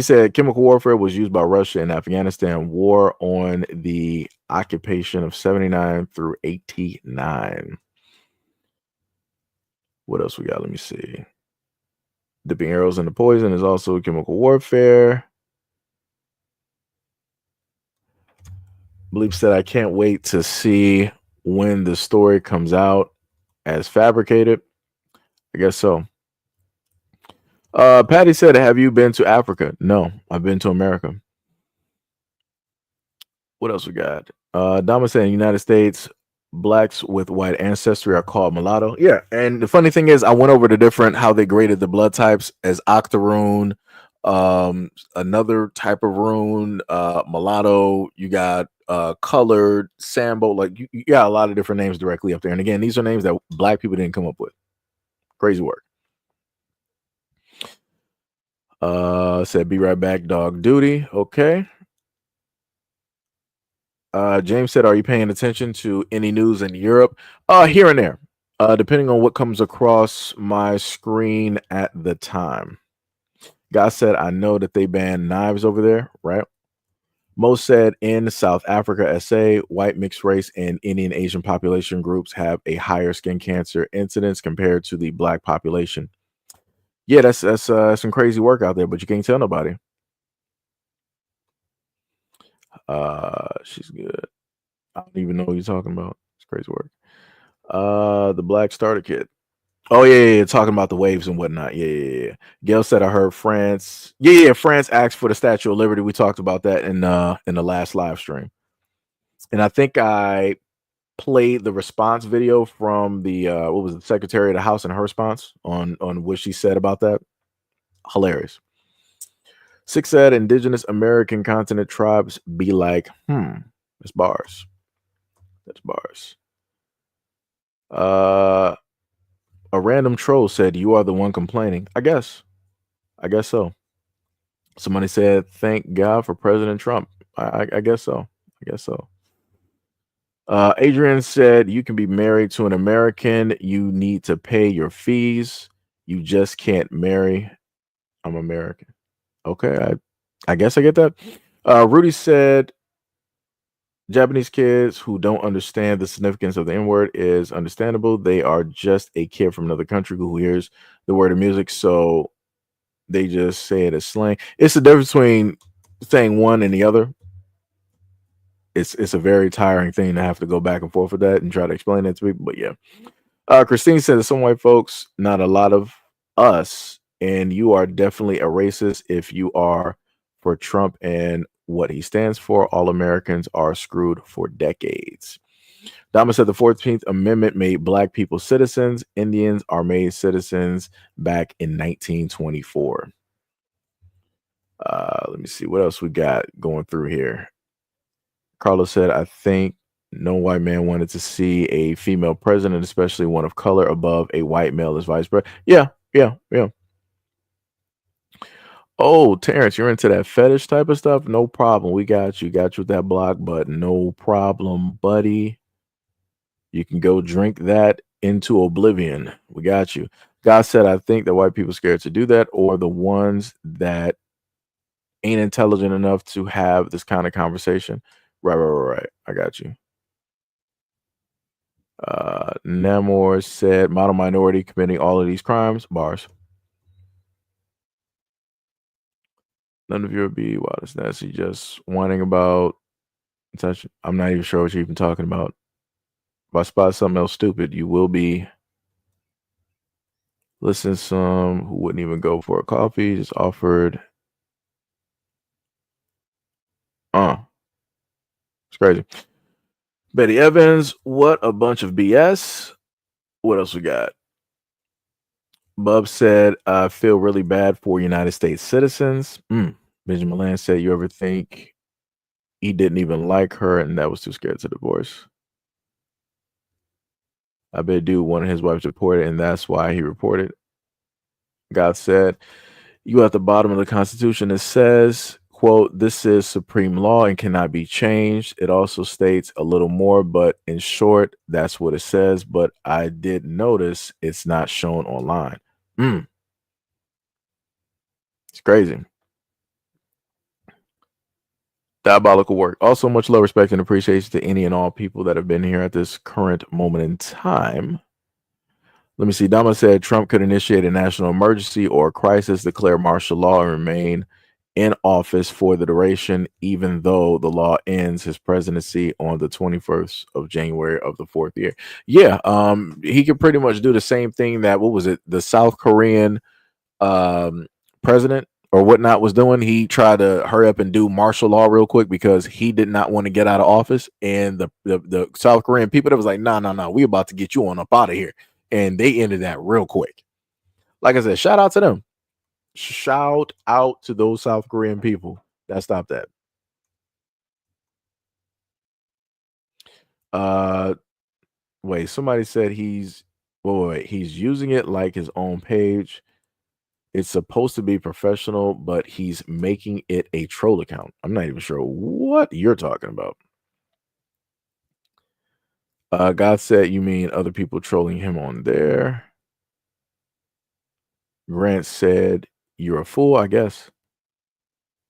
said chemical warfare was used by Russia in Afghanistan war on the occupation of 79 through 89. What else we got? Let me see. Dipping arrows in the poison is also chemical warfare. Bleep said, I can't wait to see when the story comes out as fabricated. I guess so. Patty said, have you been to Africa? No, I've been to America. What else we got? Dama said, in the United States, blacks with white ancestry are called mulatto. Yeah, and the funny thing is, I went over the how they graded the blood types as octoroon, another type of rune, mulatto. You got colored, sambo. Like you got a lot of different names directly up there. And again, these are names that black people didn't come up with. Crazy work. Said be right back, dog duty. Okay. James said, are you paying attention to any news in Europe? Here and there, depending on what comes across my screen at the time. Guy said, I know that they ban knives over there, right? Mo said, in South Africa, SA, white mixed race and Indian Asian population groups have a higher skin cancer incidence compared to the black population. Yeah, that's some crazy work out there, but you can't tell nobody. She's good. I don't even know what you're talking about. It's crazy work. The Black Starter Kit. Oh yeah, talking about the waves and whatnot. Yeah. Gail said, I heard France. Yeah, France asked for the Statue of Liberty. We talked about that in the last live stream, and I think I played the response video from the what was the Secretary of the House and her response on what she said about that. Hilarious. Six said, indigenous American continent tribes be like, that's bars. That's bars. A random troll said, you are the one complaining. I guess so. Somebody said, thank God for President Trump. I guess so. Adrian said, you can be married to an American. You need to pay your fees. You just can't marry. I'm American. Okay. I guess I get that. Rudy said, Japanese kids who don't understand the significance of the N-word is understandable. They are just a kid from another country who hears the word of music, so they just say it as slang. It's the difference between saying one and the other. It's a very tiring thing to have to go back and forth with that and try to explain it to people. But yeah. Christine said, some white folks, not a lot of us, and you are definitely a racist if you are for Trump and what he stands for. All Americans are screwed for decades. Dama said the 14th Amendment made black people citizens. Indians are made citizens back in 1924. Let me see what else we got going through here. Carlos said, I think no white man wanted to see a female president, especially one of color, above a white male as vice president. Yeah. Oh, Terrence, you're into that fetish type of stuff? No problem. We got you. Got you with that block button. No problem, buddy. You can go drink that into oblivion. We got you. God said, I think that white people scared to do that, or the ones that ain't intelligent enough to have this kind of conversation. Right. I got you. Namor said model minority committing all of these crimes. Bars. None of you will be wild as Nancy just whining about touch. I'm not even sure what you're even talking about. If I spot something else stupid, you will be listening to some who wouldn't even go for a coffee, just offered. It's crazy. Betty Evans, what a bunch of BS. What else we got? Bub said, I feel really bad for United States citizens. Benjamin Land said, you ever think he didn't even like her and that was too scared to divorce? I bet dude wanted his wife to report it, and that's why he reported. God said, you at the bottom of the Constitution, it says, quote, this is supreme law and cannot be changed. It also states a little more, but in short, that's what it says. But I did notice it's not shown online. It's crazy. Diabolical work. Also, much love, respect, and appreciation to any and all people that have been here at this current moment in time. Let me see. Dama said Trump could initiate a national emergency or crisis, declare martial law, and remain in office for the duration, even though the law ends his presidency on the 21st of January of the fourth year. Yeah, he could pretty much do the same thing that, what was it, the South Korean president or whatnot was doing. He tried to hurry up and do martial law real quick because he did not want to get out of office. And the South Korean people that was like, no, we about to get you on up out of here. And they ended that real quick. Like I said, shout out to them. Shout out to those South Korean people that stopped that. Wait, somebody said he's using it like his own page. It's supposed to be professional, but he's making it a troll account. I'm not even sure what you're talking about. God said, you mean other people trolling him on there? Grant said, you're a fool, I guess.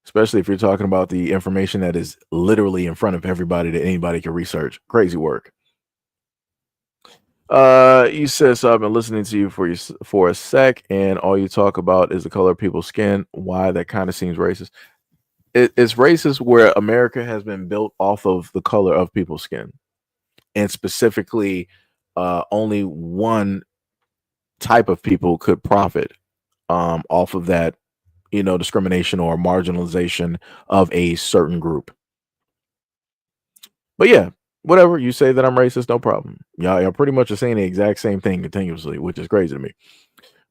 Especially if you're talking about the information that is literally in front of everybody that anybody can research. Crazy work. You said, so I've been listening to you for a sec, and all you talk about is the color of people's skin. Why? That kind of seems racist. It's racist where America has been built off of the color of people's skin, and specifically, only one type of people could profit off of that, discrimination or marginalization of a certain group. But yeah, whatever, you say that I'm racist, no problem. Y'all pretty much are saying the exact same thing continuously, which is crazy to me.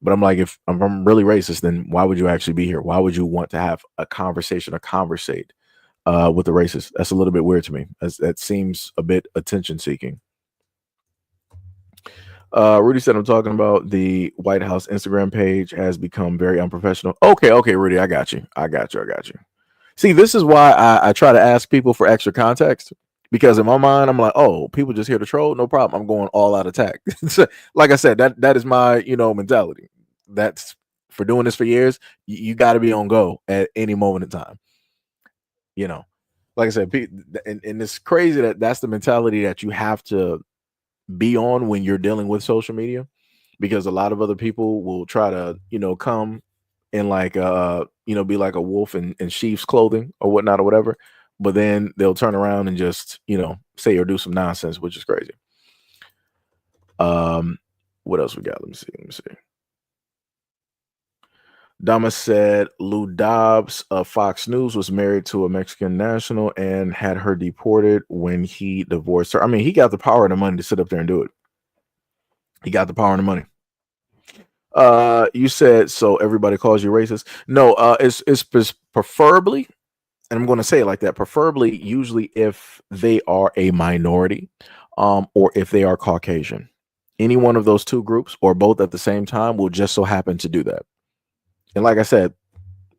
But I'm like, if I'm really racist, then why would you actually be here? Why would you want to have a conversation or conversate with the racist? That's a little bit weird to me. That seems a bit attention seeking. Rudy said, I'm talking about the White House Instagram page has become very unprofessional. Okay, Rudy, I got you. See, this is why I try to ask people for extra context, because in my mind, I'm like, oh, people just here to troll. No problem. I'm going all out attack. Like I said, that is my, mentality. That's for doing this for years. You got to be on go at any moment in time. Like I said, and it's crazy that's the mentality that you have to be on when you're dealing with social media, because a lot of other people will try to, come in like, be like a wolf in sheep's clothing or whatnot or whatever. But then they'll turn around and just, say or do some nonsense, which is crazy. What else we got? Let me see. Dama said Lou Dobbs of Fox News was married to a Mexican national and had her deported when he divorced her. I mean, he got the power and the money to sit up there and do it. He got the power and the money. You said, so everybody calls you racist? No, it's preferably, and I'm going to say it like that, preferably usually if they are a minority, or if they are Caucasian. Any one of those two groups or both at the same time will just so happen to do that. And like I said,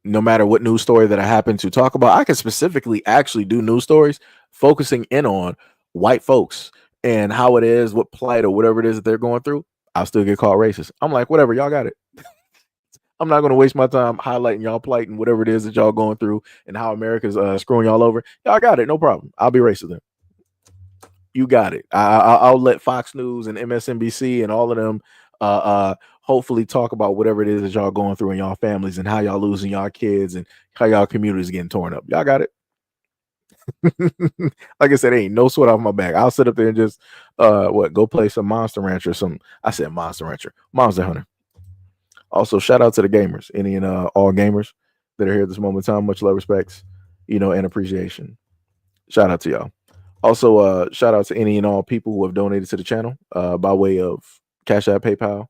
no matter what news story that I happen to talk about, I can specifically actually do news stories focusing in on white folks and how it is, what plight or whatever it is that they're going through. I'll still get called racist. I'm like, whatever, y'all got it. I'm not going to waste my time highlighting y'all plight and whatever it is that y'all going through and how America's screwing y'all over. Y'all got it. No problem. I'll be racist then. You got it. I'll let Fox News and MSNBC and all of them hopefully talk about whatever it is that y'all going through in y'all families and how y'all losing y'all kids and how y'all communities getting torn up. Y'all got it. Like I said, ain't no sweat off my back. I'll sit up there and just go play some Monster Rancher or some. I said Monster Rancher, Monster Hunter. Also, shout out to the gamers, any and all gamers that are here at this moment in time. Much love, respects, and appreciation. Shout out to y'all. Also, shout out to any and all people who have donated to the channel by way of Cashapp, PayPal,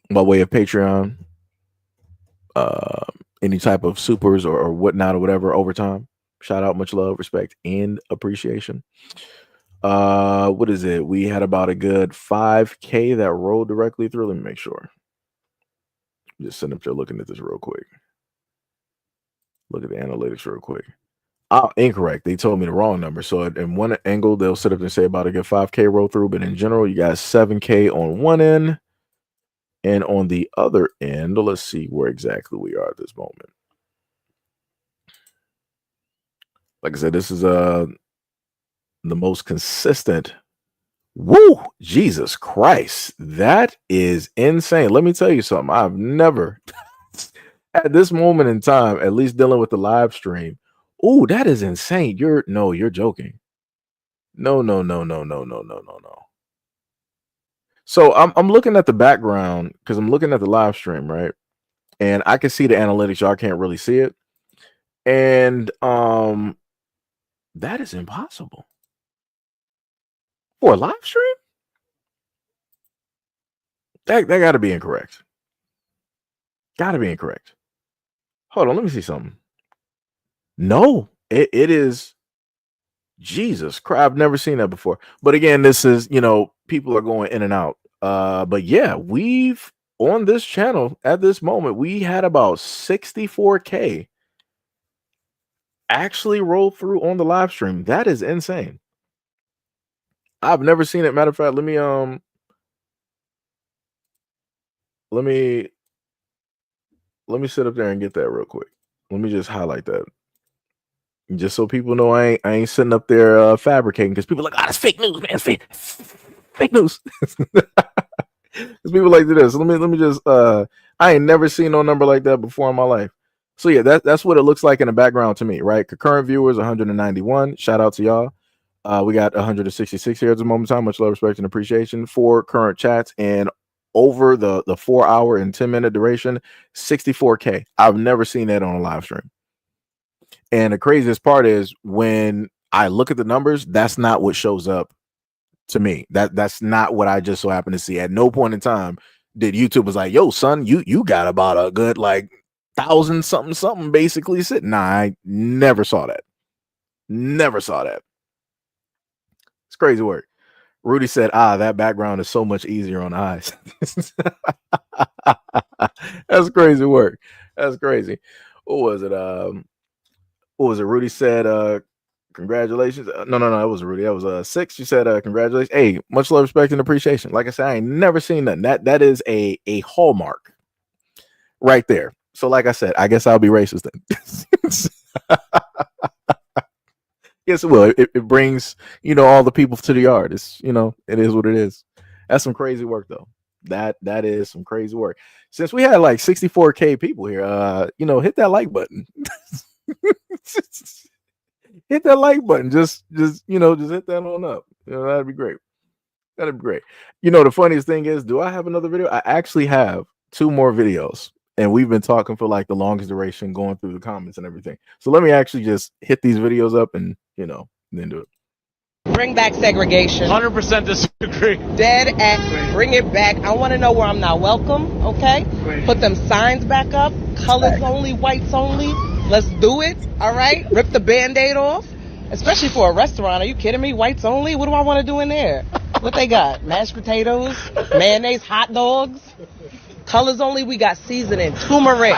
by way of Patreon, any type of supers or whatnot or whatever over time. Shout out, much love, respect, and appreciation. What is it? We had about a good 5K that rolled directly through. Let me make sure. Just sitting up there looking at this real quick. Look at the analytics real quick. Incorrect. They told me the wrong number. So in one angle, they'll sit up and say about a good 5K roll through, but in general, you got 7K on one end. And on the other end, let's see where exactly we are at this moment. Like I said, this is the most consistent. Woo! Jesus Christ. That is insane. Let me tell you something. I've never at this moment in time, at least dealing with the live stream. Oh, that is insane. You're joking. No. So I'm looking at the background because I'm looking at the live stream, right? And I can see the analytics. Y'all can't really see it. And that is impossible. For a live stream? That gotta be incorrect. Gotta be incorrect. Hold on, let me see something. No, it is Jesus Christ. I've never seen that before. But again, this is, people are going in and out. But yeah, we've on this channel at this moment, we had about 64K actually roll through on the live stream. That is insane. I've never seen it. Matter of fact, let me sit up there and get that real quick. Let me just highlight that. Just so people know I ain't sitting up there fabricating, because people are like, that's fake news, man. Fake news. Because people like this. Let me just I ain't never seen no number like that before in my life. So yeah, that's what it looks like in the background to me, right? Concurrent viewers 191. Shout out to y'all. We got 166 here at the moment in time. Much love, respect, and appreciation. 4 current chats, and over the 4 hour and 10-minute duration, 64K. I've never seen that on a live stream. And the craziest part is when I look at the numbers, that's not what shows up to me. That's not what I just so happen to see. At no point in time did YouTube was like, yo, son, you got about a good 1,000 something basically sitting. Nah, I never saw that. Never saw that. It's crazy work. Rudy said, that background is so much easier on the eyes. That's crazy work. That's crazy. What was it? Rudy said, congratulations. No, it wasn't Rudy. That was 6. She said, congratulations. Hey, much love, respect, and appreciation. Like I said, I ain't never seen nothing. That is a hallmark right there. So like I said, I guess I'll be racist then. Yes, it will. It brings, all the people to the yard. It's, it is what it is. That's some crazy work though. That is some crazy work. Since we had 64K people here, hit that like button. Hit that like button. Just hit that on up. That'd be great. That'd be great. The funniest thing is, do I have another video? I actually have 2 more videos, and we've been talking for the longest duration, going through the comments and everything. So let me actually just hit these videos up and then do it. Bring back segregation. 100% disagree. Dead at bring it back. I want to know where I'm not welcome, okay? Put them signs back up. Colors only, whites only. Let's do it, all right? Rip the Band-Aid off. Especially for a restaurant. Are you kidding me? Whites only? What do I want to do in there? What they got? Mashed potatoes? Mayonnaise? Hot dogs? Colors only, we got seasoning. Turmeric.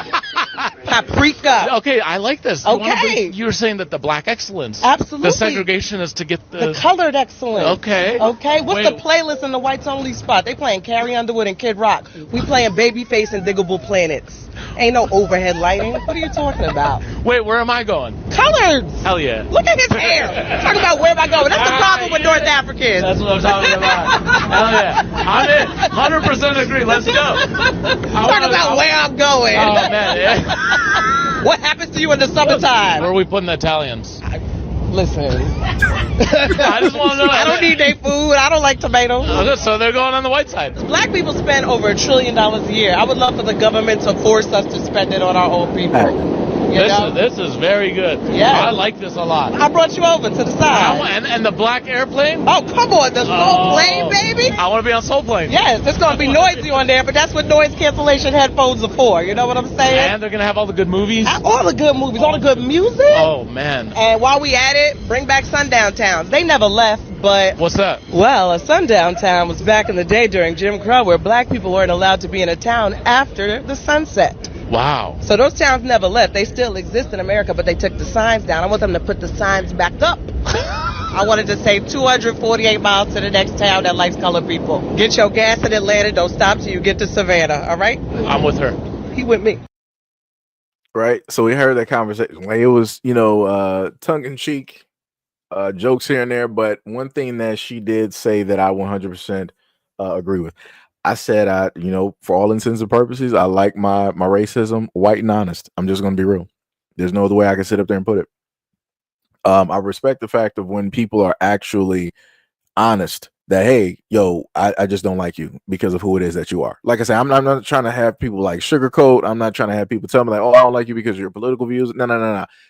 Paprika. Okay, I like this. Okay. You're saying that the black excellence. Absolutely. The segregation is to get the colored excellence. Okay. Okay. What's the playlist in the whites only spot? They playing Carrie Underwood and Kid Rock. We playing Babyface and Diggable Planets. Ain't no overhead lighting. What are you talking about? Wait, where am I going? Colors. Hell yeah. Look at his hair. Talk about where am I going? That's the problem with North Africans. That's what I'm talking about. Hell yeah. I'm in. 100% agree. Let's go. Talk about where I'm going. Oh, man. Yeah. What happens to you in the summertime? Where are we putting the Italians? Listen. I just want to know. I don't need their food. I don't like tomatoes. So they're going on the white side. Black people spend over $1 trillion a year. I would love for the government to force us to spend it on our own people. This is very good. Yeah. I like this a lot. I brought you over to the side. And the black airplane? Oh, come on. The Soul Plane, baby. I want to be on Soul Plane. Yes, it's going to be noisy on there, but that's what noise cancellation headphones are for. You know what I'm saying? And they're going to have all the good movies? All the good movies, all the good music. Oh, man. And while we at it, bring back sundown towns. They never left, but... What's that? Well, a sundown town was back in the day during Jim Crow where black people weren't allowed to be in a town after the sunset. Wow. So those towns never left. They still exist in America, but they took the signs down. I want them to put the signs back up. I wanted to say 248 miles to the next town that likes colored people. Get your gas in Atlanta. Don't stop till you get to Savannah. All right? I'm with her. He with me. Right. So we heard that conversation. Like, it was, tongue in cheek, jokes here and there. But one thing that she did say that I 100% agree with. I said, for all intents and purposes, I like my racism, white and honest. I'm just going to be real. There's no other way I can sit up there and put it. I respect the fact of when people are actually honest that, hey, yo, I just don't like you because of who it is that you are. Like I said, I'm not trying to have people like sugarcoat. I'm not trying to have people tell me like, oh, I don't like you because of your political views. No.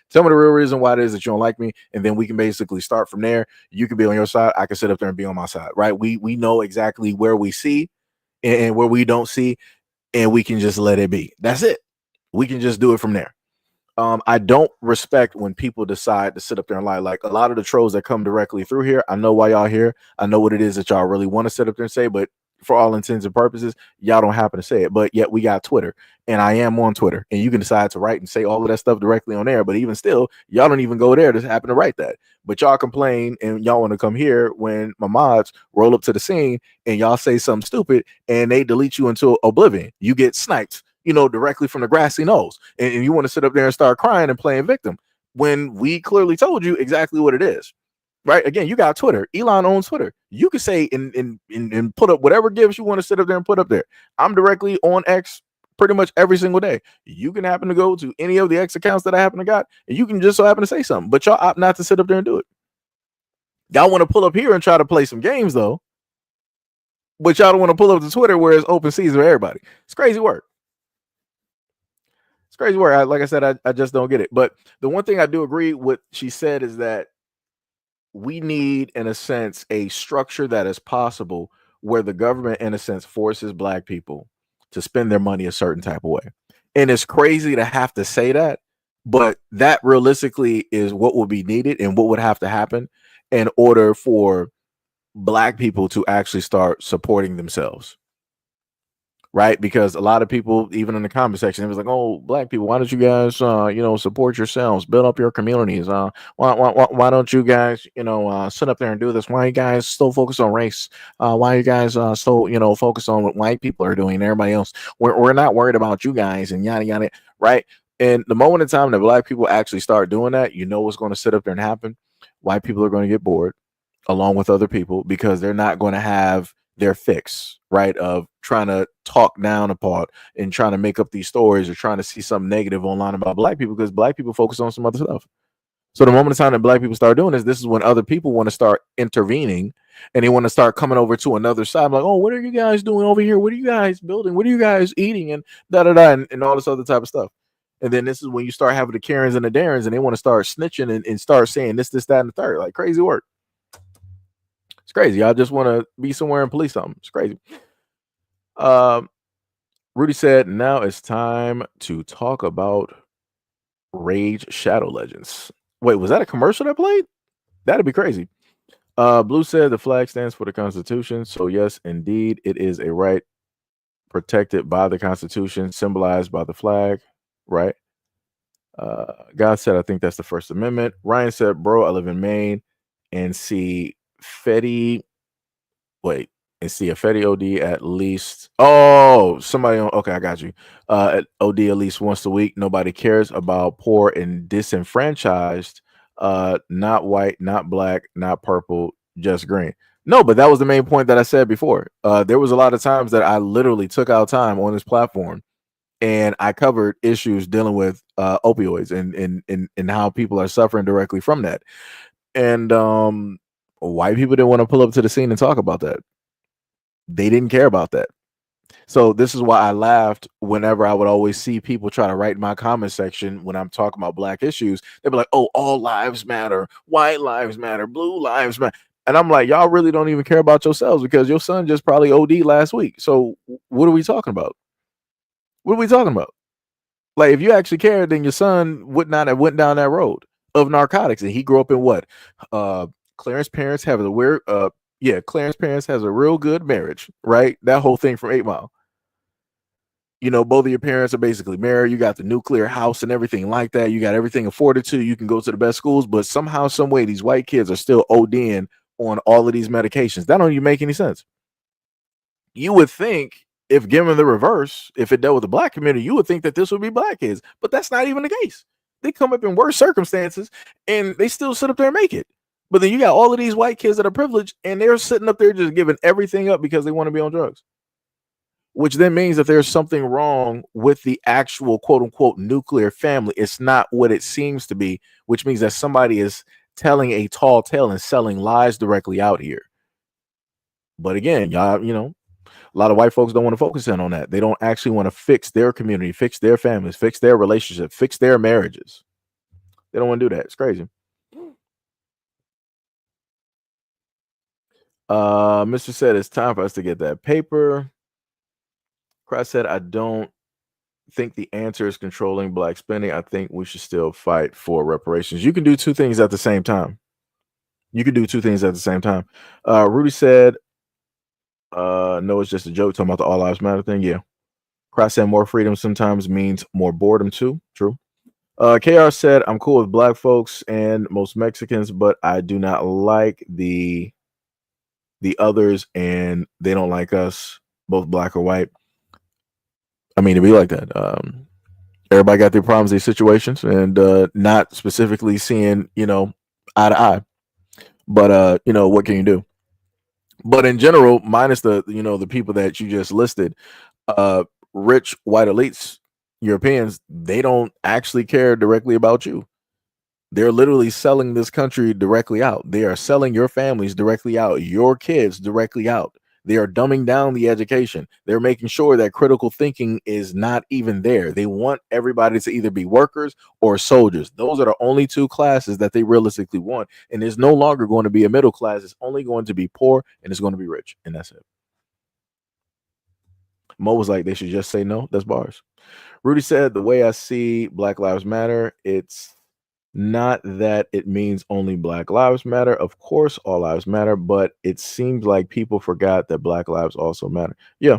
Tell me the real reason why it is that you don't like me. And then we can basically start from there. You can be on your side. I can sit up there and be on my side. Right. We know exactly where we see and where we don't see, and we can just let it be. That's it. We can just do it from there. I don't respect when people decide to sit up there and lie. Like a lot of the trolls that come directly through here, I know why y'all here. I know what it is that y'all really want to sit up there and say, but for all intents and purposes, y'all don't happen to say it. But yet we got Twitter, and I am on Twitter, and you can decide to write and say all of that stuff directly on there. But even still, y'all don't even go there to happen to write that. But y'all complain and y'all want to come here when my mods roll up to the scene and y'all say something stupid and they delete you into oblivion. You get sniped, directly from the grassy knoll. And you want to sit up there and start crying and playing victim when we clearly told you exactly what it is. Right? Again, you got Twitter. Elon owns Twitter. You can say and put up whatever gifts you want to sit up there and put up there. I'm directly on X pretty much every single day. You can happen to go to any of the X accounts that I happen to got, and you can just so happen to say something. But y'all opt not to sit up there and do it. Y'all want to pull up here and try to play some games though, but y'all don't want to pull up to Twitter where it's open season for everybody. It's crazy work. It's crazy work. Like I said, I just don't get it. But the one thing I do agree with she said is that we need, in a sense, a structure that is possible where the government, in a sense, forces black people to spend their money a certain type of way. And it's crazy to have to say that, but that realistically is what would be needed and what would have to happen in order for black people to actually start supporting themselves. Right? Because a lot of people, even in the comment section, it was like, oh, black people, why don't you guys, support yourselves, build up your communities? Why don't you guys, sit up there and do this? Why are you guys still focused on race? Why are you guys still, focused on what white people are doing and everybody else? We're not worried about you guys and yada, yada, right? And the moment in time that black people actually start doing that, what's going to sit up there and happen? White people are going to get bored along with other people because they're not going to have their fix, right, of trying to talk down apart and trying to make up these stories or trying to see something negative online about black people because black people focus on some other stuff. So the moment in time that black people start doing this is when other people want to start intervening and they want to start coming over to another side. I'm like, oh, what are you guys doing over here? What are you guys building? What are you guys eating? And and all this other type of stuff. And then this is when you start having the Karens and the Darrens and they want to start snitching and start saying this, that, and the third. Like crazy work. It's crazy. I just want to be somewhere and police something. It's crazy. Rudy said, now it's time to talk about Rage Shadow Legends. Wait, was that a commercial that played? That'd be crazy. Blue said the flag stands for the Constitution. So yes, indeed, it is a right protected by the Constitution, symbolized by the flag, right? God said, I think that's the First Amendment. Ryan said, bro, I live in Maine and see Fetty. Wait, and see a Fetty OD at least. Oh, somebody on. Okay, I got you. At OD at least once a week. Nobody cares about poor and disenfranchised. Not white, not black, not purple, just green. No, but that was the main point that I said before. There was a lot of times that I literally took out time on this platform and I covered issues dealing with opioids and how people are suffering directly from that. And white people didn't want to pull up to the scene and talk about that. They didn't care about that. So this is why I laughed whenever I would always see people try to write in my comment section when I'm talking about black issues. They'd be like, "Oh, all lives matter, white lives matter, blue lives matter." And I'm like, y'all really don't even care about yourselves because your son just probably OD last week. So what are we talking about? What are we talking about? Like, if you actually cared, then your son would not have went down that road of narcotics. And he grew up in what? Clarence parents have a weird Clarence parents has a real good marriage, right? That whole thing from 8 Mile. You know, both of your parents are basically married. You got the nuclear house and everything like that. You got everything afforded to. You can go to the best schools, but somehow, some way, these white kids are still ODing on all of these medications. That don't even make any sense. You would think, if given the reverse, if it dealt with the black community, you would think that this would be black kids, but that's not even the case. They come up in worse circumstances and they still sit up there and make it. But then you got all of these white kids that are privileged and they're sitting up there just giving everything up because they want to be on drugs, which then means that there's something wrong with the actual quote unquote nuclear family. It's not what it seems to be, which means that somebody is telling a tall tale and selling lies directly out here. But again, y'all, you know, a lot of white folks don't want to focus in on that. They don't actually want to fix their community, fix their families, fix their relationship, fix their marriages. They don't want to do that. It's crazy. Mr. said it's time for us to get that paper. Christ said, I don't think the answer is controlling black spending. I think we should still fight for reparations. You can do two things at the same time. Rudy said, no, it's just a joke talking about the all lives matter thing. Yeah. Christ said more freedom sometimes means more boredom too. True. KR said, I'm cool with black folks and most Mexicans, but I do not like the others and they don't like us, both black or white. I mean, to be like that. Everybody got their problems, their situations, and not specifically seeing, you know, eye to eye. But you know, what can you do? But in general, minus the, you know, the people that you just listed, rich white elites, Europeans, they don't actually care directly about you. They're literally selling this country directly out. They are selling your families directly out, your kids directly out. They are dumbing down the education. They're making sure that critical thinking is not even there. They want everybody to either be workers or soldiers. Those are the only two classes that they realistically want. And there's no longer going to be a middle class. It's only going to be poor and it's going to be rich. And that's it. Mo was like, they should just say no. That's bars. Rudy said, the way I see Black Lives Matter, it's not that it means only Black Lives Matter. Of course, all lives matter, but it seems like people forgot that Black lives also matter. Yeah.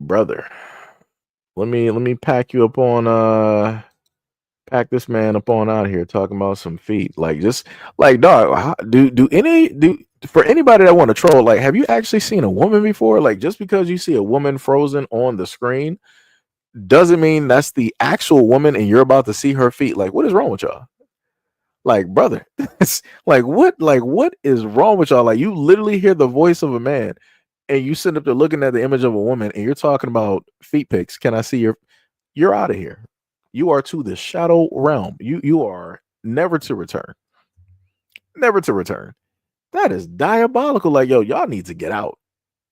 Brother, let me pack you up on pack this man up on out here talking about some feet. Like, just like, dog, do for anybody that want to troll, like, have you actually seen a woman before? Like, just because you see a woman frozen on the screen doesn't mean that's the actual woman and you're about to see her feet. Like, what is wrong with y'all? Like, brother, like what is wrong with y'all? Like, you literally hear the voice of a man and you sit up there looking at the image of a woman and you're talking about feet pics. Can I see you're out of here. You are to the shadow realm. You are never to return. Never to return. That is diabolical. Like, yo, y'all need to get out.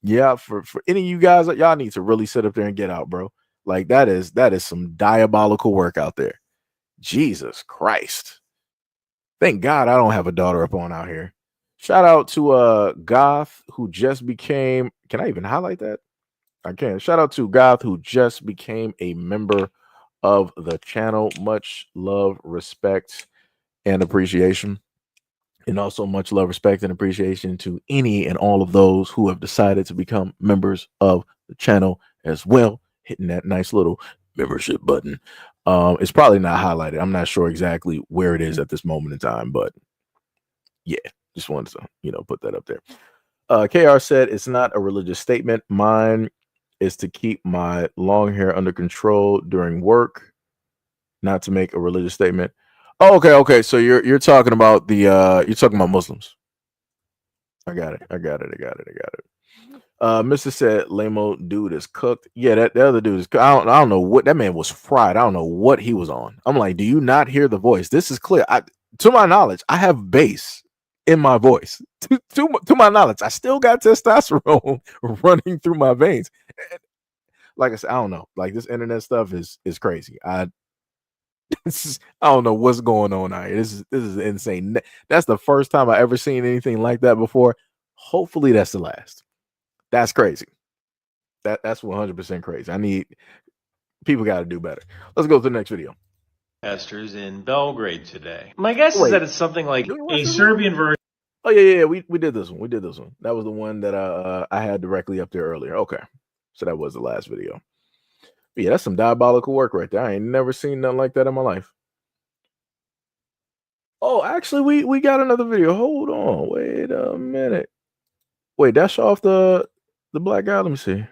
Yeah, for any of you guys, y'all need to really sit up there and get out, bro. Like, that is some diabolical work out there. Jesus Christ. Thank God I don't have a daughter up on out here. Shout out to Goth, who just became, can I even highlight that? I can. Shout out to Goth, who just became a member of the channel. Much love, respect, and appreciation. And also much love, respect, and appreciation to any and all of those who have decided to become members of the channel as well. Hitting that nice little membership button. It's probably not highlighted. I'm not sure exactly where it is at this moment in time, but yeah, just wanted to, put that up there. KR said it's not a religious statement. Mine is to keep my long hair under control during work, not to make a religious statement. Oh, okay. So you're talking about you're talking about Muslims. I got it. Mr. said, Lamo dude is cooked. Yeah, that the other dude is. I don't know what that man was fried. I don't know what he was on. I'm like, do you not hear the voice? This is clear. To my knowledge, I have bass in my voice. To my knowledge, I still got testosterone running through my veins. Like I said, I don't know. Like this internet stuff is crazy. I don't know what's going on out here. This is insane. That's the first time I ever seen anything like that before. Hopefully, that's the last. That's crazy. That's 100% crazy. People got to do better. Let's go to the next video. Protesters in Belgrade today. My guess is that it's something like a Serbian version. Oh yeah. We did this one. That was the one that I had directly up there earlier. Okay, so that was the last video. But yeah, that's some diabolical work right there. I ain't never seen nothing like that in my life. Oh, actually, we got another video. Hold on. Wait a minute. Wait, that's off the black guy. Let me see.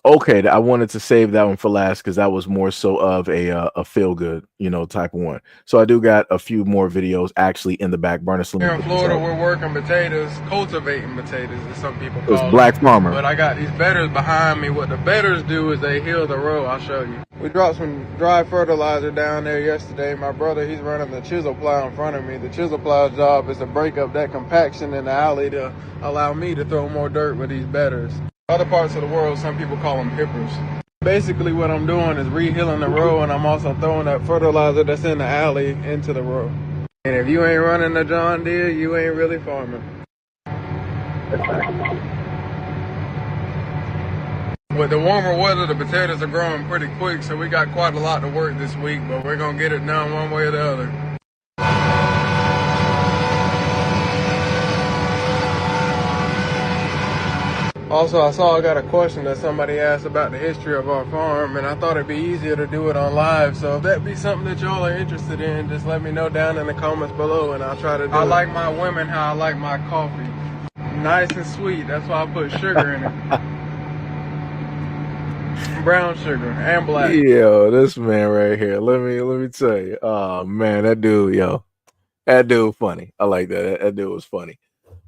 Okay, I wanted to save that one for last because that was more so of a feel good, type of one. So I do got a few more videos actually in the back burner. Here in Florida, we're working potatoes, cultivating potatoes, as some people call it. It's Black Farmer. But I got these bedders behind me. What the bedders do is they heal the row. I'll show you. We dropped some dry fertilizer down there yesterday. My brother, he's running the chisel plow in front of me. The chisel plow's job is to break up that compaction in the alley to allow me to throw more dirt with these bedders. Other parts of the world, some people call them hippers. Basically, what I'm doing is re-healing the row, and I'm also throwing that fertilizer that's in the alley into the row. And if you ain't running the John Deere, you ain't really farming. With the warmer weather, the potatoes are growing pretty quick, so we got quite a lot to work this week, but we're going to get it done one way or the other. Also, I got a question that somebody asked about the history of our farm, and I thought it'd be easier to do it on live. So if that be something that y'all are interested in, just let me know down in the comments below, and I'll try to do it. I like my women how I like my coffee. Nice and sweet. That's why I put sugar in it. Brown sugar and black. Yo, this man right here. Let me tell you. Oh man, that dude funny. I like that. That dude was funny.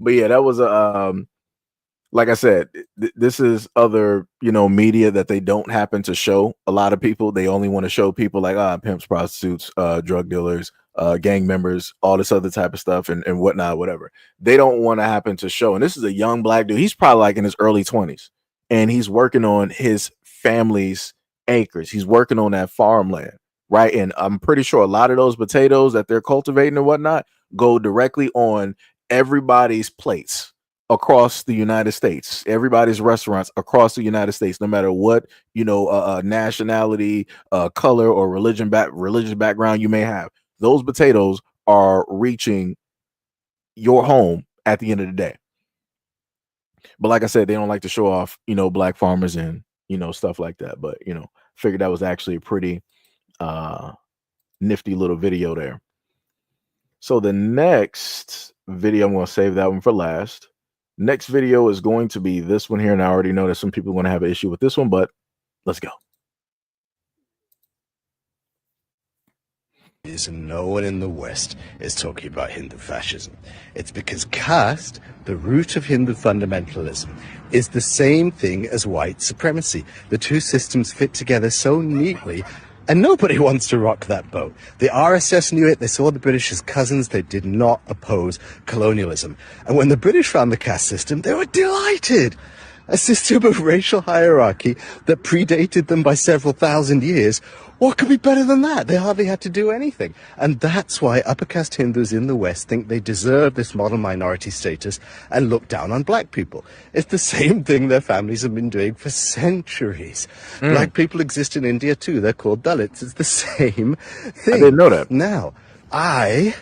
But yeah, that was a like I said, this is other, media that they don't happen to show a lot of people. They only want to show people like pimps, prostitutes, drug dealers, gang members, all this other type of stuff and whatnot, whatever. They don't want to happen to show. And this is a young black dude. He's probably like in his early 20s. And he's working on his family's acres. He's working on that farmland, right? And I'm pretty sure a lot of those potatoes that they're cultivating and whatnot go directly on everybody's plates across the United States, everybody's restaurants across the United States, no matter what, nationality, color, or religious background you may have. Those potatoes are reaching your home at the end of the day. But like I said, they don't like to show off, black farmers and, stuff like that. But, figured that was actually a pretty nifty little video there. So the next video, I'm going to save that one for last. Next video is going to be this one here, and I already know that some people are going to have an issue with this one, but let's go. No one in the West is talking about Hindu fascism. It's because caste, the root of Hindu fundamentalism, is the same thing as white supremacy. The two systems fit together so neatly, and nobody wants to rock that boat. The RSS knew it. They saw the British as cousins. They did not oppose colonialism. And when the British found the caste system, they were delighted. A system of racial hierarchy that predated them by several thousand years. What could be better than that? They hardly had to do anything. And that's why upper caste Hindus in the West think they deserve this model minority status and look down on black people. It's the same thing their families have been doing for centuries. Black people exist in India too. They're called Dalits. It's the same thing. I didn't know that. Now, I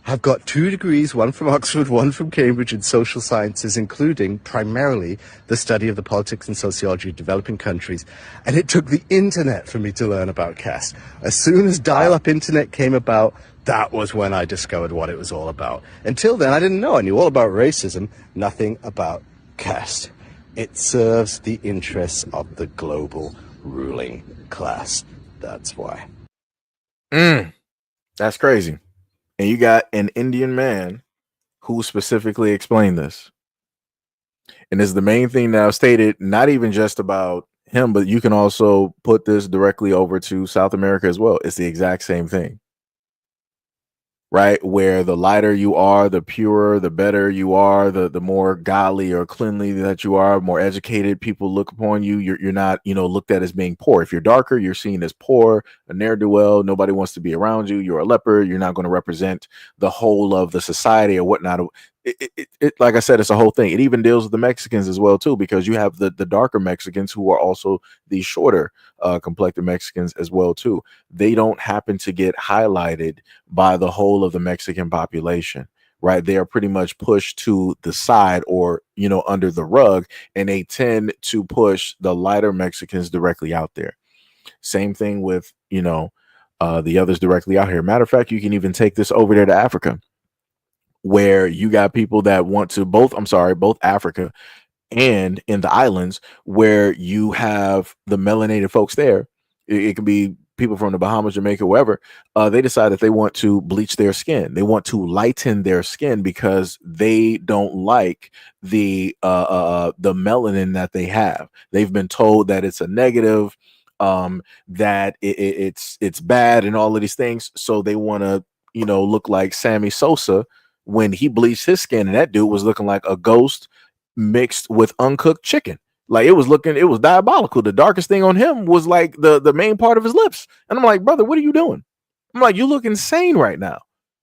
I've got 2 degrees, one from Oxford, one from Cambridge in social sciences, including primarily the study of the politics and sociology of developing countries. And it took the internet for me to learn about caste. As soon as dial-up internet came about, that was when I discovered what it was all about. Until then, I didn't know. I knew all about racism, nothing about caste. It serves the interests of the global ruling class. That's why. That's crazy. And you got an Indian man who specifically explained this. And this is the main thing now stated, not even just about him, but you can also put this directly over to South America as well. It's the exact same thing. Right? Where the lighter you are, the purer, the better you are, the more godly or cleanly that you are, more educated people look upon you. You're not, looked at as being poor. If you're darker, you're seen as poor, a ne'er-do-well. Nobody wants to be around you. You're a leper. You're not going to represent the whole of the society or whatnot. It like I said, it's a whole thing. It even deals with the Mexicans as well too, because you have the darker Mexicans who are also the shorter complected Mexicans as well too. They don't happen to get highlighted by the whole of the Mexican population, right? They are pretty much pushed to the side or under the rug, and they tend to push the lighter Mexicans directly out there. Same thing with the others directly out here. Matter of fact, you can even take this over there to Africa, where you got people that want to both Africa and in the islands, where you have the melanated folks there. It can be people from the Bahamas, Jamaica, wherever. They decide that they want to bleach their skin. They want to lighten their skin because they don't like the melanin that they have. They've been told that it's a negative, that it's bad and all of these things. So they want to look like Sammy Sosa when he bleached his skin, and that dude was looking like a ghost mixed with uncooked chicken. Like it was diabolical. The darkest thing on him was like the main part of his lips. And I'm like, brother, what are you doing? I'm like, you look insane right now.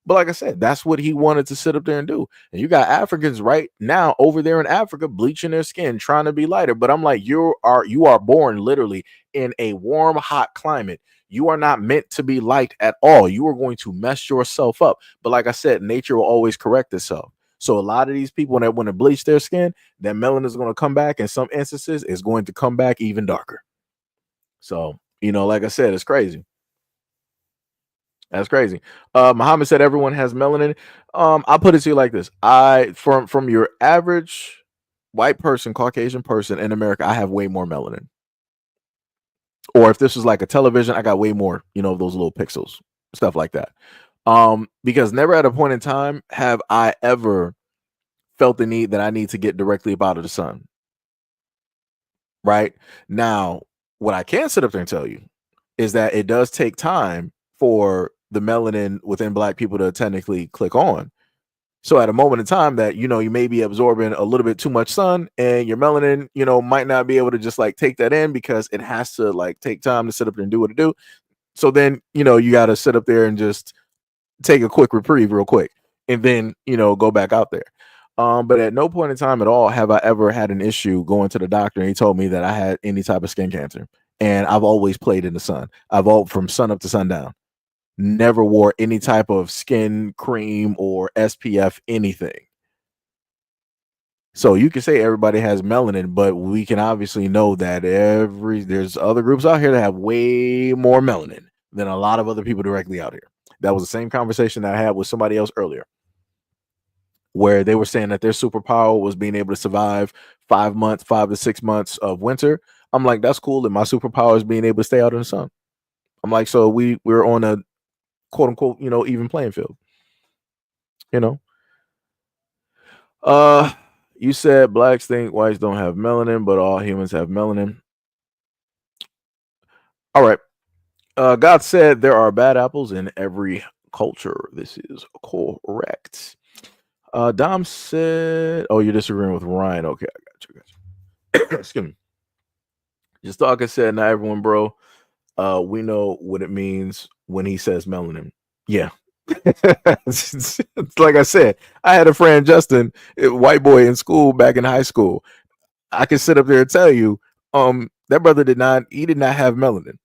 But like I said, that's what he wanted to sit up there and do. And you got Africans right now over there in Africa bleaching their skin, trying to be lighter. But I'm like, you are born literally in a warm, hot climate. You are not meant to be light at all. You are going to mess yourself up. But like I said, nature will always correct itself. So a lot of these people that want to bleach their skin, that melanin is going to come back. In some instances, it's going to come back even darker. So, like I said, it's crazy. That's crazy. Muhammad said everyone has melanin. I'll put it to you like this. From your average white person, Caucasian person in America, I have way more melanin. Or if this was like a television, I got way more, of those little pixels, stuff like that. Because never at a point in time have I ever felt the need that I need to get directly up out of the sun. Right now, what I can sit up there and tell you is that it does take time for the melanin within Black people to technically click on. So at a moment in time that, you may be absorbing a little bit too much sun, and your melanin, might not be able to just like take that in, because it has to like take time to sit up there and do what it do. So then, you got to sit up there and just take a quick reprieve real quick, and then, go back out there. But at no point in time at all have I ever had an issue going to the doctor and he told me that I had any type of skin cancer. And I've always played in the sun. From sun up to sundown. Never wore any type of skin cream or SPF anything. So you can say everybody has melanin, but we can obviously know that there's other groups out here that have way more melanin than a lot of other people directly out here. That was the same conversation that I had with somebody else earlier, where they were saying that their superpower was being able to survive 5 to 6 months of winter. I'm like, that's cool. And my superpower is being able to stay out in the sun. I'm like, so we're on a quote unquote, even playing field. You said Blacks think whites don't have melanin, but all humans have melanin. All right. God said there are bad apples in every culture. This is correct. Dom said, oh, you're disagreeing with Ryan. Okay, I got you. Excuse me. Just talking said, not everyone, bro. We know what it means when he says melanin. Yeah. It's like I said, I had a friend, Justin, a white boy in school back in high school. I can sit up there and tell you, that brother did not have melanin.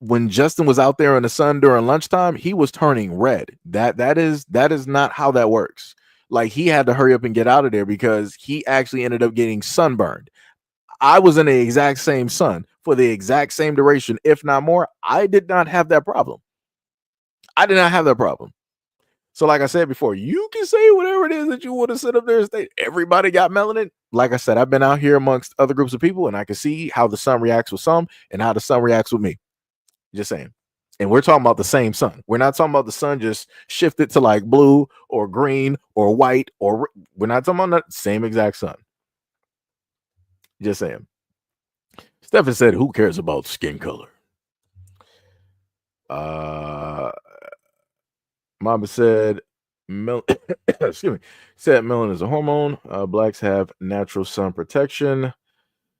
when Justin was out there in the sun during lunchtime, he was turning red. That is not how that works. Like, he had to hurry up and get out of there because he actually ended up getting sunburned. I was in the exact same sun for the exact same duration, if not more. I did not have that problem. So, like I said before, you can say whatever it is that you want to sit up there and say. Everybody got melanin. Like I said, I've been out here amongst other groups of people, and I can see how the sun reacts with some and how the sun reacts with me. Just saying. And we're talking about the same sun. We're not talking about the sun just shifted to like blue or green or white, or we're not talking about the same exact sun. Just saying. Stephen said, who cares about skin color? Mama said, excuse me, said melanin is a hormone. Blacks have natural sun protection.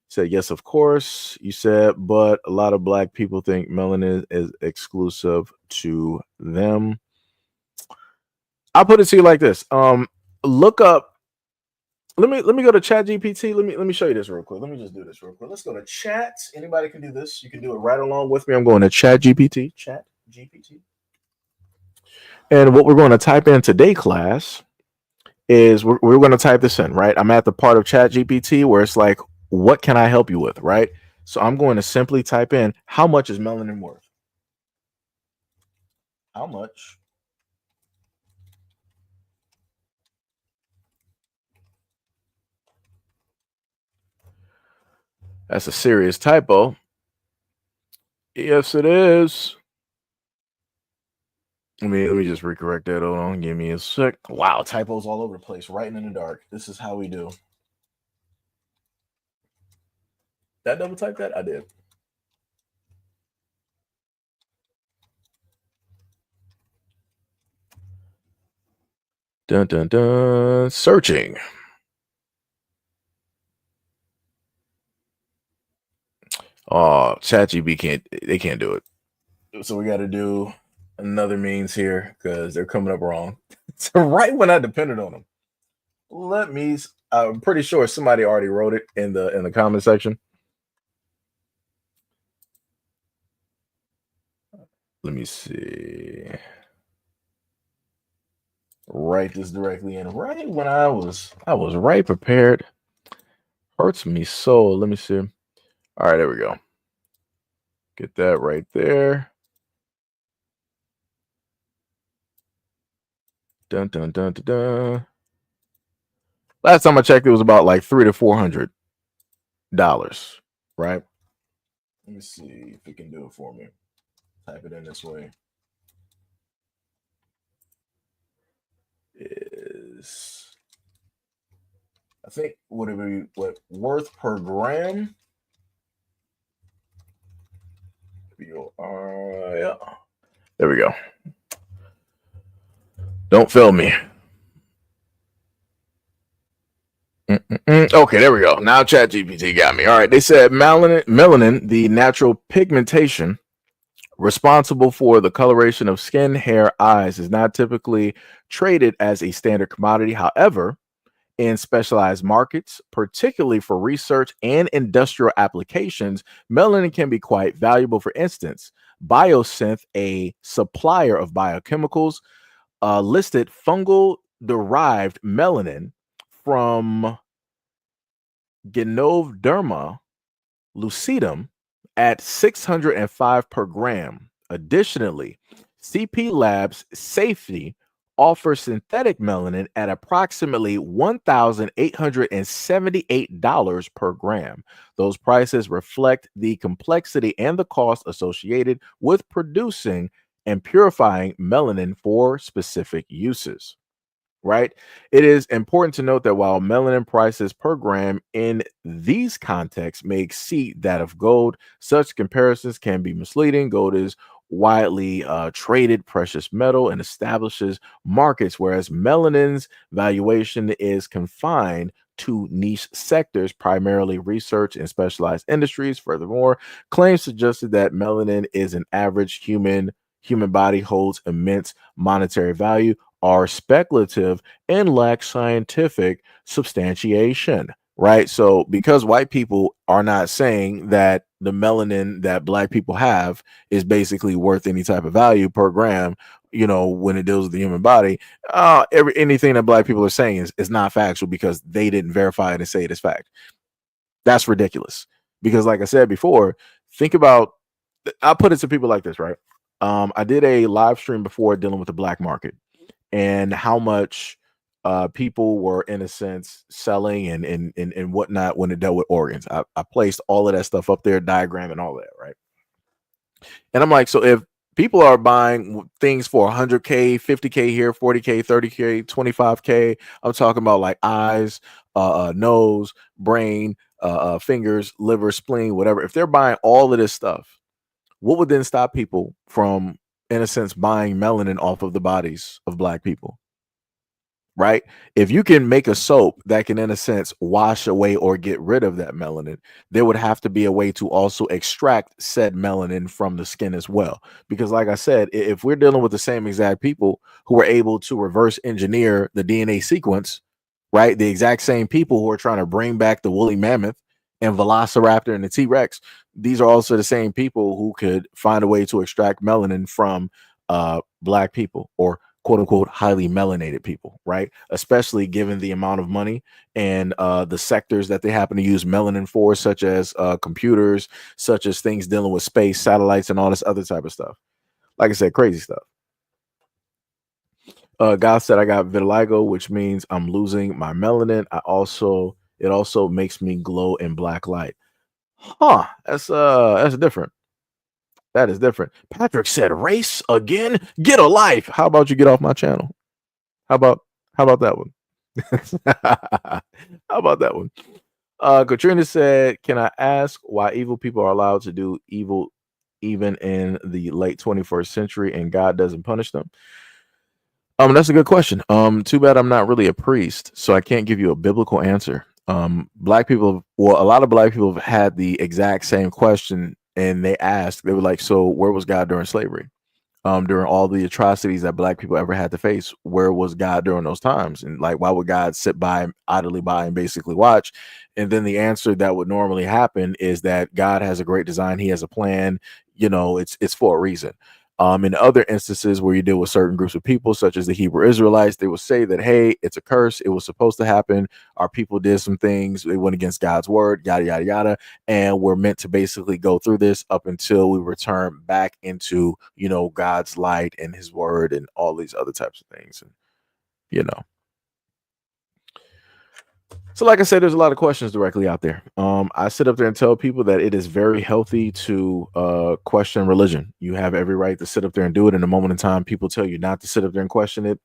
Said, yes, of course. You said, but a lot of black people think melanin is exclusive to them. I'll put it to you like this. Look up. Let me go to Chat GPT. Let me show you this real quick. Let me just do this real quick. Let's go to Chat. Anybody can do this. You can do it right along with me. I'm going to Chat GPT. Chat GPT. And what we're going to type in today, class, is we're going to type this in, right? I'm at the part of Chat GPT where it's like, what can I help you with, right? So I'm going to simply type in, how much is melanin worth? How much? That's a serious typo. Yes, it is. Let me just recorrect that. Hold on, give me a sec. Wow, typos all over the place, writing in the dark. This is how we do. That double type that? I did. Dun dun dun. Searching. Oh, ChatGPT can't do it. So we got to do another means here because they're coming up wrong. So right when I depended on them. I'm pretty sure somebody already wrote it in the comment section. Let me see. Write this directly in right when I was right prepared. Hurts me so. Let me see. All right, there we go. Get that right there. Dun dun dun dun dun. Last time I checked, it was about like $300 to $400, right? Let me see if it can do it for me. Type it in this way. Is I think would it be what worth per gram? Yeah. There we go. Don't fail me. Okay, there we go. Now ChatGPT got me. All right, they said melanin, the natural pigmentation responsible for the coloration of skin, hair, eyes, is not typically traded as a standard commodity. However, in specialized markets, particularly for research and industrial applications, melanin can be quite valuable. For instance, Biosynth, a supplier of biochemicals, listed fungal-derived melanin from Ganoderma lucidum at 605 per gram. Additionally, CP Labs Safety offers synthetic melanin at approximately $1,878 per gram. Those prices reflect the complexity and the cost associated with producing and purifying melanin for specific uses. Right? It is important to note that while melanin prices per gram in these contexts may exceed that of gold, such comparisons can be misleading. Gold is widely traded precious metal and establishes markets, whereas melanin's valuation is confined to niche sectors, primarily research and specialized industries. Furthermore, claims suggested that melanin is an average human body holds immense monetary value are speculative and lack scientific substantiation. right? So because white people are not saying that the melanin that black people have is basically worth any type of value per gram, when it deals with the human body, anything that black people are saying is not factual because they didn't verify it and say it is fact. That's ridiculous. Because like I said before, think about, I'll put it to people like this, right? I did a live stream before dealing with the black market and how much people were in a sense selling and whatnot when it dealt with organs. I placed all of that stuff up there, diagram and all that, right? And I'm like, so if people are buying things for 100K, 50K here, 40K, 30K, 25K, I'm talking about like eyes, nose, brain, fingers, liver, spleen, whatever. If they're buying all of this stuff, what would then stop people from, in a sense, buying melanin off of the bodies of black people? Right? If you can make a soap that can, in a sense, wash away or get rid of that melanin, there would have to be a way to also extract said melanin from the skin as well. Because, like I said, if we're dealing with the same exact people who were able to reverse engineer the DNA sequence, right? The exact same people who are trying to bring back the woolly mammoth and Velociraptor and the T-Rex, these are also the same people who could find a way to extract melanin from black people, or quote unquote highly melanated people, right? Especially given the amount of money and the sectors that they happen to use melanin for, such as computers, such as things dealing with space, satellites, and all this other type of stuff. Like I said, crazy stuff. God said I got vitiligo, which means I'm losing my melanin. It also makes me glow in black light. Huh? That's different. That is different. Patrick said, "Race again? Get a life." How about you get off my channel? How about that one? How about that one? Katrina said, "Can I ask why evil people are allowed to do evil even in the late 21st century and God doesn't punish them?" That's a good question. Too bad I'm not really a priest, so I can't give you a biblical answer. Black people, well, a lot of black people have had the exact same question, and they were like, "So where was God during slavery? During all the atrocities that black people ever had to face, where was God during those times? And like, why would God sit by, idly by, and basically watch?" And then the answer that would normally happen is that God has a great design. He has a plan. It's for a reason. In other instances where you deal with certain groups of people, such as the Hebrew Israelites, they will say that, hey, it's a curse. It was supposed to happen. Our people did some things. They went against God's word, yada, yada, yada. And we're meant to basically go through this up until we return back into, God's light and his word and all these other types of things. And, So like I said, there's a lot of questions directly out there. I sit up there and tell people that it is very healthy to question religion. You have every right to sit up there and do it. In a moment in time, people tell you not to sit up there and question it.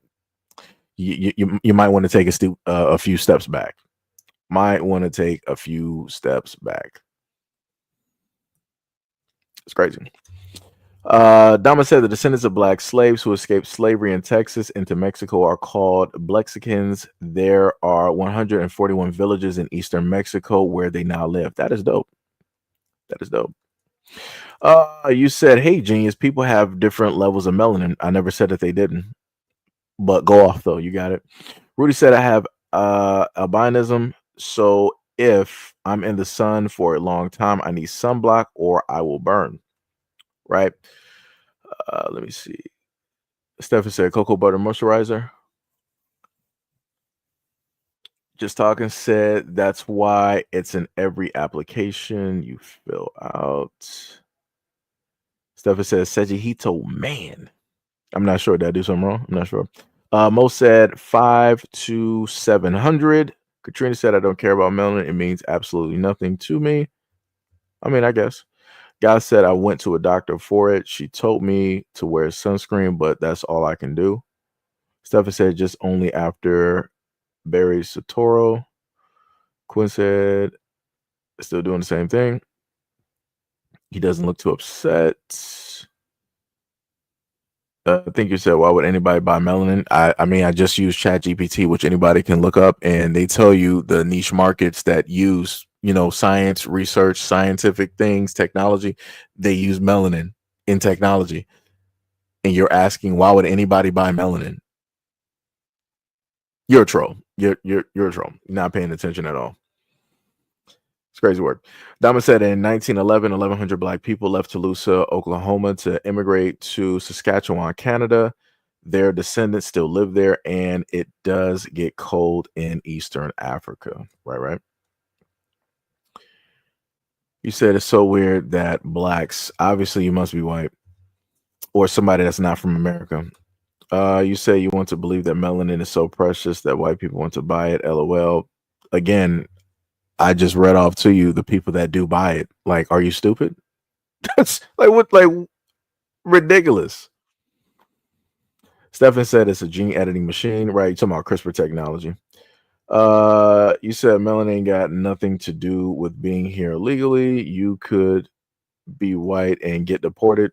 You might want to take a few steps back. Might want to take a few steps back. It's crazy. Dama said the descendants of black slaves who escaped slavery in Texas into Mexico are called Blexicans. There are 141 villages in eastern Mexico where they now live. That is dope. That is dope. You said, "Hey, genius, people have different levels of melanin." I never said that they didn't, but go off though. You got it. Rudy said, "I have albinism, so if I'm in the sun for a long time, I need sunblock or I will burn." Right? Let me see. Stephen said cocoa butter moisturizer. Just talking said that's why it's in every application you fill out. Stephen says SEIJIHITO, man. I'm not sure. Did I do something wrong? I'm not sure. Mo said 5 to 700. Katrina said I don't care about melanin. It means absolutely nothing to me. I mean, I guess. Guy said I went to a doctor for it. She told me to wear sunscreen, but that's all I can do. Stephen said just only after Barry Satoro. Quinn said still doing the same thing. He doesn't look too upset. I think you said, why would anybody buy melanin? I mean, I just use ChatGPT, which anybody can look up, and they tell you the niche markets that use, science, research, scientific things, technology. They use melanin in technology. And you're asking, why would anybody buy melanin? You're a troll. You're a troll. You're not paying attention at all. It's crazy work. Dama said in 1911, 1,100 black people left Tulsa, Oklahoma to immigrate to Saskatchewan, Canada. Their descendants still live there, and it does get cold in Eastern Africa. Right. You said it's so weird that blacks, obviously you must be white or somebody that's not from America. You say you want to believe that melanin is so precious that white people want to buy it. LOL. Again, I just read off to you the people that do buy it. Like, are you stupid? That's like ridiculous. Stefan said it's a gene editing machine, right? You're talking about CRISPR technology. You said melanin got nothing to do with being here legally. You could be white and get deported.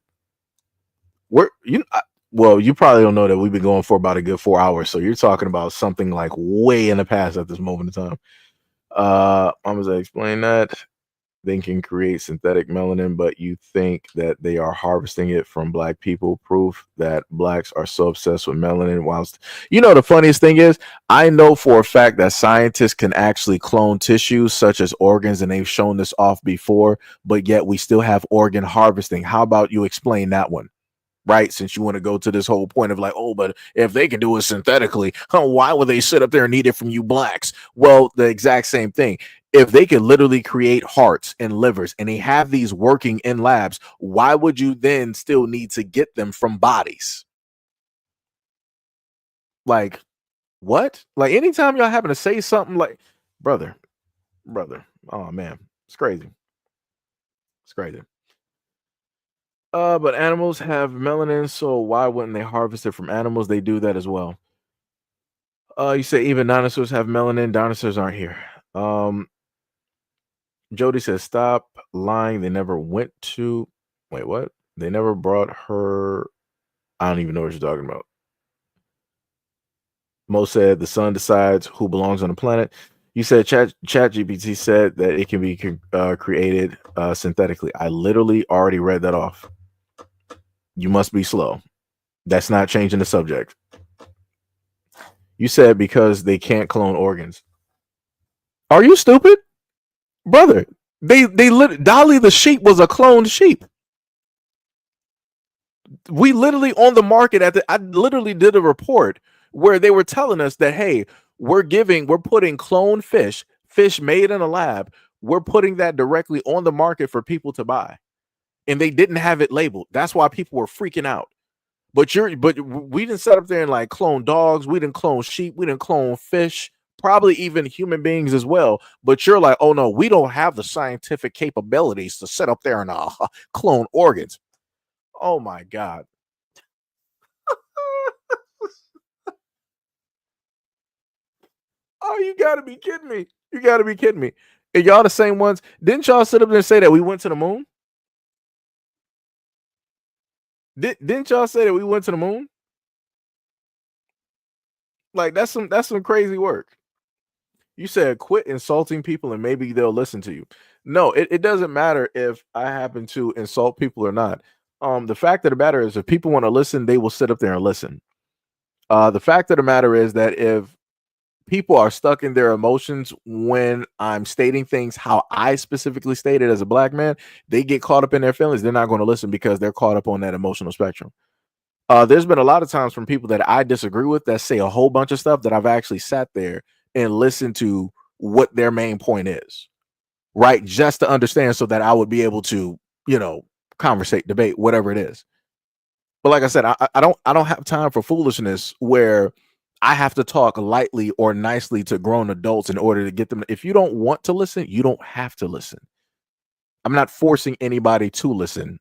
Well, you probably don't know that we've been going for about a good 4 hours, so you're talking about something like way in the past at this moment in time. I'm gonna explain that. They can create synthetic melanin, but you think that they are harvesting it from black people. Proof that blacks are so obsessed with melanin. Whilst the funniest thing is, I know for a fact that scientists can actually clone tissues such as organs, and they've shown this off before, but yet we still have organ harvesting. How about you explain that one? Right, since you want to go to this whole point of like, oh, but if they can do it synthetically, why would they sit up there and need it from you blacks? Well, the exact same thing. If they can literally create hearts and livers and they have these working in labs, why would you then still need to get them from bodies? Like, what? Like, anytime y'all happen to say something like, brother, oh man, it's crazy. It's crazy. But animals have melanin, so why wouldn't they harvest it from animals? They do that as well. You say even dinosaurs have melanin. Dinosaurs aren't here. Jody says, stop lying. They never went to. Wait, what? They never brought her. I don't even know what you're talking about. Mo said the sun decides who belongs on the planet. You said ChatGPT said that it can be created synthetically. I literally already read that off. You must be slow. That's not changing the subject. You said because they can't clone organs. Are you stupid? Brother, Dolly the sheep was a cloned sheep. We literally on the market I literally did a report where they were telling us that, hey, we're putting cloned fish made in a lab. We're putting that directly on the market for people to buy. And they didn't have it labeled. That's why people were freaking out. But we didn't set up there and like clone dogs. We didn't clone sheep. We didn't clone fish. Probably even human beings as well. But you're like, oh no, we don't have the scientific capabilities to sit up there and clone organs. Oh my God. Oh, you gotta be kidding me. You gotta be kidding me. And y'all the same ones. Didn't y'all sit up there and say that we went to the moon? Didn't y'all say that we went to the moon? Like that's some crazy work. You said quit insulting people and maybe they'll listen to you. No, it doesn't matter if I happen to insult people or not. The fact of the matter is if people want to listen, they will sit up there and listen. The fact of the matter is that if people are stuck in their emotions when I'm stating things how I specifically stated as a black man, they get caught up in their feelings. They're not going to listen because they're caught up on that emotional spectrum. There's been a lot of times from people that I disagree with that say a whole bunch of stuff that I've actually sat there and listened to what their main point is, right? Just to understand so that I would be able to, conversate, debate, whatever it is. But like I said, I don't have time for foolishness where I have to talk lightly or nicely to grown adults in order to get them. If you don't want to listen, you don't have to listen. I'm not forcing anybody to listen.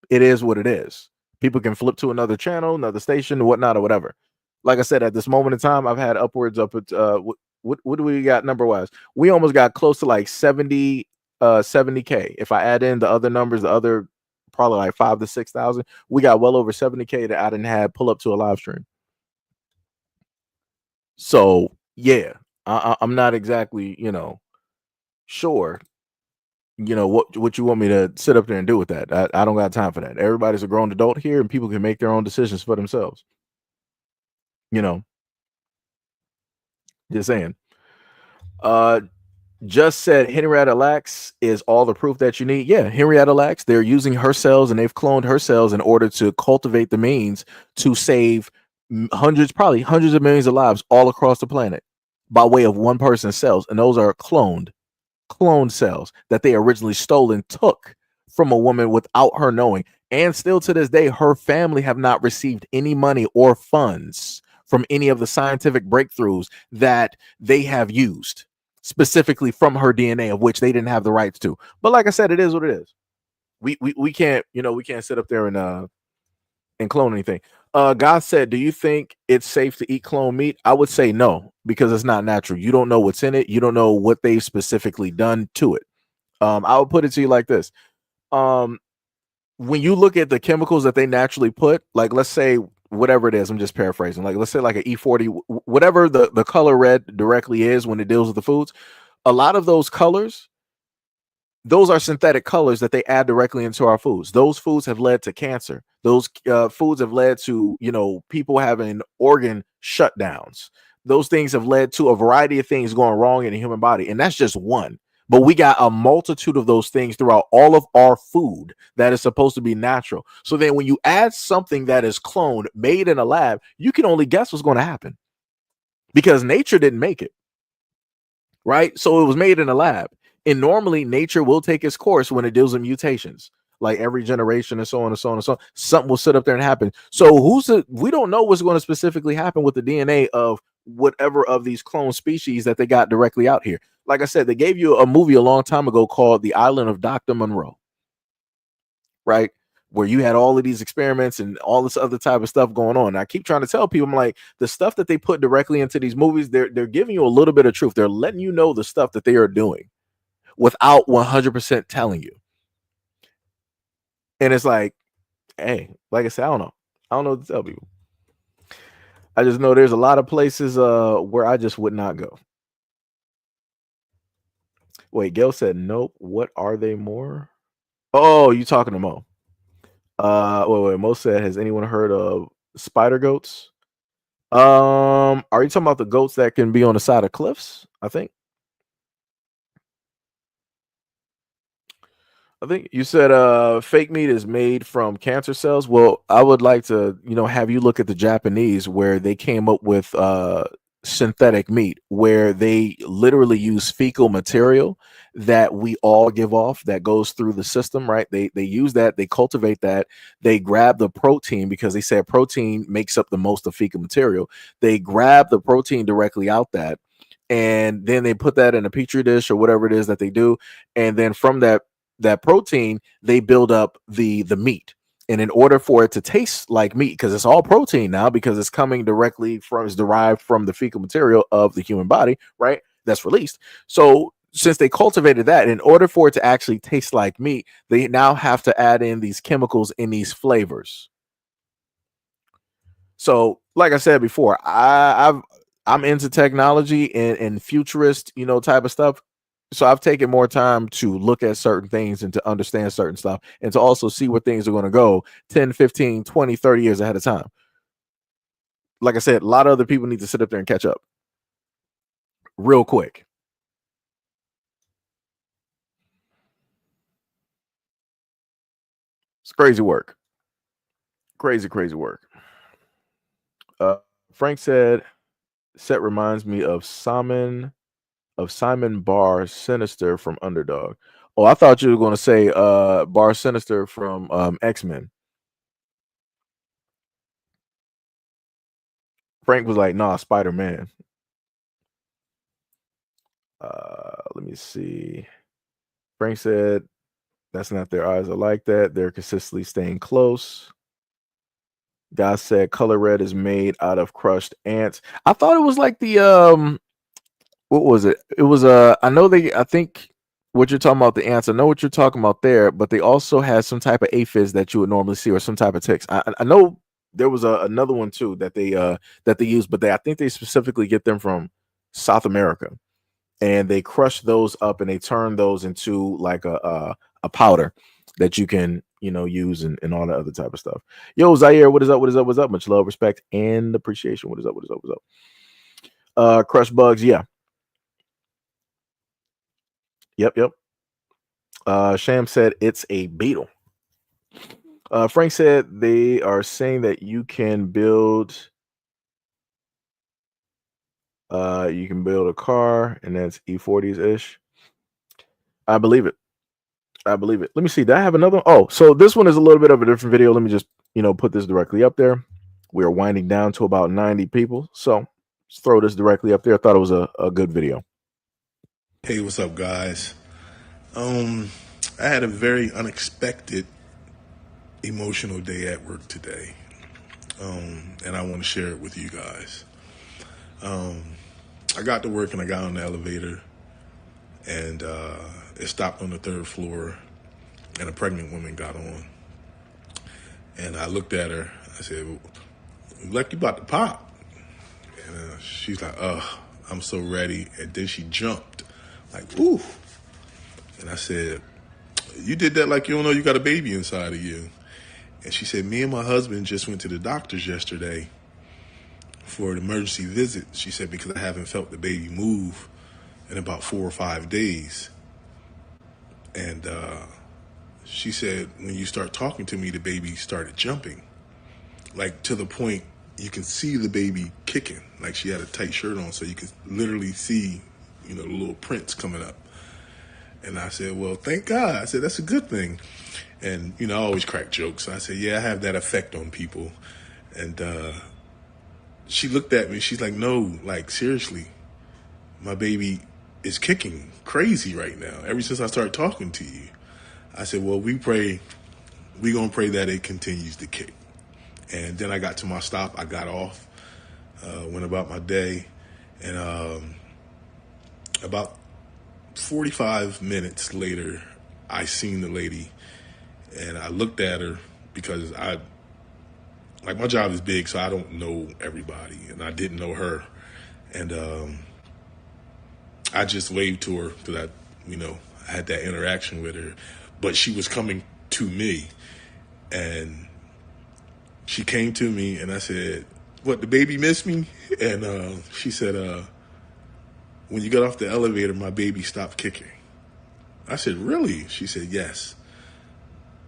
It is what it is. People can flip to another channel, another station, whatnot, or whatever. Like I said, at this moment in time, I've had upwards up at what do we got number wise? We almost got close to like 70K. If I add in the other numbers, the other probably like 5,000 to 6,000, we got well over 70K that I didn't have pull up to a live stream. So yeah, I'm not exactly, sure, what you want me to sit up there and do with that. I don't got time for that. Everybody's a grown adult here and people can make their own decisions for themselves. Just saying. Just said Henrietta Lacks is all the proof that you need. Yeah, Henrietta Lacks, they're using her cells and they've cloned her cells in order to cultivate the means to save hundreds, probably hundreds of millions of lives all across the planet by way of one person's cells. And those are cloned cells that they originally stole and took from a woman without her knowing. And still to this day, her family have not received any money or funds from any of the scientific breakthroughs that they have used specifically from her DNA, of which they didn't have the rights to. But like I said, it is what it is. We can't, we can't sit up there and clone anything. God said, do you think it's safe to eat clone meat? I would say no, because it's not natural. You don't know what's in it. You don't know what they've specifically done to it. I would put it to you like this. When you look at the chemicals that they naturally put, like let's say whatever it is, I'm just paraphrasing, like let's say like an E40, whatever the color red directly is when it deals with the foods, a lot of those colors, those are synthetic colors that they add directly into our foods. Those foods have led to cancer. Those foods have led to, people having organ shutdowns. Those things have led to a variety of things going wrong in the human body. And that's just one. But we got a multitude of those things throughout all of our food that is supposed to be natural. So then when you add something that is cloned, made in a lab, you can only guess what's going to happen because nature didn't make it. Right? So it was made in a lab. And normally nature will take its course when it deals with mutations, like every generation and so on and so on and so on. Something will sit up there and happen. So we don't know what's going to specifically happen with the DNA of whatever of these clone species that they got directly out here. Like I said, they gave you a movie a long time ago called The Island of Dr. Monroe, right? Where you had all of these experiments and all this other type of stuff going on. And I keep trying to tell people, I'm like, the stuff that they put directly into these movies, they're giving you a little bit of truth. They're letting you know the stuff that they are doing without 100% telling you. And it's like, hey, like I said, I don't know what to tell people. I just know there's a lot of places where I just would not go. Wait, Gail said nope. What are they more? Oh, you talking to Mo? Wait. Mo said, has anyone heard of spider goats? Are you talking about the goats that can be on the side of cliffs? I think you said fake meat is made from cancer cells. Well, I would like to, have you look at the Japanese where they came up with synthetic meat where they literally use fecal material that we all give off that goes through the system, right? They use that, they cultivate that, they grab the protein because they said protein makes up the most of fecal material. They grab the protein directly out that, and then they put that in a petri dish or whatever it is that they do, and then from that protein they build up the meat. And in order for it to taste like meat, because it's all protein now, because it's coming directly from, it's derived from the fecal material of the human body, right? That's released. So since they cultivated that, in order for it to actually taste like meat, they now have to add in these chemicals in these flavors. So like I said before, I'm into technology and futurist, type of stuff. So I've taken more time to look at certain things and to understand certain stuff and to also see where things are going to go 10, 15, 20, 30 years ahead of time. Like I said, a lot of other people need to sit up there and catch up real quick. It's crazy work. Crazy work. Frank said, set reminds me of Simon Bar Sinister from Underdog. Oh, I thought you were going to say Bar Sinister from X-Men. Frank was like, nah, Spider-Man. Let me see. Frank said, that's not their eyes are like that. They're consistently staying close. Guy said color red is made out of crushed ants. I thought it was like the what was it? It was I think what you're talking about, the ants, I know what you're talking about there, but they also had some type of aphids that you would normally see, or some type of ticks. I know there was another one too that they use, but I think they specifically get them from South America, and they crush those up and they turn those into like a powder that you can use and all that other type of stuff. Yo, Zaire, what is up? Much love, respect, and appreciation. What is up? Crush bugs, yeah. Yep. Sham said it's a beetle. Frank said they are saying that you can build a car, and that's E40s ish. I believe it. Let me see. Did I have another? Oh, so this one is a little bit of a different video. Let me just put this directly up there. We are winding down to about 90 people, so let's throw this directly up there. I thought it was a good video. Hey, what's up, guys? I had a very unexpected emotional day at work today, and I want to share it with you guys. I got to work and I got on the elevator, and it stopped on the 3rd floor, and a pregnant woman got on. And I looked at her. I said, "Like you about to pop?" And she's like, I'm so ready." And then she jumped, like, "Ooh!" And I said, "You did that like you don't know you got a baby inside of you." And she said, "Me and my husband just went to the doctor's yesterday for an emergency visit." She said, "Because I haven't felt the baby move in about 4 or 5 days." And she said, "When you start talking to me, the baby started jumping, like to the point you can see the baby kicking." Like she had a tight shirt on, so you could literally see, the little prints coming up. And I said, "Well, thank God." I said, "That's a good thing." And, I always crack jokes. I said, "Yeah, I have that effect on people." And she looked at me. She's like, "No, like, seriously, my baby is kicking crazy right now, ever since I started talking to you." I said, "Well, we going to pray that it continues to kick." And then I got to my stop. I got off, went about my day. And about 45 minutes later, I seen the lady, and I looked at her because my job is big, so I don't know everybody, and I didn't know her. And I just waved to her because I had that interaction with her, but she was coming to me, and she came to me, and I said, "What, the baby missed me?" And she said, "When you got off the elevator, my baby stopped kicking." I said, "Really?" She said, "Yes."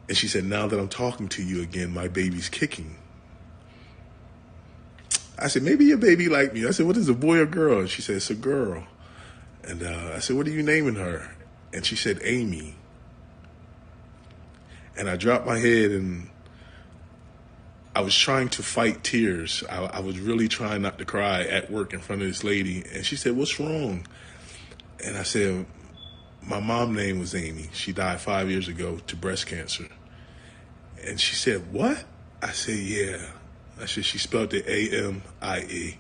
And she said, "Now that I'm talking to you again, my baby's kicking." I said, "Maybe your baby like me." I said, "What is a boy or girl?" And she said, "It's a girl." And I said, "What are you naming her?" And she said, "Amy." And I dropped my head, and I was trying to fight tears. I was really trying not to cry at work in front of this lady. And she said, "What's wrong?" And I said, "My mom's name was Amy. She died 5 years ago to breast cancer." And she said, "What?" I said, "Yeah." I said, "She spelled it A-M-I-E.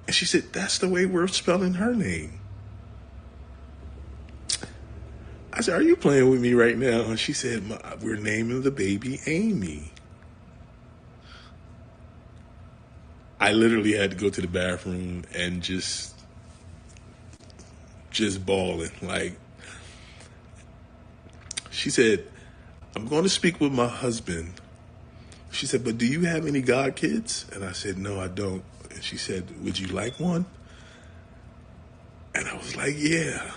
And she said, "That's the way we're spelling her name." I said, "Are you playing with me right now?" And she said, "We're naming the baby Amy." I literally had to go to the bathroom and just bawling. Like, she said, "I'm going to speak with my husband." She said, "But do you have any god kids?" And I said, "No, I don't." And she said, "Would you like one?" And I was like, "Yeah."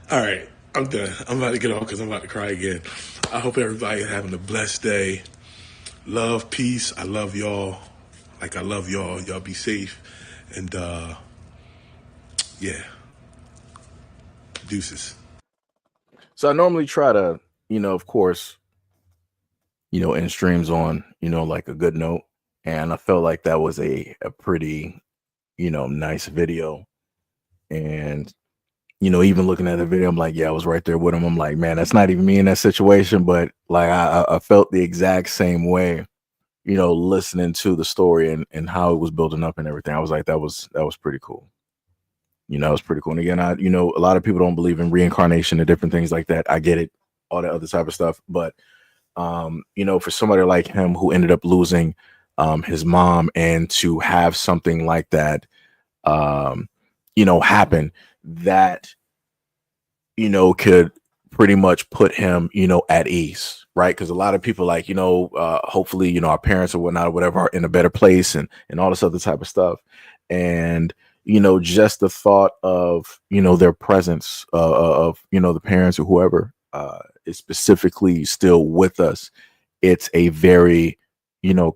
All right, I'm done. I'm about to get off because I'm about to cry again. I hope everybody is having a blessed day. Love, peace. I love y'all. Like I love y'all. Y'all be safe. And yeah. Deuces. So I normally try to, of course, end streams on, like a good note. And I felt like that was a pretty, nice video. And, even looking at the video, I'm like, yeah, I was right there with him. I'm like, man, that's not even me in that situation. But like, I felt the exact same way, listening to the story and how it was building up and everything. I was like, that was pretty cool. It was pretty cool. And again, a lot of people don't believe in reincarnation and different things like that. I get it, all that other type of stuff. But, for somebody like him who ended up losing his mom, and to have something like that, happen that, could pretty much put him, at ease, right? Because a lot of people like, hopefully, our parents or whatnot or whatever are in a better place and all this other type of stuff. And, just the thought of, their presence, of, the parents or whoever is specifically still with us. It's a very,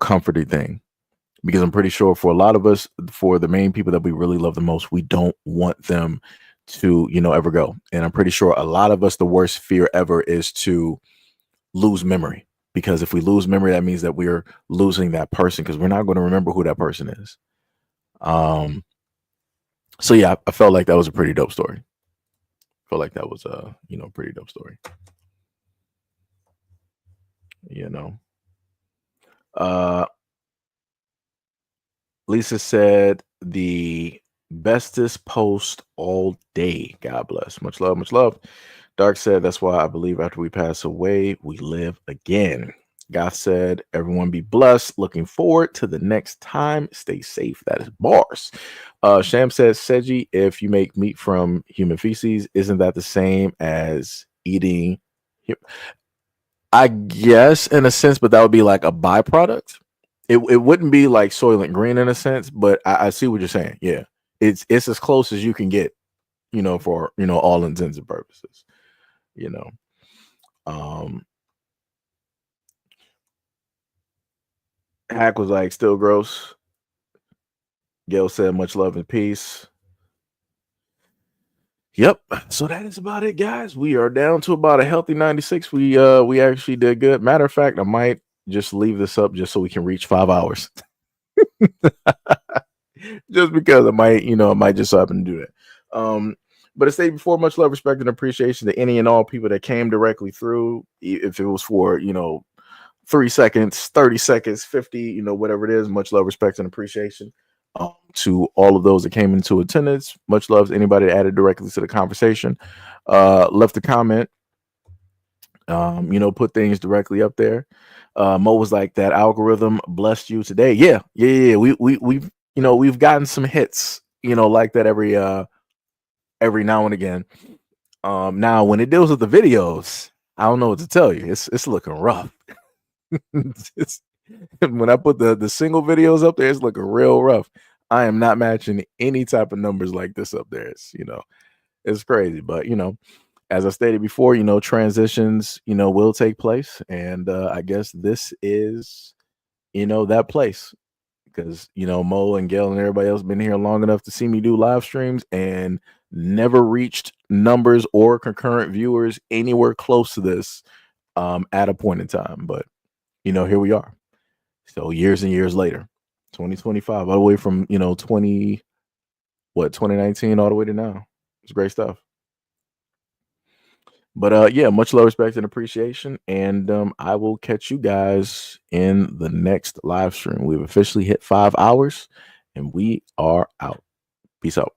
comforting thing, because I'm pretty sure for a lot of us, for the main people that we really love the most, we don't want them to, ever go. And I'm pretty sure a lot of us, the worst fear ever is to lose memory, because if we lose memory, that means that we're losing that person, because we're not going to remember who that person is. So yeah, I felt like that was a pretty dope story. Felt like that was a, pretty dope story. Lisa said the bestest post all day. God bless. Much love, much love. Dark said that's why I believe after we pass away, we live again. Goth said, everyone be blessed. Looking forward to the next time. Stay safe. That is bars. Sham says, Seji, if you make meat from human feces, isn't that the same as eating? I guess in a sense, but that would be like a byproduct. It wouldn't be like Soylent Green in a sense, but I see what you're saying. Yeah, it's as close as you can get, for all intents and purposes. Hack was like, still gross. Gail said, much love and peace. Yep. So that is about it, guys. We are down to about a healthy 96. We actually did good. Matter of fact, I might just leave this up just so we can reach 5 hours. Just because I might just happen to do that. But to say before, much love, respect, and appreciation to any and all people that came directly through. If it was for 3 seconds, 30 seconds, 50, whatever it is, much love, respect, and appreciation. To all of those that came into attendance, much love to anybody that added directly to the conversation, left a comment, put things directly up there. Mo was like, that algorithm blessed you today. Yeah. We've gotten some hits, like that every now and again. Now when it deals with the videos, I don't know what to tell you. It's looking rough. When I put the single videos up there, it's looking real rough. I am not matching any type of numbers like this up there. It's crazy, but as I stated before, transitions, will take place, and I guess this is, that place, because Mo and Gail and everybody else been here long enough to see me do live streams and never reached numbers or concurrent viewers anywhere close to this at a point in time, but here we are. So years and years later, 2025, all the way from 2019 all the way to now. It's great stuff. But yeah, much love, respect, and appreciation. And I will catch you guys in the next live stream. We've officially hit 5 hours, and we are out. Peace out.